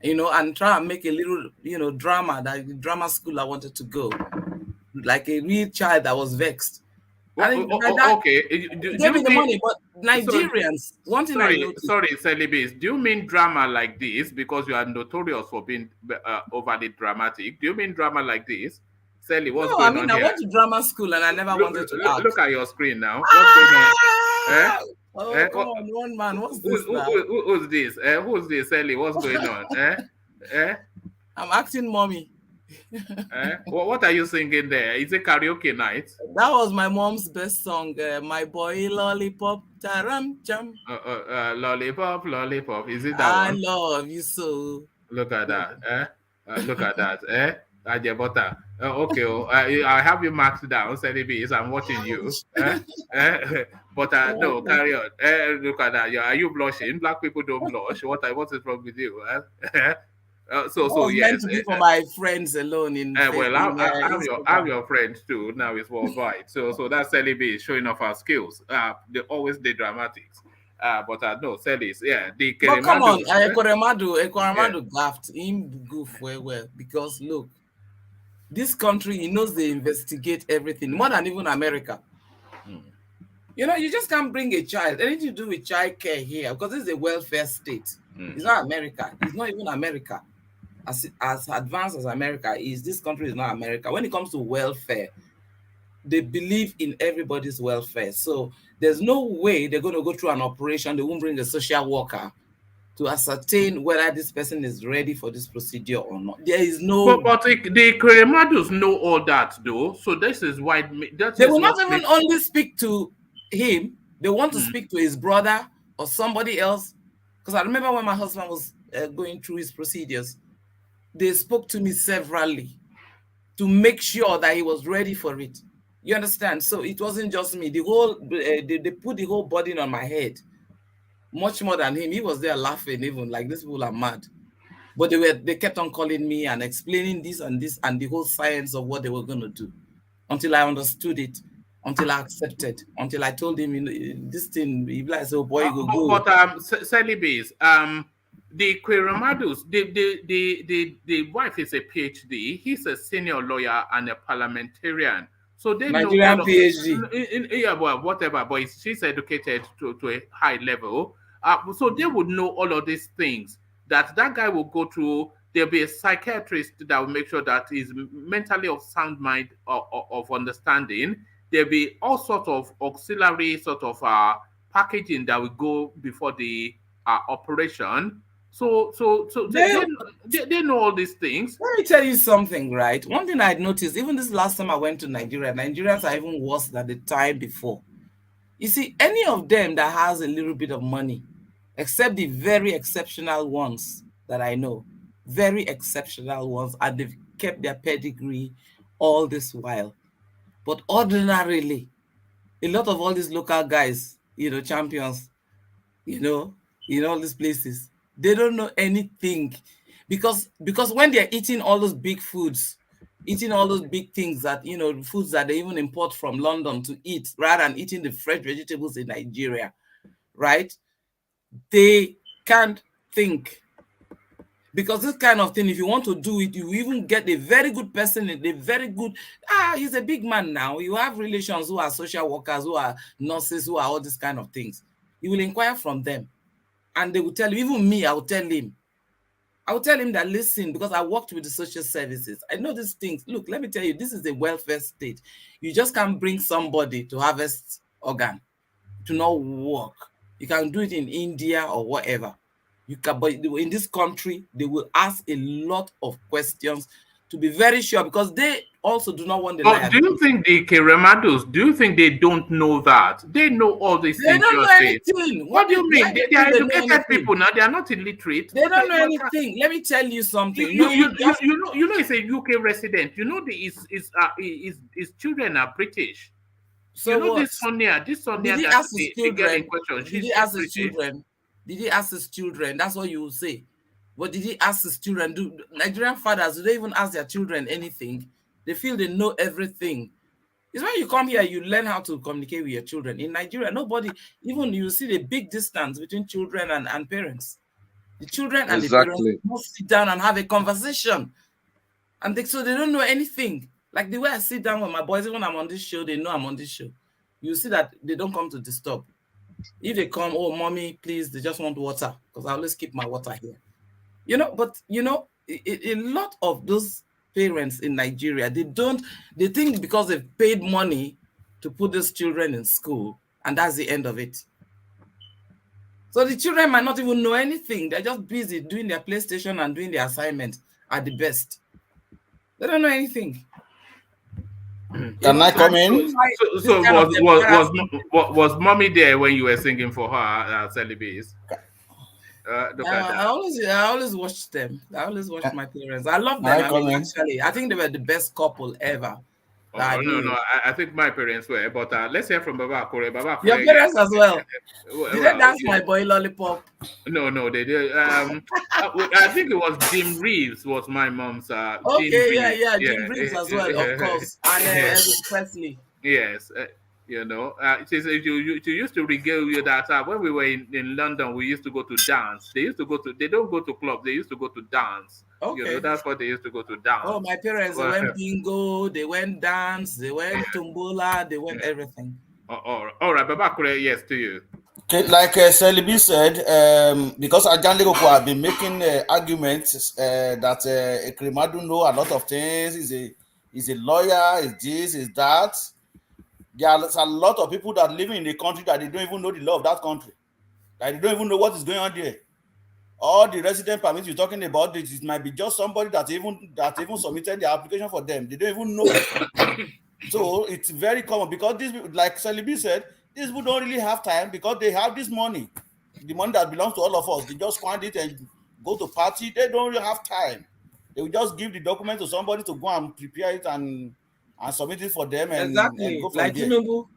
and try and make a little, drama, that drama school I wanted to go, like a real child that was vexed. Okay. Give me the money, but Nigerians, Sorry, Celibes, do you mean drama like this because you are notorious for being overly dramatic? Do you mean drama like this? Sally, what's going on here? I went to drama school and I never wanted to act. Look at your screen now. What's going on? Come on, one man. What's this? Who's this? Who's this, Sally? What's going on? I'm acting mommy. What are you singing there? Is it karaoke night? That was my mom's best song. My boy lollipop, taram jam. Lollipop. Is it that one? I love you so. Look at that. Look at that. Ajebota. Okay. I have you marked down, Celibes. I'm watching you. But no, carry on. Look at that. Are you blushing? Black people don't blush. What is wrong with you? So yes. Meant to be for my friends alone in. Well, I'm your friend too. Now it's worldwide. So that's Celibi showing off our skills. They always the dramatics. But no, Celis, yeah. But come on, Ekweremadu laughed him goof well because look, this country, he knows they investigate everything more than even America. You know, you just can't bring a child. Anything to do with child care here because this is a welfare state. It's not America. It's not even America. As advanced as America is, this country is not America. When it comes to welfare, they believe in everybody's welfare. So there's no way they're going to go through an operation. They won't bring a social worker to ascertain whether this person is ready for this procedure or not. There is no. But the Ekweremadus know all that though. So this is why they will not even only speak to him. They want to speak to his brother or somebody else. Because I remember when my husband was going through his procedures, they spoke to me severally to make sure that he was ready for it. You understand? So it wasn't just me. The whole they put the whole burden on my head, much more than him. He was there laughing, even like these people are mad. But they kept on calling me and explaining this and the whole science of what they were going to do, until I understood it, until I accepted, until I told him, you know, this thing. He like, oh boy, go. But Celibes, the Ekweremadus, the wife is a PhD. He's a senior lawyer and a parliamentarian. So they Nigerian know PhD. Yeah, well, whatever. But she's educated to a high level. So they would know all of these things. That guy will go through. There'll be a psychiatrist that will make sure that he's mentally of sound mind of understanding. There'll be all sorts of auxiliary sort of packaging that will go before the operation. So they know all these things. Let me tell you something, right? One thing I'd noticed, even this last time I went to Nigeria, Nigerians are even worse than the time before. You see, any of them that has a little bit of money, except the very exceptional ones that I know, very exceptional ones, and they've kept their pedigree all this while. But ordinarily, a lot of all these local guys, you know, champions, you know, in all these places, they don't know anything because when they're eating all those big foods, eating all those big things that, you know, foods that they even import from London to eat rather than eating the fresh vegetables in Nigeria, right? They can't think. Because this kind of thing, if you want to do it, you even get a very good person, a very good, he's a big man now. You have relations who are social workers, who are nurses, who are all these kind of things. You will inquire from them. And they will tell you, even me, I will tell him that, listen, because I worked with the social services. I know these things. Look, let me tell you, this is a welfare state. You just can't bring somebody to harvest organ to not work. You can do it in India or whatever. You can, but in this country, they will ask a lot of questions to be very sure because they also do not want the liability. Do you think the Ekweremadus, do you think they don't know that? They know all these things. They don't know anything. What do you mean? They are educated people now. They are not illiterate. They don't know anything. Let me tell you something. You know, he's a UK resident. You know, his children are British. So you know what? This Sonia did he ask his children? Did he ask his children? Did he ask his children? That's what you will say. But did he ask his children? Do Nigerian fathers, do they even ask their children anything? They feel they know everything. It's when you come here, you learn how to communicate with your children. In Nigeria, nobody, even you see the big distance between children and parents. The children and the parents must sit down and have a conversation. And so they don't know anything. Like the way I sit down with my boys, even when I'm on this show, they know I'm on this show. You see that they don't come to disturb. If they come, oh, mommy, please, they just want water because I always keep my water here. You know, but, you know, a lot of those parents in Nigeria, they think because they've paid money to put those children in school and that's the end of it. So the children might not even know anything. They're just busy doing their PlayStation and doing their assignment at the best. They don't know anything. Can I come in? So was mommy there when you were singing for her, Celibes? I always watched them. I always watched my parents. I love them. I think they were the best couple ever. Oh, no. I think my parents were, but let's hear from Baba Akure. Baba Akure. Your parents as well. Did they dance yeah. My Boy Lollipop? No, they did. I think it was Jim Reeves was my mom's. Okay, Jim Reeves as well, of course, and Elvis Presley. Yes, it used to regale you that when we were in London, we used to go to dance. They don't go to clubs. They used to go to dance. Okay, that's what they used to go to dance. Oh, my parents, they went bingo, they went dance, they went tombola, they went everything. All right, Babakure, yes, to you. Okay, like Celibi said, because Ajan Legoko have been making arguments that Ekweremadu know a lot of things. He's a lawyer, is this, is that. There's a lot of people that live in the country that they don't even know the law of that country. That they don't even know what is going on there. All the resident permits you're talking about, it might be just somebody that even submitted the application for them. They don't even know. So it's very common because this, like Celibi said, these people don't really have time because they have this money, the money that belongs to all of us. They just find it and go to party. They don't really have time. They will just give the document to somebody to go and prepare it and submit it for them and go from like there. Tinubu.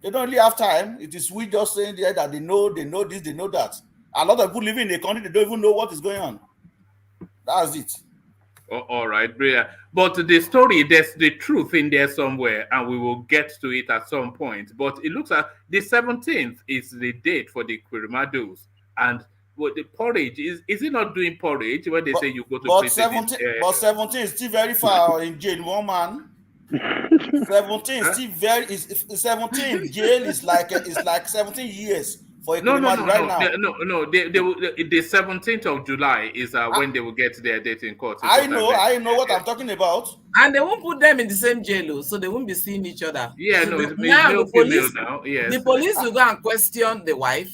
They don't really have time. It is we just saying there that they know this, they know that. A lot of people living in the country, they don't even know what is going on. That's it. All right, Bria. But the story, there's the truth in there somewhere, and we will get to it at some point. But it looks like the 17th is the date for the Ekweremadus. And the porridge, is it not doing porridge when they say you go to prison? But 17 is still very far in jail, one man. 17 is still 17 jail is like 17 years. No. The 17th of July is when they will get their date in court. I know what I'm talking about. And they won't put them in the same jail, so they won't be seeing each other. Yeah, so no, it's now the police now. Yes. The police will go and question the wife,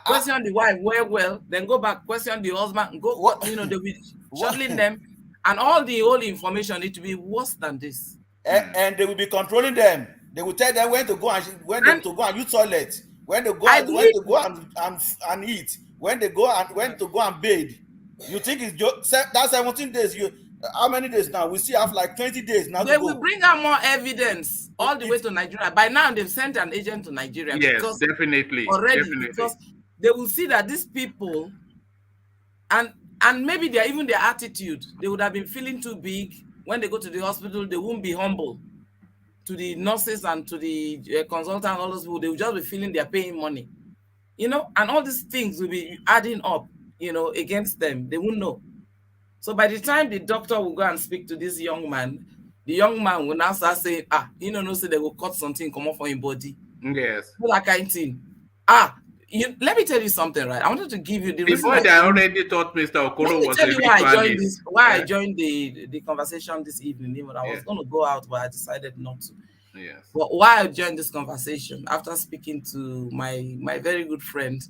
question the wife well, then go back, question the husband, they'll be shuttling them, and all the whole information it will be worse than this. And they will be controlling them. They will tell them when to go and use toilet. When they go and eat, when to go and bathe. You think it's just that 17 days? How many days now? We still have like 20 days now. They will bring out more evidence all the way to Nigeria. By now, they've sent an agent to Nigeria. Yes, definitely. Because they will see that these people, and maybe their attitude, they would have been feeling too big. When they go to the hospital, they won't be humble to the nurses and to the consultant, all those people. They will just be feeling they're paying money, and all these things will be adding up, against them. They won't know. So by the time the doctor will go and speak to this young man, the young man will now start saying, say they will cut something, come off from your body. Yes. That kind of thing. Let me tell you something, right? I wanted to give you the reason. Before I already thought Mr. Okoro was I joined the conversation this evening. I was going to go out, but I decided not to. Yes. But why I joined this conversation after speaking to my very good friend,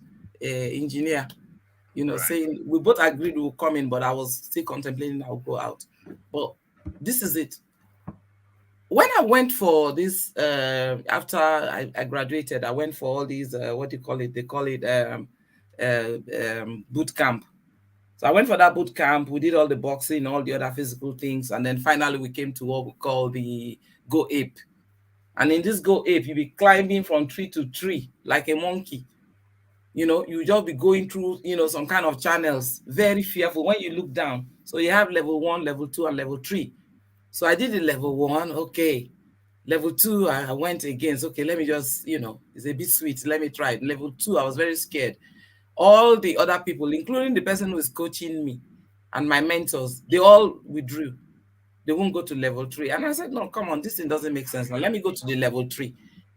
engineer, saying we both agreed we would come in, but I was still contemplating I'll go out. But this is it. When I went for this, after I graduated, I went for all these, what do you call it? They call it boot camp. So I went for that boot camp. We did all the boxing, all the other physical things. And then finally we came to what we call the Go Ape. And in this Go Ape, you'll be climbing from tree to tree like a monkey. You just be going through, some kind of channels, very fearful when you look down. So you have level 1, level 2, and level 3. So I did the level 1, okay. Level 2, I went again. So, okay, let me just, it's a bit sweet. Let me try it. Level 2, I was very scared. All the other people, including the person who is coaching me and my mentors, they all withdrew. They won't go to level 3. And I said, no, come on, this thing doesn't make sense. Now, let me go to the level 3.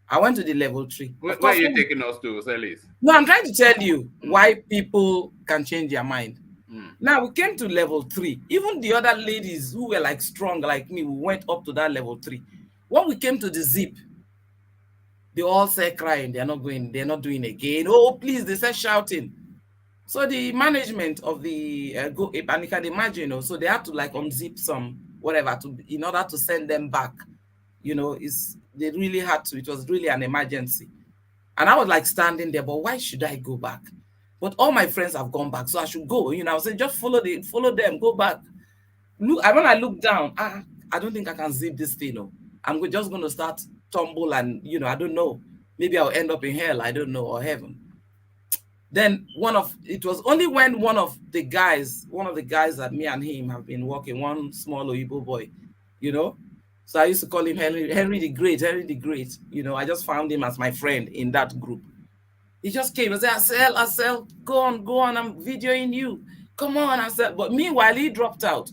I went to the level 3. Where are you taking us to, Celis? No, I'm trying to tell you why people can change their mind. Now, we came to level 3. Even the other ladies who were like strong like me, we went up to that level 3. When we came to the zip, they all said crying, they're not doing again. Oh, please, they said shouting. So the management of the Go Ape, and you can imagine, so they had to like unzip some whatever in order to send them back. They really had to. It was really an emergency. And I was like standing there, but why should I go back? But all my friends have gone back, so I should go. I said, just follow them, go back. Look, when I look down, I don't think I can zip this thing. No. I'm just going to start tumble and, I don't know. Maybe I'll end up in hell. I don't know, or heaven. Then it was only when one of the guys that me and him have been working, one small Oyibo boy, So I used to call him Henry the Great. I just found him as my friend in that group. He just came and said, Asel, go on, I'm videoing you. Come on, Asel. But meanwhile, he dropped out.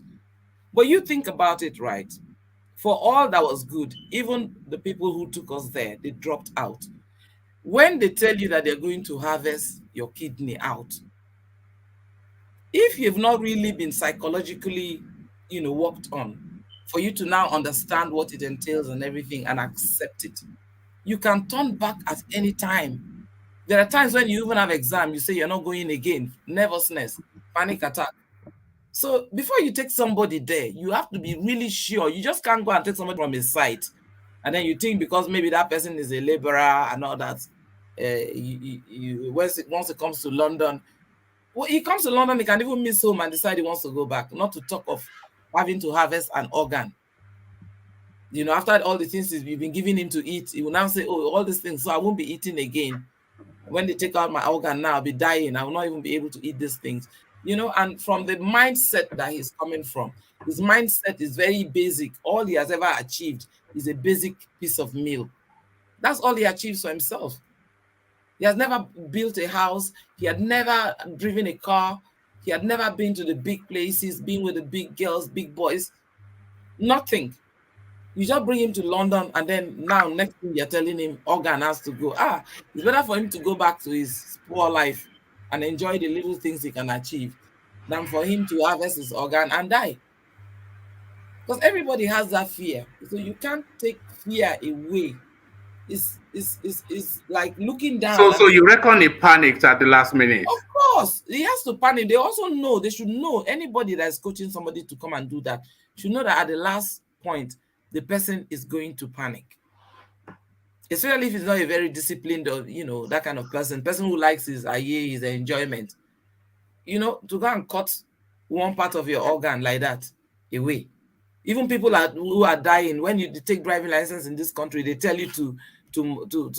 But you think about it, right? For all that was good, even the people who took us there, they dropped out. When they tell you that they're going to harvest your kidney out, if you've not really been psychologically, worked on, for you to now understand what it entails and everything and accept it, you can turn back at any time. There are times when you even have exam, you say you're not going again, nervousness, panic attack. So before you take somebody there, you have to be really sure. You just can't go and take somebody from a site, and then you think because maybe that person is a laborer and all that. Once it comes to London, he comes to London, he can even miss home and decide he wants to go back. Not to talk of having to harvest an organ. After all the things you've been giving him to eat, he will now say, "Oh, all these things, so I won't be eating again. When they take out my organ now, I'll be dying. I will not even be able to eat these things." And from the mindset that he's coming from, his mindset is very basic. All he has ever achieved is a basic piece of meal. That's all he achieves for himself. He has never built a house. He had never driven a car. He had never been to the big places, been with the big girls, big boys. Nothing. You just bring him to London, and then now next thing you're telling him organ has to go. It's better for him to go back to his poor life and enjoy the little things he can achieve than for him to harvest his organ and die. Because everybody has that fear. So you can't take fear away. It's like looking down. So you reckon he panicked at the last minute? Of course. He has to panic. They also know, they should know, anybody that is coaching somebody to come and do that should know that at the last point, the person is going to panic. Especially if he's not a very disciplined or, that kind of person who likes his enjoyment. To go and cut one part of your organ like that away. Even people who are dying, when you take driving license in this country, they tell you to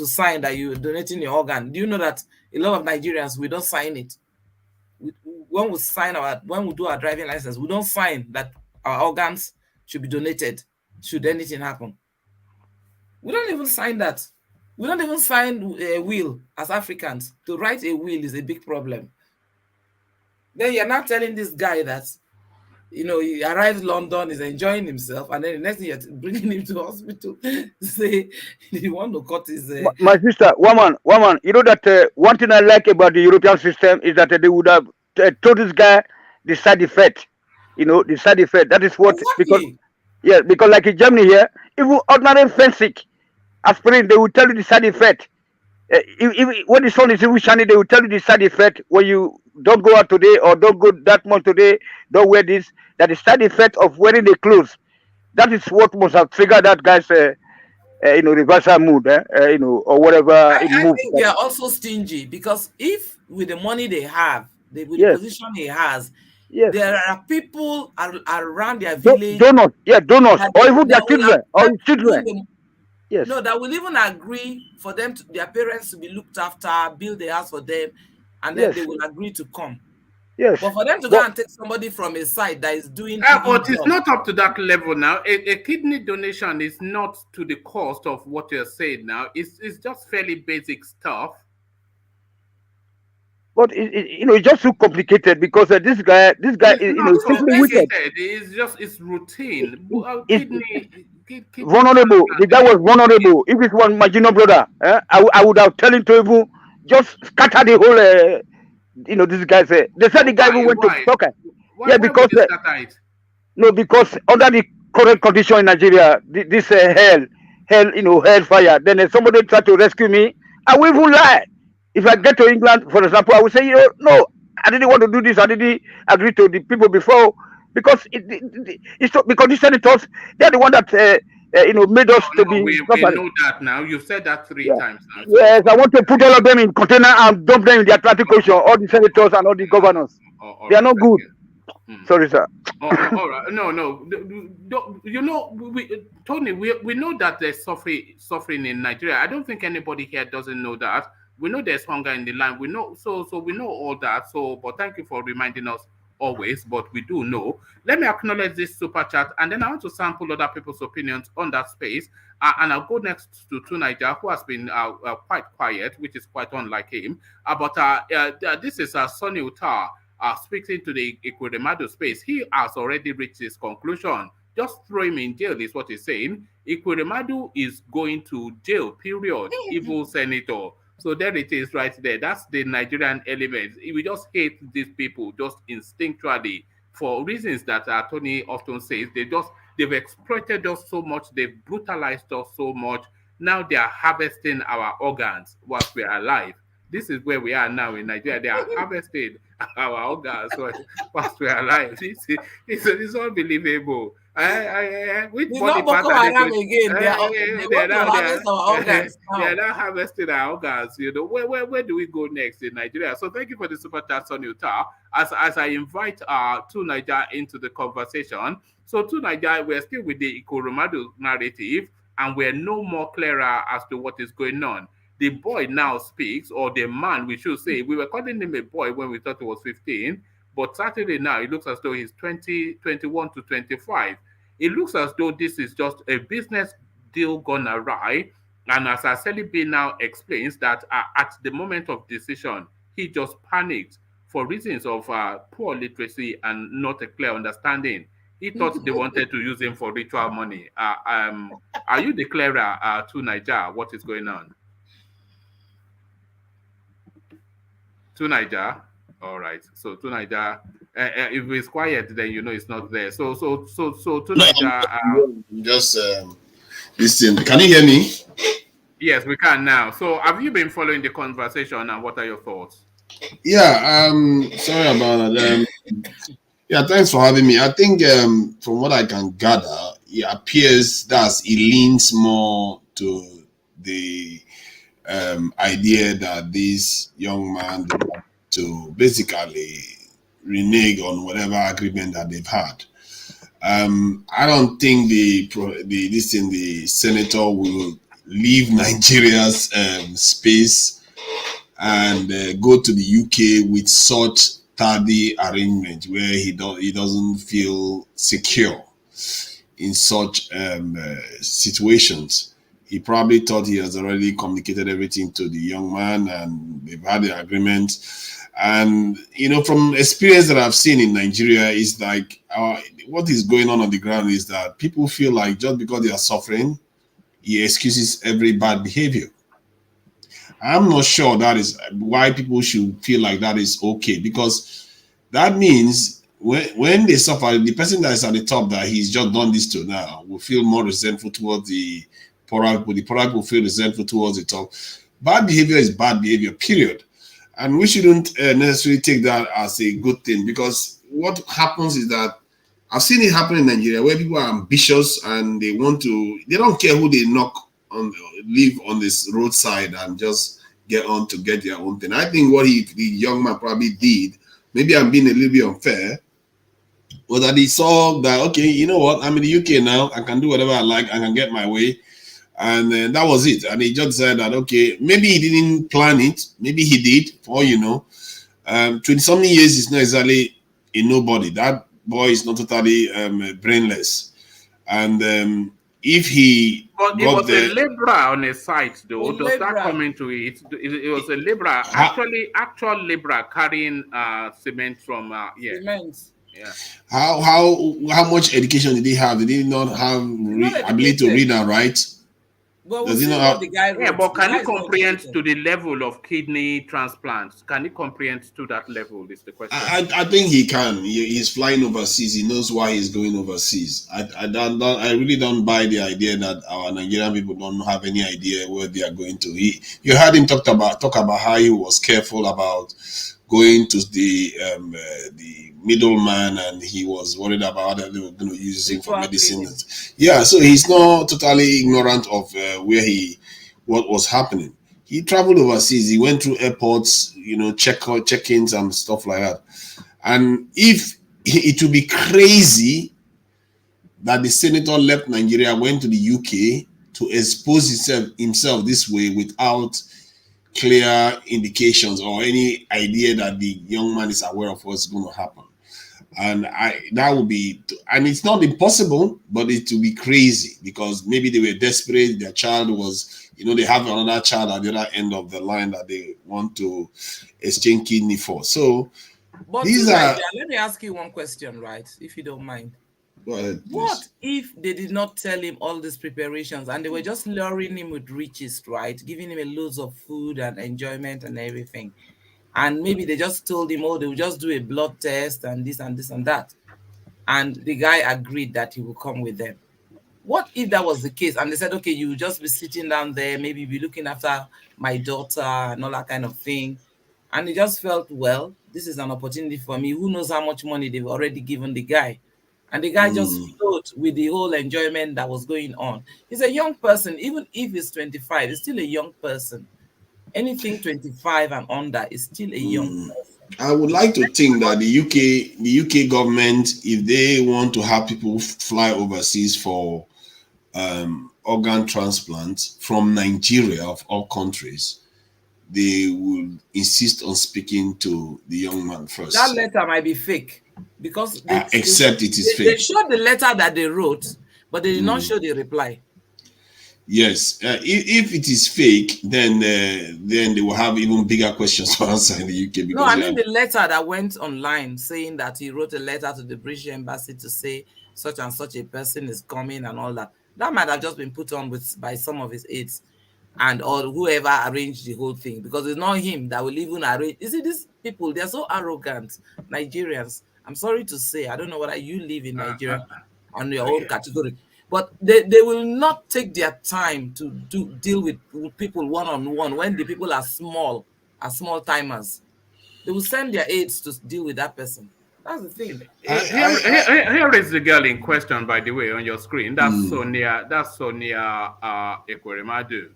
sign that you're donating your organ. Do you know that a lot of Nigerians, we don't sign it? When we do our driving license, we don't sign that our organs should be donated should anything happen. We don't even sign that. We don't even sign a will as Africans. To write a will is a big problem. Then you're not telling this guy that, he arrived in London, he's enjoying himself, and then the next thing you're bringing him to hospital to say you want to cut his... My sister, woman, that one thing I like about the European system is that they would have told this guy the side effect. The side effect. That is what... Exactly. Because like in Germany here, even ordinary fencing, aspirin, they will tell you the side effect. When the sun is even shining, they will tell you the side effect. When you don't go out today or don't go that month today, don't wear this. That is side effect of wearing the clothes. That is what must have triggered that guy's, reversal mood, or whatever. I think they are also stingy because if with the money they have, with the position he has, there are people around their village. Donors, or even their children, that will even agree for them, their parents to be looked after, build a house for them, and then they will agree to come. Yes. But for them to go and take somebody from a side that is doing... but it's not up to that level now. A kidney donation is not to the cost of what you're saying now. It's just fairly basic stuff. But it's just too complicated because this guy is simply wicked. It's routine. Vulnerable. The guy was vulnerable. If it was my junior brother, I would have told him to even just scatter the whole. This guy said. They said the guy even went to soccer. Because because under the current condition in Nigeria, this hellfire. Then somebody tried to rescue me. I will even lie. If I get to England, for example, I would say, no, I didn't want to do this. I didn't agree to the people before because because these senators, they're the one that made us to be. We know that now. You've said that three times now. So. Yes, I want to put all of them in container and dump them in the Atlantic Ocean. All the senators and all the governors, they are not good. Sorry, sir. All right. No. You know, Tony, we know that there's suffering in Nigeria. I don't think anybody here doesn't know that. We know there's hunger in the land. We know, so we know all that. So, but thank you for reminding us always. But we do know. Let me acknowledge this super chat, and then I want to sample other people's opinions on that space. And I'll go next to Tunaija, who has been quite quiet, which is quite unlike him. This is Sonny Utar. Speaking to the Ekweremadu space, he has already reached his conclusion. Just throw him in jail is what he's saying. Ekweremadu is going to jail, period. Evil senator. So there it is right there. That's the Nigerian element. We just hate these people just instinctually for reasons that Tony often says. They've exploited us so much. They've brutalized us so much. Now they are harvesting our organs whilst we are alive. This is where we are now in Nigeria. They are harvesting our organs whilst we are alive. It's unbelievable. Which body part are they are now harvesting our organs. You know, where do we go next in Nigeria? So thank you for the super chat, Sonny Uta. As I invite Tunaija into the conversation. So Tunaija, we're still with the Ekweremadu narrative, and we're no more clearer as to what is going on. The boy now speaks, or the man, we should say. We were calling him a boy when we thought he was 15, but certainly now it looks as though he's 21 to 25. It looks as though this is just a business deal gone awry. And as Aseli B now explains that at the moment of decision, he just panicked for reasons of poor literacy and not a clear understanding. He thought they wanted to use him for ritual money. Are you the clearer to Niger what is going on? To Niger, all right. So to Niger, if it's quiet, then you know it's not there. So to Niger. Just listen. Can you hear me? Yes, we can now. So have you been following the conversation, and what are your thoughts? Yeah. Sorry about that. Yeah. Thanks for having me. I think from what I can gather, it appears that it leans more to the idea that this young man to basically renege on whatever agreement that they've had. I don't think the senator will leave Nigeria's space and go to the UK with such tardy arrangement where he doesn't feel secure in such situations. He probably thought he has already communicated everything to the young man and they've had the agreement. And, you know, from experience that I've seen in Nigeria is like what is going on the ground is that people feel like just because they are suffering, he excuses every bad behavior. I'm not sure that is why people should feel like that is okay, because that means when they suffer, the person that is at the top that he's just done this to now will feel more resentful towards the poorer people. The poorer people feel resentful towards the top. Bad behavior is bad behavior, period. And we shouldn't necessarily take that as a good thing, because what happens is that I've seen it happen in Nigeria where people are ambitious and they don't care who they knock on, live on this roadside and just get on to get their own thing. I think what the young man probably did, maybe I'm being a little bit unfair, was that he saw that, okay, you know what, I'm in the UK now, I can do whatever I like, I can get my way. And that was it. And he just said that, okay, maybe he didn't plan it. Maybe he did, for all you know. 20-something years is not exactly a nobody. That boy is not totally brainless. And if he But it was a laborer on a site, though. Does that come into it? It was a laborer, actual laborer carrying cement from, Cement. Yeah. How much education did he have? Did he not have ability to read and write? Well, Does he not have, the guy wrote. Yeah, but can he comprehend to the level of kidney transplants? Can he comprehend to that level? Is the question. I think he can. He's flying overseas. He knows why he's going overseas. I really don't buy the idea that our Nigerian people don't have any idea where they are going to. You heard him talk about how he was careful about going to the middleman, and he was worried about that they were going to use him for medicine. Yeah, so he's not totally ignorant of what was happening. He traveled overseas. He went through airports, you know, check-ins and stuff like that. And if it would be crazy that the senator left Nigeria, went to the UK to expose himself this way without clear indications or any idea that the young man is aware of what's going to happen. And that would be, and it's not impossible, but it would be crazy because maybe they were desperate. Their child was, they have another child at the other end of the line that they want to exchange kidney for. So but these are. Let me ask you one question, right? If you don't mind. Go ahead, what if they did not tell him all these preparations and they were just luring him with riches, right? Giving him a loads of food and enjoyment and everything. And maybe they just told him, oh, they will just do a blood test and this and this and that. And the guy agreed that he will come with them. What if that was the case? And they said, okay, you will just be sitting down there, maybe be looking after my daughter and all that kind of thing. And he just felt, well, this is an opportunity for me. Who knows how much money they've already given the guy? And the guy just flowed with the whole enjoyment that was going on. He's a young person. Even if he's 25, he's still a young person. Anything 25 and under is still a young person. I would like to think that the UK government, if they want to have people fly overseas for organ transplants from Nigeria, of all countries, they will insist on speaking to the young man first. That letter might be fake because except it is fake. They showed the letter that they wrote, but they did not show the reply. Yes, if it is fake, then they will have even bigger questions to answer in the UK. Because no, I mean the letter that went online saying that he wrote a letter to the British embassy to say such and such a person is coming and all that. That might have just been put on by some of his aides and or whoever arranged the whole thing, because it's not him that will even arrange. You see, these people, they're so arrogant, Nigerians. I'm sorry to say, I don't know whether you live in Nigeria on your own category. But they will not take their time to deal with people one-on-one when the people are small timers. They will send their aides to deal with that person. That's the thing. Here is the girl in question, by the way, on your screen. That's Sonia. That's Sonia Ekweremadu.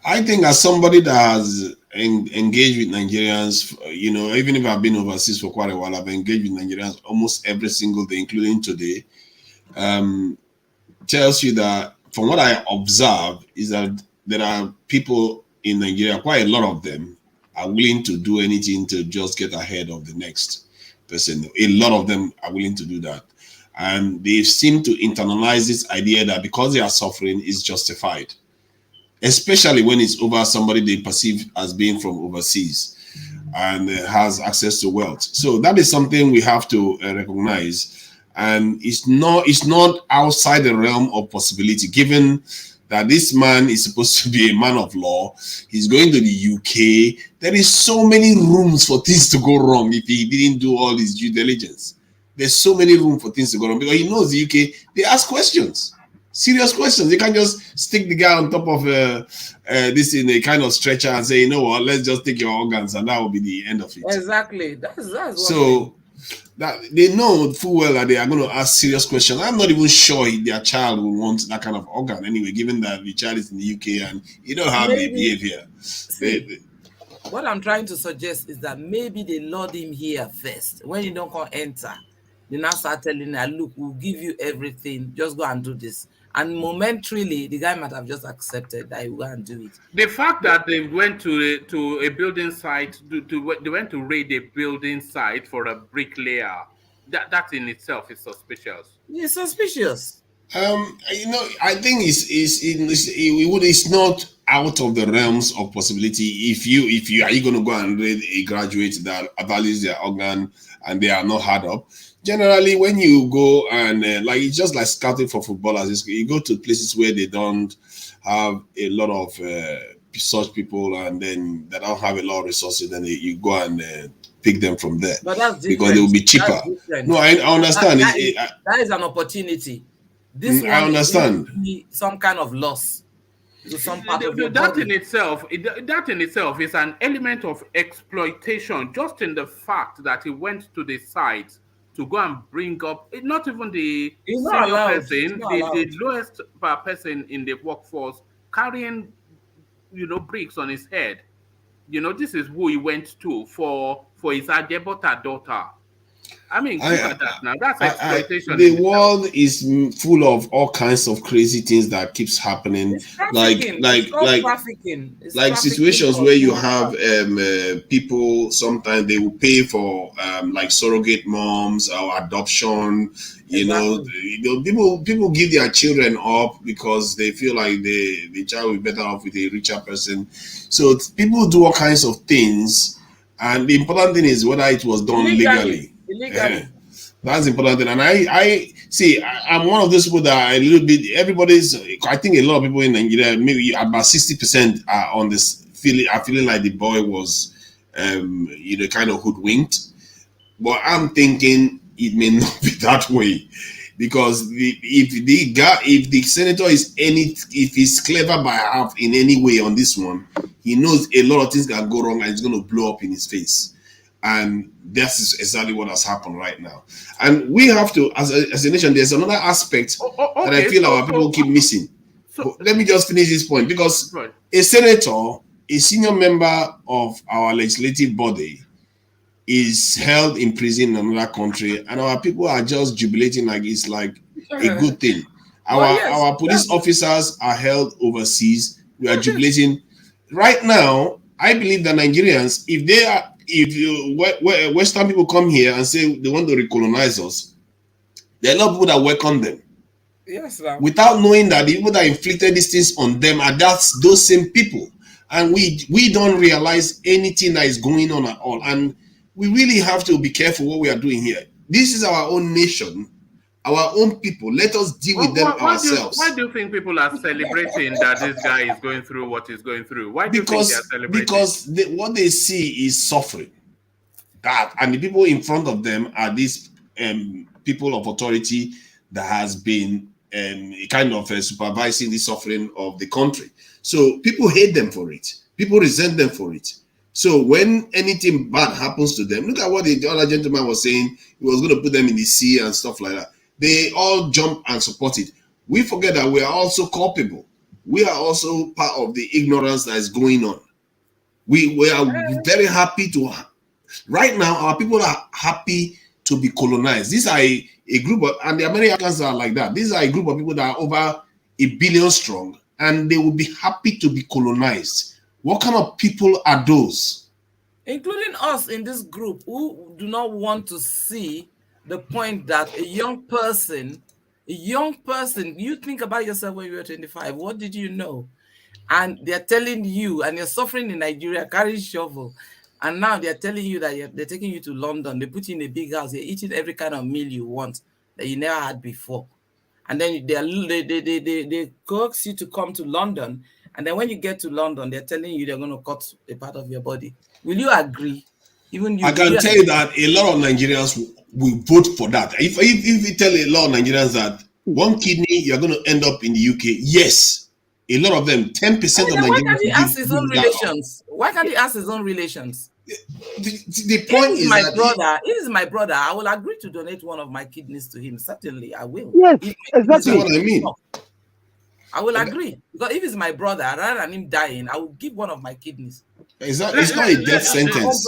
I think as somebody that has engaged with Nigerians, even if I've been overseas for quite a while, I've engaged with Nigerians almost every single day, including today. Tells you that from what I observe is that there are people in Nigeria, quite a lot of them are willing to do anything to just get ahead of the next person. A lot of them are willing to do that. And they seem to internalize this idea that because they are suffering is justified, especially when it's over somebody they perceive as being from overseas and has access to wealth. So that is something we have to recognize. And it's not outside the realm of possibility, given that this man is supposed to be a man of law. He's going to the UK. There is so many rooms for things to go wrong if he didn't do all his due diligence. There's so many room for things to go wrong because he knows the UK, they ask questions, serious questions. They can't just stick the guy on top of this in a kind of stretcher and say, you know what, let's just take your organs and that will be the end of it. Exactly. That's what so. That they know full well that they are going to ask serious questions. I'm not even sure their child will want that kind of organ anyway, given that the child is in the UK and you know how they behave here. What I'm trying to suggest is that maybe they lured him here first. When you don't come enter, they now start telling him, look, we'll give you everything. Just go and do this. And momentarily, the guy might have just accepted that he will go and do it. The fact that they went to a building site, they went to raid a building site for a bricklayer, that in itself is suspicious. It's suspicious. I think it's not out of the realms of possibility. If you are going to go and raid a graduate that values their organ and they are not hard up. Generally, when you go and it's just like scouting for footballers, you go to places where they don't have a lot of such people, and then they don't have a lot of resources. Then you go and pick them from there. But that's because they will be cheaper. No, I understand. That is an opportunity. This one, I understand. Some kind of loss. Some part of that in itself is an element of exploitation. Just in the fact that he went to the site to go and bring up, not even the senior person, the lowest person in the workforce, carrying, bricks on his head. This is who he went to for his Adebota daughter. I mean, look at that now. That's exploitation. The world is full of all kinds of crazy things that keeps happening, like trafficking. Like situations where you have people. Sometimes they will pay for like surrogate moms or adoption. You know, people give their children up because they feel like the child will be better off with a richer person. So people do all kinds of things, and the important thing is whether it was done legally. That's important thing. And I see, I'm one of those people that a little bit, I think a lot of people in Nigeria, maybe about 60% are on this feeling like the boy was kind of hoodwinked. But I'm thinking it may not be that way, because if the senator if he's clever by half in any way on this one, he knows a lot of things can go wrong and it's going to blow up in his face. And that's exactly what has happened right now. And we have to, as a nation, there's another aspect that I feel our people keep missing. So let me just finish this point, because a senator, a senior member of our legislative body, is held in prison in another country, and our people are just jubilating like it's like a good thing. Our police officers are held overseas. We are jubilating. Right now, I believe that Nigerians, if Western people come here and say they want to recolonize us, there are a lot of people that welcome them. Yes, sir. Without knowing that the people that inflicted these things on them are those same people. And we don't realize anything that is going on at all. And we really have to be careful what we are doing here. This is our own nation, our own people. Let us deal with them ourselves. Why do you think people are celebrating that this guy is going through what he's going through? Why do you think they are celebrating? Because what they see is suffering. And the people in front of them are these people of authority that has been kind of supervising the suffering of the country. So people hate them for it. People resent them for it. So when anything bad happens to them, look at what the other gentleman was saying. He was going to put them in the sea and stuff like that. They all jump and support it. We forget that we are also culpable. We are also part of the ignorance that is going on. We are very happy to... Right now, our people are happy to be colonized. These are a group of... And the Americans are like that. These are a group of people that are over 1 billion strong. And they will be happy to be colonized. What kind of people are those? Including us in this group, who do not want to see the point that a young person, you think about yourself when you were 25, what did you know? And they're telling you, and you're suffering in Nigeria, carrying shovel, and now they're telling you that they're taking you to London, they put you in a big house, you're eating every kind of meal you want that you never had before. And then they coax you to come to London. And then when you get to London, they're telling you they're going to cut a part of your body. Will you agree? Even you, I can tell you that a lot of Nigerians will vote for that. If you tell a lot of Nigerians that one kidney, you're going to end up in the UK, yes. A lot of them, 10% of Nigerians. Why can't he ask his own relations? Why can't he ask his own relations? The point is my brother. He is my brother. I will agree to donate one of my kidneys to him. Certainly, I will. Yes, exactly what I mean. I will agree, because if it's my brother, rather than him dying, I will give one of my kidneys. It's not a death sentence.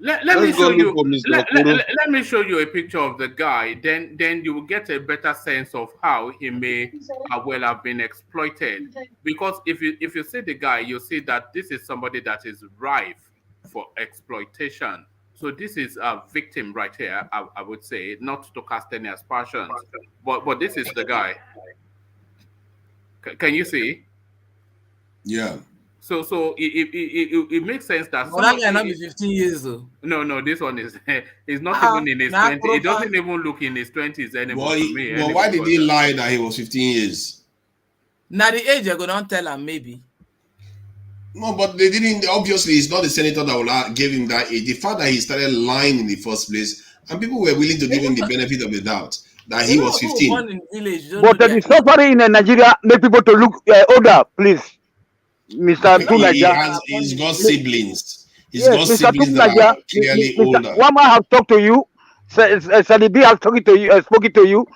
Let me show you. Let me show you a picture of the guy. Then you will get a better sense of how he may well have been exploited. Because if you see the guy, you see that this is somebody that is rife for exploitation. So this is a victim right here. I would say, not to cast any aspersions, but this is the guy. Can you see? Yeah. So it makes sense that that guy not be 15 years though. No, this one is he's not even in his 20s. He doesn't even look in his 20s anymore. Well, why did he lie that he was 15 years? Now the age you're gonna tell him maybe. No, but they didn't. Obviously, it's not the senator that will give him that age. The fact that he started lying in the first place, and people were willing to give him the benefit of the doubt that he was 15. But the suffering in Nigeria make people to look older, please. Mr. Tunaja. He's got siblings. He's got siblings that are clearly older. One man has talked to you. Salibi has spoken to you.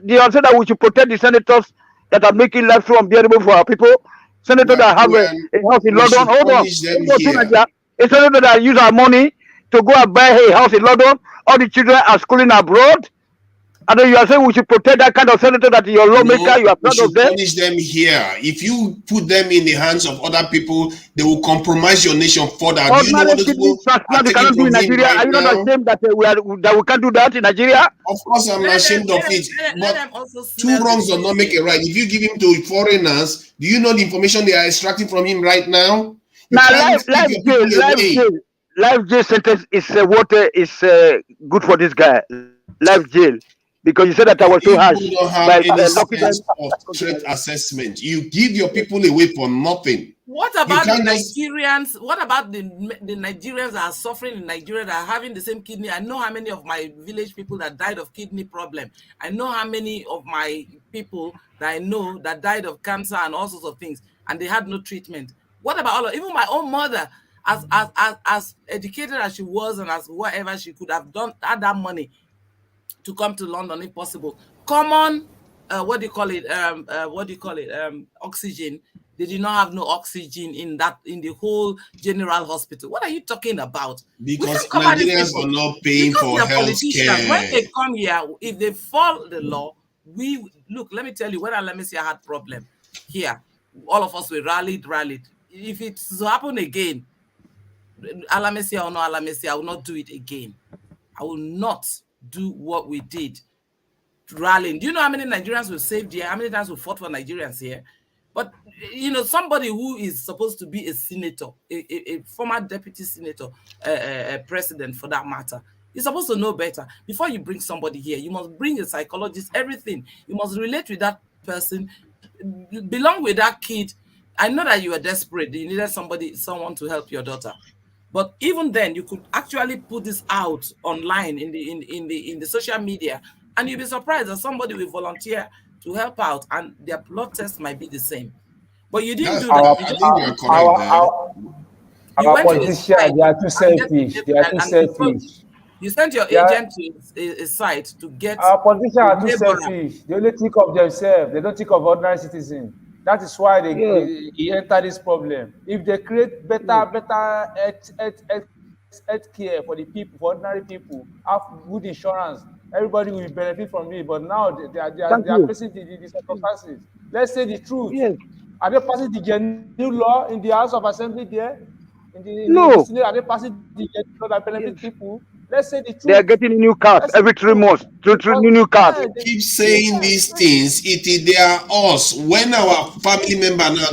They are saying that we should protect the senators that are making life so unbearable for our people. Senators that have a house in London. Hold on. A senator that use our money to go and buy a house in London all the children are schooling abroad. And then you are saying we should protect that kind of senator that your lawmaker, you are proud of them. Punish them here. If you put them in the hands of other people, they will compromise your nation further. Do you know what those people are taking from him right Are you not now? ashamed that we can't do that in Nigeria? Of course, I'm ashamed of it. But two wrongs do not make a right. If you give him to foreigners, do you know the information they are extracting from him right now? Now, life jail sentence is what is good for this guy. Life jail. Because you said that I was too harsh. You don't have any sense of threat assessment. You give your people away for nothing. What about the Nigerians? What about the Nigerians that are suffering in Nigeria that are having the same kidney? I know how many of my village people that died of kidney problem. I know how many of my people that I know that died of cancer and all sorts of things, and they had no treatment. What about all of, even my own mother, as educated as she was and as whatever she could have done, had that money to come to London if possible. Common, oxygen. They did not have no oxygen in the whole general hospital. What are you talking about? Because Nigerians are not paying for health care. When they come here, if they follow the law, let me tell you, when Alamesia had problem here, all of us were rallied. If it happen again, Alamesia or no Alamesia, I will not do it again. I will not do what we did, rallying. Do you know how many Nigerians were saved here? How many times we fought for Nigerians here? But somebody who is supposed to be a senator, a former deputy senator, a president for that matter, you're supposed to know better. Before you bring somebody here, you must bring a psychologist, everything. You must relate with that person, belong with that kid. I know that you are desperate. You needed someone to help your daughter. But even then, you could actually put this out online in the social media, and you'll be surprised that somebody will volunteer to help out, and their blood test might be the same. But you didn't do that. Our politicians, they are too selfish. They are too selfish. You sent your agent to a site to get. Our politicians are too selfish. They only think of themselves. They don't think of ordinary citizens. That is why they enter this problem. If they create better health care for the people, for ordinary people, have good insurance, everybody will benefit from it. But now they are facing the circumstances. Let's say the truth. Yes. Are they passing the new law in the House of Assembly there? No. Are they passing the law that benefits people? Let's say the truth. They are getting new cars every 3 months. New cars. Keep saying these things. They are us. When our family member now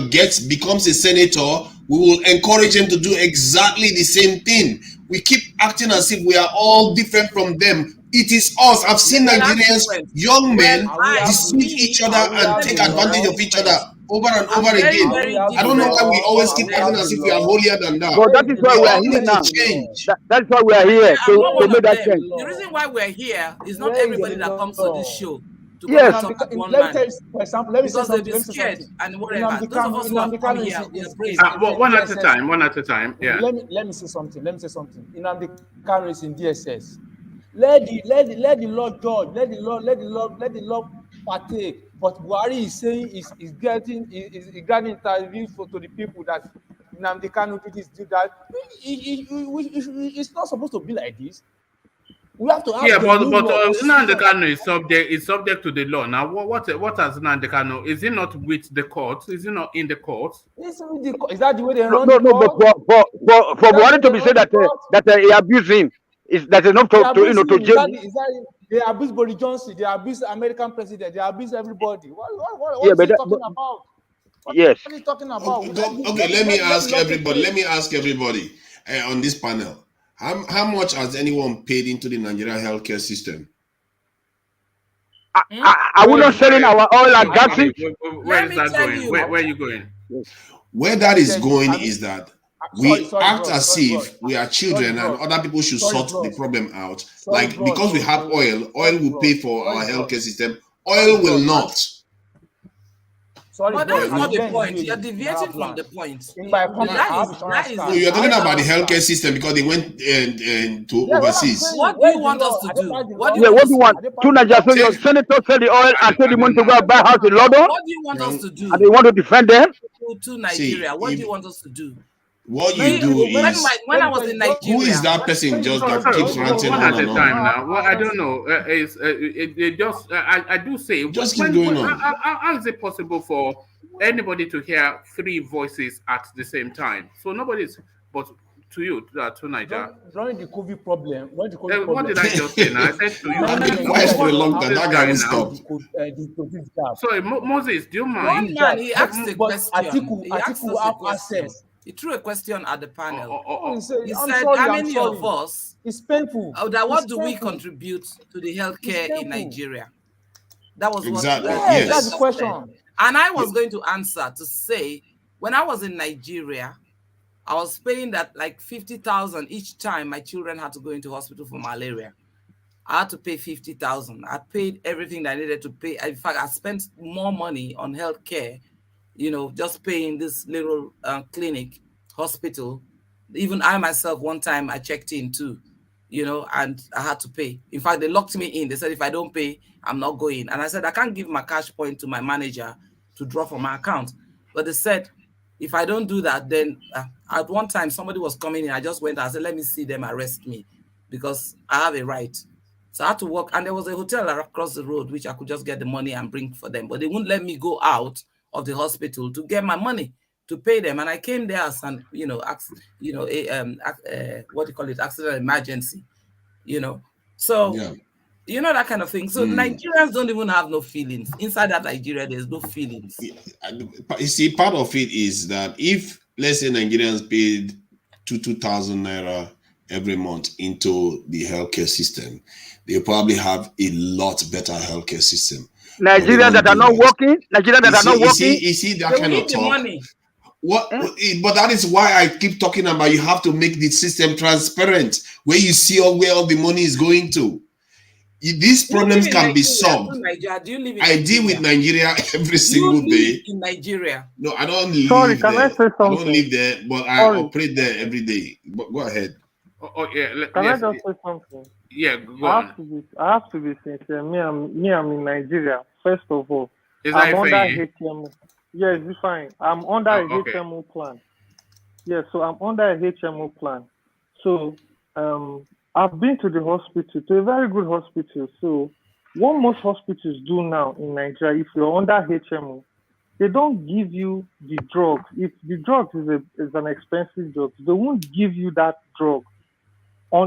becomes a senator, we will encourage them to do exactly the same thing. We keep acting as if we are all different from them. It is us. I've seen Nigerians, young men, deceive each other and take advantage of each other over and over again. I don't know why we always keep acting as if we are holier than that. But that is why we are here now. That's why we are here to make that change. The reason why we're here is not everybody that comes to this show. Yes. Let me tell you, for example, let me say something. They're scared and whatever. Those of us who have come here, we are brave. One at a time. Yeah. Let me say something. In the Kanu in DSS. Let the law judge. Let the law partake. But Buhari is saying is granting interviews to the people that Nnamdi Kanu do this, do that. It's not supposed to be like this. We have to have but Nnamdi Kanu is subject to the law. Now, what has Nnamdi Kanu? Is he not with the court? Is he not in the court? Is that the way they run? No. But for Buhari to be said that he abused him, that enough to jail. They abuse Boris Johnson. They abuse American president. They abuse everybody. What is he talking about? What is he talking about? Okay, let me ask everybody on this panel. How much has anyone paid into the Nigerian healthcare system? Are we not selling our oil and gas? Where is that going? Where are you going? Where that is going is that we act as if we are children and other people should sort the problem out. Because we have oil will pay for our healthcare system. Oil will not. But that is not the point. You're deviating from the point. You're talking about the healthcare system because they went to overseas. What do you want us to do? What do you want? Two Nigerians, your senator sell the oil and tell the money to go buy a house in London. What do you want us to do? And they want to defend them? To Nigeria. What do you want us to do? What you do is when I was in Nigeria. Who is that person just that keeps ranting one on at a and time on? now. Well, I don't know. It just I do say Just keep going on. How is it possible for anybody to hear three voices at the same time? So nobody's but to you, to Nigeria. During the COVID problem, what did I just say now? I said to you. I've been quiet for a long time. That guy will stop. Sorry, Moses, do you mind? One man, he asked a question. Atiku have access. He threw a question at the panel. He said, how many of us? It's painful. What do we contribute to the healthcare in Nigeria? That was exactly. Yes, that's the question. And I was going to answer to say, when I was in Nigeria, I was paying that like 50,000 each time my children had to go into hospital for malaria. I had to pay 50,000. I paid everything that I needed to pay. In fact, I spent more money on healthcare, just paying this little clinic, hospital. Even I myself, one time I checked in too, and I had to pay. In fact, they locked me in. They said, if I don't pay, I'm not going. And I said, I can't give my cash point to my manager to draw from my account. But they said, if I don't do that, then at one time somebody was coming in. I just went and I said, let me see them arrest me because I have a right. So I had to walk. And there was a hotel across the road, which I could just get the money and bring for them. But they wouldn't let me go out of the hospital to get my money to pay them. And I came there as an, what do you call it? Accident emergency, So, that kind of thing. So Nigerians don't even have no feelings. Inside that Nigeria, there's no feelings. You see, part of it is that if, let's say, Nigerians paid 2,000 naira every month into the healthcare system, they probably have a lot better healthcare system. Nigerians that are not working, You see that kind of talk. Money. But that is why I keep talking about you have to make the system transparent, where you see where all the money is going to. These problems can be solved. I deal with Nigeria every single day. In Nigeria? No, I don't live Sorry, there. can I say something? I don't live there, but I operate there every day. But go ahead. Can I just say something? Yeah, go on. I have to be sincere. Me, I'm in Nigeria. First of all, I'm under HMO. Yes, it's fine. I'm under a HMO plan. Yes, so I'm under a HMO plan. So, I've been to the hospital, to a very good hospital. So, what most hospitals do now in Nigeria, if you're under HMO, they don't give you the drug. If the drug is an expensive drug, they won't give you that drug.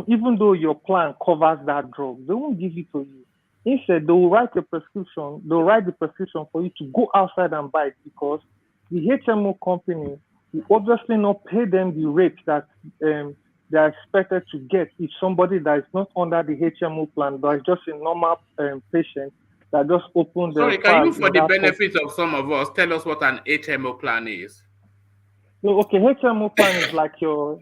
Even though your plan covers that drug, they won't give it to you. Instead, they will write the prescription for you to go outside and buy it because the HMO company will obviously not pay them the rate that they are expected to get if somebody that is not under the HMO plan, but is just a normal patient that just opened their Sorry, can you, for the benefit of some of us, tell us what an HMO plan is? No, okay, HMO plan is like your,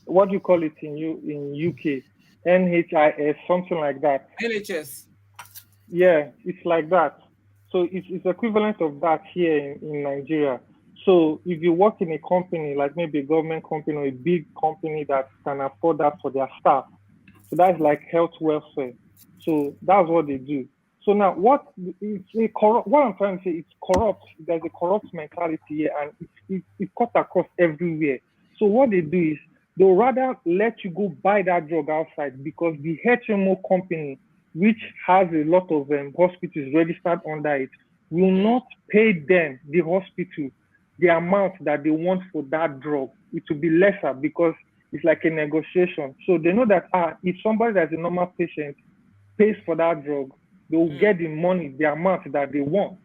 what do you call it in UK? NHIS, something like that. NHS. Yeah, it's like that. So it's equivalent of that here in Nigeria. So if you work in a company, like maybe a government company or a big company that can afford that for their staff, so that's like health welfare. So that's what they do. So now what I'm trying to say, it's corrupt. There's a corrupt mentality here and it's cut across everywhere. So what they do is they'll rather let you go buy that drug outside because the HMO company, which has a lot of hospitals registered under it, will not pay them, the hospital, the amount that they want for that drug. It will be lesser because it's like a negotiation. So they know that if somebody that's a normal patient pays for that drug, they will get the money, the amount that they want.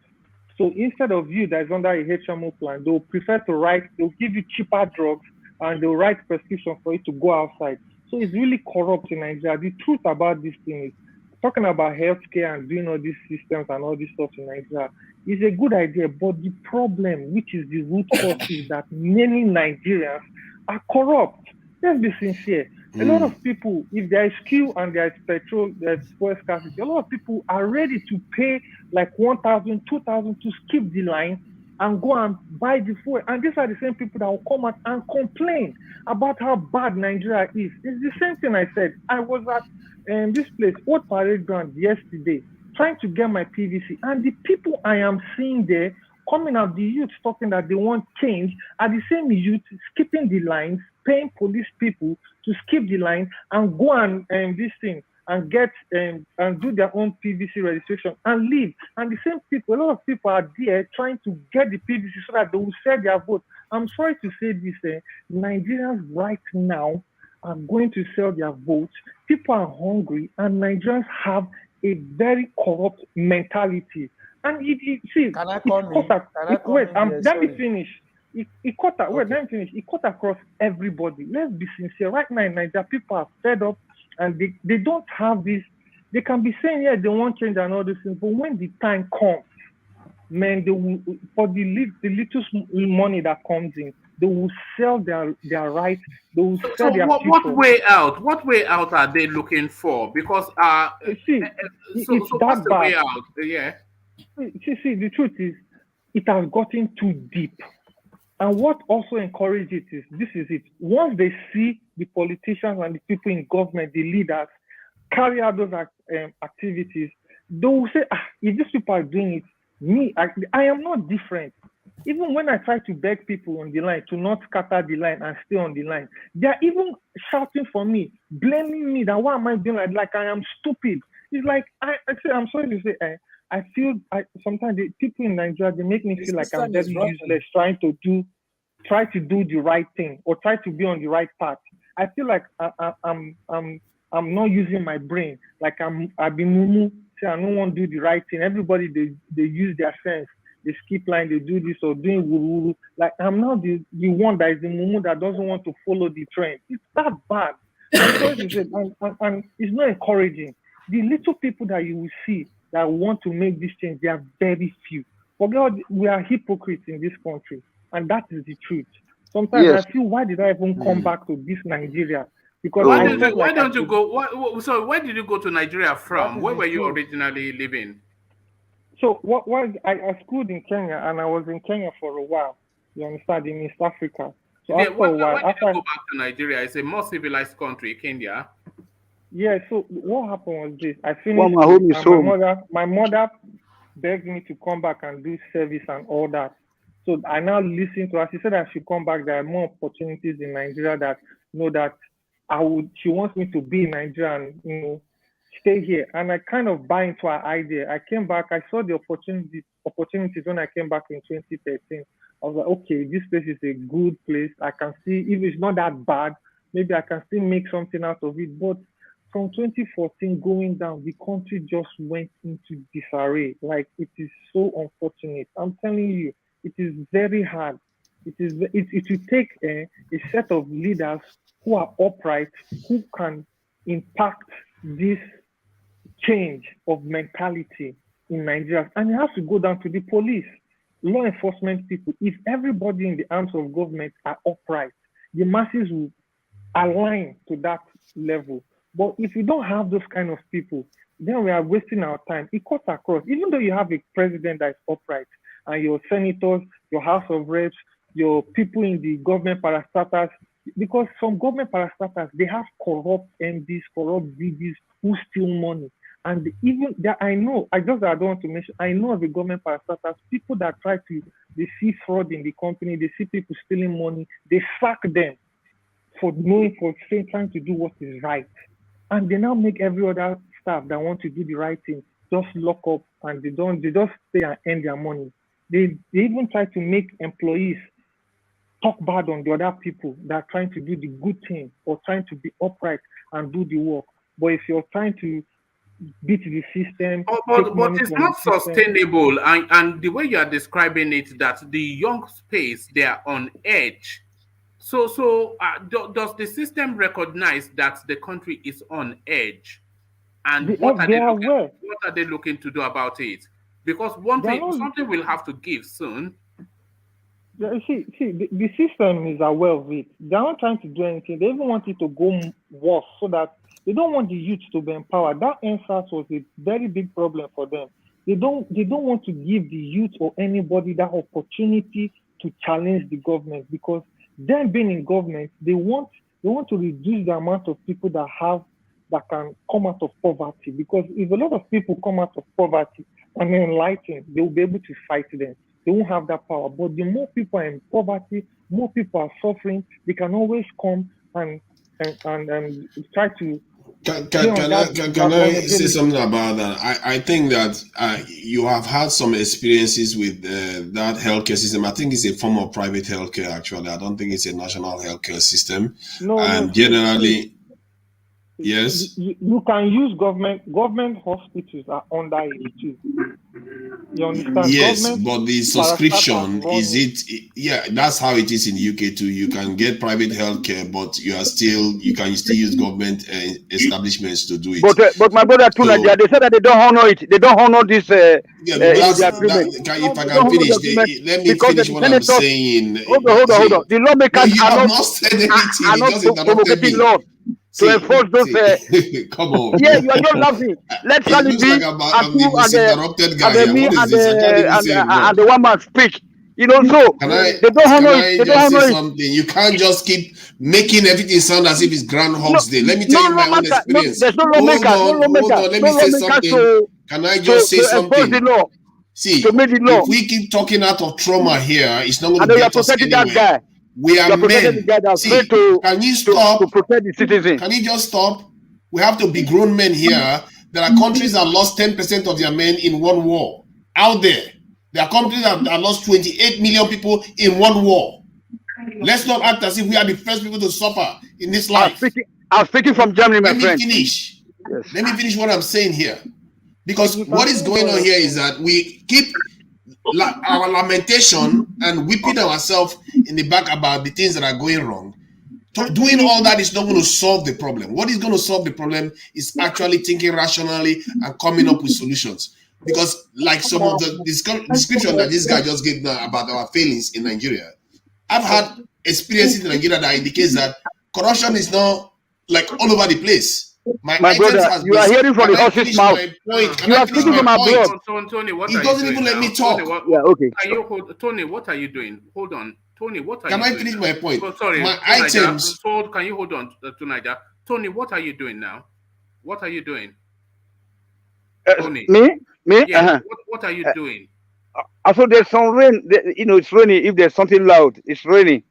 So instead of you that's under a HMO plan, they'll prefer to they'll give you cheaper drugs and they'll write prescription for you to go outside. So it's really corrupt in Nigeria. The truth about this thing is, talking about healthcare and doing all these systems and all this stuff in Nigeria is a good idea, but the problem, which is the root cause, is that many Nigerians are corrupt. Let's be sincere. A lot of people, if there is queue and there is petrol, there's fuel scarcity, a lot of people are ready to pay like 1,000, 2,000 to skip the line and go and buy the fuel. And these are the same people that will come out and complain about how bad Nigeria is. It's the same thing I said. I was at this place, Old Parade Ground, yesterday, trying to get my PVC. And the people I am seeing there coming out, the youth talking that they want change, are the same youth skipping the lines, paying police people to skip the line and go and this thing and get and do their own PVC registration and leave. And the same people, a lot of people are there trying to get the PVC so that they will sell their vote. I'm sorry to say this, Nigerians right now are going to sell their votes. People are hungry, and Nigerians have a very corrupt mentality. And Can I come in? Let me finish. It cut across everybody. Let's be sincere. Right now in Nigeria, people are fed up, and they don't have this. They can be saying, yeah, they want change and all these things, but when the time comes, man, they will, for the little money that comes in, they will sell their rights. They will sell their people. What way out? What way out are they looking for? Because it's that bad. Way out? Yeah. See, the truth is, it has gotten too deep. And what also encourages it is, this is it. Once they see the politicians and the people in government, the leaders, carry out those activities, they will say, if these people are doing it, I am not different. Even when I try to beg people on the line to not scatter the line and stay on the line, they are even shouting for me, blaming me that why am I doing like I am stupid. It's like, I'm sorry to say, I feel sometimes the people in Nigeria, they make me feel like I'm very useless try to do the right thing or try to be on the right path. I feel like I'm not using my brain. Like I've been mumu, say I don't want to do the right thing. Everybody they use their sense. They skip line, they do this or doing woo. Like I'm not the one that is the mumu that doesn't want to follow the trend. It's that bad. And it's not encouraging. The little people that you will see that want to make this change, they are very few. For God, we are hypocrites in this country, and that is the truth. Sometimes I feel, why did I even come back to this Nigeria? Because why did you go to Nigeria from? Where were you originally living? So I schooled in Kenya, and I was in Kenya for a while. You understand, in East Africa. So after a while, why did you go back to Nigeria? It's a more civilized country, Kenya. Yeah, so what happened was this. I finished. My mother begged me to come back and do service and all that. So I now listened to her. She said I should come back. There are more opportunities in Nigeria that that she wants me to be in Nigeria and stay here. And I kind of buy into her idea. I came back. I saw the opportunities when I came back in 2013. I was like, okay, this place is a good place. I can see if it's not that bad, maybe I can still make something out of it. But from 2014 going down, the country just went into disarray. Like, it is so unfortunate. I'm telling you, it is very hard. It will take a set of leaders who are upright, who can impact this change of mentality in Nigeria. And it has to go down to the police, law enforcement people. If everybody in the arms of government are upright, the masses will align to that level. But if you don't have those kind of people, then we are wasting our time. It cuts across. Even though you have a president that is upright, and your senators, your House of Reps, your people in the government parastatals, because some government parastatals, they have corrupt MDs, corrupt VDs who steal money. And even that, I don't want to mention, I know of the government parastatals, people that they see fraud in the company, they see people stealing money, they sack them for trying to do what is right. And they now make every other staff that want to do the right thing just lock up, and they just stay and earn their money. They even try to make employees talk bad on the other people that are trying to do the good thing or trying to be upright and do the work. But if you're trying to beat the system, but it's not sustainable. And the way you are describing it, that the young space, they are on edge. So does the system recognize that the country is on edge? And what are they looking to do about it? Because something will have to give soon. Yeah, see, the system is aware of it. They're not trying to do anything. They even want it to go worse, so that they don't want the youth to be empowered. That NSAS was a very big problem for them. They don't want to give the youth or anybody that opportunity to challenge the government, because them being in government, they want to reduce the amount of people that can come out of poverty. Because if a lot of people come out of poverty and enlightened, they will be able to fight them. they won't have that power. But the more people are in poverty, more people are suffering, they can always come and try to Can I say something about that? I think that you have had some experiences with that healthcare system. I think it's a form of private healthcare, actually. I don't think it's a national healthcare system. And generally, yes. You can use government hospitals are under it too. You understand? Yes, but the subscription is it? Yeah, that's how it is in the UK too. You can get private healthcare, but you can still use government establishments to do it. But my brother too, Nigeria, they said that they don't honor it. They don't honor this. If I can finish, let me finish what I'm saying. Hold on. The lawmakers are not said anything. Promulgating laws to enforce those. Come on. Yeah, you are not laughing. Let's it looks like I'm the most interrupted guy here. What is this? I can't even say and the one man speak. You know, so they don't honor it. They don't honor something. You can't just keep making everything sound as if it's Groundhog's Day. Let me tell you my own experience. There's no lawmaker. Hold on. Let me say something. Can I just say something? The law. See, if we keep talking out of trauma here, it's not going to get us anywhere. We are men. See, can you stop? To protect the citizen. Can you just stop? We have to be grown men here. There are countries that lost 10% of their men in one war. Out there. There are countries that lost 28 million people in one war. Let's not act as if we are the first people to suffer in this life. I'm speaking from Germany, my friend. Let me finish. Yes. Let me finish what I'm saying here. Because what is going on here is that we keep our lamentation and whipping ourselves in the back about the things that are going wrong. Doing all that is not going to solve the problem. What is going to solve the problem is actually thinking rationally and coming up with solutions. Because like some of the description that this guy just gave now about our failings in Nigeria, I've had experiences in Nigeria that indicates that corruption is not like all over the place. My brother, you are hearing from the horse's mouth. You are speaking from abroad. Tony, what he are doesn't you even doing let now? me talk. Tony, what are you doing? Hold on. Tony, what are you doing? Can I finish my point? Oh, sorry. My items. Can you hold on to Niger? Tony, what are you doing now? What are you doing? Tony. Me? Yeah, what are you doing? So there's some rain. It's raining. If there's something loud, it's raining.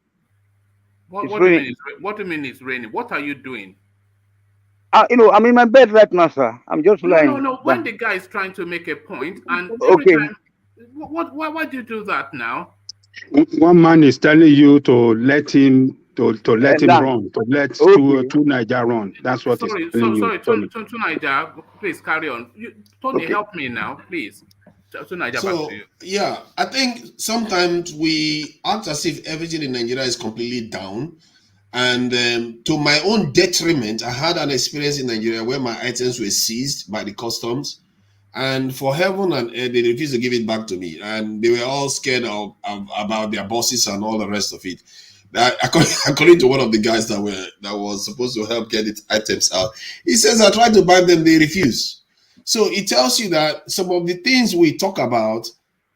What do you mean it's raining? What are you doing? I'm in my bed right now, sir. I'm just lying. No. When the guy is trying to make a point, and okay, time, why do you do that now? One man is telling you to let him let him run, to let two Niger run. That's what he's telling you. Sorry, to Niger, please carry on. Tony, help me now, please. To Niger, back to you. Yeah, I think sometimes we act as if everything in Nigeria is completely down. And to my own detriment, I had an experience in Nigeria where my items were seized by the customs. And for heaven and earth, they refused to give it back to me. And they were all scared about their bosses and all the rest of it. According to one of the guys that was supposed to help get the items out, he says, I tried to buy them, they refuse. So it tells you that some of the things we talk about,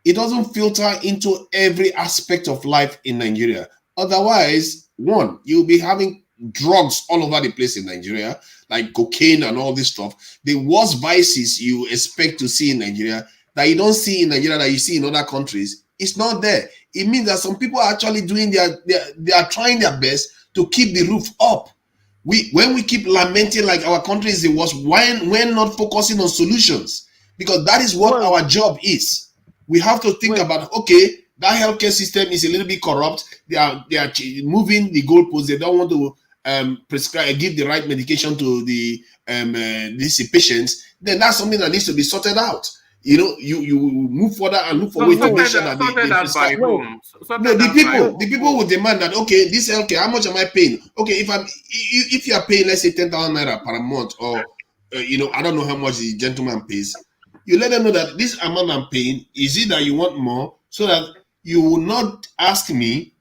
it doesn't filter into every aspect of life in Nigeria. Otherwise, one, you'll be having drugs all over the place in Nigeria, like cocaine and all this stuff. The worst vices you expect to see in Nigeria that you don't see in Nigeria that you see in other countries, it's not there. It means that some people are actually doing they are trying their best to keep the roof up. When we keep lamenting like our country is the worst, we're not focusing on solutions, because that is what our job is. We have to think about, okay, that healthcare system is a little bit corrupt. They are moving the goalposts. They don't want to give the right medication to these patients. Then that's something that needs to be sorted out. You move further and look for ways to make sure that the people will demand that, okay, this healthcare, how much am I paying? Okay, if you are paying, let's say 10,000 naira per month, or I don't know how much the gentleman pays, you let them know that this amount I'm paying, is it that you want more, so that you will not ask me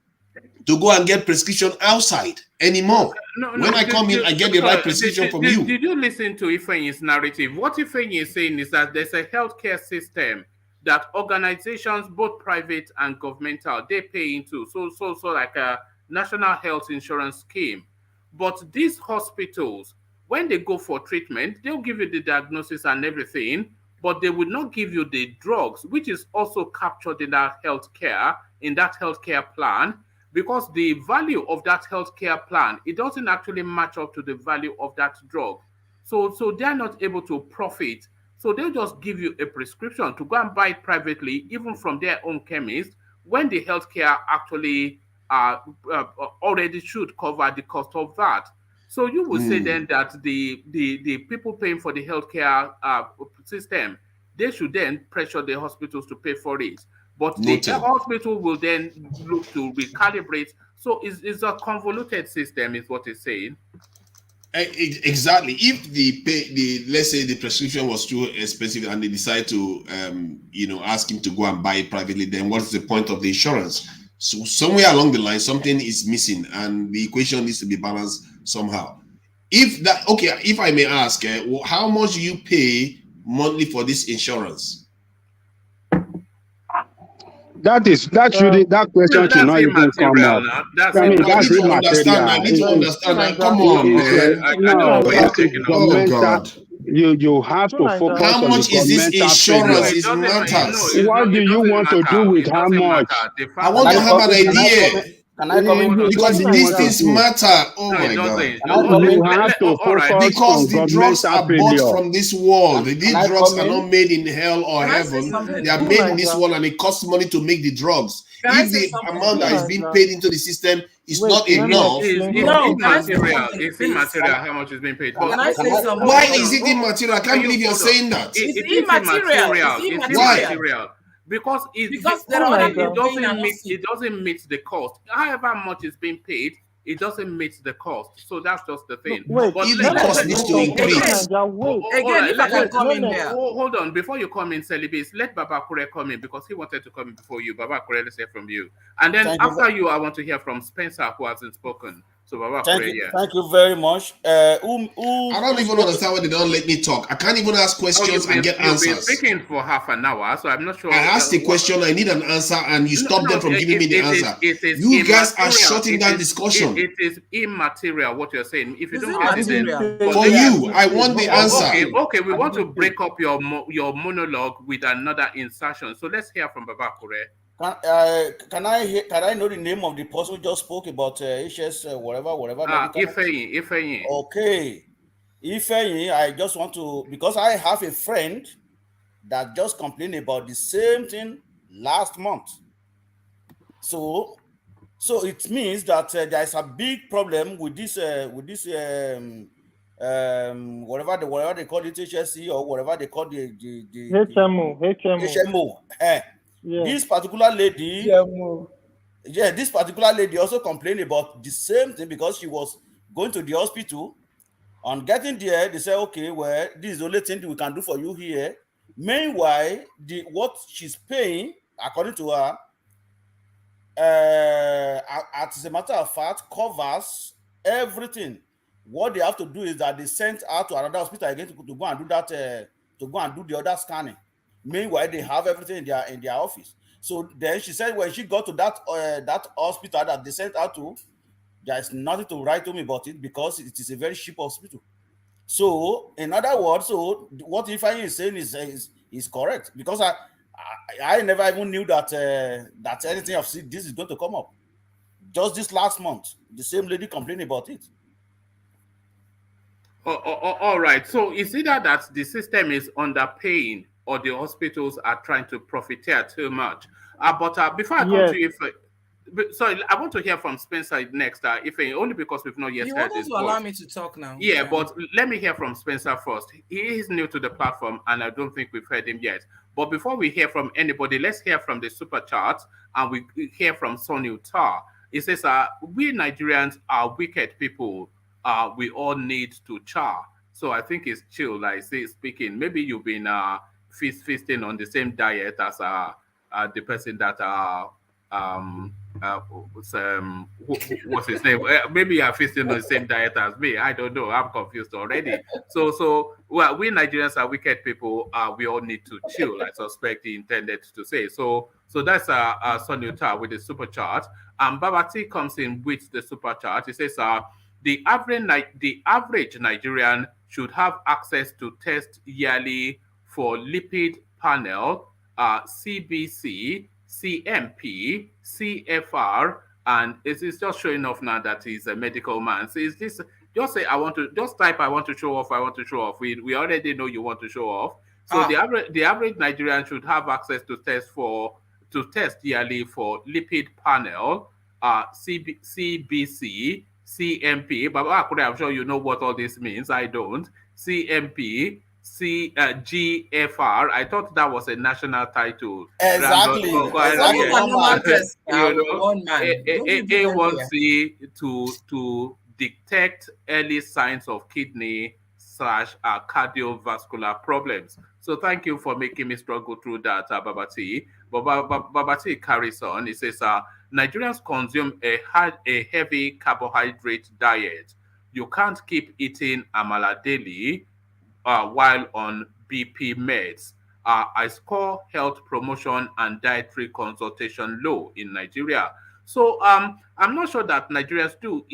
to go and get prescription outside anymore. When I come in, I get the right prescription from you. Did you listen to Ifeanyi's narrative? What Ifeanyi is saying is that there's a healthcare system that organizations, both private and governmental, they pay into. So like a national health insurance scheme. But these hospitals, when they go for treatment, they'll give you the diagnosis and everything. but they will not give you the drugs, which is also captured in that healthcare plan, because the value of that healthcare plan, it doesn't actually match up to the value of that drug. So they're not able to profit. So they'll just give you a prescription to go and buy it privately, even from their own chemist, when the healthcare actually already should cover the cost of that. So you will say then that the people paying for the healthcare system, they should then pressure the hospitals to pay for it. But the hospital will then look to recalibrate. So it's a convoluted system, is what it's saying. Exactly. If let's say the prescription was too expensive and they decide to ask him to go and buy it privately, then what's the point of the insurance? So somewhere along the line, something is missing, and the equation needs to be balanced somehow. If I may ask, how much do you pay monthly for this insurance? That question should not even come up. I need to understand. Come on, man. You have to focus how on much the is this insurance? It matters. What do you want to do with how much? I want to have an idea. Because these things matter. Oh my God! You have to focus because the drugs are bought failure. from this world. These drugs are not made in hell or heaven. They are made in this world, and it costs money to make the drugs. If the amount that is being paid into the system is not enough, it's immaterial how much is being paid. Why is it immaterial? I can't believe you're saying that. It's immaterial. Because it doesn't meet the cost. However much is being paid, it doesn't meet the cost. So that's just the thing. But if the cost needs to increase. Hold on. Before you come in, Celibis, let Baba Kure come in, because he wanted to come in before you. Baba Kure, let's hear from you. And then after you, I want to hear from Spencer, who hasn't spoken. So Baba Kure, thank you very much. I don't even understand why they don't let me talk. I can't even ask questions and get answers. You've been speaking for half an hour, so I'm not sure. I asked the question, I need an answer, and you stop them from giving me the answer. You guys are shutting down discussion. It is immaterial what you're saying. If you don't get it, then for you, I want the answer. Okay, we want to break up your monologue with another insertion. So let's hear from Baba Kure. Can I know the name of the person who just spoke about HS whatever? Ifeanyi. Okay, Ifeanyi. I just want to, because I have a friend that just complained about the same thing last month. So it means that there is a big problem with this whatever they call it, HSC, or whatever they call the HMO. This particular lady, this particular lady also complained about the same thing, because she was going to the hospital. On getting there, they say, okay, well, this is the only thing we can do for you here. Meanwhile, what she's paying, according to her, as a matter of fact, covers everything. What they have to do is that they sent her to another hospital again to go and do that, to go and do the other scanning. Meanwhile, they have everything in their office. So then she said, when she got to that hospital that they sent her to, there is nothing to write to me about it, because it is a very cheap hospital. So, in other words, what Ifeanyi is saying is correct, because I never even knew that that anything of this is going to come up. Just this last month, the same lady complained about it. All right. So it's either that the system is underpaying, or the hospitals are trying to profiteer too much. But before I come to you, sorry, I want to hear from Spencer next. Only because we've not yet heard this. You want to allow me to talk now? Yeah, but let me hear from Spencer first. He is new to the platform, and I don't think we've heard him yet. But before we hear from anybody, let's hear from the super chat, and we hear from Sonny Utar. He says, we Nigerians are wicked people. We all need to char. So I think it's chill, like speaking. Maybe you've been feasting on the same diet as the person that what's his name? Maybe you're feasting on the same diet as me. I don't know. I'm confused already. So well, we Nigerians are wicked people. We all need to chill. I suspect he intended to say. So that's Sonny Utar with the super chart. And Babati comes in with the super chart. He says the average Nigerian should have access to test yearly for lipid panel, CBC, CMP, CFR, and it is just showing off now that he's a medical man. So is this just say I want to just type I want to show off, I want to show off. We already know you want to show off. So the average Nigerian should have access to test yearly for lipid panel, CBC, CMP. But I'm sure you know what all this means. I don't. CMP, GFR. I thought that was a national title. Exactly. A1C to detect early signs of kidney / cardiovascular problems. So thank you for making me struggle through that, Babati. But Babati carries on. He says, Nigerians consume a heavy carbohydrate diet. You can't keep eating amala daily while on BP meds. I score health promotion and dietary consultation low in Nigeria. So I'm not sure that Nigerians do,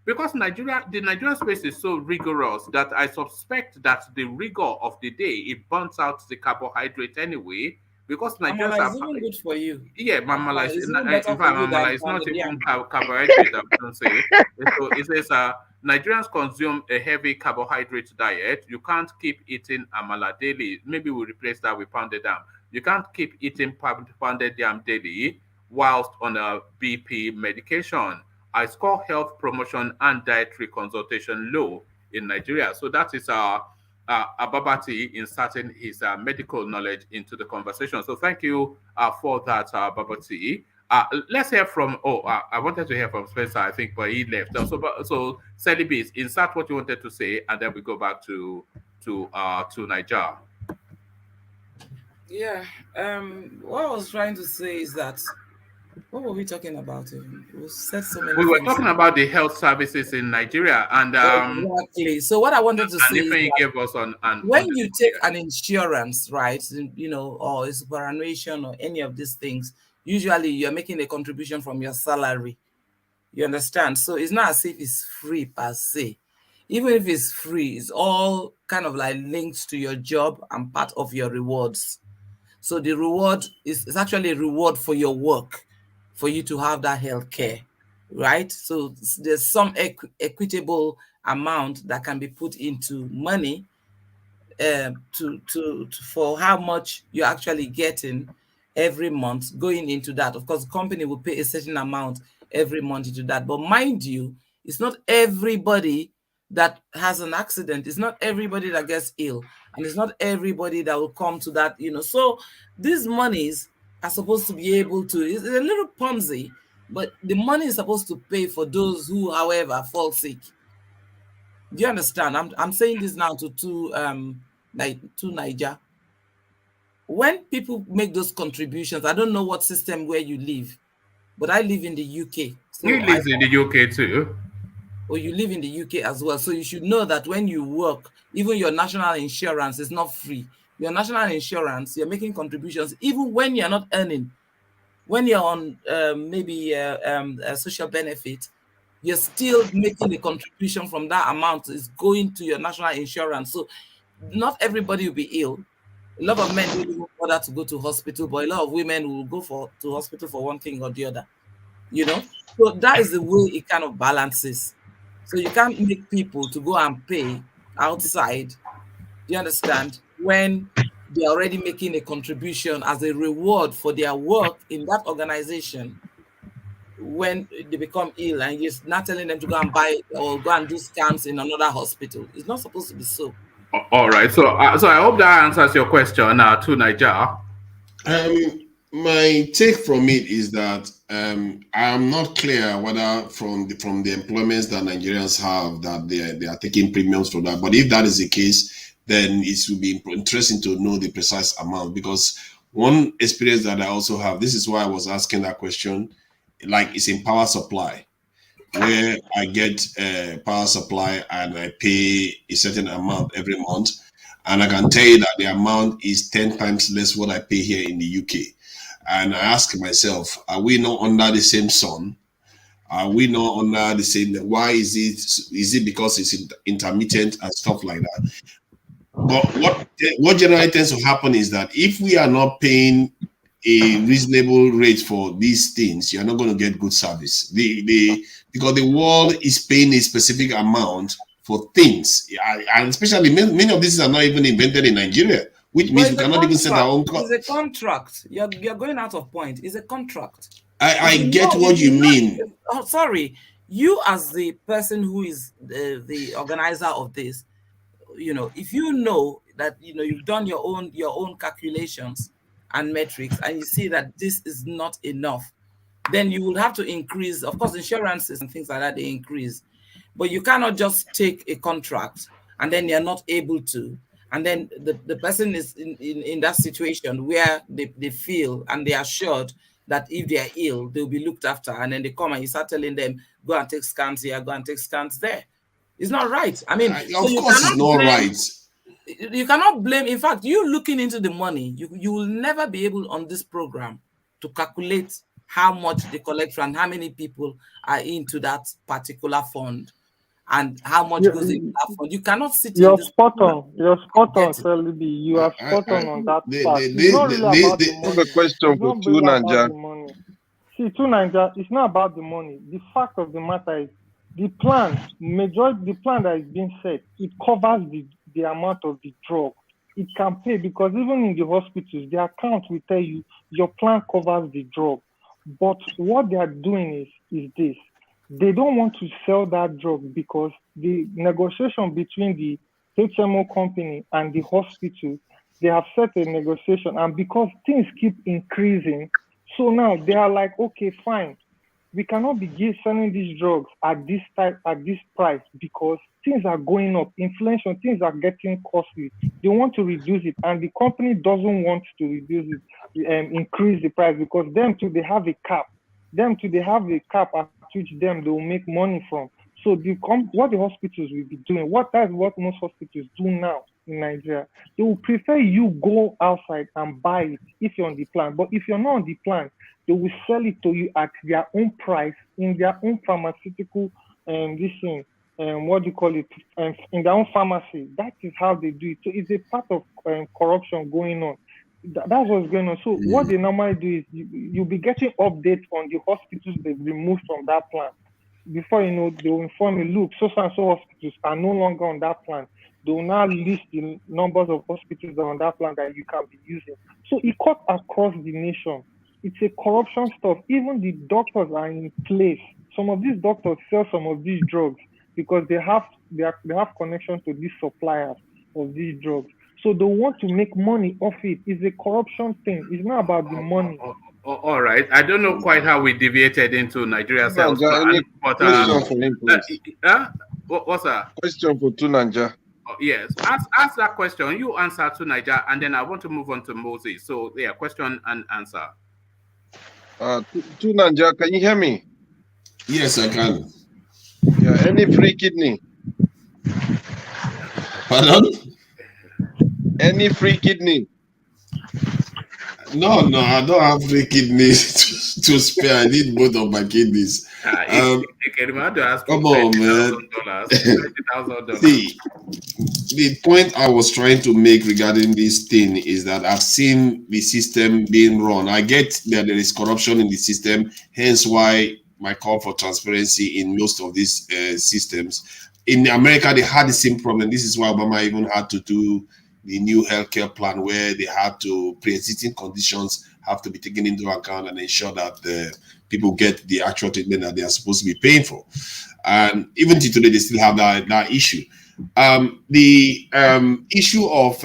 because the Nigerian space is so rigorous that I suspect that the rigor of the day, it burns out the carbohydrate anyway. Because Nigerians are even good for you. Yeah, mamala is not even carbohydrate. I don't say. So it says Nigerians consume a heavy carbohydrate diet. You can't keep eating amala daily. Maybe we replace that with pounded yam. You can't keep eating pounded yam daily whilst on a BP medication. I score health promotion and dietary consultation low in Nigeria. So that is Babati inserting his medical knowledge into the conversation. So thank you for that, Babati. Let's hear from, I wanted to hear from Spencer, I think, but he left. So Celibis, insert what you wanted to say, and then we go back to Niger. Yeah, what I was trying to say is that, what were we talking about? We said so many We were things. talking about the health services in Nigeria, and exactly. So what I wanted to say is you gave us on when you take an insurance, right? Or a superannuation or any of these things, usually you're making a contribution from your salary. You understand? So it's not as if it's free per se. Even if it's free, it's all kind of like linked to your job and part of your rewards. So the reward is actually a reward for your work, for you to have that health care, right? So there's some equitable amount that can be put into money for how much you're actually getting every month going into that. Of course, the company will pay a certain amount every month into that. But mind you, it's not everybody that has an accident. It's not everybody that gets ill. And it's not everybody that will come to that, So these monies are supposed to be able to, it's a little Ponzi, but the money is supposed to pay for those who, however, fall sick. Do you understand? I'm saying this now to Niger. When people make those contributions, I don't know what system where you live, but I live in the UK. So he lives in the UK too. Or you live in the UK as well. So you should know that when you work, even your national insurance is not free. Your national insurance, you're making contributions, even when you're not earning. When you're on maybe a social benefit, you're still making a contribution from that amount. Is going to your national insurance. So not everybody will be ill. A lot of men don't bother to go to hospital, but a lot of women will go to hospital for one thing or the other. So that is the way it kind of balances. So you can't make people to go and pay outside, do you understand, when they're already making a contribution as a reward for their work in that organization when they become ill, and you're not telling them to go and buy or go and do scams in another hospital. It's not supposed to be so. All right. So I hope that answers your question to Niger. My take from it is that I'm not clear whether from the employments that Nigerians have that they are taking premiums for that. But if that is the case, then it will be interesting to know the precise amount, because one experience that I also have, this is why I was asking that question, like it's in power supply, where I get power supply and I pay a certain amount every month. And I can tell you that the amount is 10 times less what I pay here in the UK. And I ask myself, are we not under the same sun? Are we not under the same? Why is it because it's intermittent and stuff like that? But what generally tends to happen is that if we are not paying a reasonable rate for these things, you're not going to get good service. Because the world is paying a specific amount for things, and especially many of these are not even invented in Nigeria, which means we cannot even set our own cost. It's a contract. You're going out of point. It's a contract. I get what you mean. Oh, sorry. You as the person who is the organizer of this, if you know that you've done your own calculations and metrics, and you see that this is not enough, then you will have to increase. Of course, insurances and things like that, they increase, but you cannot just take a contract and then you're not able to, and then the person is in that situation where they feel and they are assured that if they are ill, they'll be looked after, and then they come and you start telling them, go and take scans here, go and take scans there. It's not right. I mean, of course it's not right. You cannot blame. In fact, you looking into the money, you will never be able on this program to calculate how much they collect and how many people are into that particular fund and how much goes into that fund. You cannot sit You're in this spot on. You're spot on, Soludo. You are spot on that part. It's not really about the money. The question for Tunanja. See, Tunanja, it's not about the money. The fact of the matter is the plan that is being set, it covers the amount of the drug. It can pay, because even in the hospitals, the account will tell you your plan covers the drug. But what they are doing is this. They don't want to sell that drug because the negotiation between the HMO company and the hospital, they have set a negotiation, and because things keep increasing, so now they are like, okay, fine, we cannot be selling these drugs at this price because things are going up, inflation, things are getting costly. They want to reduce it, and the company doesn't want to reduce it, increase the price, because them too, they have a cap. Them too, they have a cap at which they will make money from. So what the hospitals will be doing, that's what most hospitals do now in Nigeria. They will prefer you go outside and buy it if you're on the plan. But if you're not on the plan, they will sell it to you at their own price in their own pharmaceutical in their own pharmacy. That is how they do it. So it's a part of corruption going on. That's what's going on. So what they normally do is you'll be getting updates on the hospitals they've removed from that plan. Before you know, they will inform you, look, so and so hospitals are no longer on that plan. They will now list the numbers of hospitals that are on that plan that you can be using. So it cuts across the nation. It's a corruption stuff. Even the doctors are in place. Some of these doctors sell some of these drugs because they have connections to these suppliers of these drugs. So they want to make money off it. It's a corruption thing. It's not about the money. All right. I don't know quite how we deviated into Nigeria sales plan, but question for him, please. What's that? Question for Tunanja. Yes. Ask that question. You answer to Nigeria, and then I want to move on to Moses. So yeah, question and answer. Tunanja, can you hear me? Yes, I can. Yeah. Any free kidney? Pardon? Any free kidney? No, I don't have free kidneys to spare. I need both of my kidneys. Come on, man. See, the point I was trying to make regarding this thing is that I've seen the system being run. I get that there is corruption in the system, hence why my call for transparency in most of these systems. In America, they had the same problem. This is why Obama even had to do the new healthcare plan, where they had to pre-existing conditions have to be taken into account and ensure that the people get the actual treatment that they are supposed to be paying for. And even today, they still have that issue. The issue of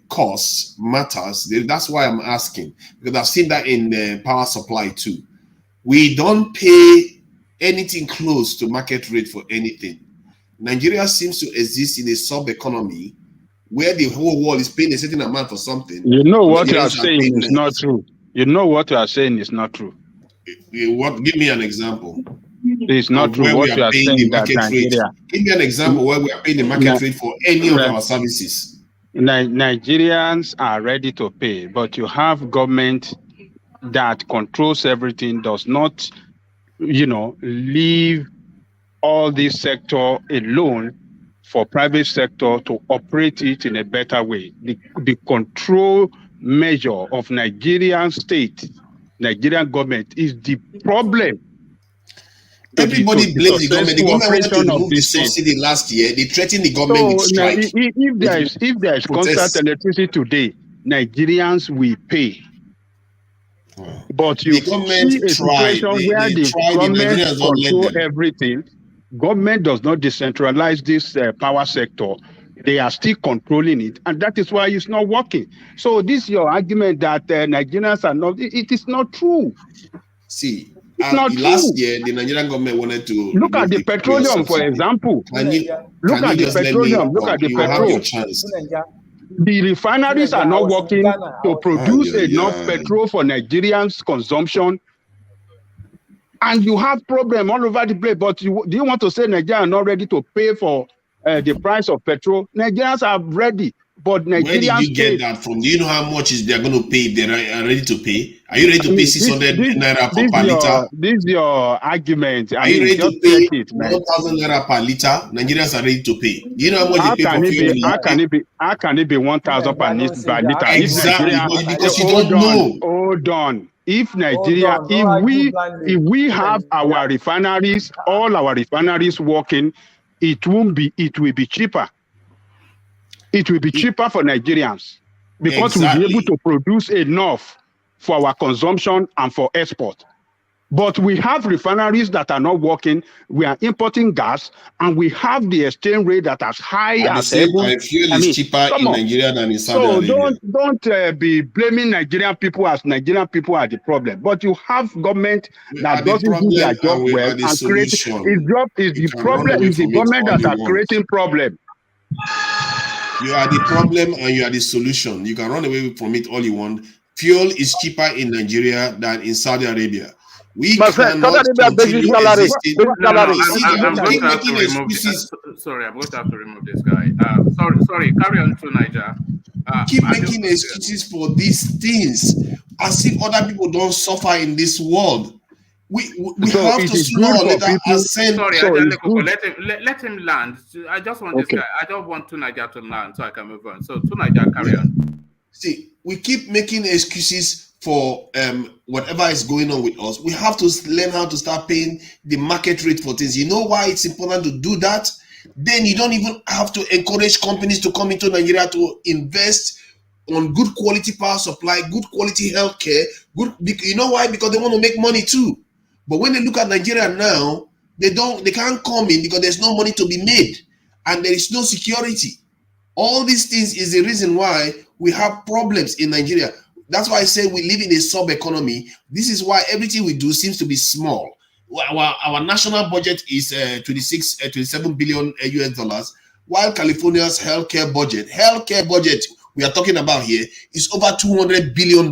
costs matters. That's why I'm asking, because I've seen that in the power supply too. We don't pay anything close to market rate for anything. Nigeria seems to exist in a sub-economy where the whole world is paying a certain amount for something. You know what you are saying is not true. You know what you are saying is not true. What? Give me an example. It's not true. Where what we are you are paying saying the that market rate. Nigeria. Give me an example where we are paying the market rate for any of our services. Nigerians are ready to pay, but you have government that controls everything, does not, leave all this sector alone for private sector to operate it in a better way. The control measure of Nigerian state, Nigerian government is the problem. Everybody blames the government. The government wanted to remove the state. subsidy last year. They threatened the government with strike. Now, if there is constant electricity today, Nigerians will pay. But you see a situation where the government control everything. Government does not decentralize this power sector. They are still controlling it, and that is why it's not working. So this your argument that Nigerians are not, it is not true. See, last year, the Nigerian government wanted to look at the petroleum, for example. Look at the petroleum. Look at the petrol. The refineries are not working to produce enough petrol for Nigerians' consumption. And you have problem all over the place. But do you want to say Nigerians are not ready to pay for the price of petrol? Nigerians are ready. But Nigerians where did you get that from? Do you know how much they're going to pay if they are ready to pay? Are you ready to pay 600 naira per liter? This is your argument. Are you ready to pay 1,000 naira per liter? Nigerians are ready to pay. Do you know how much they pay for fuel? How can it be 1,000 per liter? Exactly, because you don't know. Hold on. If Nigeria, if we have our refineries, all our refineries working, it will be cheaper. It will be cheaper for Nigerians because we'll be able to produce enough for our consumption and for export. But we have refineries that are not working. We are importing gas, and we have the exchange rate that is high as ever. Fuel is cheaper in Nigeria than in Saudi Arabia. Don't be blaming Nigerian people as Nigerian people are the problem. But you have government that doesn't do their job well and create. Its job is the problem. Is the government that are creating problem. You are the problem and you are the solution. You can run away from it all you want. Fuel is cheaper in Nigeria than in Saudi Arabia. We cannot continue existing. I'm going to have to remove this. Sorry, I'm going to have to remove this guy. Sorry. Carry on to Niger. Keep making excuses for these things as if other people don't suffer in this world. We have to sooner or later ascend. Sorry, let him land. I just want this guy. I don't want Tunaja to land so I can move on. So Tunaja, carry on. See, we keep making excuses for whatever is going on with us. We have to learn how to start paying the market rate for things. You know why it's important to do that? Then you don't even have to encourage companies to come into Nigeria to invest on good quality power supply, good quality healthcare. You know why? Because they want to make money too. But when they look at Nigeria now, they can't come in because there's no money to be made and there is no security. All these things is the reason why we have problems in Nigeria. That's why I say we live in a sub-economy. This is why everything we do seems to be small. Our national budget is 27 billion US dollars, while California's healthcare budget we are talking about here is over $200 billion.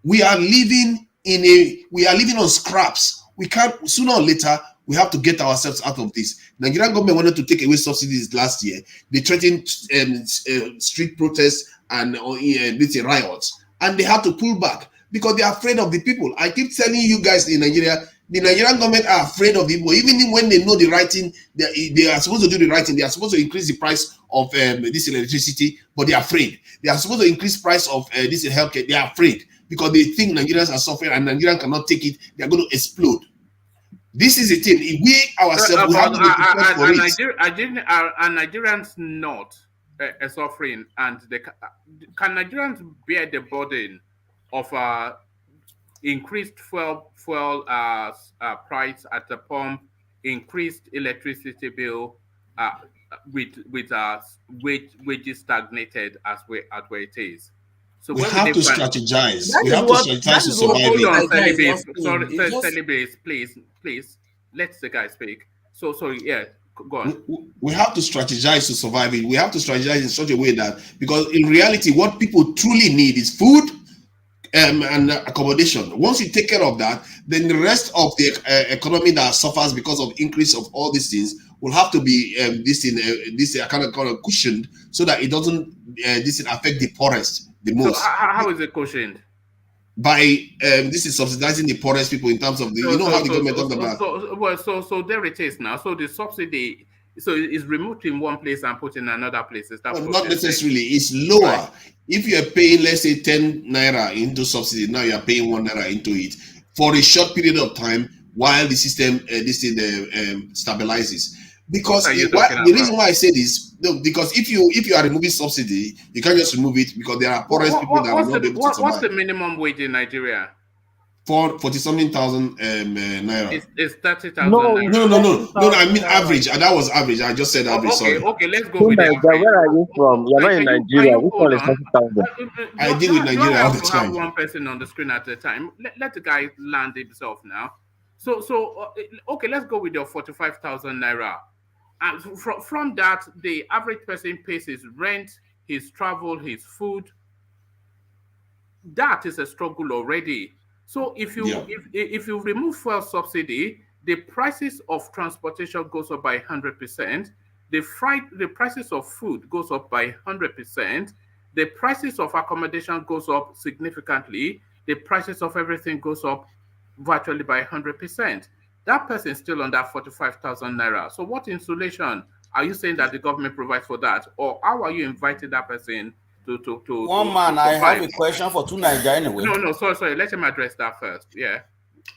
We are living on scraps. We can't, sooner or later, we have to get ourselves out of this. Nigerian government wanted to take away subsidies last year. They threatened street protests and riots, and they had to pull back because they are afraid of the people. I keep telling you guys in Nigeria, the Nigerian government are afraid of the people. Even when they know the right thing, they are supposed to do the right thing. They are supposed to increase the price of this electricity, but they are afraid. They are supposed to increase price of this healthcare. They are afraid because they think Nigerians are suffering and Nigerians cannot take it. They are going to explode. This is the thing. If we ourselves we have to be prepared for it. Are Nigerians not suffering, and can Nigerians bear the burden of increased fuel price at the pump, increased electricity bill, with wages stagnated as where it is? So we have to strategize. We have to strategize to survive it. Please, let the guy speak. So sorry, yeah, go on. We have to strategize to survive it. We have to strategize in such a way that, because in reality, what people truly need is food and accommodation. Once you take care of that, then the rest of the economy that suffers because of increase of all these things will have to be this kind of cushioned so that it doesn't affect the poorest the most. So how is it cushioned? By this is subsidizing the poorest people in terms of the how the government talked about. So there it is now. So the subsidy So it's removed in one place and put in another place. Is that not necessarily? It's lower. Right. If you are paying, let's say, 10 naira into subsidy, now you are paying 1 naira into it for a short period of time while the system stabilizes. Because the reason why I say this, because if you are removing subsidy, you can't just remove it because there are poorest people that will not be able to survive. What's the minimum wage in Nigeria? 40-something thousand naira. It's 30,000. No. I mean average. That was average. I just said average. Okay. Let's go with Nigeria. Where are you from? You're not in Nigeria. Which one is 30,000? I deal with Nigeria all the time. Have one person on the screen at a time. Let the guy land himself now. So okay, let's go with your 45,000 naira. And from that, the average person pays his rent, his travel, his food. That is a struggle already. So if you remove fuel subsidy, the prices of transportation goes up by 100%. The prices of food goes up by 100%. The prices of accommodation goes up significantly. The prices of everything goes up virtually by 100%. That person is still on that 45,000 naira. So what insulation are you saying that the government provides for that? Or how are you inviting that person to I have a question for Nigeria anyway. No, sorry. Let him address that first. Yeah.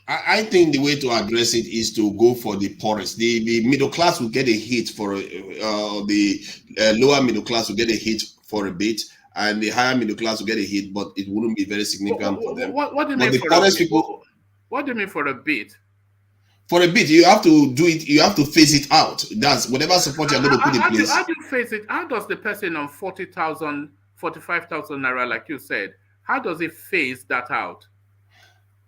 I think the way to address it is to go for the poorest. The middle class will get a hit for the lower middle class will get a hit for a bit, and the higher middle class will get a hit, but it wouldn't be very significant for them. What do you mean for a bit? What do you mean for a bit? For a bit, you have to do it. You have to phase it out. That's whatever support you're going to put in place. How do you phase it? How does the person on 45,000 naira, like you said, how does it phase that out?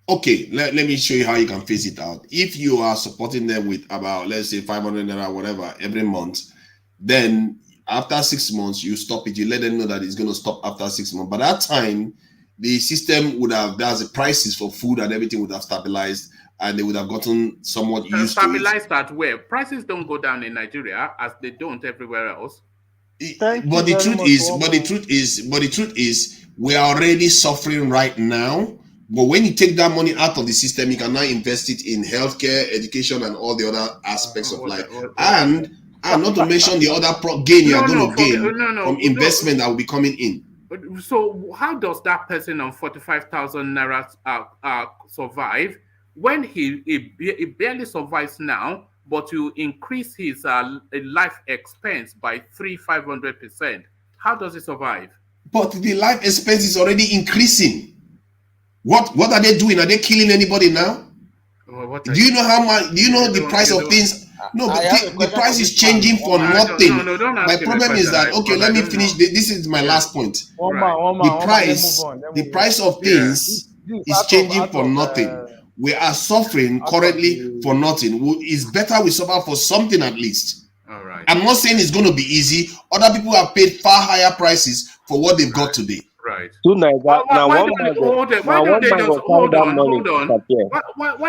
Okay, let me show you how you can phase it out. If you are supporting them with about, let's say, 500 naira, whatever, every month, then after 6 months, you stop it. You let them know that it's going to stop after 6 months. By that time, the system would have, there's the prices for food and everything would have stabilized, and they would have gotten somewhat used to it. Stabilized at where? Prices don't go down in Nigeria as they don't everywhere else. But the truth is, we are already suffering right now. But when you take that money out of the system, you can now invest it in healthcare, education, and all the other aspects of life. And not to mention the other gain you are going to gain from investment that will be coming in. So how does that person on 45,000 naira survive when he barely survives now, but you increase his life expense by 500%? How does he survive? But the life expense is already increasing. What are they doing? Are they killing anybody now? Do you know how much? Do you know the price of things? No, the price is changing for nothing. My problem is that, okay, let me finish. This is my last point. The price of things is changing for nothing. We are suffering currently for nothing. It's better we suffer for something at least. All right. I'm not saying it's going to be easy. Other people have paid far higher prices for what they've got today. Right. Why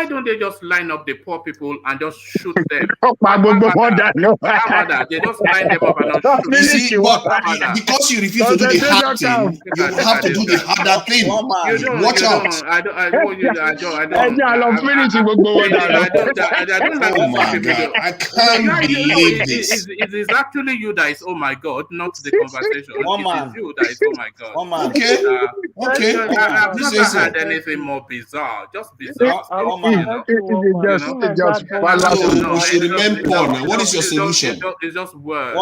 don't they just line up the poor people and just shoot them? They just line them up and not shoot. You see, but because you refuse to do the hard thing, you have to do the harder thing. Watch out. I can't believe this. It is actually you that is, oh my God, not the conversation. It is you that is, oh my God. Okay. I've never had anything more bizarre. Just bizarre. We should remain poor now. What is your solution? It's just words.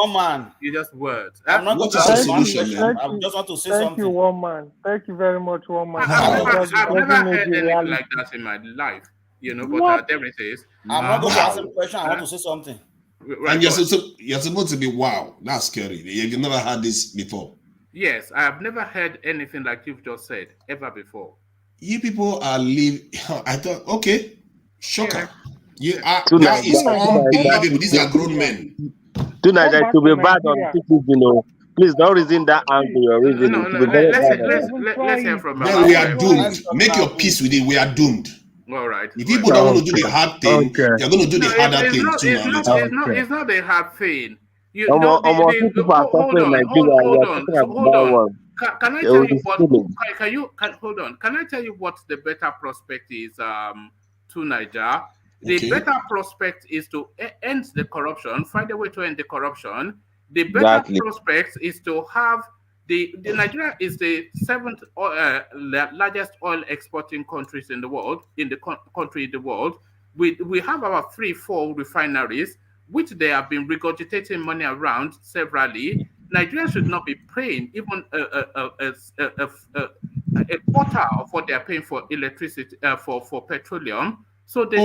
It's just words. What is your solution, man? I just want to say Thank something. you, one man. Thank you very much, one man. I've never heard anything like that in my life. But there it is. I'm not going to ask a question. I want to say something. Right, and you're supposed to be, wow, that's scary. You've never had this before. Yes, I have never heard anything like you've just said ever before. You people are living. I thought, okay, shocker. That is unbelievable. These are grown men. Tonight, to be bad on people, please don't reason that angle you're reasoning. Let's hear from them. We are doomed. Make your peace with it. We are doomed. All right. If people don't want to do the hard thing, you're going to do the harder thing too. It's not the hard thing. Hold on. Can I tell you what? Hold on. Can I tell you what the better prospect is to Niger? The better prospect is to end the corruption, find a way to end the corruption. The better prospect is to have the Nigeria is the seventh largest oil exporting countries in the world, country in the world. We have about 3-4 refineries, which they have been regurgitating money around severally. Nigeria should not be paying even a quarter of what they are paying for electricity, for petroleum. So they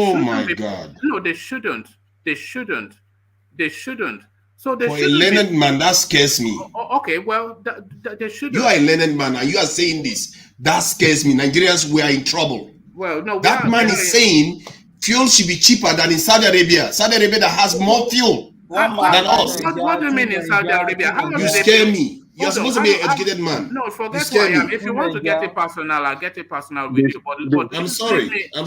No, they shouldn't. They shouldn't. So they for a learned man, that scares me. Okay, well, they shouldn't. You are a learned man and you are saying this. That scares me. Nigerians, we are in trouble. Well, no, that man is saying fuel should be cheaper than in Saudi Arabia. Saudi Arabia that has more fuel than us. What do you mean in Saudi Arabia? You scare me. You're supposed to be an educated man. No, forget who I am. If you want to get it personal, I'll get it personal with you. But I'm sorry. I'm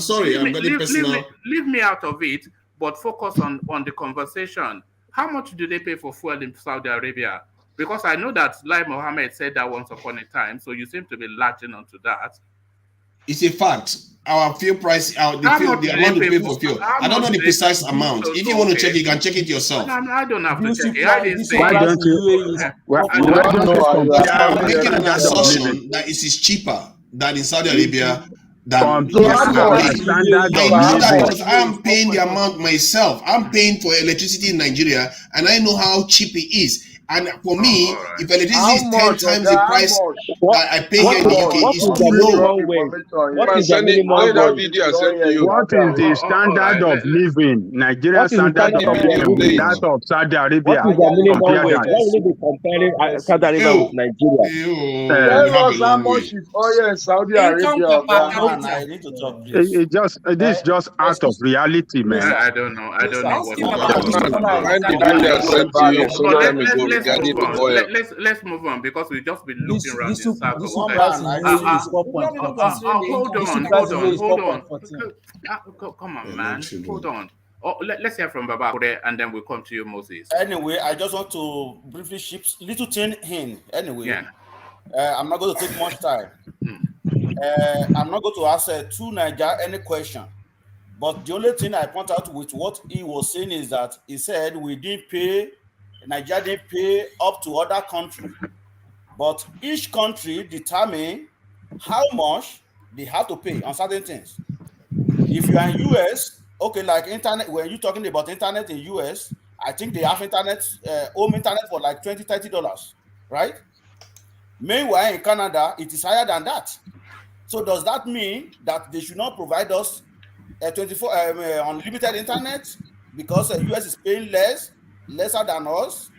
very personal. Leave me out of it, but focus on the conversation. How much do they pay for fuel in Saudi Arabia? Because I know that Lai Mohammed said that once upon a time, so you seem to be latching onto that. It's a fact. Our fuel price, the amount we pay for fuel. I don't know the precise amount. If you want to check it, you can check it yourself. I don't have to check it. I didn't say why don't you? I'm making an assumption that it is cheaper than in Saudi Arabia. I know that because I'm paying the amount myself. I'm paying for electricity in Nigeria, and I know how cheap it is. And for me, if electricity is 10 times the price that I pay here in the UK, it's too low. What is the standard of living? Nigerian standard of living with that of Saudi Arabia? What is the minimum wage? Why will you be comparing Saudi Arabia with Nigeria? Tell us how much is oil in Saudi Arabia. This just out of reality, man. I don't know what. Let's move on because we've just been looking around in circles. Hold on. Come on, man. Hold on. Let's hear from Baba Kure and then we'll come to you, Moses. Anyway, I just want to briefly ship little thing in. Anyway, I'm not going to take much time. I'm not going to ask to Niger any question. But the only thing I point out with what he was saying is that he said we didn't pay. Nigeria didn't pay up to other countries, but each country determine how much they have to pay on certain things. If you are in US, okay, like internet, when you're talking about internet in US, I think they have internet, home internet for like $20-30, right? Meanwhile, in Canada, it is higher than that. So does that mean that they should not provide us 24 unlimited internet because US is paying lesser than us?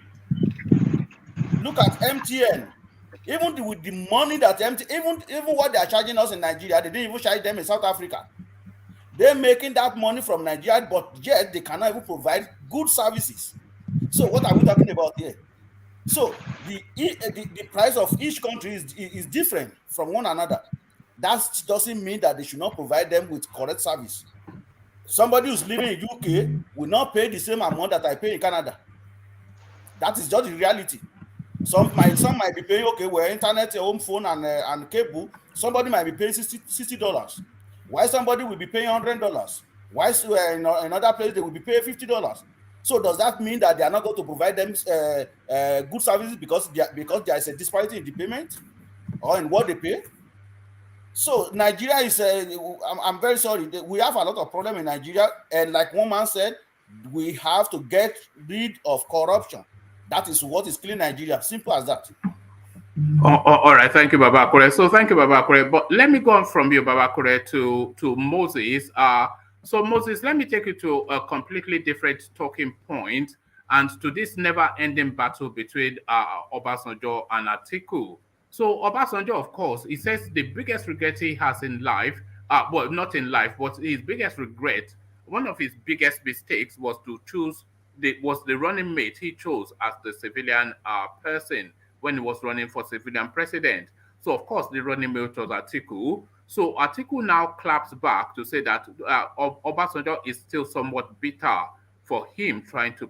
Look at MTN. Even with the money that even what they are charging us in Nigeria, they didn't even charge them in South Africa. They're making that money from Nigeria, but yet they cannot even provide good services. So what are we talking about here? So the price of each country is different from one another. That doesn't mean that they should not provide them with correct service. Somebody who's living in UK will not pay the same amount that I pay in Canada. That is just the reality. Some might be paying, okay, where internet, home phone, and cable. Somebody might be paying $60. Why somebody will be paying $100? Why in another place they will be paying $50? So does that mean that they are not going to provide them good services because there is a disparity in the payment or in what they pay? So Nigeria is, I'm very sorry, we have a lot of problem in Nigeria, and like one man said, we have to get rid of corruption. That is what is killing Nigeria. Simple as that. All right, thank you, Baba Kure. So thank you, Baba Kure. But let me go on from you, Baba Kure, to Moses. So Moses, let me take you to a completely different talking point and to this never-ending battle between Obasanjo and Atiku. So Obasanjo, of course, he says the biggest regret he has in life, well, not in life, but his biggest regret, one of his biggest mistakes was to choose the running mate he chose as the civilian person when he was running for civilian president. So of course the running mate was Atiku. So Atiku now claps back to say that Obasanjo is still somewhat bitter for him trying to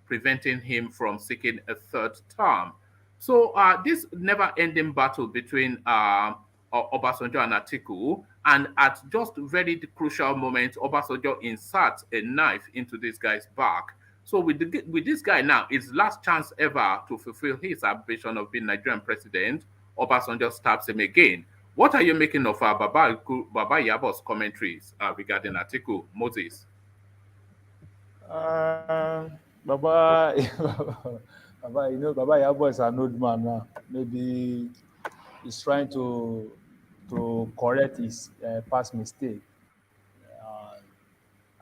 preventing him from seeking a third term. So this never-ending battle between Obasanjo and Atiku, and at just very crucial moment, Obasanjo inserts a knife into this guy's back. So with this guy now, it's last chance ever to fulfill his ambition of being Nigerian president. Obasanjo stabs him again. What are you making of Baba Yabo's commentaries regarding Atiku, Moses? Baba, Baba, Baba Yabo is an old man now. Maybe he's trying to correct his past mistake.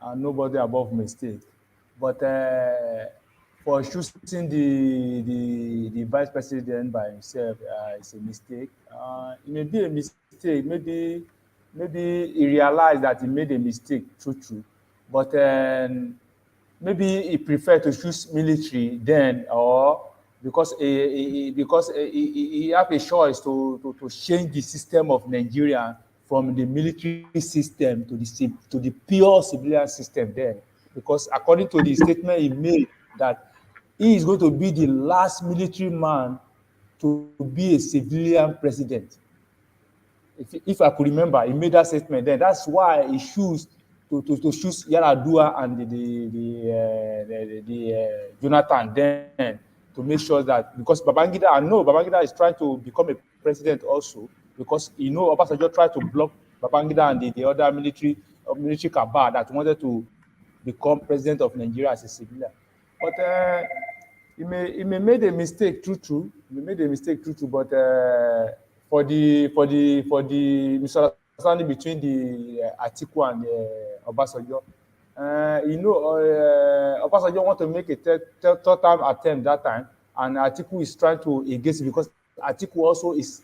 And nobody above mistake. But for choosing the vice president by himself is a mistake. It may be a mistake. Maybe he realized that he made a mistake, true. But maybe he preferred to choose military then, or because he have a choice to change the system of Nigeria from the military system to the pure civilian system then. Because according to the statement he made, that he is going to be the last military man to be a civilian president. If I could remember, he made that statement then. That's why he chose to choose Yaradua and the Jonathan then, to make sure that, because Babangida is trying to become a president also, because Obasanjo tried to block Babangida and the other military cabal that wanted to become president of Nigeria as a civilian. But he may made a mistake, true. He made a mistake, true. But for the misunderstanding between the Atiku and Obasanjo, Obasanjo want to make a third time attempt that time, and Atiku is trying to against it, because Atiku also his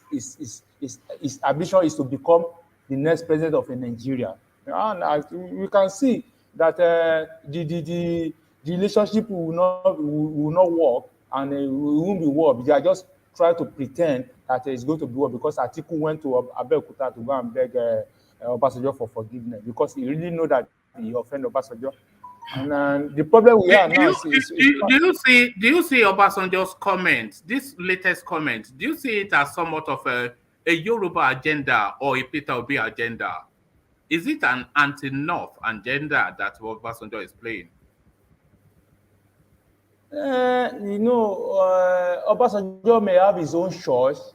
ambition is to become the next president of Nigeria. And we can see that the relationship will not work, and it won't be war. They are just trying to pretend that it's going to be war, because Atiku went to Abeokuta to go and beg Obasanjo for forgiveness, because he really know that he offended Obasanjo. And the problem we have now do you see Obasanjo's comment, this latest comment? Do you see it as somewhat of a Yoruba agenda or a Peter Obi agenda? Is it an anti-North agenda that Obasanjo is playing? Obasanjo may have his own choice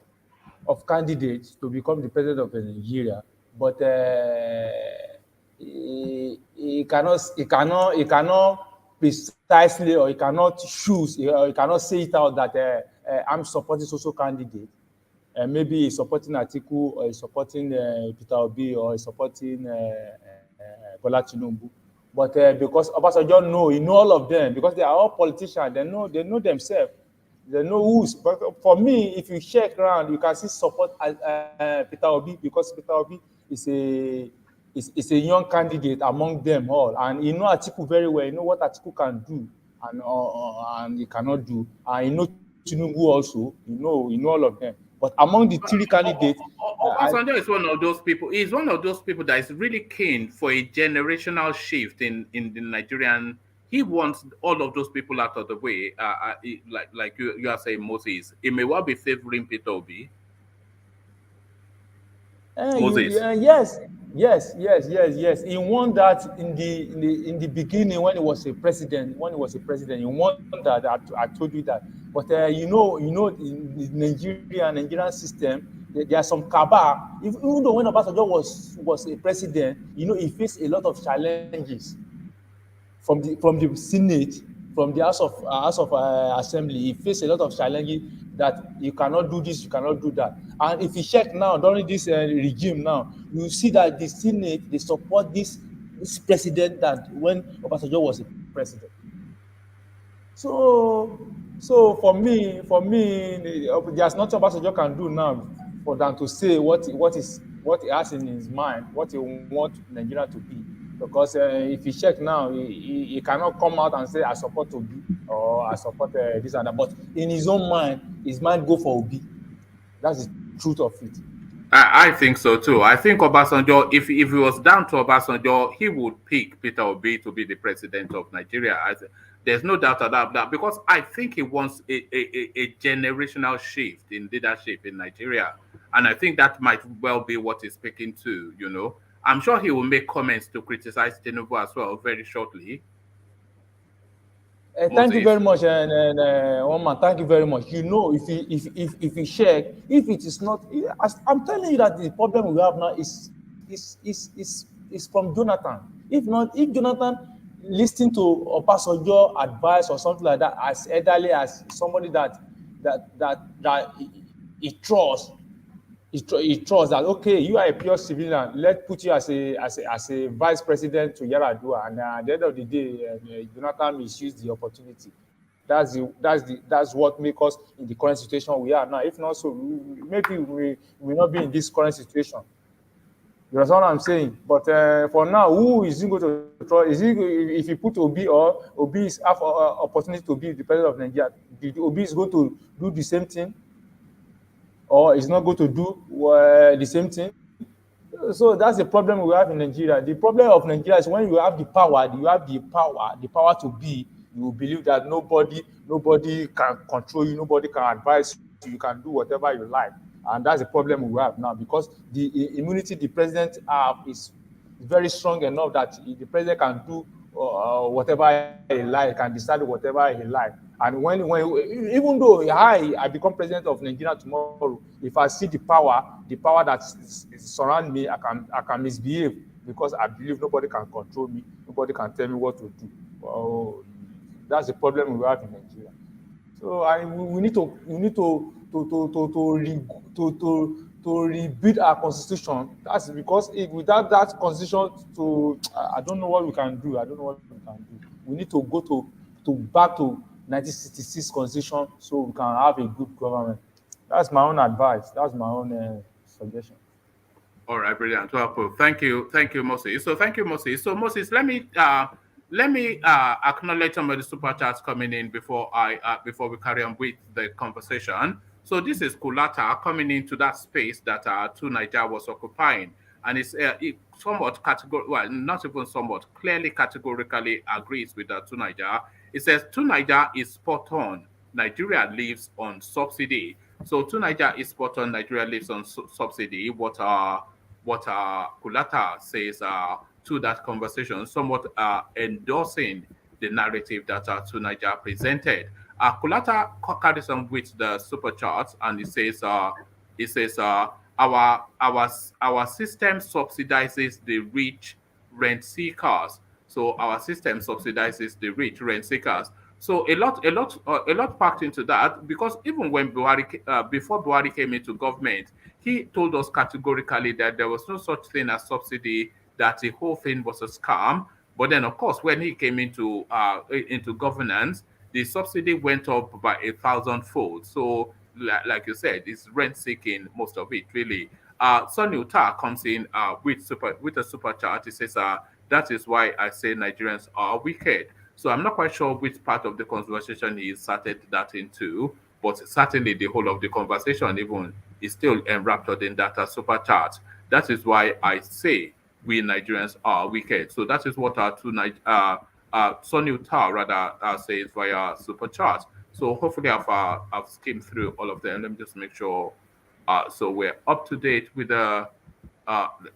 of candidates to become the president of Nigeria, but he cannot precisely, or he cannot choose, or he cannot say it out that I'm supporting social candidate. Maybe he's supporting Atiku, or he's supporting Peter Obi, or he's supporting Bola Tinubu. But because Obasanjo he know all of them, because they are all politicians, they know themselves, they know who's. But for me, if you check around, you can see support Peter Obi, because Peter Obi is a young candidate among them all, and you know Atiku very well. You know what Atiku can do and he cannot do, and you know Tinubu also. You know all of them. But among the three candidates, Obasanjo is one of those people. He's one of those people that is really keen for a generational shift in the Nigerian. He wants all of those people out of the way. Like you are saying, Moses. He may well be favoring Peter Obi. Moses. Yes. He won that in the beginning when he was a president. He won that. I told you that. But in the Nigerian system, there are some cabal. Even though when Obasanjo was a president, he faced a lot of challenges from the Senate, from the House of Assembly. He faced a lot of challenges that you cannot do this, you cannot do that. And if you check now, during this regime now, you see that the Senate, they support this president that when Obasanjo was a president. So for me, there's nothing Obasanjo can do now for them to say what he has in his mind, what he wants Nigeria to be. Because if you check now, he cannot come out and say, I support Obi, or I support this and that. But in his own mind, his mind go for Obi. That's the truth of it. I think so too. I think Obasanjo, if it was down to Obasanjo, he would pick Peter Obi to be the president of Nigeria. There's no doubt about that, because I think he wants a generational shift in leadership in Nigeria. And I think that might well be what he's speaking to, you know. I'm sure he will make comments to criticize Tinubu as well very shortly. Thank you very much, and Oman. Thank you very much. You know, if you check, if it is not, I'm telling you that the problem we have now is from Jonathan. If not, if Jonathan listened to Obasanjo advice or something like that, as elderly as somebody that he trusts. He trusts that, okay, you are a pure civilian. Let's put you as a vice president to Yar'Adua, and at the end of the day, Jonathan misused the opportunity. That's what makes us in the current situation we are now. If not so, maybe we will not be in this current situation. You understand what I'm saying? But for now, who is he going to trust? Is he, if you put Obi, or Obi is have opportunity to be the president of Nigeria, Obi is going to do the same thing, or is not going to do the same thing? So that's the problem we have in Nigeria. The problem of Nigeria is when you have the power, the power to be, you believe that nobody can control you, nobody can advise you, you can do whatever you like. And that's the problem we have now, because the immunity the president have is very strong enough that the president can do whatever he like, can decide whatever he like. And when even though I become president of Nigeria tomorrow, if I see the power that surround me, I can misbehave, because I believe nobody can control me, nobody can tell me what to do. That's the problem we have in Nigeria. So we need to rebuild our constitution. That's because without that constitution, I don't know what we can do. We need to go back to 1966 constitution so we can have a good government. That's my own advice. That's my own suggestion. All right, brilliant. Well, thank you, Moses. So thank you, Moses. So Moses, let me acknowledge some of the super chats coming in before we carry on with the conversation. So this is Kulata coming into that space that Two Niger was occupying, and it's somewhat not even somewhat, clearly categorically agrees with Two Niger. It says Two Niger is spot on. Nigeria lives on subsidy. So Two Niger is spot on. Nigeria lives on subsidy. What Kulata says to that conversation, somewhat endorsing the narrative that Two Niger presented. Kulata carries on with the super charts, and it says our system subsidizes the rich rent seekers. So our system subsidizes the rich rent seekers. So a lot packed into that, because even when before Buhari came into government, he told us categorically that there was no such thing as subsidy, that the whole thing was a scam. But then, of course, when he came into governance, the subsidy went up by 1,000-fold. So, like you said, it's rent-seeking, most of it, really. Sonny Uta comes in with a super chat. He says, that is why I say Nigerians are wicked. So I'm not quite sure which part of the conversation he started that into, but certainly the whole of the conversation even is still enwrapped in that super chat. That is why I say we Nigerians are wicked. So that is what Sonny Uta rather says via super chat. So hopefully I've skimmed through all of them. Let me just make sure. So we're up to date with the.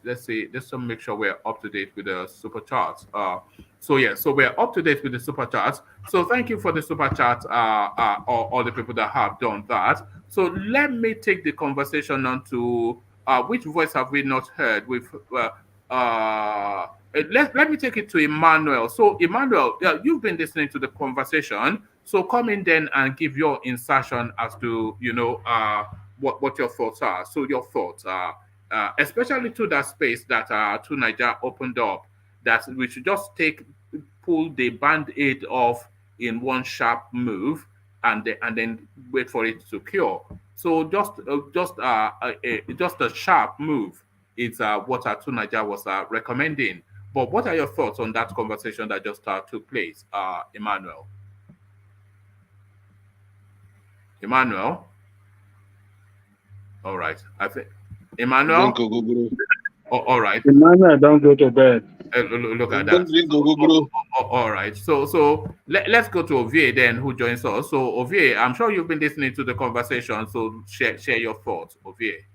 Let's see. Just to make sure we're up to date with the super charts. So we're up to date with the super charts. So thank you for the super chat. All the people that have done that. So let me take the conversation on to which voice have we not heard? Let me take it to Emmanuel. So Emmanuel, you've been listening to the conversation. So come in then and give your insertion as to what your thoughts are. So your thoughts are. Especially to that space that Two Niger opened up, that we should just pull the band-aid off in one sharp move, and then wait for it to cure. So just a sharp move is what Two Niger was recommending. But what are your thoughts on that conversation that just took place, Emmanuel? Emmanuel? All right. I think Emmanuel? All right. Emmanuel, don't go to bed. Look at that. All right. So let's go to Ovie then, who joins us. So Ovie, I'm sure you've been listening to the conversation. So share your thoughts, Ovie.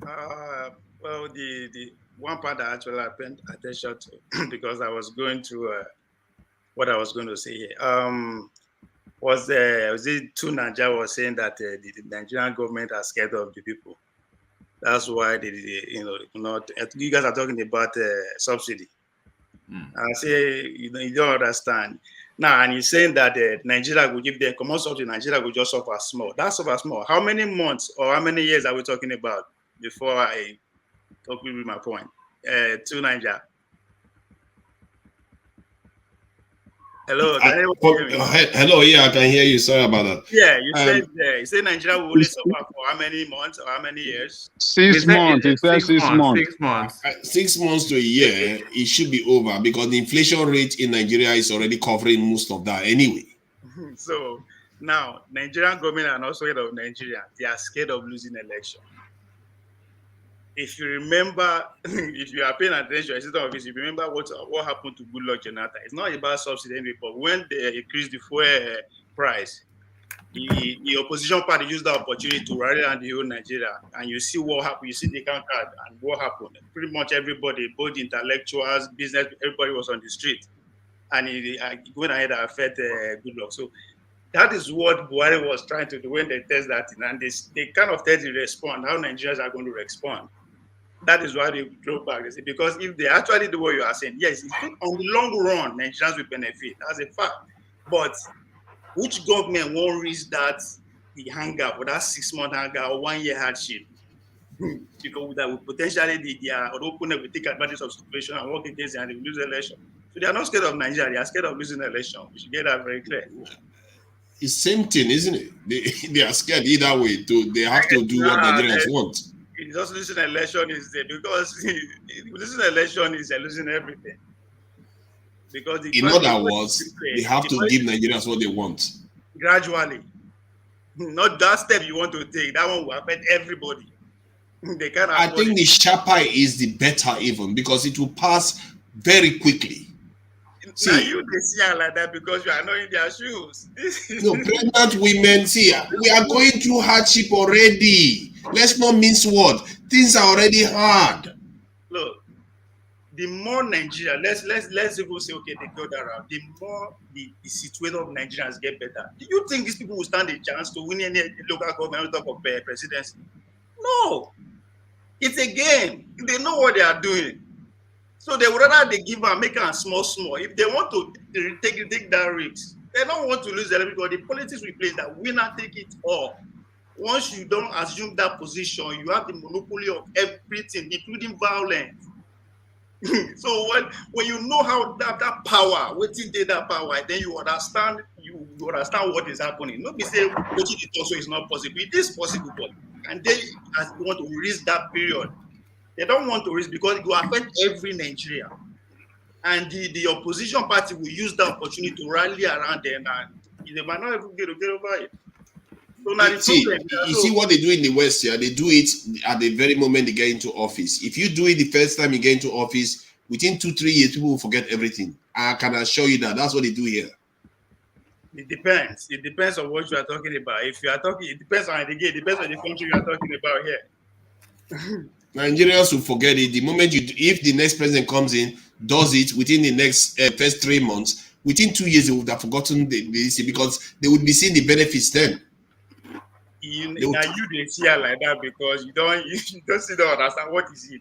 Well, the one part I actually paid attention to because I was going through what I was going to say here. Was it two Nigeria was saying that the Nigerian government are scared of the people. That's why you guys are talking about subsidy. I say you don't understand. Now, and you're saying that Nigeria will give them common subsidy, Nigeria will just suffer small. That's suffer small. How many months or how many years are we talking about before I talk with my point? To Nigeria. Hello, can anyone hear me? Hello, yeah, I can hear you. Sorry about that. Yeah, you said Nigeria will only suffer for how many months or how many years? 6 months. It says 6 months. 6 months. 6 months to a year, it should be over because the inflation rate in Nigeria is already covering most of that anyway. So now, Nigerian government are not scared of Nigeria. They are scared of losing election. If you remember, if you are paying attention, if you remember what happened to Goodluck Jonathan, it's not about subsidy anyway, but when they increased the fuel price, the opposition party used the opportunity to rally around the whole Nigeria, and you see what happened. You see the count card and what happened. Pretty much everybody, both intellectuals, business, everybody was on the street, and it went ahead and affected Goodluck. So that is what Buhari was trying to do when they test that, and they kind of tell you respond how Nigerians are going to respond. That is why they drove back. They say, because if they actually do what you are saying, yes, on the long run, Nigerians will benefit. That's a fact. But which government won't reach the hunger or that 6-month hunger or 1 year hardship? Because that would potentially they are open will take advantage of situation and work against it and they will lose the election. So they are not scared of Nigeria, they are scared of losing the election. We should get that very clear. It's the same thing, isn't it? They are scared either way. They have to do what Nigerians want. It's just losing an election is there because losing an election is losing everything. Because in other words, they have to give Nigerians what they want. Gradually. Not that step you want to take. That one will affect everybody. They can't I think the sharper is the better even because it will pass very quickly. See, now you see like that because you are not in their shoes. No, pregnant women, see, we are going through hardship already. Let's not mince word. Things are already hard. Look, the more Nigeria, let's even say, okay, they go that route. The more the situation of Nigerians get better. Do you think these people will stand a chance to win any local government on top of presidency? No. It's a game. They know what they are doing. So they would rather they give and make them small. If they want to take that risk, they don't want to lose the because the politics we play that winner take it all. Once you don't assume that position, you have the monopoly of everything, including violence. So when you know how that power, waiting day that power, then you understand what is happening. Not be say waiting it also is not possible. It is possible, and they want to risk that period. They don't want to risk because it will affect every Nigerian. And the opposition party will use that opportunity to rally around them and they might not even get over it. So now you see what they do in the West here? They do it at the very moment they get into office. If you do it the first time you get into office, within 2-3 years, people will forget everything. I can assure you that. That's what they do here. It depends. It depends on what you are talking about. If you are talking, it depends on the game. It depends on the country you are talking about here. Nigerians will forget it. The moment if the next president comes in, does it within the next first 3 months, within 2 years, they would have forgotten this because they would be seeing the benefits then. You see it like that because you don't understand what is in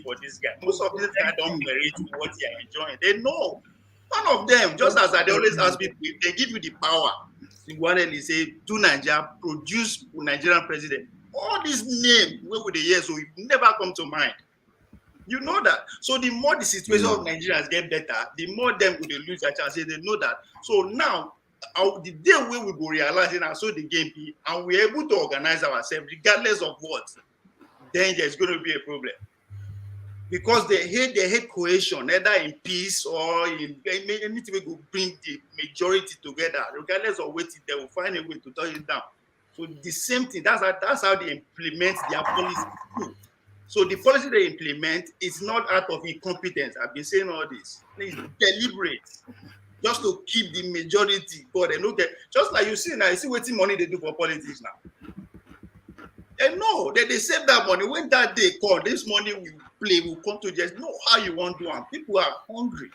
for this guy. Most of these guys don't merit what they are enjoying. They know. None of them, just as I always ask people, if they give you the power, you want to say, do Nigeria, produce Nigerian president. All these names, where would they hear? So it never come to mind. You know that. So the more the situation of Nigerians get better, the more them will lose their chances. They know that. So now, the day where we go realizing and so the game be, and we're able to organize ourselves regardless of what, then there's going to be a problem. Because they hate cohesion, either in peace or in anything we go bring the majority together, regardless of what they will find a way to turn it down. So the same thing, that's how they implement their policy too. So the policy they implement is not out of incompetence. I've been saying all this. It's deliberate. Just to keep the majority. But they look at just like you see now, you see what money they do for politics now. And no, they save that money. When that day come, this money we play, we come to just know how you want to do it. People are hungry.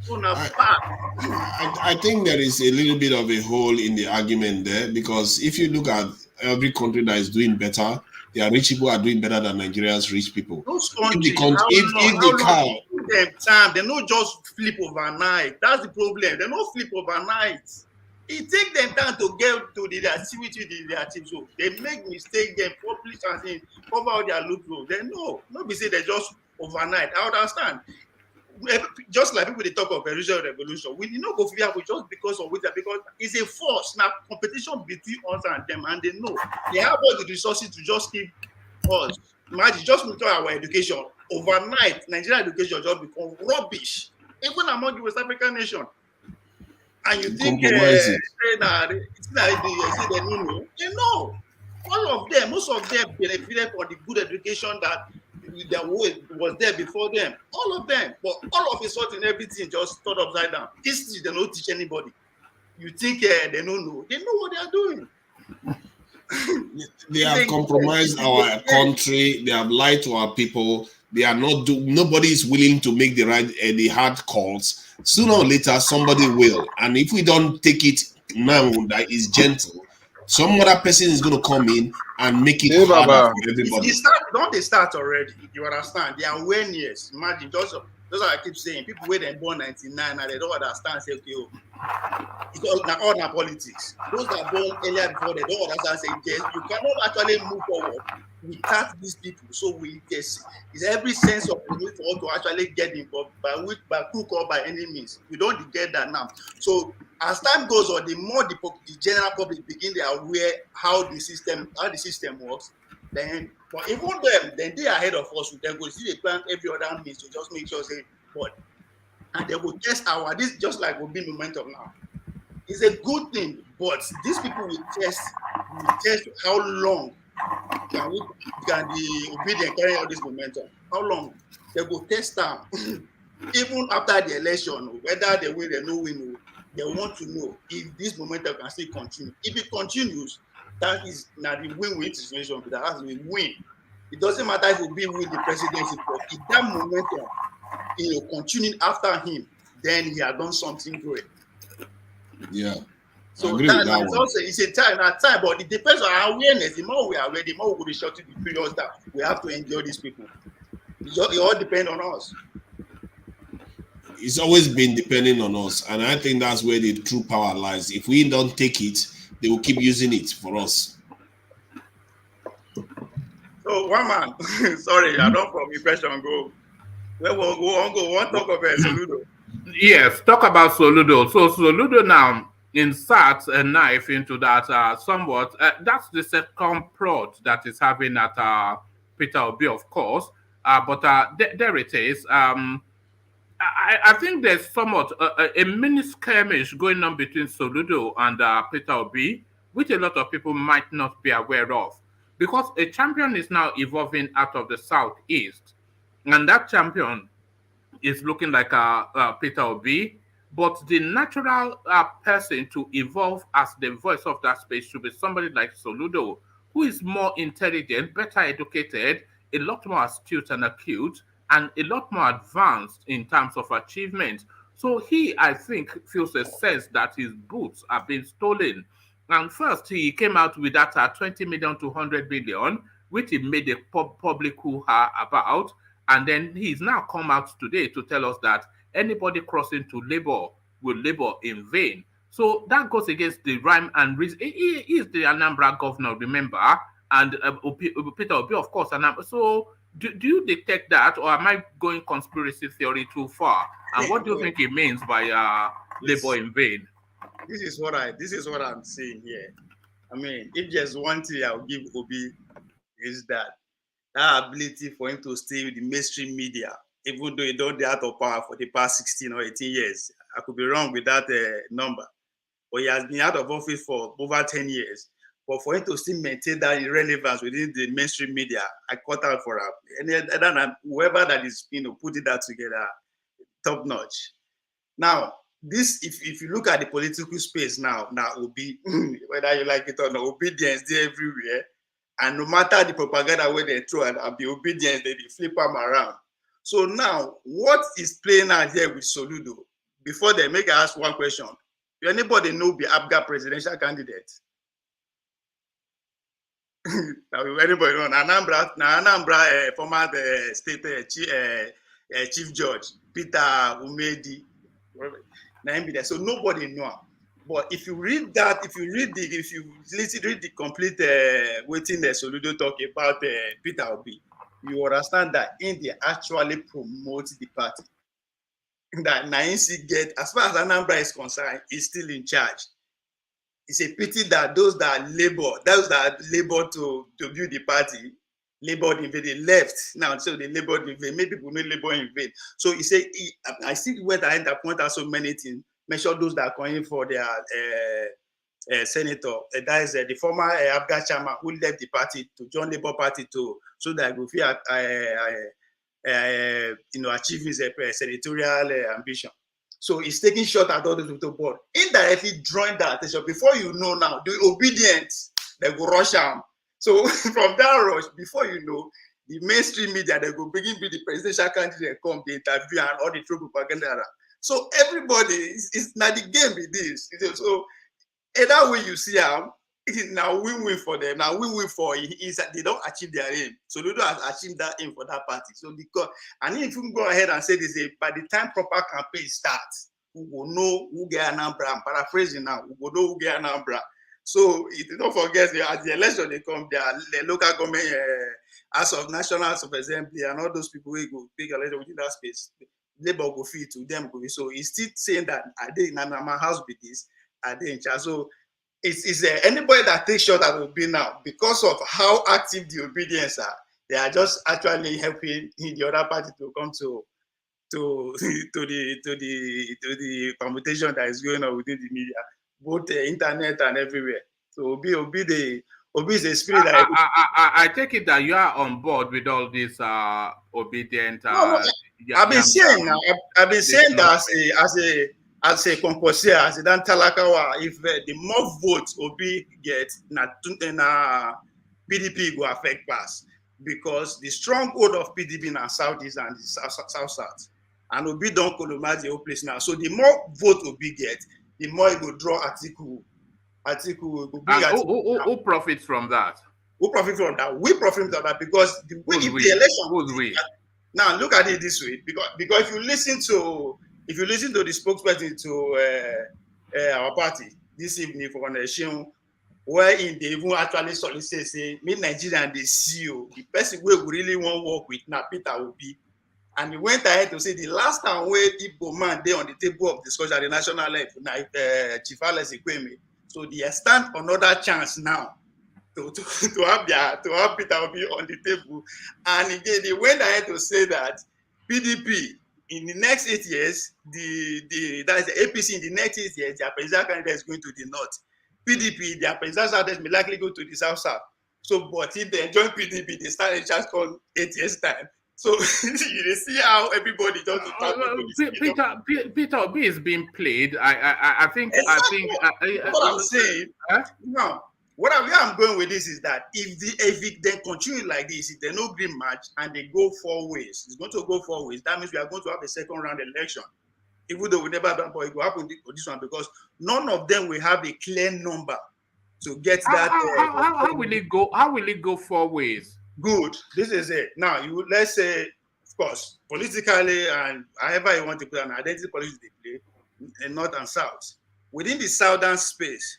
So now, I think there is a little bit of a hole in the argument there, because if you look at every country that is doing better, their rich people are doing better than Nigeria's rich people. Those countries, how long it give them time? They don't just flip overnight. That's the problem. They don't flip overnight. It takes them time to get to the activity they achieve. So they make mistake, they publish and say, cover all their loopholes. They know. Not be say they just overnight. I understand. Just like people they talk of a revolution, we did not go fear just because of it, because it's a force now, competition between us and them, and they know they have all the resources to just keep us. Imagine just look at our education overnight. Nigerian education just become rubbish, even among the West African nation. And you think they know all of them, most of them benefited from the good education that was there before them, all of them, but all of a sudden everything just turned upside down. History, they don't teach anybody. You think they don't know? They know what they are doing. They have compromised our country. They have lied to our people. They are not. Nobody is willing to make the hard calls. Sooner or later, somebody will. And if we don't take it now, that is gentle, some other person is going to come in and make it harder for everybody. Don't they start already? You understand? The awareness. Imagine, just like I keep saying, people where they born 99 and they don't understand. Say, okay, it's all now politics. Those that born earlier before, they don't understand. Say, yes, you cannot actually move forward without these people. So it's every sense of the need for us to actually get involved by crook or by any means. We don't get that now. So as time goes on, the more the general public begin to aware how the system works, then but even them, then they are ahead of us. They will see they plan every other means to just make sure say, but and they will test this just like will be momentum now. It's a good thing, but these people will test how long can the obedient carry all this momentum. How long they will test them even after the election, whether they win or no win. They want to know if this momentum can still continue. If it continues, that is not the win-win situation. That has to be win. It doesn't matter if we win the presidency, but if that momentum continuing after him, then he has done something great. Yeah. So it's a time, but it depends on our awareness. The more we are ready, the more we will be short to the period that we have to endure these people. It all depends on us. It's always been depending on us, and I think that's where the true power lies. If we don't take it, they will keep using it for us. So one man, sorry, I don't from your question go. We'll go on talk about Soludo. Yes, talk about Soludo. So Soludo now inserts a knife into that somewhat. That's the second plot that is having at Peter Obi, of course. But there it is. I think there's somewhat a mini skirmish going on between Soludo and Peter Obi, which a lot of people might not be aware of. Because a champion is now evolving out of the southeast, and that champion is looking like Peter Obi, but the natural person to evolve as the voice of that space should be somebody like Soludo, who is more intelligent, better educated, a lot more astute and acute, and a lot more advanced in terms of achievement. So he, I think, feels a sense that his boots are being stolen. And first, he came out with that 20 million to 100 billion, which he made a public hoo-ha about. And then he's now come out today to tell us that anybody crossing to labor will labor in vain. So that goes against the rhyme and reason. He is the Anambra governor, remember? And Peter Obi, of course. So do you detect that, or am I going conspiracy theory too far? And what do you think it means by labor in vain? This is what I'm saying here. I mean, if there's one thing I'll give Obi is that ability for him to stay with the mainstream media, even though he don't be out of power for the past 16 or 18 years. I could be wrong with that number, but he has been out of office for over 10 years. But for him to still maintain that irrelevance within the mainstream media, I cut out for him. And whoever that is, putting that together, top notch. Now, this, if you look at the political space now Obi, whether you like it or not, obedience there everywhere. And no matter the propaganda where they throw and be obedient, they flip them around. So now, what is playing out here with Soludo? Before they make I ask one question. Do anybody know the Apga presidential candidate? Now, anybody know? Anambra former state chief judge, Peter Umedi. So nobody know. But if you read that, if you read the complete waiting Soludo talk about Peter Obi, you understand that India actually promotes the party. That Nainsi get, as far as Anambra is concerned, is still in charge. It's a pity that those that labor to build the party, labored in vain, they left now, so they labored in vain. Many people may labor in vain. So he said, I see where I end up point out so many things. Make sure those that are calling for their senator, that is the former Apga chairman who left the party to join Labour Party so that we feel achieve his senatorial ambition. So he's taking shot at all those people, but indirectly drawing that attention. Before you know now, the obedience, they go rush him. So from that rush, before you know, the mainstream media, they go begin be the presidential candidate, come, the interview and all the true propaganda. So everybody is now the game with this. So either way you see them, it is now win-win for them. Now win-win for is that they don't achieve their aim. So Ludo has achieved that aim for that party. So because and if you go ahead and say this, by the time proper campaign starts, we will know who get Anambra. I'm paraphrasing now. We will know who get Anambra. So don't forget as the election they come, the local government as of National House of Assembly and all those people who go big election within that space. Labor go feed to them. So he's still saying that I did in my house with this, I did in charge. So it's anybody that takes shot at Obi now because of how active the obedience are, they are just actually helping the other party to come to the permutation that is going on within the media, both the internet and everywhere. So Obi is a spirit. I take it that you are on board with all this obedient. I've been saying now. I've been saying that as a composer, as a dan talakawa, if the more votes Obi gets, na PDP go affect pass because the stronghold of PDP na southeast and the south, and Obi don't colonize the whole place now. So the more vote Obi get, the more it will draw Atiku. Atiku will bring Atiku. Who profits from that? Who profit from that? We profit from that because the election. Now look at it this way, because if you listen to the spokesperson to our party this evening for an election, wherein they even actually solicit say, me Nigerian the CEO, the person we really want to work with now Peter Obi. And he went ahead to say the last time where Igboho man they on the table of discussion at the national level, Chief Alex Ekweremadu. So they stand another chance now to have Peter Obi on the table. And again, they went ahead to say that PDP in the next 8 years, that is the APC in the next 8 years, their presidential candidate is going to the north. PDP, their presidential candidate may likely go to the south. So, but if they join PDP, they start a chance called 8 years time. So you see how everybody does it. Peter Obi is being played. I think. What I'm saying. No. Where I'm going with this is that if it then continue like this, if there's no green match and they go 4 ways, it's going to go 4 ways. That means we are going to have a second round election. Even though we never done, but it will happen for this one because none of them will have a clear number to get that. How will it go? How will it go 4 ways? Good. This is it. Now let's say, of course, politically and however you want to play an identity politics they play, north and south. Within the southern space,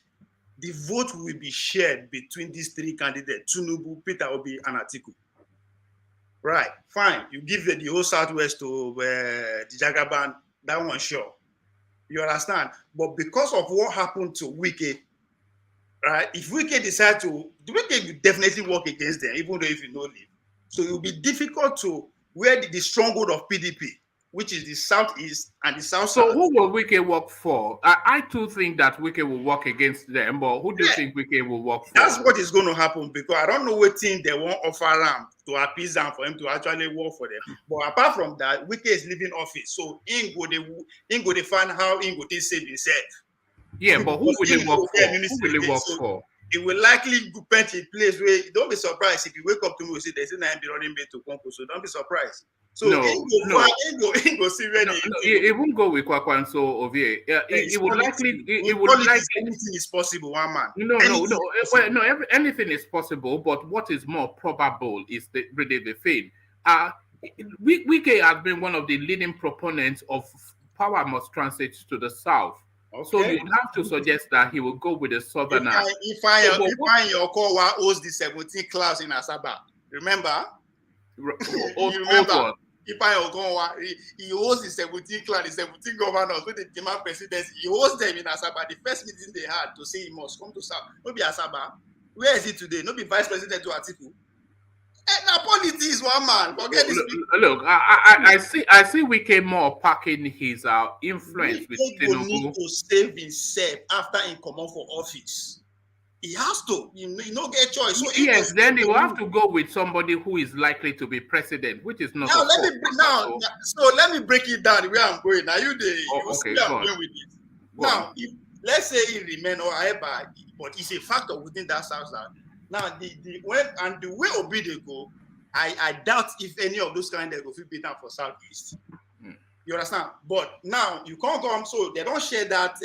the vote will be shared between these 3 candidates, Tinubu, Peter Obi, and Atiku. Right, fine. You give the whole Southwest to the Jagaban, that one sure. You understand? But because of what happened to Wike, right, if Wike decide to, Wike will definitely work against them, even though if you know him. So it will be difficult to where the stronghold of PDP, which is the southeast and the south. So who will Wike work for? I too think that Wike will work against them, but who do you think Wike will work for? That's what is going to happen because I don't know what thing they won't offer him to appease them for him to actually work for them. But apart from that, Wike is leaving office, so he go to find how he go to save himself. Yeah, but who will he work for? Who will he work for? it will likely paint a place where don't be surprised if you wake up tomorrow and see there's a 9 be running mate to Conco. So don't be surprised. So it go see ready. It won't go with Kwakwanso Ovie. It would likely. It would likely. Anything is possible, one man. No. Anything is possible, but what is more probable is really the thing. Wike has been one of the leading proponents of power must transit to the south. Okay. So you have to suggest that he will go with the southerner. If I your call owes the 17th class in Asaba, remember? You remember? If I Ogonwa, he owes the 17 clan, the 17 governors with the demand presidency. He owes them in Asaba. The first meeting they had to say he must come to South. No be Asaba. Where is he today? No be vice-president to Atiku. Now politics, one man. Forget this. Look, I see Wike more packing his influence with Tinubu. He need to save himself after he come out for office. He has to. You no get choice. So yes, then he will have to go with somebody who is likely to be president, which is not. Now let me break it down where I'm going. Now you see where I'm going with this. Now, if let's say he remain or however, but it's a factor within that South. Now the way Obi they go, I doubt if any of those kind of go feel better for Southeast. You understand? But now you can't come, so they don't share that.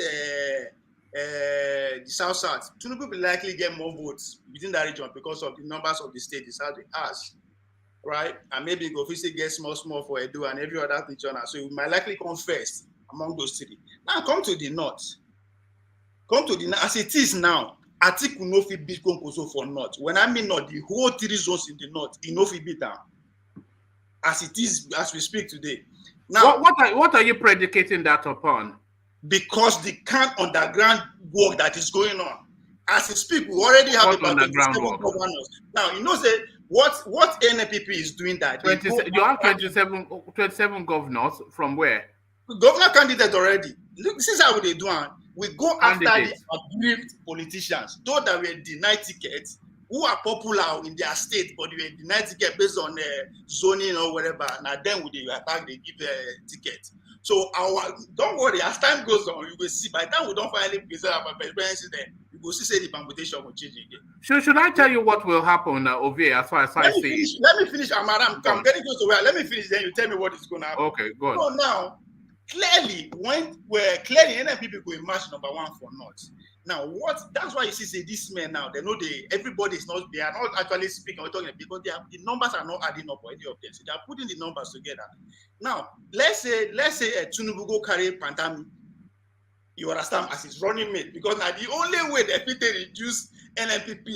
The South, Tinubu will likely get more votes within that region because of the numbers of the state the South has, right? And maybe go physically get small for Edo and every other region, so we might likely come first among those three. Now come to the north. As it is now, Atiku no fit beat Konkoso for north. When I mean north, the whole 3 zones in the north, he no fit beat them. As it is, as we speak today. Now, what are you predicating that upon? Because the kind underground work that is going on. As we speak, we already have about 27 governors. Now, you know, say what NPP is doing that. You have 27 governors from where? Governor candidate already. Look, this is how they do it. We go after the aggrieved politicians, those that were denied tickets, who are popular in their state, but they were denied ticket based on zoning or whatever. Now then with the attack, they give a ticket. So don't worry, as time goes on, you will see. By the time we don't finally present our experiences, then you will see the permutation will change again. Should I tell you what will happen, Ovie, as far as I see? Let me finish, I'm getting close to where. Let me finish, then you tell me what is going to happen. Okay, go on. So now, clearly, NPP go in march number 1 for North. Now, that's why you see this men now, they know everybody is not, they are not actually speaking or talking because the numbers are not adding up for any of them. So they are putting the numbers together. Now, let's say Tinubu go carry Pantami, you understand, as his running mate, because now the only way they fit reduce NPP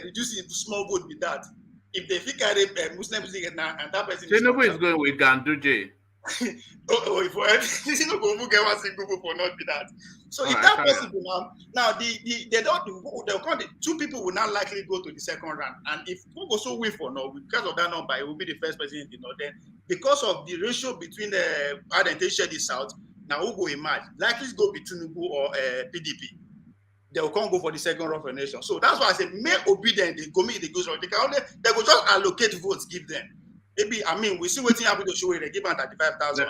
reducing small vote with that. If they fit carry Muslim ticket now, and that person Tinubu is going with Ganduje. This is not going to get one single for not be that. So if that possible now the 2 people will not likely go to the second round. And if Congo also win for now, because of that number, it will be the first president in the north. Then because of the ratio between the identity the south, now who go emerge? Likely go between Tinubu or PDP. They will come go for the second round for nation. So that's why I say make obedient. They go they will just allocate votes, give them. Maybe, we see what happened to show they give them 35,000.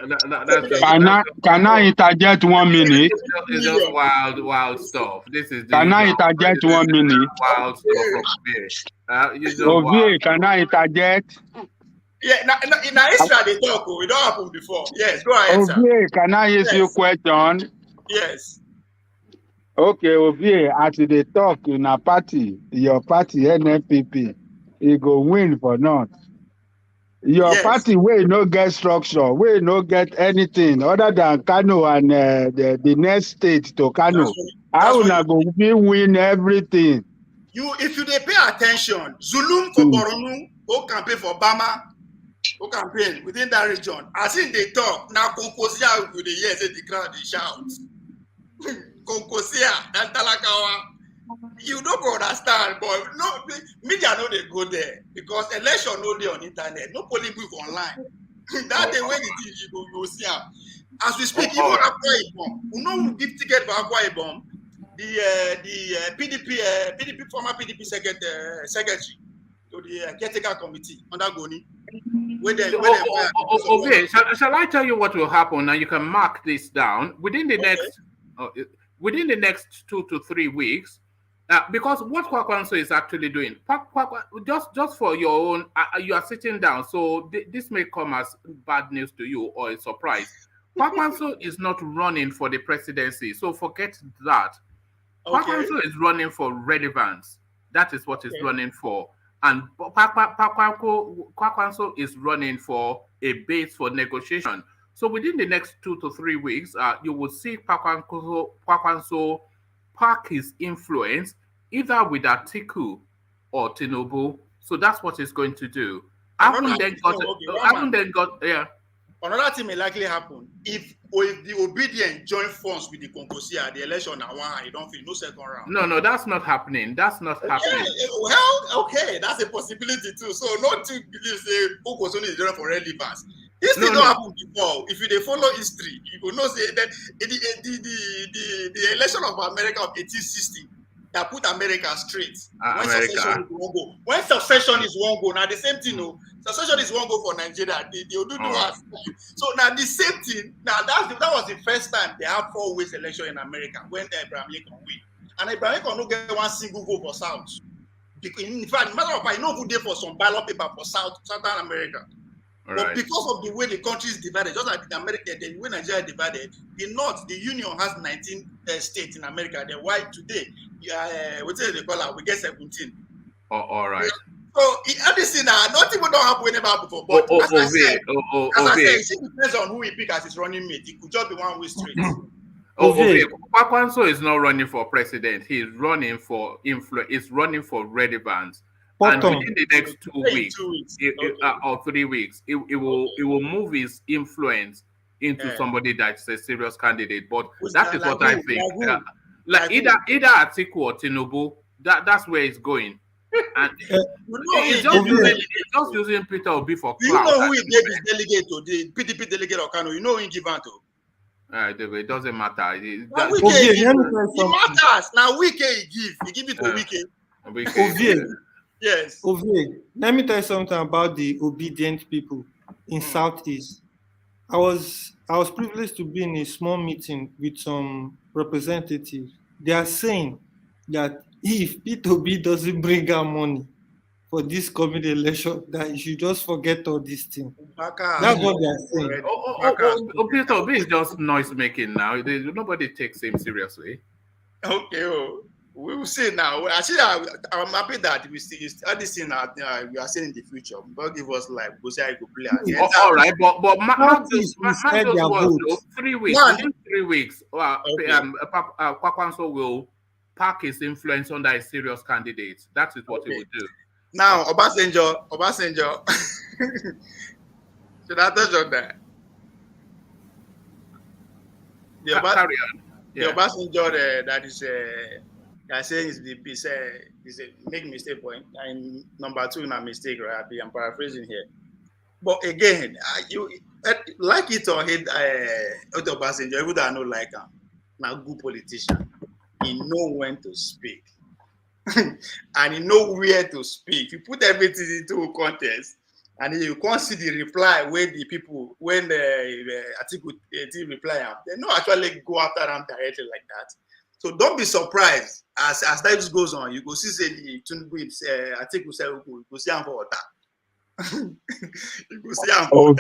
Can I interject 1 minute? It's just wild stuff. Can I interject 1 minute? Wild stuff. Ovie, can I interject? Yeah, in Israel they talk. It don't happen before. Yes, go ahead, sir. Ovie, can I ask you a question? Yes. Okay, Ovie, as they talk in a party, your party, NPP, it go win for not. Your party will not get structure, will not get anything other than Kano and the next state to Kano. How will not go win everything? If you pay attention, Zulum for Boronu, who campaign for Bama, who campaign within that region. As in they talk, now Konkosia with the years the crowd they shout. Konkosia and Talakawa. You don't understand, but no media know they go there because election no dey on internet, no polling booth online. That day when you go see them. As we speak, even Akwa Ibom, we know give ticket for Akwa Ibom. The PDP former PDP secretary to the caretaker committee under Goni. Okay, shall I tell you what will happen? Now you can mark this down within the next 2 to 3 weeks. Because what Kwakwanso is actually doing, just for your own, you are sitting down, so this may come as bad news to you or a surprise. Kwakwanso is not running for the presidency, so forget that. Okay. Kwakwanso is running for relevance. That is what he's running for. And Kwakwanso is running for a base for negotiation. So within the next 2 to 3 weeks, you will see Kwakwanso park his influence either with Atiku or Tinubu. So that's what he's going to do. Another thing may likely happen if the obedient join force with the Concosia, the election now you don't feel no second round. No, that's not happening. That's not happening. Well, okay, that's a possibility too. So not to believe say Concosia is there for relevance. This thing don't happen before. If you follow history, you will know say that the election of America of 1860 that put America straight. When succession is one go, now the same thing. No, succession is one go for Nigeria. They do us. So now the same thing. Now that was the first time they have 4 ways election in America when Abraham Lincoln win, and Abraham Lincoln don't get one single vote for South. Because in fact, matter of fact, no good day for some ballot paper for Southern America. But because of the way the country is divided, just like America, the way Nigeria is divided, the North, the Union has 19 states in America. Then why today, what they call it, we get 17. All right. So everything not even don't happen anymore before. But as I said, it depends on who he pick as his running mate. It could just be one way straight. Kwakwanso is not running for president. He's running for influence. He's running for relevance. And within the next 2 weeks, or 3 weeks, it will move his influence into somebody that's a serious candidate. But that is what I think. Either Atiku or Tinubu, that's where it's going. And it's just using Peter Obi for clout. You know who he gave his delegate to, the PDP delegate of Kano? You know who he give out to? It doesn't matter. It matters. Now Wike he give it to Wike. Yes. Let me tell you something about the obedient people in Southeast. I was privileged to be in a small meeting with some representatives. They are saying that if P2B doesn't bring out money for this coming election, that you should just forget all these things. That's what they are saying. P2B is just noise making now. Nobody takes him seriously. Okay. We will see now. Actually, I'm happy that we see this thing that we are seeing in the future. But give us like go say I go play. All right, but those 3 weeks. Within 3 weeks, Kwakwanso will pack his influence under a serious candidate. That is what he will do. Now, Obasanjo. Should I touch on that? The Obasanjo that is. I say is a make mistake point, and number 2 in a mistake, right? I'm paraphrasing here. But again, you like it or hate Obasanjo, even though I know like him, now good politician. He know when to speak, and he know where to speak. You put everything into a contest, and you can't see the reply when the people when the Atiku reply, they don't actually go after them directly like that. So don't be surprised as time goes on. You go see say the Tinubu Atiku say you go see him for water. You go see him for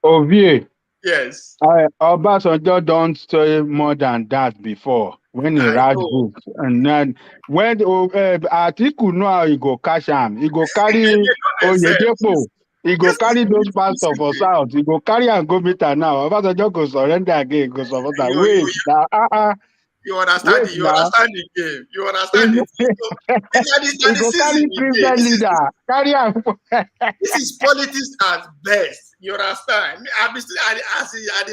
water. Yes. Obasanjo don't say more than that before when he write books, and then when Atiku know how he go cash him, he go carry Oyedepo. He go carry those pastors for South. He go carry and go meet her now. Obasanjo go surrender again. Go support that. Wait, you understand the game. You understand it. This is politics at best. You understand? As I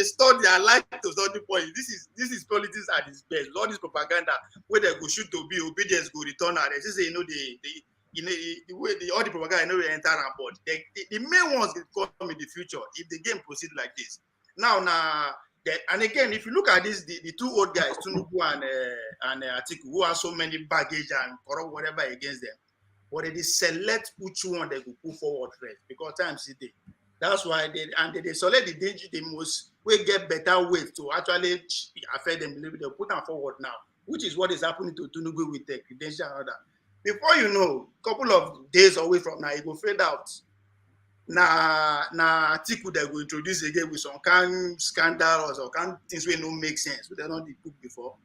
study, I like to study point. This is politics at its best. All this propaganda where they go shoot to be obedience go return. They just say the way all the propaganda they enter on board. The main ones will come in the future if the game proceed like this. Now. And again, if you look at this, the 2 old guys, Tinubu and Atiku, who have so many baggage and whatever against them, but they select which one they will put forward first because times is day. That's why they select the most we get better ways to actually affect them. They'll put them forward now. which is what is happening to Tinubu with the credential and all that. Before you know, a couple of days away from now, it will fade out. Now, Atiku they will introduce again with some kind scandal or some kind things we don't make sense. They don't cook before.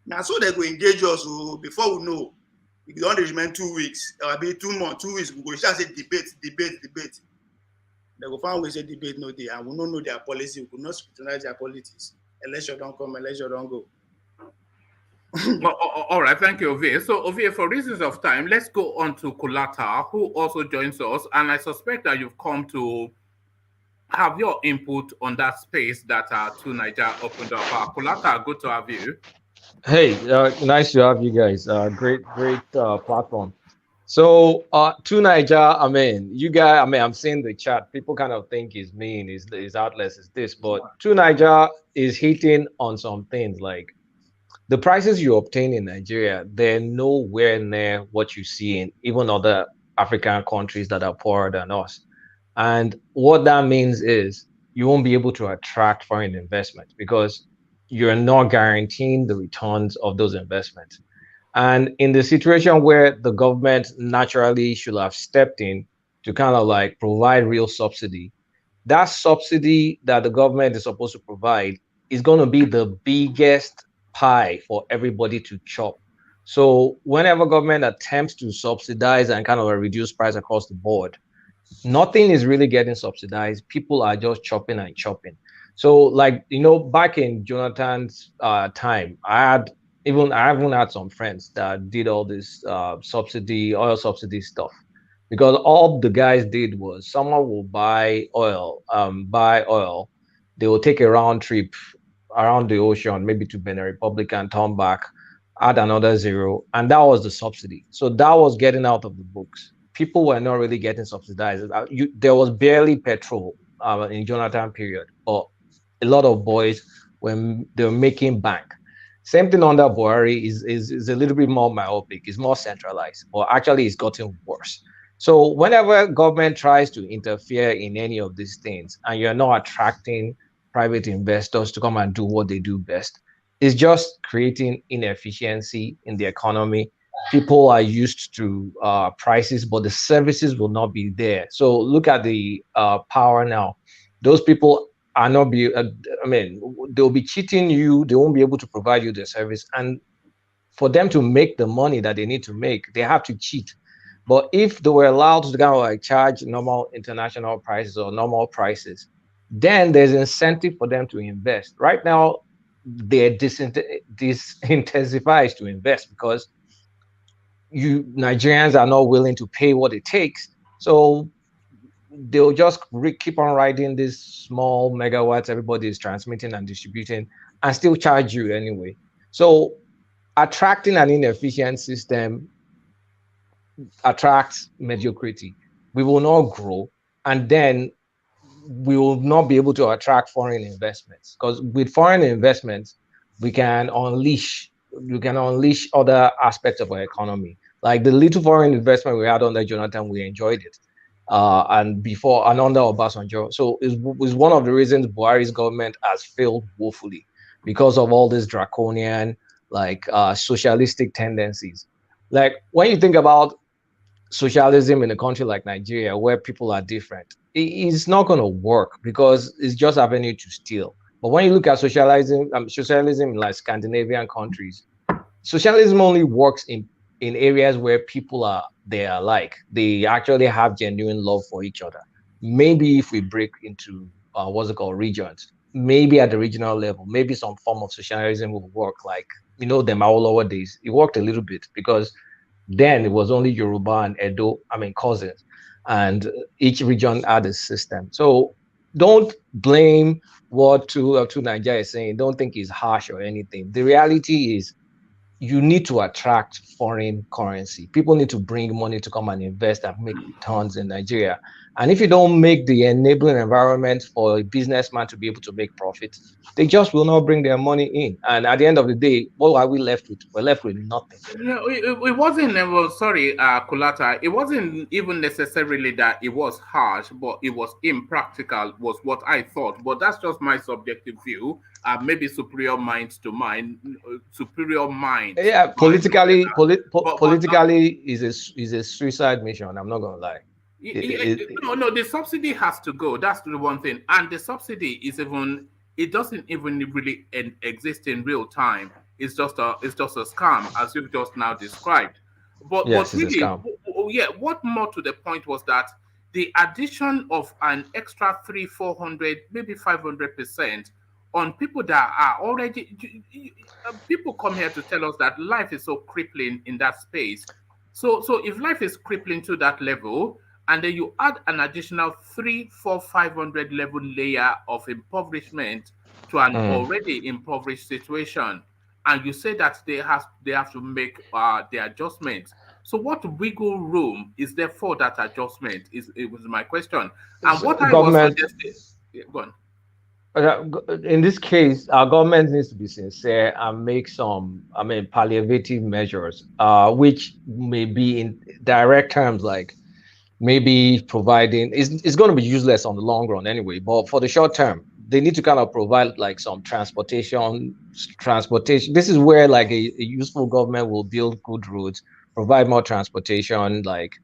Now, so they will engage us. So before we know, if you don't remain 2 weeks, or be 2 months, 2 weeks, we will just say debate. They will find ways to debate no day, and we don't know their policy. We could not scrutinize their politics. Election don't come, election don't go. All right, thank you, Ovie. So, Ovie, for reasons of time, let's go on to Kulata, who also joins us. And I suspect that you've come to have your input on that space that Two Niger opened up. Kulata, good to have you. Hey, nice to have you guys. Great platform. So, Two Niger, I mean, you guys, I mean, I'm seeing the chat. People kind of think he's mean, his outlets is this, but Two Niger is hitting on some things like the prices you obtain in Nigeria, they're nowhere near what you see in even other African countries that are poorer than us. And what that means is you won't be able to attract foreign investment because you're not guaranteeing the returns of those investments. And in the situation where the government naturally should have stepped in to kind of like provide real subsidy, that subsidy that the government is supposed to provide is going to be the biggest pie for everybody to chop. So whenever government attempts to subsidize and kind of reduce price across the board, nothing is really getting subsidized. People are just chopping and chopping. So like, you know, back in Jonathan's time, I even had some friends that did all this oil subsidy stuff, because all the guys did was someone will buy oil, they will take a round trip around the ocean, maybe to Benin Republic and turn back, add another zero, and that was the subsidy. So that was getting out of the books. People were not really getting subsidized. There was barely petrol in Jonathan period, but a lot of boys they were making bank. Same thing under Buhari is a little bit more myopic, it's more centralized, but actually it's gotten worse. So whenever government tries to interfere in any of these things and you're not attracting private investors to come and do what they do best, it's just creating inefficiency in the economy. People are used to prices, but the services will not be there. So look at the power now. Those people are not they'll be cheating you. They won't be able to provide you the service. And for them to make the money that they need to make, they have to cheat. But if they were allowed to kind of like charge normal international prices or normal prices, then there's incentive for them to invest. Right now, they're disincentivized to invest because Nigerians are not willing to pay what it takes. So they'll just keep on riding these small megawatts everybody is transmitting and distributing and still charge you anyway. So attracting an inefficient system attracts mediocrity. We will not grow, and then we will not be able to attract foreign investments, because with foreign investments we can unleash other aspects of our economy. Like the little foreign investment we had under Jonathan, we enjoyed it, and before and under Obasanjo. So it's one of the reasons Buhari's government has failed woefully, because of all these draconian socialistic tendencies. Like when you think about socialism in a country like Nigeria, where people are different, it's not going to work because it's just avenue to steal. But when you look at socialism in like Scandinavian countries, socialism only works in areas where people are alike. They actually have genuine love for each other. Maybe if we break into regions, maybe at the regional level, maybe some form of socialism will work. Like, the Awolowo days, it worked a little bit because then it was only Yoruba and Edo, cousins, and each region had a system. So don't blame what Two Nigeria is saying. Don't think it's harsh or anything. The reality is you need to attract foreign currency. People need to bring money to come and invest and make returns in Nigeria. And if you don't make the enabling environment for a businessman to be able to make profit, they just will not bring their money in. And at the end of the day, what are we left with? We're left with nothing. No, it wasn't. Well, sorry, Kulata. It wasn't even necessarily that it was harsh, but it was impractical. Was what I thought. But that's just my subjective view. Maybe superior minds to mine. Superior mind. Yeah, politically, politically is a suicide mission. I'm not gonna lie. No, the subsidy has to go. That's the one thing. And the subsidy is even. It doesn't even really exist in real time. It's just a scam, as you've just now described. But yes, what really, yeah, what more to the point was that the addition of an extra 300-400, maybe 500% on people that are already. People come here to tell us that life is so crippling in that space. So if life is crippling to that level, and then you add an additional 300, 400, 500 level layer of impoverishment to an already impoverished situation, and you say that they have to make the adjustments. So what wiggle room is there for that adjustment? It was my question. And what I was suggesting, go on. In this case, our government needs to be sincere and make some, palliative measures, which may be in direct terms, like maybe providing. It's going to be useless on the long run anyway, but for the short term, they need to kind of provide like some transportation. This is where like a useful government will build good roads, provide more transportation, like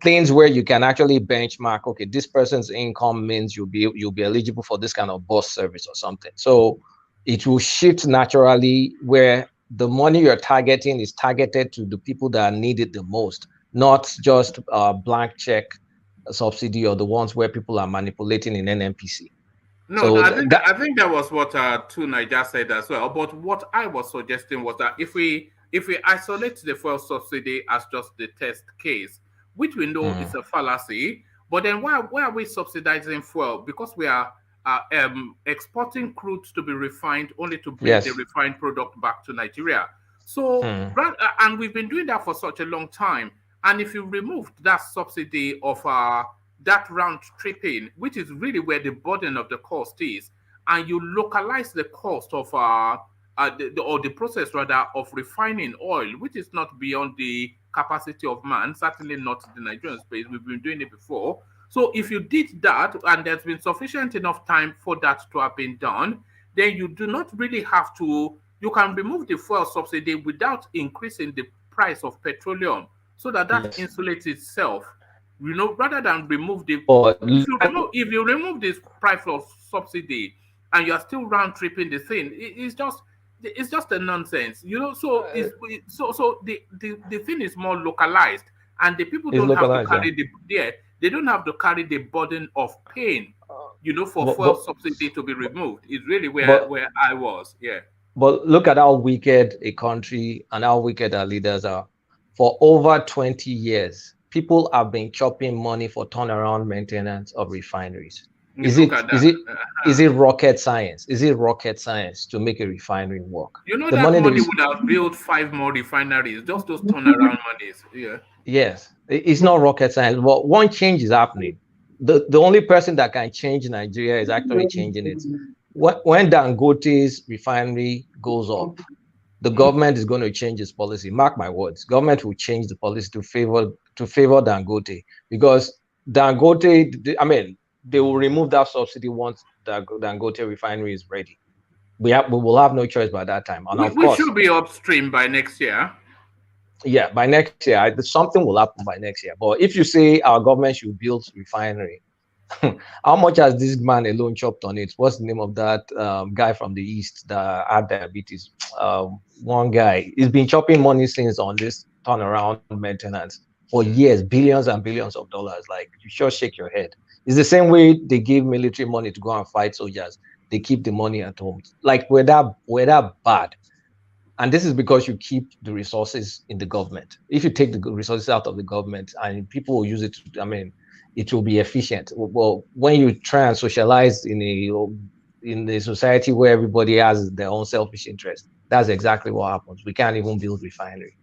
things where you can actually benchmark, okay, this person's income means you'll be eligible for this kind of bus service or something. So it will shift naturally where the money you're targeting is targeted to the people that need it the most, not just a blank check subsidy or the ones where people are manipulating in NNPC. No, I think that was what Niger said as well. But what I was suggesting was that if we isolate the fuel subsidy as just the test case, which we know is a fallacy, but then why are we subsidizing fuel? Because we are exporting crude to be refined only to bring the refined product back to Nigeria. So, and we've been doing that for such a long time. And if you removed that subsidy of that round tripping, which is really where the burden of the cost is, and you localize the cost of the process rather of refining oil, which is not beyond the capacity of man, certainly not the Nigerian space. We've been doing it before. So if you did that, and there's been sufficient enough time for that to have been done, then you do not really have to. You can remove the fuel subsidy without increasing the price of petroleum, so that insulates itself. Rather than remove the. If you remove this price of subsidy, and you are still round tripping the thing, it's just a nonsense, So the thing is more localized, and the people don't have to carry they don't have to carry the burden of pain, for fuel subsidy to be removed. Is really where I was, yeah. But look at how wicked a country and how wicked our leaders are. For over 20 years, people have been chopping money for turnaround maintenance of refineries. Is it rocket science? Is it rocket science to make a refinery work? The money would have built 5 more refineries, just those turnaround monies. Yeah. Yes, it's not rocket science. But one change is happening. The only person that can change Nigeria is actually changing it. When Dangote's refinery goes up, the government is going to change its policy. Mark my words. Government will change the policy to favor Dangote, because Dangote, they will remove that subsidy once the Dangote refinery is ready. We will have no choice by that time. And of course, we should be upstream by next year. Yeah, by next year, something will happen by next year. But if you say our government should build refinery, how much has this man alone chopped on it? What's the name of that guy from the East that had diabetes? One guy. He's been chopping money since on this turnaround maintenance for years, billions and billions of dollars. Like, you sure shake your head. It's the same way they give military money to go and fight soldiers. They keep the money at home. Like, we're that bad. And this is because you keep the resources in the government. If you take the resources out of the government and people will use it, it will be efficient. Well, when you try and socialize in a society where everybody has their own selfish interest, that's exactly what happens. We can't even build refinery.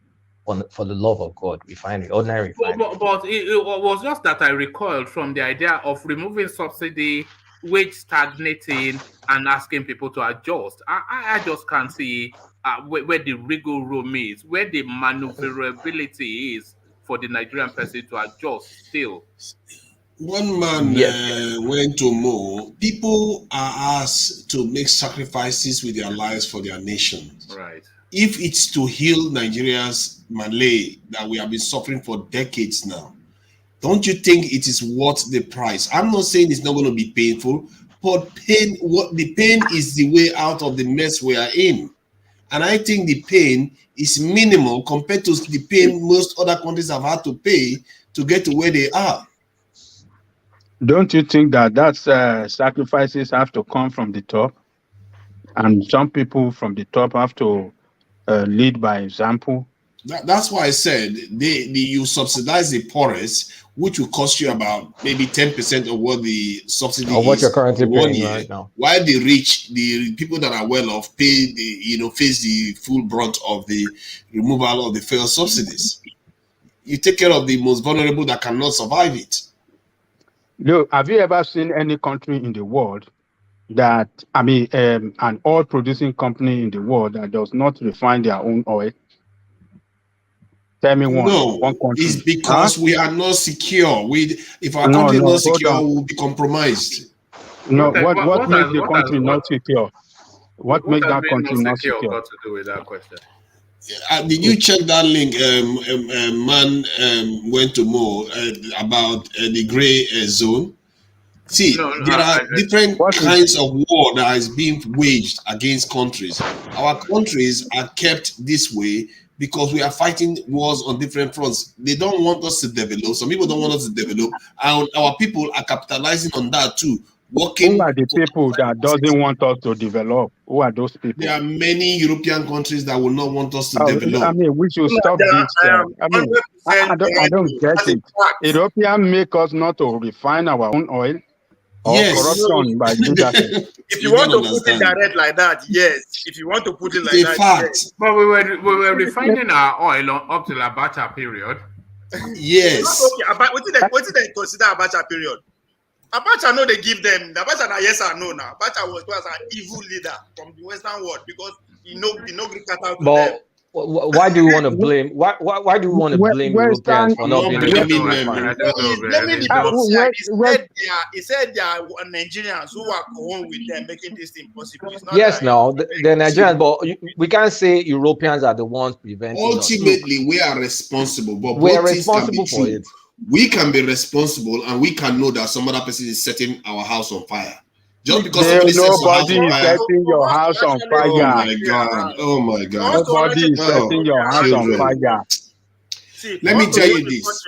for the love of God, refinery, ordinary refinery. But it was just that I recoiled from the idea of removing subsidy, wage stagnating, and asking people to adjust. I just can't see where the wiggle room is, where the maneuverability is for the Nigerian person to adjust still. One man went to Mo. People are asked to make sacrifices with their lives for their nation. Right. If it's to heal Nigeria's Malay that we have been suffering for decades now, don't you think it is worth the price? I'm not saying it's not going to be painful, but the pain is the way out of the mess we are in. And I think the pain is minimal compared to the pain most other countries have had to pay to get to where they are. Don't you think that's sacrifices have to come from the top? And some people from the top have to lead by example? That's why I said you subsidize the poorest, which will cost you about maybe 10% of what the subsidy is. What you're currently paying year, right now. While the rich, the people that are well off, face the full brunt of the removal of the failed subsidies. You take care of the most vulnerable that cannot survive it. Look, have you ever seen any country in the world that, an oil producing company in the world that does not refine their own oil? Tell me one. No, one country. It's because we are not secure. If our country is not secure, we will be compromised. No, what makes the country not secure? What makes that country not secure? Got to do with that question? Did you check that link? A man went to Mo about the gray zone. See, there are different kinds of war that is being waged against countries. Our countries are kept this way because we are fighting wars on different fronts. They don't want us to develop. Some people don't want us to develop, and our people are capitalizing on that too. Who are the people that doesn't want us to develop? Who are those people? There are many European countries that will not want us to develop. We should stop this. I don't get it. European make us not to refine our own oil. Yes. Corruption by leadership. If you want to put it direct like that, yes. If you want to put it like that, yes. But we were refining our oil up to the Abacha period. Yes. What did they consider Abacha period? Abacha, no, they give them. The Abacha, yes or no now. Abacha was an evil leader from the Western world because he no Greek cut out to them. Why do you want to blame? Why do you want to blame Europeans for not being able to refine? He said there are Nigerians who are going with them making this thing possible. Yes, now the Nigerians, but we can't say Europeans are the ones preventing. Ultimately, we are responsible, but we are responsible for it. We can be responsible, and we can know that some other person is setting our house on fire. Just because nobody is setting your house on fire. Oh my God! Oh my God! Nobody is setting your house on fire. Let me tell you this.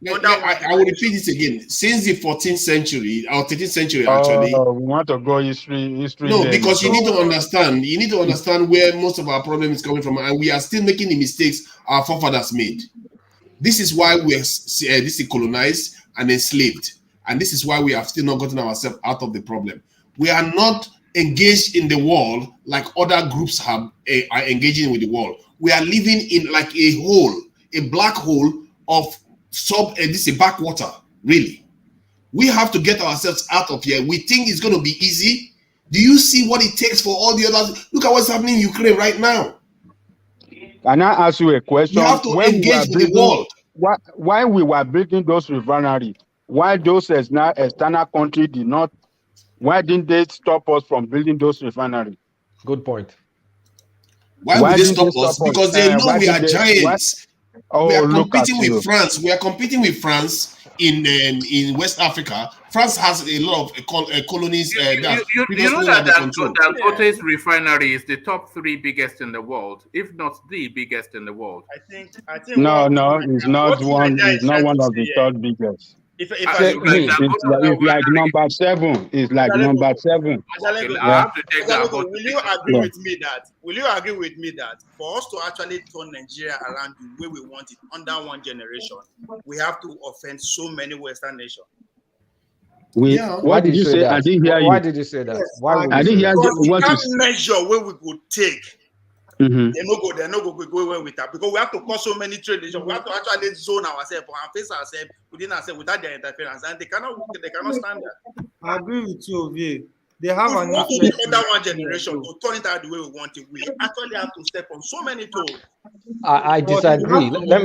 I will repeat this again. Since the 14th century or 13th century, actually. We want to go history. No, because you need to understand. You need to understand where most of our problem is coming from, and we are still making the mistakes our forefathers made. This is why we are colonized and enslaved. And this is why we have still not gotten ourselves out of the problem. We are not engaged in the world like other groups are engaging with the world. We are living in like a hole, a black hole of this is backwater, really. We have to get ourselves out of here. We think it's going to be easy. Do you see what it takes for all the others? Look at what's happening in Ukraine right now. Can I ask you a question? You have to engage with the world. Why we were building those refineries, why those external countries did not, why didn't they stop us from building those refineries? Good point. Why would they stop us? Because they know we are giants. We are competing with France. We are competing with France in West Africa. France has a lot of colonies. You know that Dangote's refinery is the top 3 biggest in the world, if not the biggest in the world. I think no, it's not one. It's not one of the 3rd biggest. It's like number 7. It's like number 7. Will you agree with me that? Will you agree with me that for us to actually turn Nigeria around the way we want it under one generation, we have to offend so many Western nations? Why did you say that? I didn't hear you. Why did you say that? Yes, why I didn't hear what you measure where we could take. They're not go away with that because we have to cause so many trade relations. We have to actually zone ourselves and face ourselves within ourselves without their interference, and they cannot stand that. I agree with you, Ovie. They have If an we want to influence. be under one generation to turn it out the way we want it, we actually have to step on so many toes. I disagree. Let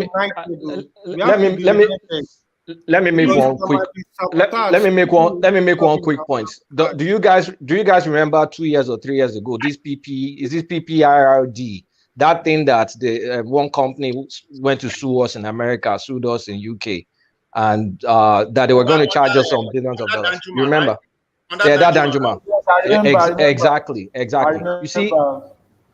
me make one quick. Let me make one quick point. Do you guys remember 2 years or 3 years ago? This PPIRD, that thing that the one company went to sue us in America, sued us in UK, and that they were going to charge us some billions of dollars. You remember? Yeah, that Danjuma. Exactly. You see,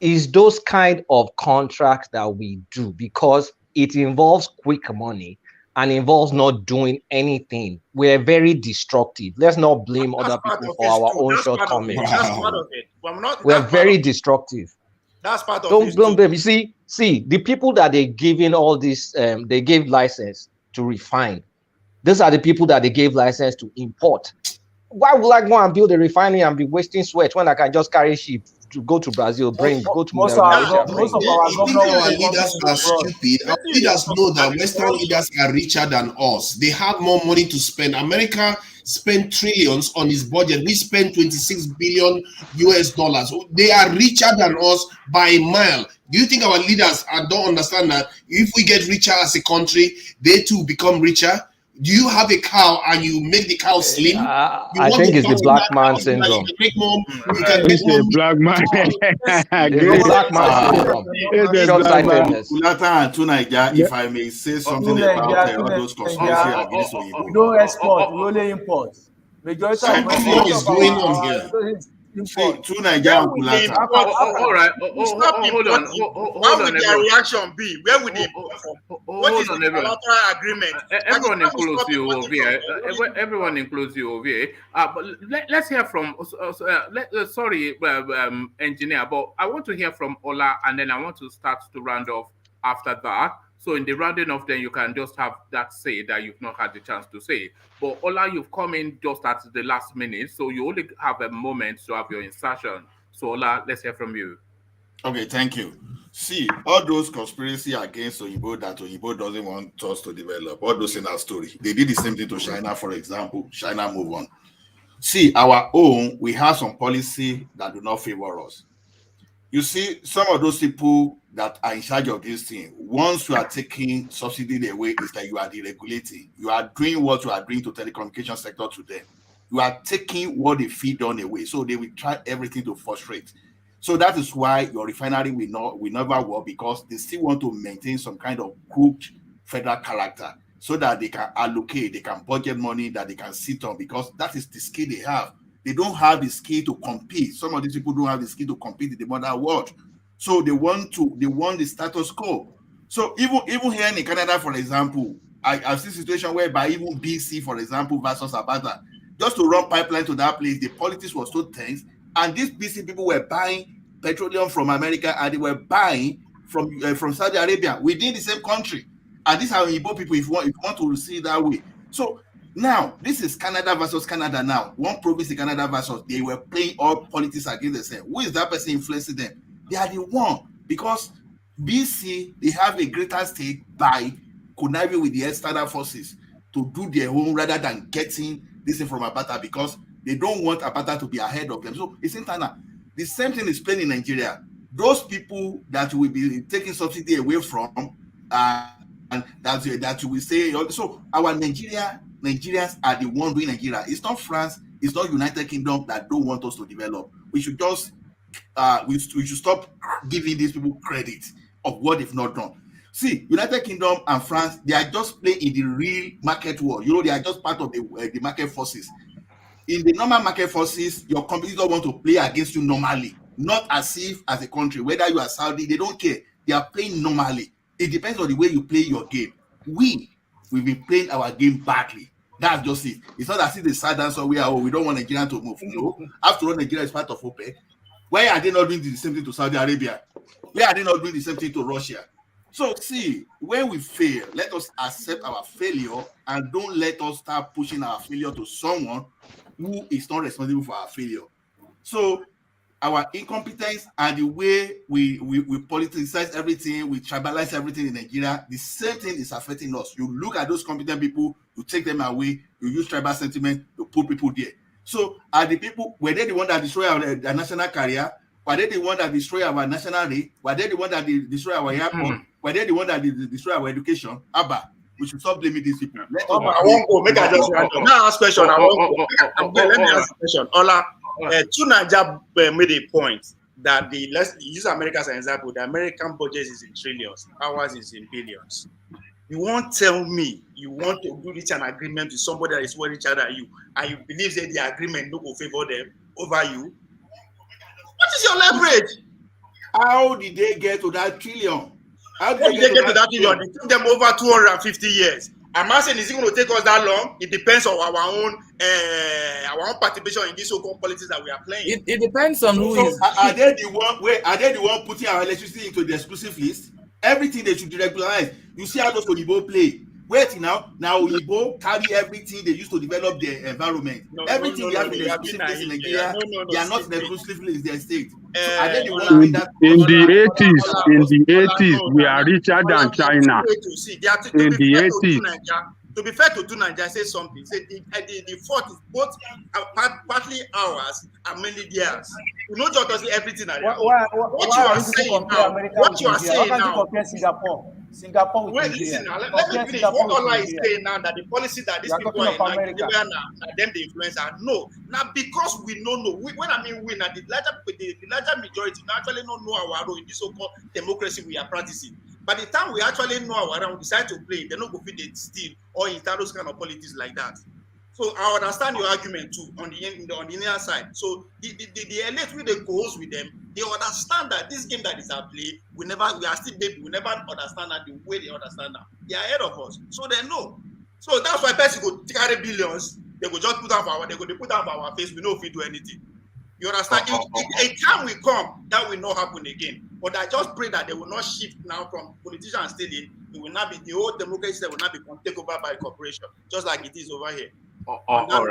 it's those kind of contracts that we do because it involves quick money and involves not doing anything. We're very destructive. Let's not blame other people for our own shortcomings. That's part of it. We're very destructive. That's part of it. Don't blame. You see, the people that they're giving all this, they gave license to refine. These are the people that they gave license to import. Why would I go and build a refinery and be wasting sweat when I can just carry ship to go to Brazil, go to most of our leaders are stupid. Our leaders know that Western leaders are richer than us. They have more money to spend. America spent trillions on its budget. We spend 26 billion US dollars. They are richer than us by a mile. Do you think our leaders don't understand that if we get richer as a country, they too become richer? Do you have a cow and you make the cow slim? I think it's the black man syndrome. It's the black man. It's black man syndrome. Short-sightedness. Ulata and Tunaija, if I may say something about all those conspiracy against Oyibo. We don't export, we only import. Majority of what is going on here? Tunaija and Ulata. All right. Hold on. What would their reaction be? Where would they come from? What is the bilateral agreement? Everyone includes you over here. Everyone includes you over here. But let's hear from. Sorry, engineer, but I want to hear from Ola, and then I want to start to round off after that. So in the rounding off, then you can just have that say that you've not had the chance to say. But Ola, you've come in just at the last minute, so you only have a moment to have your insertion. So Ola, let's hear from you. Okay, thank you. See, all those conspiracy against Oyibo that Oyibo doesn't want us to develop, all those in our story, they did the same thing to China, for example. China move on. See, our own, we have some policy that do not favor us. You see, some of those people that are in charge of this thing, once you are taking subsidy away, it's like you are deregulating. You are doing what you are doing to telecommunication sector to them. You are taking what they feed on away. So they will try everything to frustrate. So that is why your refinery will never work, because they still want to maintain some kind of crooked federal character so that they can allocate, they can budget money that they can sit on, because that is the skill they have. They don't have the skill to compete. Some of these people don't have the skill to compete in the modern world. So they want the status quo. So even here in Canada, for example, I've seen a situation whereby even BC, for example, versus Alberta, just to run pipeline to that place, the politics was so tense, and these BC people were buying petroleum from America, and they were buying from Saudi Arabia within the same country. And these are Igbo people, if you want to see it that way. So now, this is Canada versus Canada now. One province in Canada versus, they were playing all politics against themselves. Who is that person influencing them? They are the one, because BC, they have a greater stake by conniving with the external forces to do their own rather than getting this thing from Alberta, because they don't want Alberta to be ahead of them. So it's internal. The same thing is playing in Nigeria. Those people that will be taking subsidy away from, and that you will say, so our Nigerians are the one doing Nigeria. It's not France, it's not United Kingdom that don't want us to develop. We should just we should stop giving these people credit of what they've not done. See, United Kingdom and France, they are just playing in the real market world. They are just part of the market forces. In the normal market forces, your companies don't want to play against you normally, not as if as a country, whether you are Saudi, they don't care. They are playing normally. It depends on the way you play your game. We've been playing our game badly. That's just it. It's not as if they sat down somewhere, we don't want Nigeria to move. No. After all, Nigeria is part of OPEC. Why are they not doing the same thing to Saudi Arabia? Why are they not doing the same thing to Russia? So see, when we fail, let us accept our failure and don't let us start pushing our failure to someone who is not responsible for our failure. So our incompetence and the way we politicize everything, we tribalize everything in Nigeria, the same thing is affecting us. You look at those competent people, you take them away, you use tribal sentiment to put people there. So are the people, were they the one that destroy our national career? Were they the one that destroy our national rate? Were they the one that destroy our airport? Were they the one that destroy our education? Abba, we should stop blaming these people. I won't go. Make I just now ask question. I won't go. Let me ask a question. Ola, Tunaja made a point that let's use America as an example. The American budget is in trillions, ours is in billions. You won't tell me you want to do reach an agreement with somebody that is more richer than you, and you believe that the agreement no go favor them over you. What is your leverage? How did they get to that trillion? How did they get to that trillion? It took them over 250 years. I'm not saying, is it going to take us that long? It depends on our own participation in this so-called politics that we are playing. It depends on who is. Are they the one putting our electricity into the exclusive list? Everything they should deregularize. You see how those Oyibo play. Wait now Oyibo carry everything they use to develop their environment. Everything they have in the exclusive list in Nigeria, they are not in the exclusive list, their state. So are they the one doing that? In the 80s, we are richer than China. In the 80s. To be fair to Nigeria, say something. Say the fault is both partly ours and mainly theirs. You know, just everything. What you are saying now. What you are saying now. Singapore with listen now. Let me finish. What Allah is saying now that the policy that these people are in Nigeria now, them the influencer. No, now because we don't know. When I mean we, now the larger majority actually don't know our role in this so-called democracy we are practicing. By the time we actually know our role, we decide to play, they don't go fit the steal or in those kind of politics like that. So I understand your argument too on the inner side. So the elite with the goals with them, they understand that this game that is at play, we are still baby, we never understand that the way they understand that. They are ahead of us. So they know. So that's why person go carry billions, they go just put out our face, we know if we do anything. You understand? A time will come that will not happen again. But I just pray that they will not shift now from politicians stealing. It will not be the whole democracy that will not be taken over by corporation, just like it is over here. All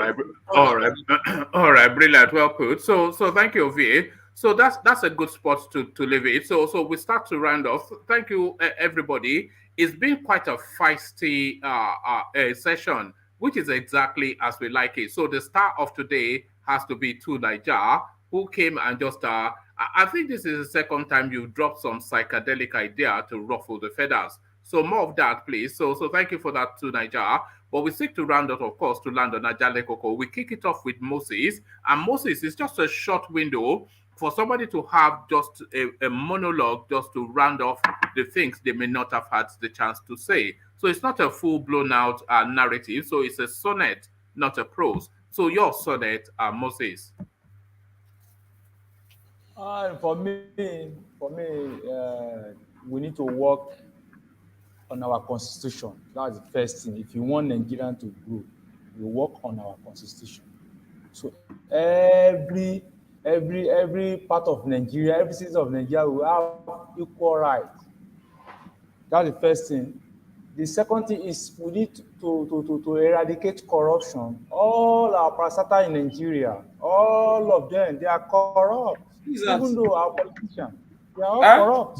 right, brilliant, well put. So thank you, V. So that's a good spot to leave it. So we start to round off. Thank you, everybody. It's been quite a feisty session, which is exactly as we like it. So the star of today has to be Tunaja, who came and just I think this is the second time you dropped some psychedelic idea to ruffle the feathers. So more of that, please. So thank you for that, Tunaja. But we seek to round up, of course, to land on Ajale Koko. We kick it off with Moses. And Moses is just a short window for somebody to have just a monologue just to round off the things they may not have had the chance to say. So it's not a full-blown out narrative. So it's a sonnet, not a prose. So your sonnet, Moses. For me, we need to work on our constitution. That's the first thing. If you want Nigerian to grow, you work on our constitution. So every part of Nigeria, every citizen of Nigeria will have equal rights. That's the first thing. The second thing is we need to eradicate corruption. All our parastatals in Nigeria, all of them, they are corrupt. Even though our politicians, they are all corrupt.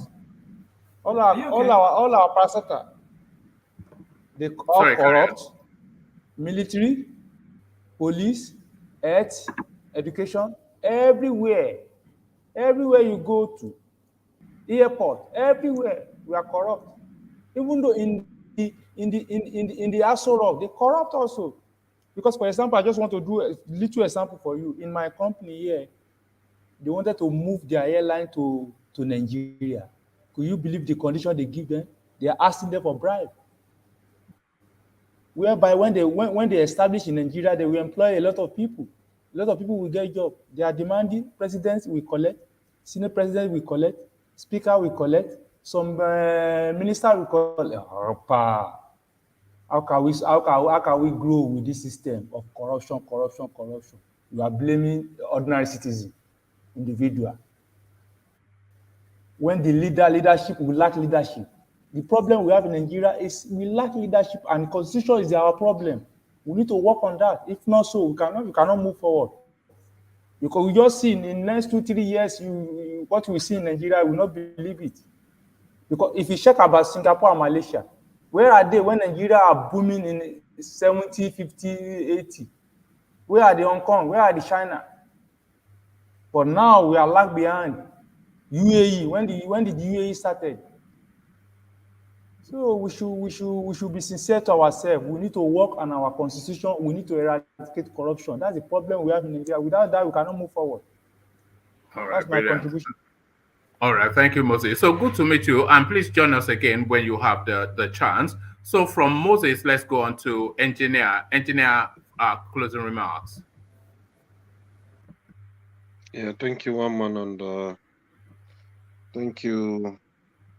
All our parastatals, they are corrupt. Military, police, health, education, everywhere you go to, airport, everywhere we are corrupt. Even though in the Aso Rock, they corrupt also. Because, for example, I just want to do a little example for you. In my company here, they wanted to move their airline to Nigeria. Could you believe the condition they give them? They are asking them for bribe. Whereby when they establish in Nigeria, they will employ a lot of people. A lot of people will get a job. They are demanding presidents will collect, Senate president will collect, speaker will collect, some minister will collect. How can we grow with this system of corruption? You are blaming ordinary citizen, individual. When the leadership will lack leadership. The problem we have in Nigeria is we lack leadership, and constitution is our problem. We need to work on that. If not so, we cannot move forward. Because we just see in the next 2-3 years, what we see in Nigeria, we will not believe it. Because if you check about Singapore and Malaysia, where are they when Nigeria are booming in 70, 50, 80? Where are the Hong Kong? Where are the China? But now we are lag behind. UAE, when did UAE started? So we should be sincere to ourselves. We need to work on our constitution. We need to eradicate corruption. That's the problem we have in Nigeria. Without that, we cannot move forward. All right, that's my contribution. All right, thank you, Moses. So good to meet you, and please join us again when you have the chance. So from Moses, let's go on to Engineer. Engineer, closing remarks. Yeah, thank you, Waman, and thank you,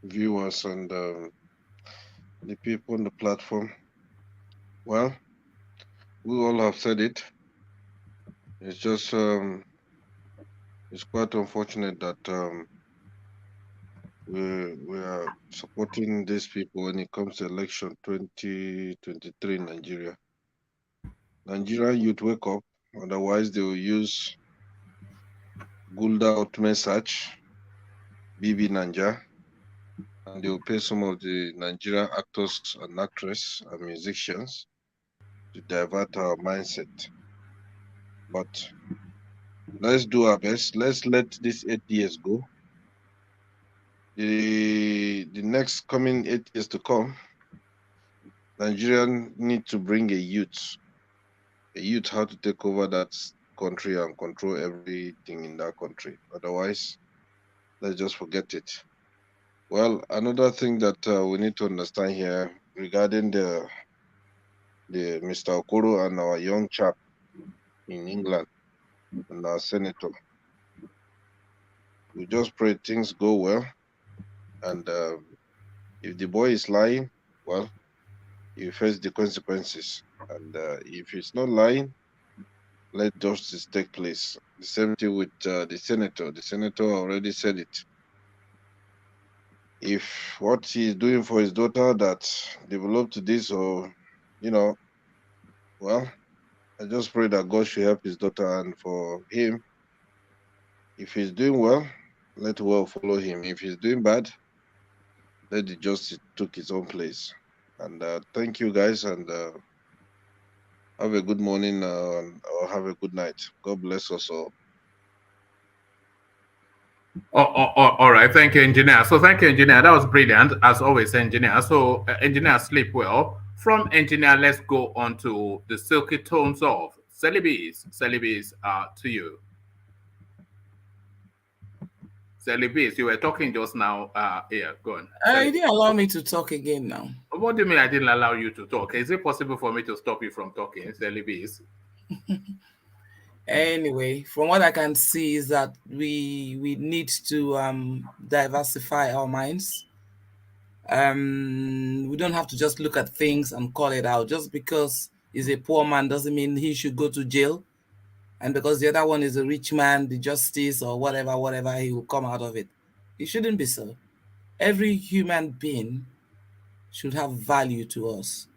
viewers and the people on the platform. Well, we all have said it. It's just it's quite unfortunate that we are supporting these people when it comes to election 2023 in Nigeria. Nigerian youth wake up, otherwise they will use Gulda Ultimate Search, BB Nanja, and they will pay some of the Nigerian actors and actresses and musicians to divert our mindset. But let's do our best. Let's let these 8 years go. The next coming 8 years to come, Nigerians need to bring a youth how to take over that country and control everything in that country. Otherwise, let's just forget it. Well, another thing that we need to understand here regarding the Mr. Okoro and our young chap in England and our senator, we just pray things go well. And if the boy is lying, well, you face the consequences. And if he's not lying, let justice take place. The same thing with the senator. The senator already said it. If what he's doing for his daughter that developed to this, or, well, I just pray that God should help his daughter, and for him, if he's doing well, let well follow him. If he's doing bad, let the justice took its own place. And thank you guys, and have a good morning or have a good night. God bless us all. All right, thank you, Engineer. So thank you, Engineer. That was brilliant, as always, Engineer. So Engineer, sleep well. From Engineer, let's go on to the silky tones of Celibis. Celibis, to you. Celibis, you were talking just now. Yeah, go on. You didn't allow me to talk again now. What do you mean I didn't allow you to talk? Is it possible for me to stop you from talking, Celibis? Anyway, from what I can see is that we need to diversify our minds. We don't have to just look at things and call it out. Just because he's a poor man doesn't mean he should go to jail. And because the other one is a rich man, the justice or whatever, he will come out of it. It shouldn't be so. Every human being should have value to us,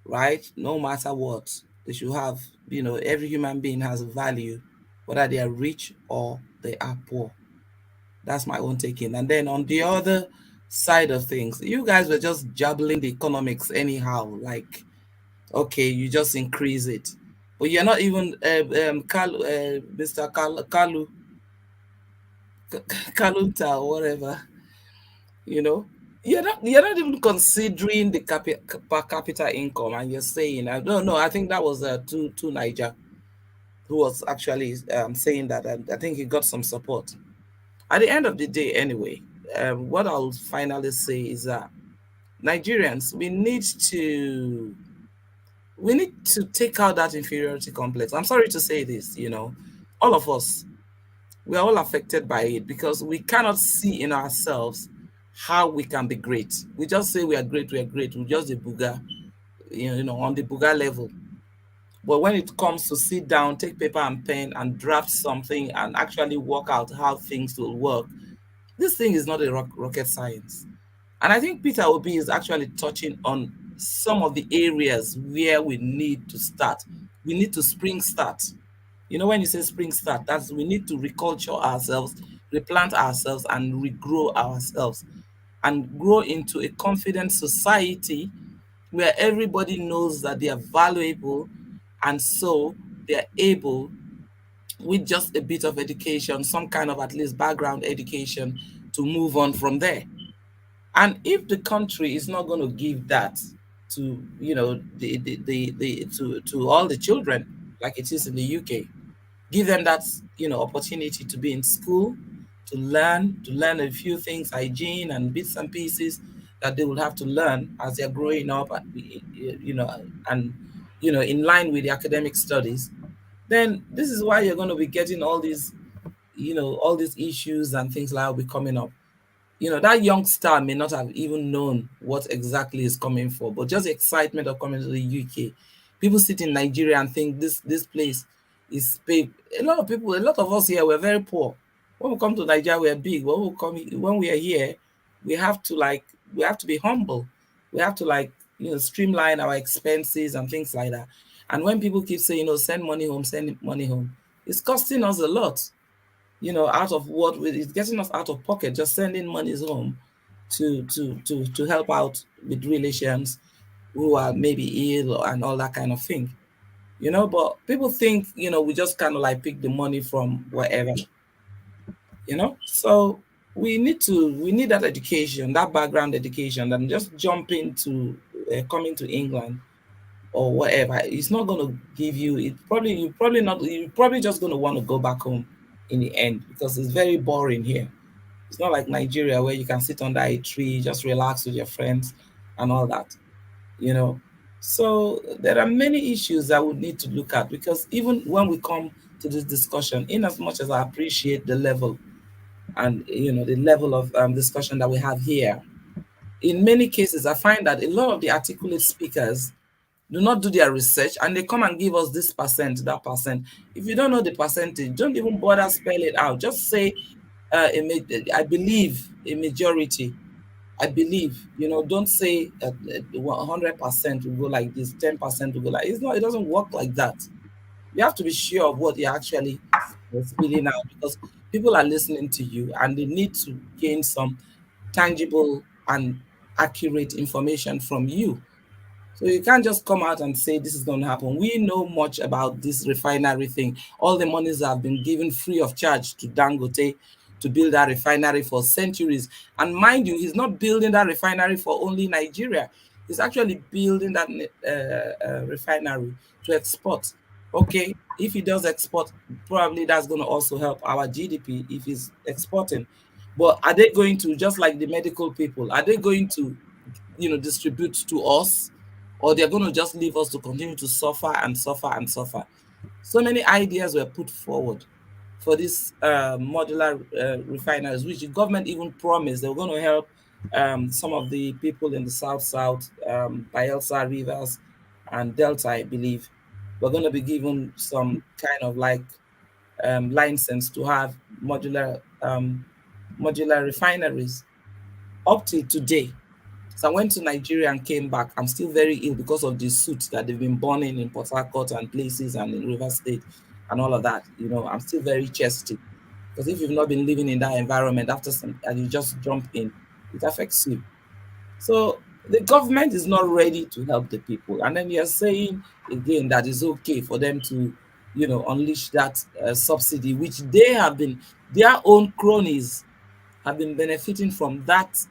right? No matter what. They should have, every human being has value, whether they are rich or they are poor. That's my own taking. And then on the other side of things, you guys were just jabbling the economics anyhow, like, okay, you just increase it. But you're not even, Mr. Kalunta or whatever, You're not even considering the per capita income, and you're saying, I don't know, I think that was to Niger who was actually saying that, and I think he got some support. At the end of the day, anyway, what I'll finally say is that Nigerians, we need to take out that inferiority complex. I'm sorry to say this, all of us, we are all affected by it because we cannot see in ourselves how we can be great. We just say we are great. We're just a booger, on the booger level. But when it comes to sit down, take paper and pen and draft something and actually work out how things will work, this thing is not a rocket science. And I think Peter Obi is actually touching on some of the areas where we need to start. We need to spring start. You know, when you say spring start, that's we need to reculture ourselves, replant ourselves, and regrow ourselves, and grow into a confident society where everybody knows that they are valuable, and so they are able, with just a bit of education, some kind of at least background education, to move on from there. And if the country is not going to give that to, you know, to all the children like it is in the UK, give them that, you know, opportunity to be in school, to learn a few things, hygiene and bits and pieces that they will have to learn as they're growing up, you know, and you know, in line with the academic studies, then this is why you're going to be getting all these, you know, all these issues and things like that will be coming up. You know, that young star may not have even known what exactly is coming for, but just the excitement of coming to the UK. People sit in Nigeria and think this place is big. A lot of people, a lot of us here, we're very poor. When we come to Nigeria, we're big. When we are here, we have to be humble. We have to, like, you know, streamline our expenses and things like that. And when people keep saying, you know, send money home, it's costing us a lot, you know, out of what it's getting us out of pocket, just sending monies home to help out with relations who are maybe ill and all that kind of thing, you know. But people think, you know, we just kind of like pick the money from wherever, you know. So we need that education, that background education, and just jumping to coming to England or whatever, it's not going to give you it. You're probably just going to want to go back home in the end, because it's very boring here. It's not like Nigeria where you can sit under a tree, just relax with your friends and all that, you know. So there are many issues that we need to look at, because even when we come to this discussion, in as much as I appreciate the level and, you know, the level of discussion that we have here, in many cases I find that a lot of the articulate speakers do not do their research, and they come and give us this percent, that percent. If you don't know the percentage, don't even bother spell it out. Just say, I believe a majority. I believe, you know, don't say 100% will go like this, 10% will go like it's not. It doesn't work like that. You have to be sure of what you're actually spilling out, because people are listening to you and they need to gain some tangible and accurate information from you. So you can't just come out and say this is going to happen. We know much about this refinery thing. All the monies have been given free of charge to Dangote to build that refinery for centuries. And mind you, he's not building that refinery for only Nigeria. He's actually building that refinery to export. Okay, if he does export, probably that's going to also help our GDP if he's exporting. But are they going to, just like the medical people, are they going to, you know, distribute to us? Or they're going to just leave us to continue to suffer and suffer and suffer? So many ideas were put forward for this modular refineries, which the government even promised they were going to help some of the people in the South, Bayelsa, Rivers, and Delta, I believe. We're going to be given some kind of like license to have modular refineries. Up till today, so I went to Nigeria and came back. I'm still very ill because of the suits that they've been burning in Port Harcourt and places and in River State and all of that. You know, I'm still very chesty, because if you've not been living in that environment after some, and you just jump in, it affects you. So the government is not ready to help the people. And then you're saying again that it's okay for them to, you know, unleash that subsidy, which their own cronies have been benefiting from that,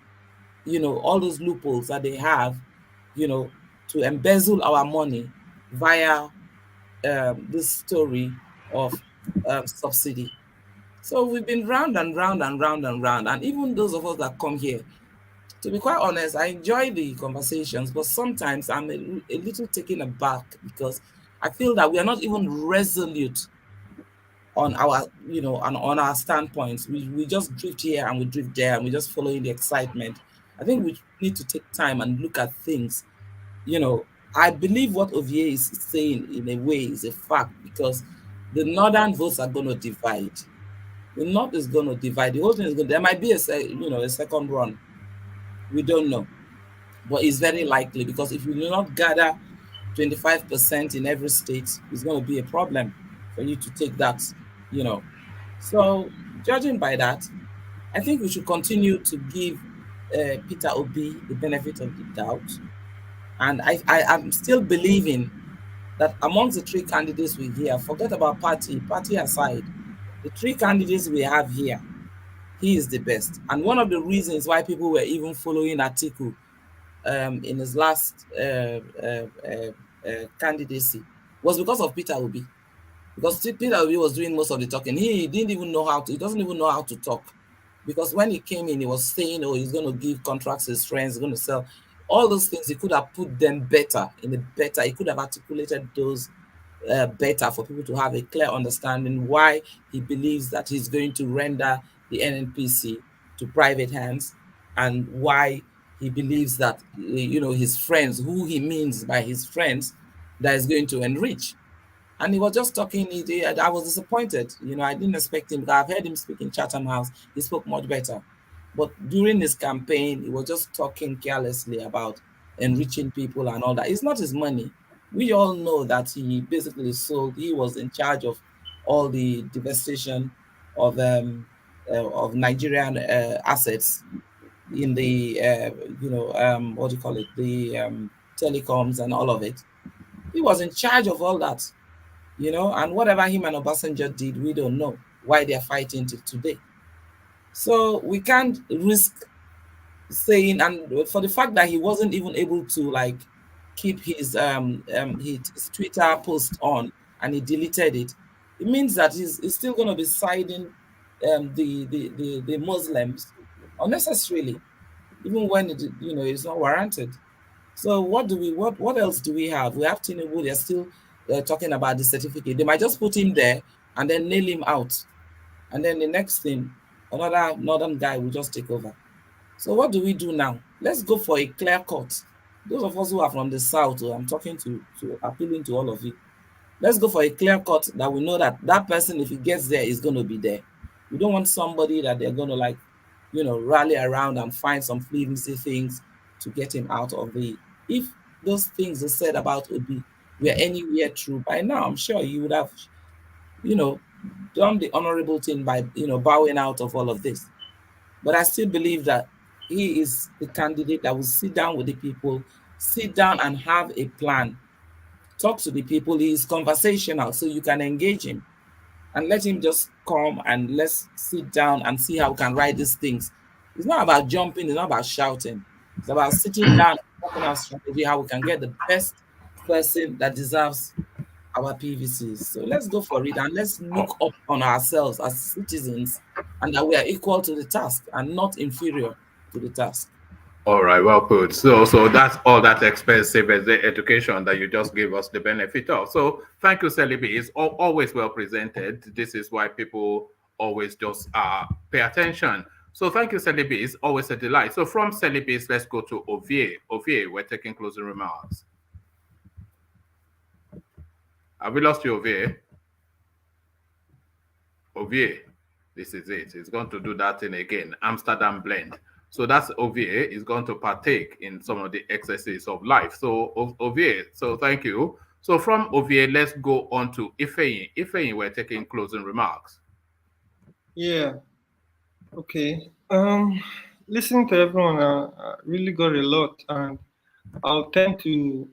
you know, all those loopholes that they have, you know, to embezzle our money via this story of subsidy. So we've been round and round and round and round. And even those of us that come here, to be quite honest, I enjoy the conversations, but sometimes I'm a little taken aback, because I feel that we are not even resolute on our, you know, on our standpoints. We just drift here and we drift there, and we just following the excitement. I think we need to take time and look at things. You know, I believe what Ovie is saying in a way is a fact, because the northern votes are going to divide. The north is going to divide. The whole thing is going. There might be a second run. We don't know, but it's very likely, because if you do not gather 25% in every state, it's going to be a problem for you to take that, So judging by that, I think we should continue to give Peter Obi the benefit of the doubt. And I'm still believing that amongst the three candidates we hear, forget about party aside, the three candidates we have here, he is the best. And one of the reasons why people were even following Atiku in his last candidacy was because of Peter Obi. Because Peter Obi was doing most of the talking. He doesn't even know how to talk. Because when he came in, he was saying, oh, he's going to give contracts to his friends, he's going to sell. All those things, he could have put them better, he could have articulated those better for people to have a clear understanding why he believes that he's going to render the NNPC to private hands, and why he believes that, his friends, who he means by his friends, that is going to enrich. And he was just talking, I was disappointed. I didn't expect him. I've heard him speak in Chatham House. He spoke much better. But during his campaign, he was just talking carelessly about enriching people and all that. It's not his money. We all know that he basically he was in charge of all the devastation of Nigerian assets in the, what do you call it, the telecoms and all of it. He was in charge of all that. And whatever him and Obasanjo did, we don't know why they're fighting till today. So we can't risk saying, and for the fact that he wasn't even able to keep his Twitter post on, and he deleted it, it means that he's still going to be siding the Muslims unnecessarily, even when it's not warranted. So what else do we have? We have Tinubu. They're still talking about the certificate. They might just put him there and then nail him out, and then the next thing, another northern guy will just take over. So what do we do now? Let's go for a clear cut. Those of us who are from the south, I'm talking to appealing to all of you. Let's go for a clear cut that we know that person, if he gets there, is going to be there. We don't want somebody that they're going to rally around and find some flimsy things to get him out of the. If those things are said about Obi were anywhere true, by now I'm sure you would have, done the honorable thing by, bowing out of all of this. But I still believe that he is the candidate that will sit down with the people, sit down and have a plan, talk to the people. He is conversational, so you can engage him and let him just come and let's sit down and see how we can write these things. It's not about jumping, it's not about shouting. It's about sitting down and talking our strategy, how we can get the best person that deserves our PVCs. So let's go for it, and let's look up on ourselves as citizens, and that we are equal to the task and not inferior to the task. All right, well put. So that's all that expensive as the education that you just gave us the benefit of. So thank you, Celibi. It's always well presented. This is why people always just pay attention. So thank you, Celibi. It's always a delight. So from Celibi, let's go to Ovie. Ovie, we're taking closing remarks. Have we lost you, Ovie? Ovie, this is it. It's going to do that thing again. Amsterdam blend. So that's Ovie is going to partake in some of the excesses of life. So Ovie, so thank you. So from Ovie, let's go on to Ifeyin. Ifeyin, we're taking closing remarks. Yeah. Okay. Listening to everyone, I really got a lot, and I'll tend to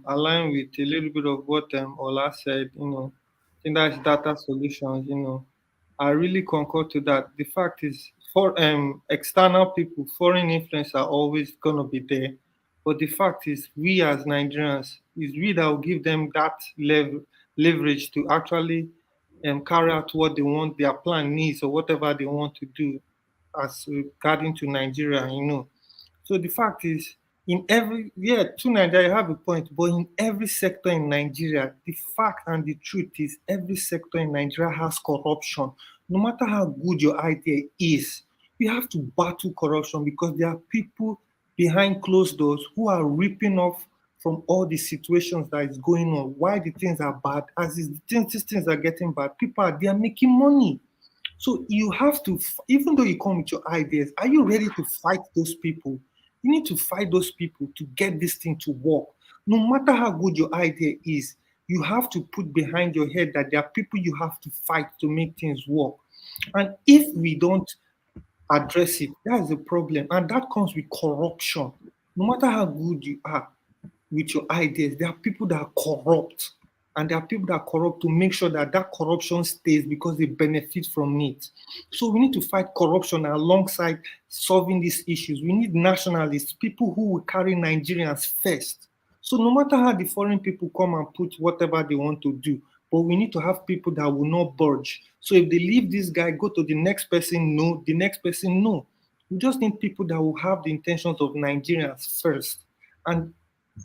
align with a little bit of what Ola said. I think that's data solutions. I really concur to that. The fact is, for external people, foreign influence are always gonna be there. But the fact is, we as Nigerians, is we that will give them that leverage to actually carry out what they want, their plan needs, or whatever they want to do as regarding to Nigeria. So the fact is, to Nigeria, you have a point, but in every sector in Nigeria, the fact and the truth is every sector in Nigeria has corruption. No matter how good your idea is, you have to battle corruption, because there are people behind closed doors who are ripping off from all the situations that is going on. Why the things are bad, these things are getting bad, people are there making money. So you have to, even though you come with your ideas, are you ready to fight those people? You need to fight those people to get this thing to work. No matter how good your idea is, you have to put behind your head that there are people you have to fight to make things work. And if we don't address it, that's the problem. And that comes with corruption. No matter how good you are with your ideas, there are people that are corrupt. And there are people that are corrupt to make sure that that corruption stays because they benefit from it. So we need to fight corruption alongside solving these issues. We need nationalists, people who will carry Nigerians first. So no matter how the foreign people come and put whatever they want to do, but we need to have people that will not budge. So if they leave this guy, go to the next person, no, the next person, no. We just need people that will have the intentions of Nigerians first. And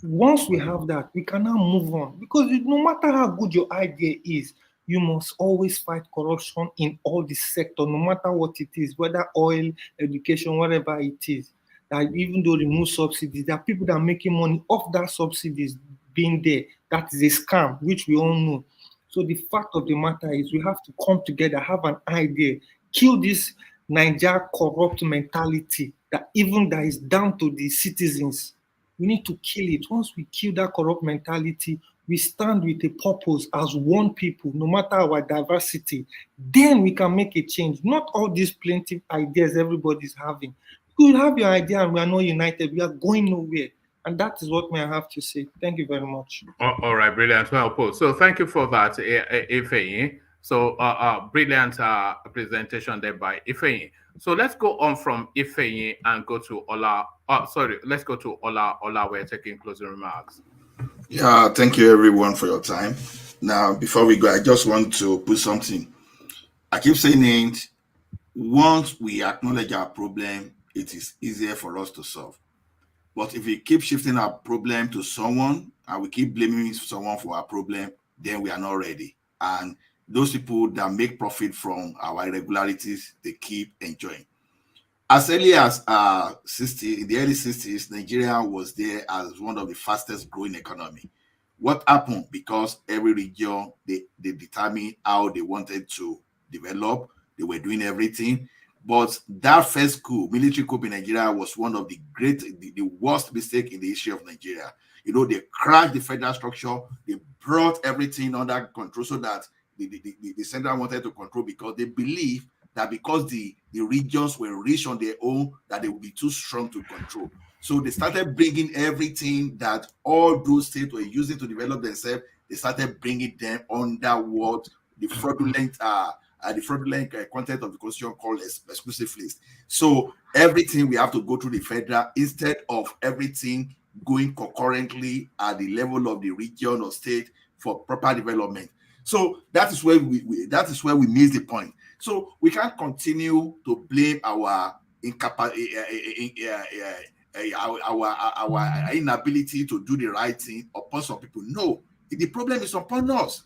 once we have that, we can now move on. Because no matter how good your idea is, you must always fight corruption in all the sector, no matter what it is, whether oil, education, whatever it is. That even though remove subsidies, there are people that are making money off that subsidies being there. That is a scam, which we all know. So the fact of the matter is we have to come together, have an idea, kill this Niger corrupt mentality that even that is down to the citizens. We need to kill it. Once we kill that corrupt mentality, we stand with a purpose as one people, no matter our diversity. Then we can make a change. Not all these plenty ideas everybody's having. You have your idea and we are not united. We are going nowhere. And that is what I have to say. Thank you very much. All right, brilliant. Well put. So thank you for that, Ifeanyi. So brilliant presentation there by Ifeanyi. So let's go on from Ifeanyi and go to Ola. Let's go to Ola. Ola, we're taking closing remarks. Yeah, thank you everyone for your time. Now, before we go, I just want to put something. I keep saying it. Once we acknowledge our problem, it is easier for us to solve. But if we keep shifting our problem to someone and we keep blaming someone for our problem, then we are not ready. And those people that make profit from our irregularities, they keep enjoying. As early as in the early 60s, Nigeria was there as one of the fastest growing economy. What happened? Because every region, they determined how they wanted to develop. They were doing everything. But that first coup, military coup in Nigeria, was one of the worst mistake in the history of Nigeria. You know, they crashed the federal structure. They brought everything under control so that the center wanted to control, because they believe that because the regions were rich on their own, that they would be too strong to control. So they started bringing everything that all those states were using to develop themselves. They started bringing them under what the fraudulent content of the constitution called exclusive list. So everything we have to go through the federal instead of everything going concurrently at the level of the region or state for proper development. So that is where we miss the point. So we can't continue to blame our inability to do the right thing upon some people. No, the problem is upon us.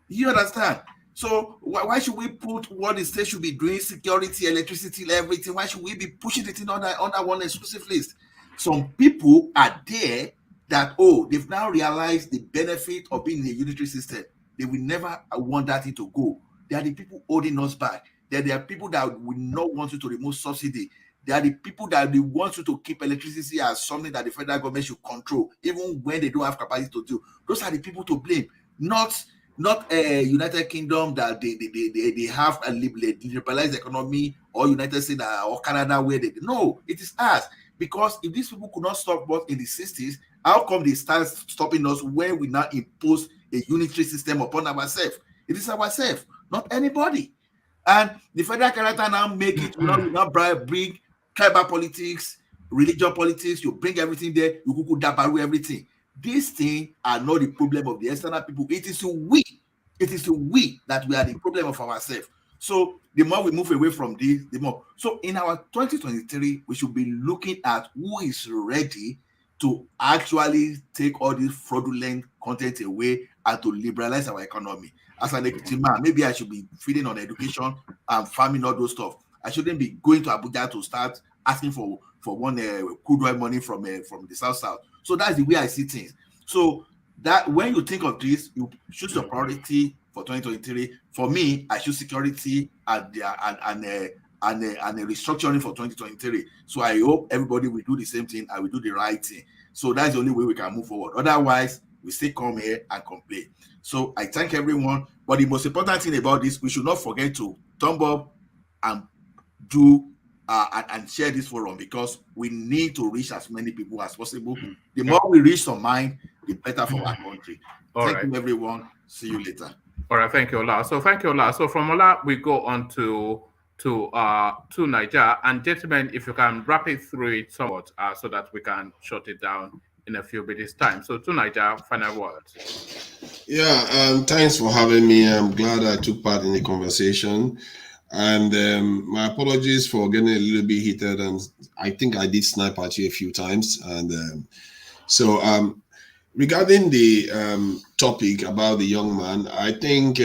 You understand? So why should we put what the state should be doing, security, electricity, everything? Why should we be pushing it in under one exclusive list? Some people are there that, they've now realized the benefit of being in a unitary system. They will never want that thing to go. They are the people holding us back. There are people that will not want you to remove subsidy. They are the people that they want you to keep electricity as something that the federal government should control, even when they don't have capacity to do. Those are the people to blame, not a United Kingdom that they have a liberalized economy, or United States or Canada where they. No, it is us. Because if these people could not stop us in the 60s, how come they start stopping us when we now impose a unitary system upon ourselves? It is ourselves, not anybody. And the federal character now make it, now bring tribal politics, religion politics, you bring everything there, you could dabaru everything. These things are not the problem of the external people. It is we that we are the problem of ourselves. So the more we move away from this, the more. So in our 2023, we should be looking at who is ready to actually take all this fraudulent content away and to liberalize our economy. As an equity man, maybe I should be feeding on education and farming, all those stuff. I shouldn't be going to Abuja to start asking for one crude oil money from the south. So that's the way I see things. So that when you think of this, you choose your priority for 2023. For me, I choose security and a restructuring for 2023. So I hope everybody will do the same thing. I will do the right thing. So that's the only way we can move forward. Otherwise, we still come here and complain. So I thank everyone. But the most important thing about this, we should not forget to thumb up and do and share this forum, because we need to reach as many people as possible. The more we reach some mind, the better for our country. Thank you, everyone. See you later. All right, thank you, Ola. So thank you, Ola. So from Ola, we go on to Niger. And gentlemen, if you can wrap it through it somewhat, so that we can shut it down in a few minutes' time. So to Niger, final words. Yeah, thanks for having me. I'm glad I took part in the conversation. And my apologies for getting a little bit heated. And I think I did snipe at you a few times. And regarding the topic about the young man, I think,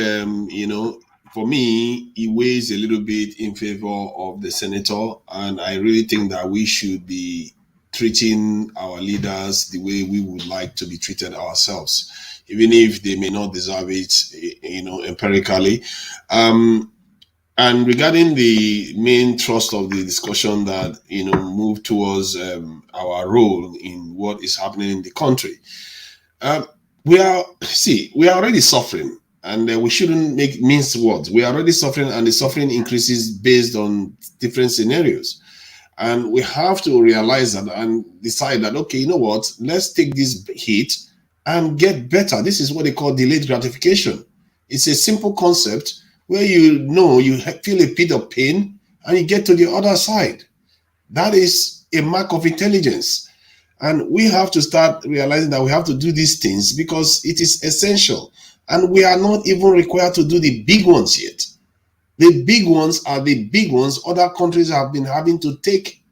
for me, he weighs a little bit in favor of the senator. And I really think that we should be treating our leaders the way we would like to be treated ourselves, even if they may not deserve it, empirically. And regarding the main thrust of the discussion that, moved towards our role in what is happening in the country, we are already suffering, and we shouldn't make minced words. We are already suffering, and the suffering increases based on different scenarios. And we have to realize that and decide that, okay, you know what, let's take this hit and get better. This is what they call delayed gratification. It's a simple concept where you feel a bit of pain and you get to the other side. That is a mark of intelligence. And we have to start realizing that we have to do these things because it is essential. And we are not even required to do the big ones yet. The big ones are the big ones other countries have been having to take.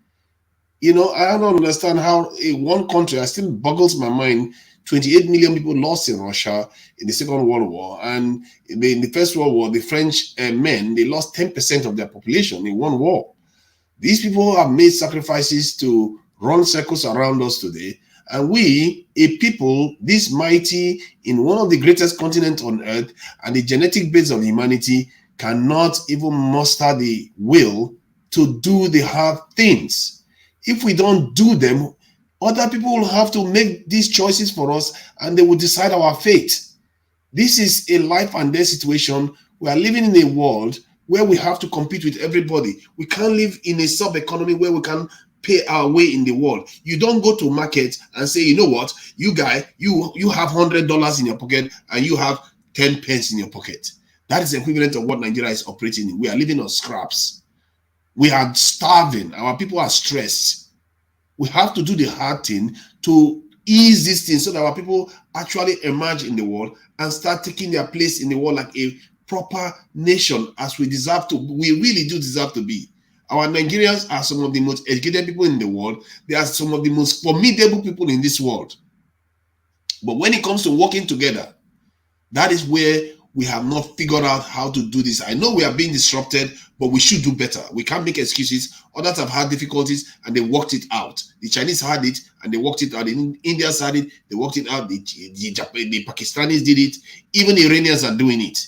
I don't understand how one country, I still boggles my mind, 28 million people lost in Russia in the Second World War. And in the First World War, the French men, they lost 10% of their population in one war. These people have made sacrifices to run circles around us today. And we, a people this mighty in one of the greatest continents on earth and the genetic base of humanity, cannot even muster the will to do the hard things. If we don't do them, other people will have to make these choices for us and they will decide our fate. This is a life and death situation. We are living in a world where we have to compete with everybody. We can't live in a sub-economy where we can pay our way in the world. You don't go to market and say, you know what, you guy, you have $100 in your pocket and you have 10 pence in your pocket. That is the equivalent of what Nigeria is operating in. We are living on scraps. We are starving. Our people are stressed. We have to do the hard thing to ease these things so that our people actually emerge in the world and start taking their place in the world like a proper nation as we deserve to. We really do deserve to be. Our Nigerians are some of the most educated people in the world. They are some of the most formidable people in this world. But when it comes to working together, that is where we have not figured out how to do this. I know we are being disrupted, but we should do better. We can't make excuses. Others have had difficulties and they worked it out. The Chinese had it and they worked it out. The Indians had it, they worked it out. The Pakistanis did it. Even the Iranians are doing it.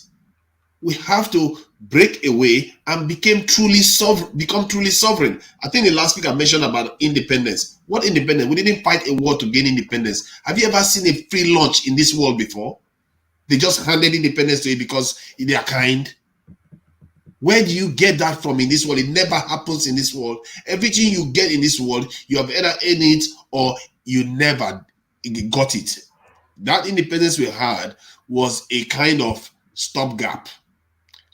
We have to break away and become truly sovereign. I think the last speaker mentioned about independence. What independence? We didn't fight a war to gain independence. Have you ever seen a free lunch in this world before? They just handed independence to you because they are kind. Where do you get that from in this world? It never happens in this world. Everything you get in this world, you have either earned it or you never got it. That independence we had was a kind of stopgap.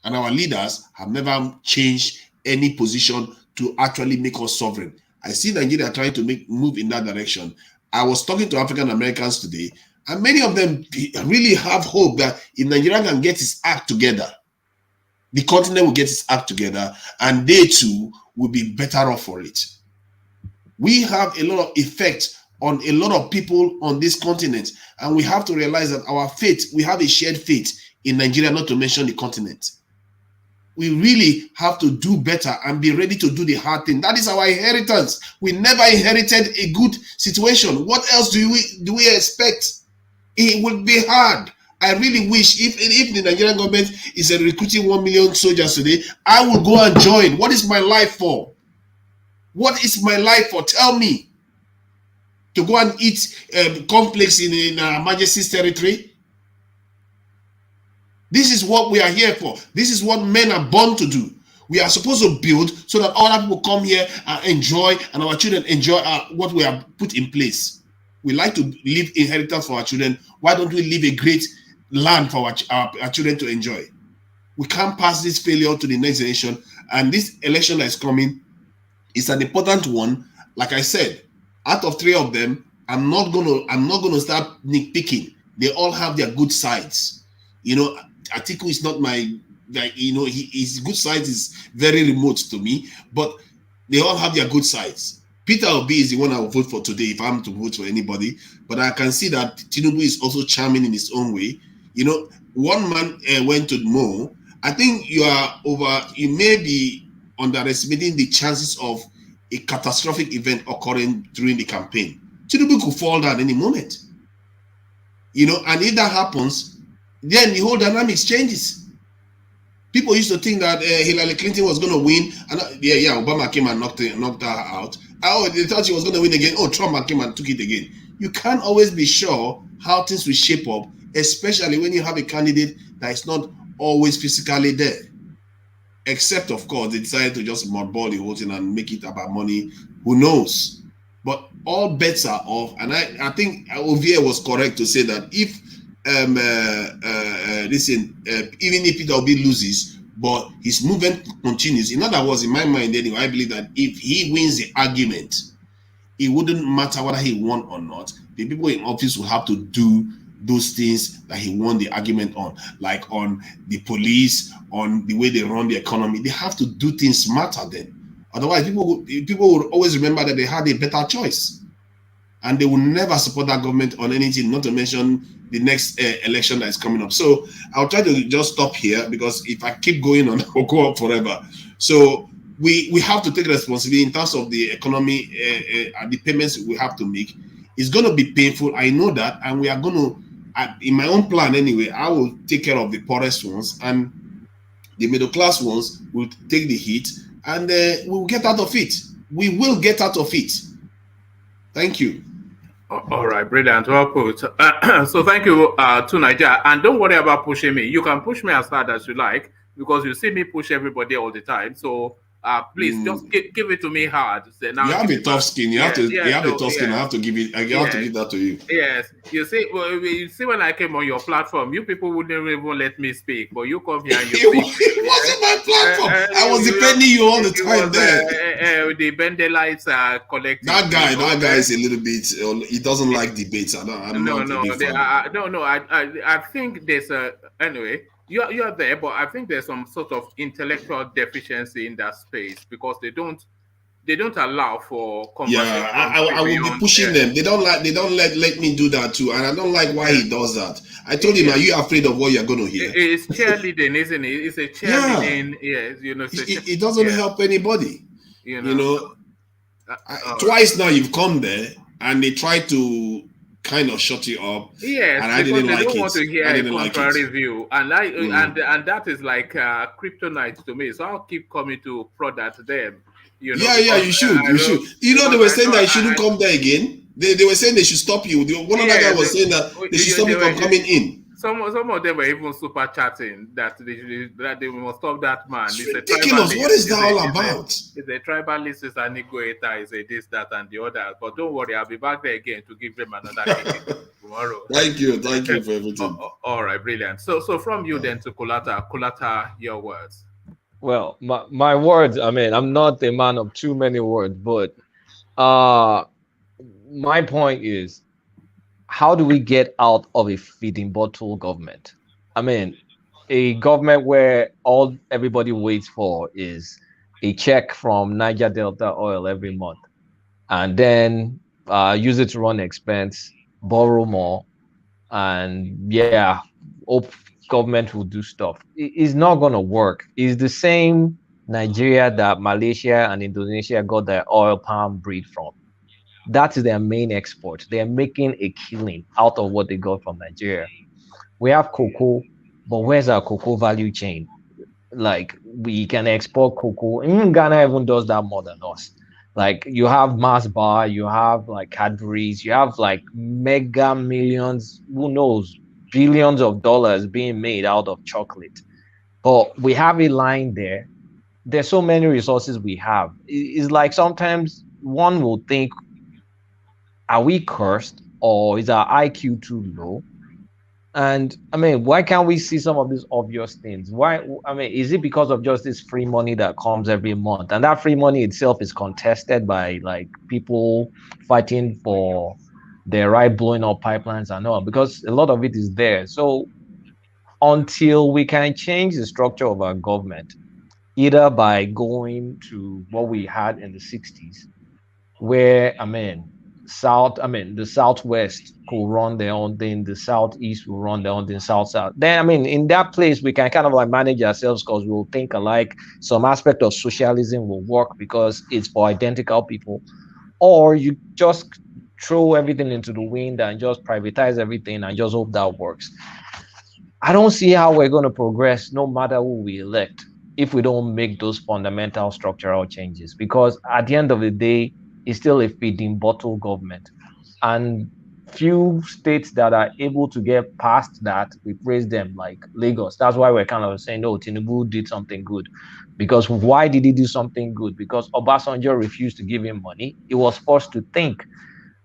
And our leaders have never changed any position to actually make us sovereign. I see Nigeria trying to move in that direction. I was talking to African Americans today, and many of them really have hope that if Nigeria can get its act together, the continent will get its act together, and they too will be better off for it. We have a lot of effect on a lot of people on this continent, and we have to realize that our fate, we have a shared fate in Nigeria, not to mention the continent. We really have to do better and be ready to do the hard thing. That is our inheritance. We never inherited a good situation. What else do we expect? It would be hard. I really wish if the Nigerian government is recruiting 1 million soldiers today, I would go and join. What is my life for? What is my life for? Tell me. to go and eat cornflakes in Her Majesty's territory? This is what we are here for. This is what men are born to do. We are supposed to build so that other people come here and enjoy, and our children enjoy what we have put in place. We like to leave inheritance for our children. Why don't we leave a great land for our children to enjoy? We can't pass this failure to the next generation. And this election that is coming is an important one. Like I said, out of 3 of them, I'm not gonna start nitpicking. They all have their good sides. You know, Atiku is not my, you know, his good side is very remote to me, but they all have their good sides. Peter Obi is the one I will vote for today if I'm to vote for anybody, but I can see that Tinubu is also charming in his own way. You know, one man went to Mo. I think you may be underestimating the chances of a catastrophic event occurring during the campaign. Tinubu could fall down any moment. You know, and if that happens, then the whole dynamics changes. People used to think that Hillary Clinton was going to win, and Obama came and knocked her out. Oh, they thought she was going to win again. Oh, Trump came and took it again. You can't always be sure how things will shape up, especially when you have a candidate that is not always physically there. Except, of course, they decided to just mothball the whole thing and make it about money. Who knows? But all bets are off. And I think Ovie was correct to say that if even if Peter Obi loses, but his movement continues. In other words, in my mind anyway, I believe that if he wins the argument, it wouldn't matter whether he won or not. The people in office will have to do those things that he won the argument on, like on the police, on the way they run the economy. They have to do things smarter then. Otherwise, people will always remember that they had a better choice. And they will never support that government on anything, not to mention the next election that is coming up. So I'll try to just stop here, because if I keep going on, I'll go on forever. So we have to take responsibility in terms of the economy, the payments we have to make. It's going to be painful. I know that. And we are going to, in my own plan anyway, I will take care of the poorest ones, and the middle class ones will take the hit, and we'll get out of it. We will get out of it. Thank you. All right, brilliant. Well put. So thank you to Nigeria. And don't worry about pushing me. You can push me as hard as you like, because you see me push everybody all the time. So please just give it to me hard. So now you have a tough skin. You have to. You have a tough skin. I have to give it. I have to give that to you. Yes. You see, when I came on your platform, you people wouldn't even let me speak, but you come here and you speak. It wasn't my platform. I was defending you all the time there. The Bendelites are collecting. That guy is a little bit. He doesn't like debates. I think there's anyway. You're there, but I think there's some sort of intellectual deficiency in that space, because they don't allow for conversation. Yeah, I will be pushing them. They don't let me do that too, and I don't like why he does that. I told him, are you afraid of what you're going to hear? It's cheerleading, isn't it? It's a cheerleading. Yeah. Yes, you know. It doesn't help anybody. You know. Twice now you've come there, and they try to kind of shut you up. Yes, and I didn't like it. Don't want to hear a contrary review, and and that is like kryptonite to me. So I'll keep coming to prod at them. You know, you should. You know, they were saying that you shouldn't come there again. They were saying they should stop you. One other guy was saying that they should stop you from coming in. Some of them were even super chatting that they must stop that man. It's ridiculous. What is that all about? It's a tribalist, it's an egoator, it's a this, that, and the other. But don't worry, I'll be back there again to give them another meeting tomorrow. Thank you for everything. All right, brilliant. So from you then to Kulata, your words. Well, my words, I mean, I'm not a man of too many words, but my point is, how do we get out of a feeding bottle government? I mean, a government where everybody waits for is a check from Niger Delta Oil every month, and then use it to run expense, borrow more, and hope government will do stuff. It's not going to work. It's the same Nigeria that Malaysia and Indonesia got their oil palm breed from. That is their main export. They are making a killing out of what they got from Nigeria. We have cocoa, but where's our cocoa value chain? Like, we can export cocoa. Even Ghana even does that more than us. Like you have Mars Bar, you have like Cadbury's, you have like mega millions, who knows, billions of dollars being made out of chocolate. But we have a line there. There's so many resources we have. It's like sometimes one will think, are we cursed or is our IQ too low? And I mean, why can't we see some of these obvious things? Why? I mean, is it because of just this free money that comes every month? And that free money itself is contested by like people fighting for their right, blowing up pipelines and all, because a lot of it is there. So until we can change the structure of our government, either by going to what we had in the 60s, where the Southwest could run their own thing, the Southeast will run their own thing, South. Then, I mean, in that place, we can kind of like manage ourselves because we'll think alike. Some aspect of socialism will work because it's for identical people. Or you just throw everything into the wind and just privatize everything and just hope that works. I don't see how we're going to progress no matter who we elect if we don't make those fundamental structural changes, because at the end of the day, it's still a feeding bottle government. And few states that are able to get past that, we praise them, like Lagos. That's why we're kind of saying, oh, Tinubu did something good. Because why did he do something good? Because Obasanjo refused to give him money. He was forced to think.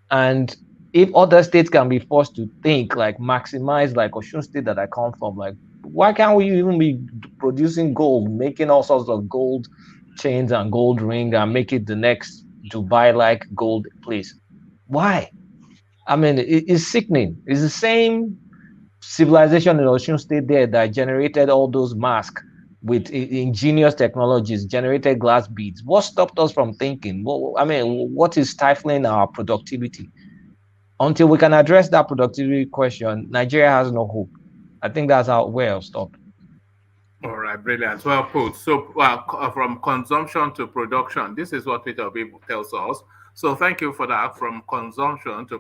And if other states can be forced to think, like maximize, like Osun State that I come from, like why can't we even be producing gold, making all sorts of gold chains and gold ring and make it the next Dubai-like gold place? Why? I mean, it's sickening. It's the same civilization in Osun State there that generated all those masks with ingenious technologies, generated glass beads. What stopped us from thinking? Well, I mean, what is stifling our productivity? Until we can address that productivity question, Nigeria has no hope. I think that's where I'll stop. All right, brilliant. Well put. So from consumption to production, this is what Peter Obi tells us. So thank you for that. From consumption to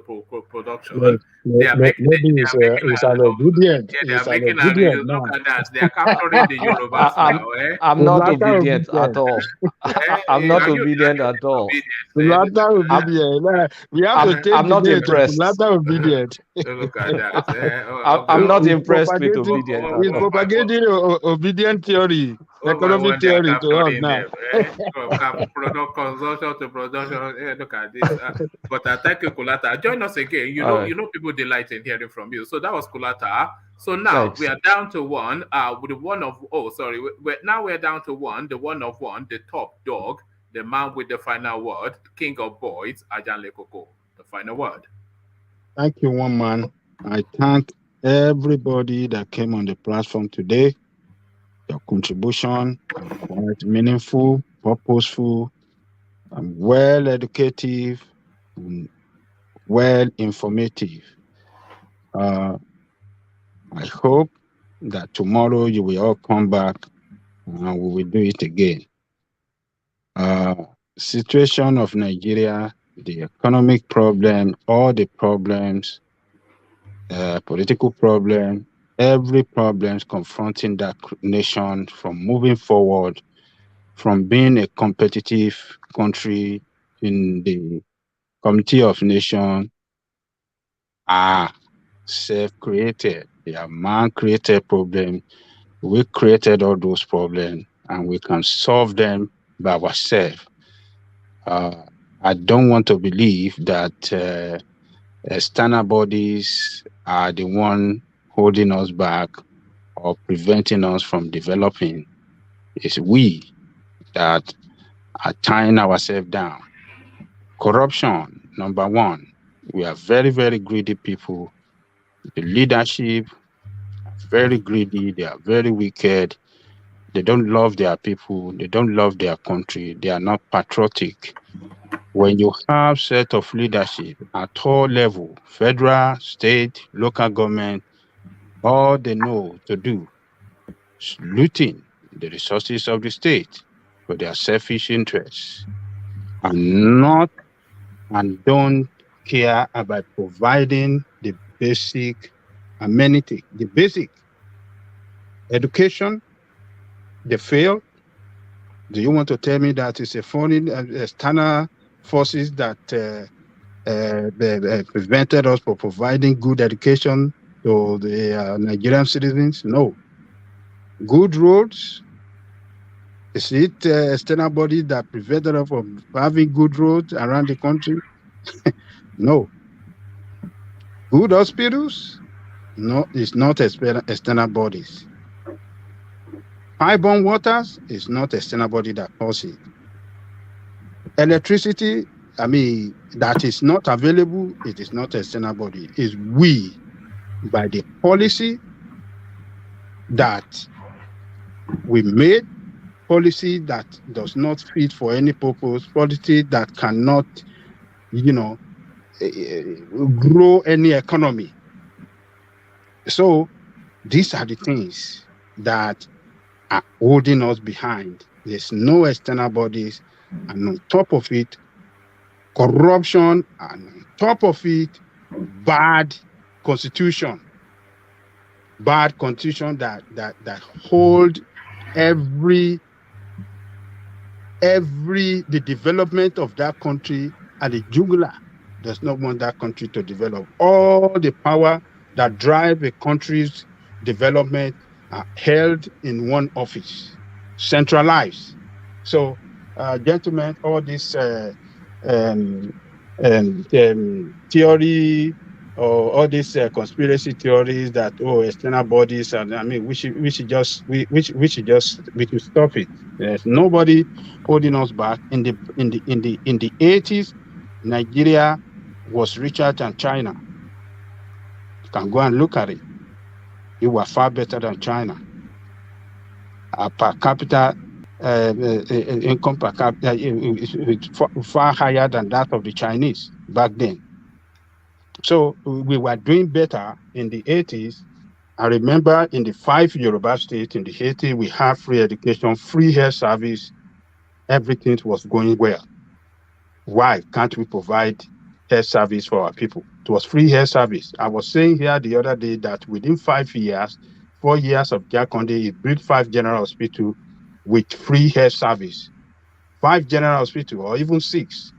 production, they are making it's an obedient. they are It's an making obedient look man. at that. They are capturing the Yorubas now. I'm not obedient at all. I'm not obedient at all. Obedient. We have to take I'm not the impressed. Obedient. Look at that. I'm not impressed with obedient. He's propagating obedient theory, economic theory to us now. From consumption to production. Look at this. But thank you, Kulata. Join us again. You know, people delight in hearing from you. So that was Kulata. So now we are down to one. With the one of now we're down to one. The one of one, the top dog, the man with the final word, king of boys, Ajan Lekoko. The final word. Thank you, one man. I thank everybody that came on the platform today. Your contribution quite meaningful, purposeful, and well educative, and well informative. I hope that tomorrow you will all come back and we will do it again. Situation of Nigeria, the economic problem, all the problems, political problem, every problem confronting that nation from moving forward, from being a competitive country in the Committee of Nations, are self-created. They are man-created problems. We created all those problems, and we can solve them by ourselves. I don't want to believe that external bodies are the one holding us back or preventing us from developing. It's we that are tying ourselves down. Corruption, number one. We are very, very greedy people. The leadership are very greedy. They are very wicked. They don't love their people. They don't love their country. They are not patriotic. When you have set of leadership at all level, federal, state, local government, all they know to do is looting the resources of the state for their selfish interests and don't care about providing the basic amenity, the basic education. They fail. Do you want to tell me that it's a foreign external forces that prevented us from providing good education to the Nigerian citizens? No. Good roads? Is it external body that prevented us from having good roads around the country? No. Good hospitals? No, it's not external bodies. Pipe-borne waters is not external body that causes it. Electricity, I mean, that is not available, it is not external body. It's we, by the policy that we made, policy that does not fit for any purpose, policy that cannot, grow any economy. So these are the things that are holding us behind. There's no external bodies, and on top of it, corruption, and on top of it, bad constitution that hold the development of that country at the jugular. Does not want that country to develop. All the power that drive a country's development are held in one office, centralized. So, gentlemen, all this theory or all these conspiracy theories that external bodies, and I mean we should stop it. There's nobody holding us back. In the 80s, Nigeria was richer than China. You can go and look at it. We were far better than China. Our per capita income per capita is far higher than that of the Chinese back then. So we were doing better in the 80s. I remember in the 5 Yoruba states in the 80s, we had free education, free health service. Everything was going well. Why can't we provide health service for our people? It was free health service. I was saying here the other day that within 4 years of Jakonde, it built 5 general hospitals with free health service. 5 general hospitals, or even 6.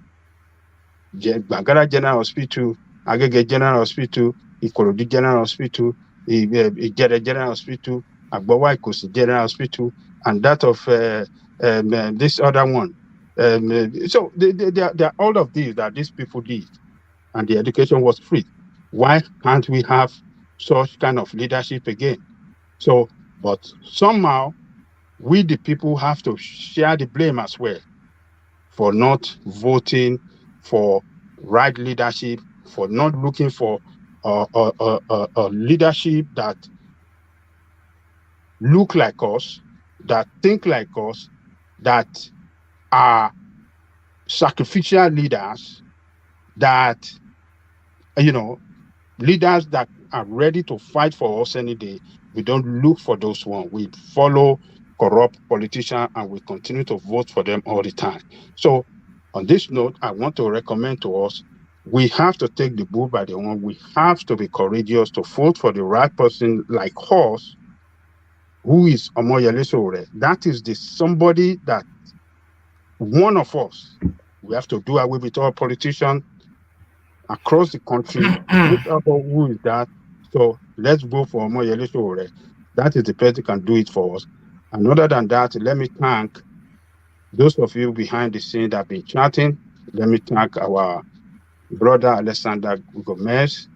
Bagara General Hospital, Agege General Hospital, Ikorodu General Hospital, Igere General Hospital, Agbowa Ikosi General Hospital, and that of this other one. So they are all of these that these people did, and the education was free. Why can't we have such kind of leadership again? So, but somehow we the people have to share the blame as well for not voting for right leadership, for not looking for a leadership that look like us, that think like us, that are sacrificial leaders, that, leaders that are ready to fight for us any day. We don't look for those ones. We follow corrupt politicians and we continue to vote for them all the time. So on this note, I want to recommend to us, we have to take the bull by the horn. We have to be courageous to vote for the right person like us, who is Omoyele Sowore. That is somebody that one of us, we have to do away with all politicians across the country. Who is that? So let's vote for Omoyele Sowore. That is the person who can do it for us. And other than that, let me thank those of you behind the scene that have been chatting. Let me thank our brother Alexander Gomez,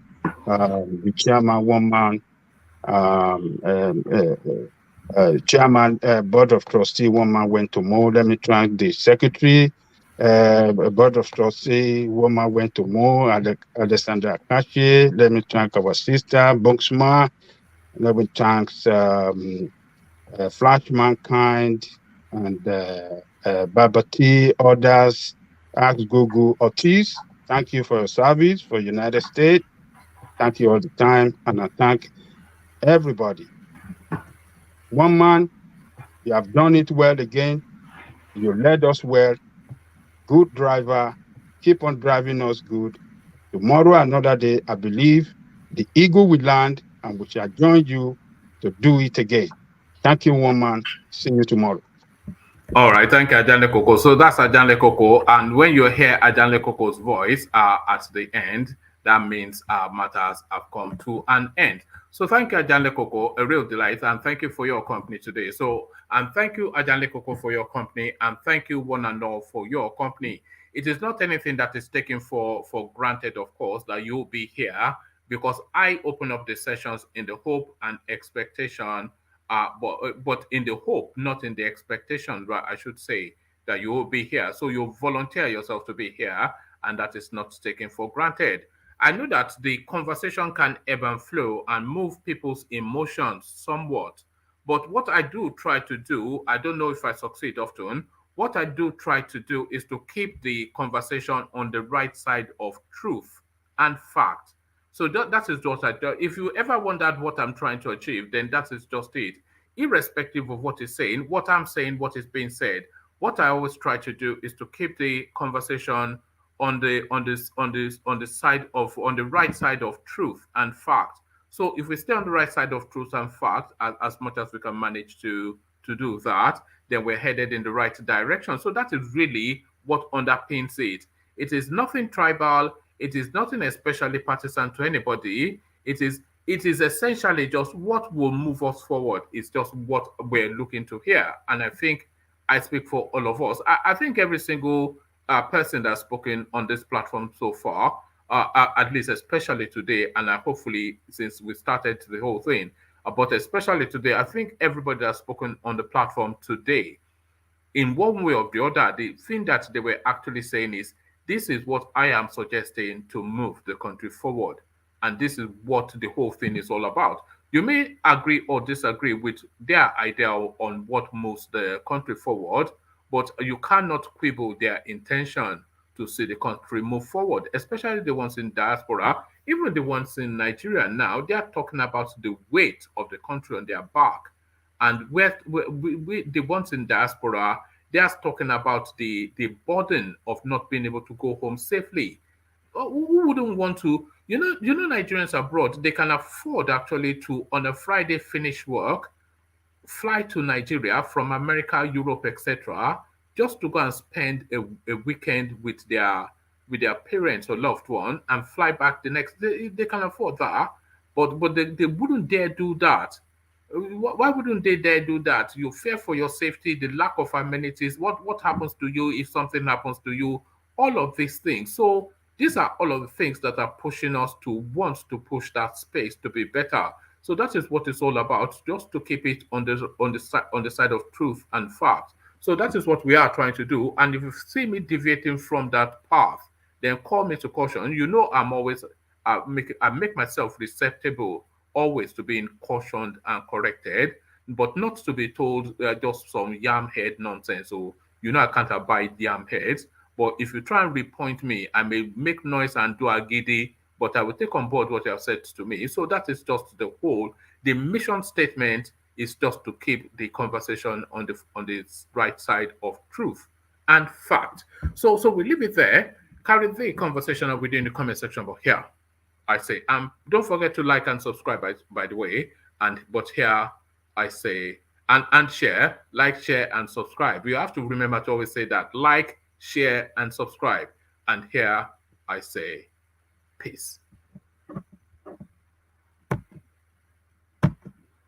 the chairman, chairman, board of trustee, one man went to Mo. Let me thank the secretary, board of trustee, one man went to Mo, Alexander Akashi. Let me thank our sister, Bonksma. Let me thank Flash Mankind and Babati, others, Ask Google, Ortiz. Thank you for your service for United States. Thank you all the time, and I thank everybody. One man, you have done it well again. You led us well. Good driver. Keep on driving us good. Tomorrow, another day, I believe the eagle will land and we shall join you to do it again. Thank you, one man. See you tomorrow. All right, thank you, Ajanle Koko. So that's Ajanle Koko, and when you hear Ajanle Koko's voice at the end, that means matters have come to an end. So thank you, Ajanle Koko, a real delight, and thank you for your company today. So, and thank you, Ajanle Koko, for your company, and thank you, one and all, for your company. It is not anything that is taken for granted, of course, that you'll be here, because I open up the sessions in the hope and expectation, but in the hope, not in the expectation, right? I should say that you will be here. So you volunteer yourself to be here, and that is not taken for granted. I know that the conversation can ebb and flow and move people's emotions somewhat. But what I do try to do, I don't know if I succeed often, what I do try to do is to keep the conversation on the right side of truth and fact. So that is what I do. If you ever wondered what I'm trying to achieve, then that is just it. Irrespective of what is saying, what I'm saying, what is being said, what I always try to do is to keep the conversation on the right side of truth and fact. So if we stay on the right side of truth and fact, as much as we can manage to do that, then we're headed in the right direction. So that is really what underpins it. It is nothing tribal. It is nothing especially partisan to anybody. It is essentially just what will move us forward. It's just what we're looking to hear. And I think I speak for all of us. I think every single person that's spoken on this platform so far, at least especially today, and hopefully since we started the whole thing, but especially today, I think everybody that's spoken on the platform today, in one way or the other, the thing that they were actually saying is, this is what I am suggesting to move the country forward. And this is what the whole thing is all about. You may agree or disagree with their idea on what moves the country forward, but you cannot quibble their intention to see the country move forward, especially the ones in diaspora, even the ones in Nigeria now. They are talking about the weight of the country on their back. And the ones in diaspora, they are talking about the burden of not being able to go home safely. Who wouldn't want to? You know, Nigerians abroad, they can afford actually to, on a Friday, finish work, fly to Nigeria from America, Europe, etc., just to go and spend a weekend with their parents or loved one and fly back the next day. They can afford that, but they wouldn't dare do that. Why wouldn't they dare do that? You fear for your safety, the lack of amenities. What happens to you if something happens to you? All of these things. So these are all of the things that are pushing us to want to push that space to be better. So that is what it's all about, just to keep it on the side of truth and fact. So that is what we are trying to do. And if you see me deviating from that path, then call me to caution. You know, I'm always I make myself receptible always to being cautioned and corrected, but not to be told just some yam head nonsense. So you know I can't abide yam heads. But if you try and repoint me, I may make noise and do a giddy, but I will take on board what you have said to me. So that is just the whole. The mission statement is just to keep the conversation on the right side of truth and fact. So we leave it there. Carry the conversation within the comment section. But here, I say, don't forget to like and subscribe, by the way. But here, I say, and share, like, share, and subscribe. You have to remember to always say that, like, share, and subscribe. And here, I say, peace.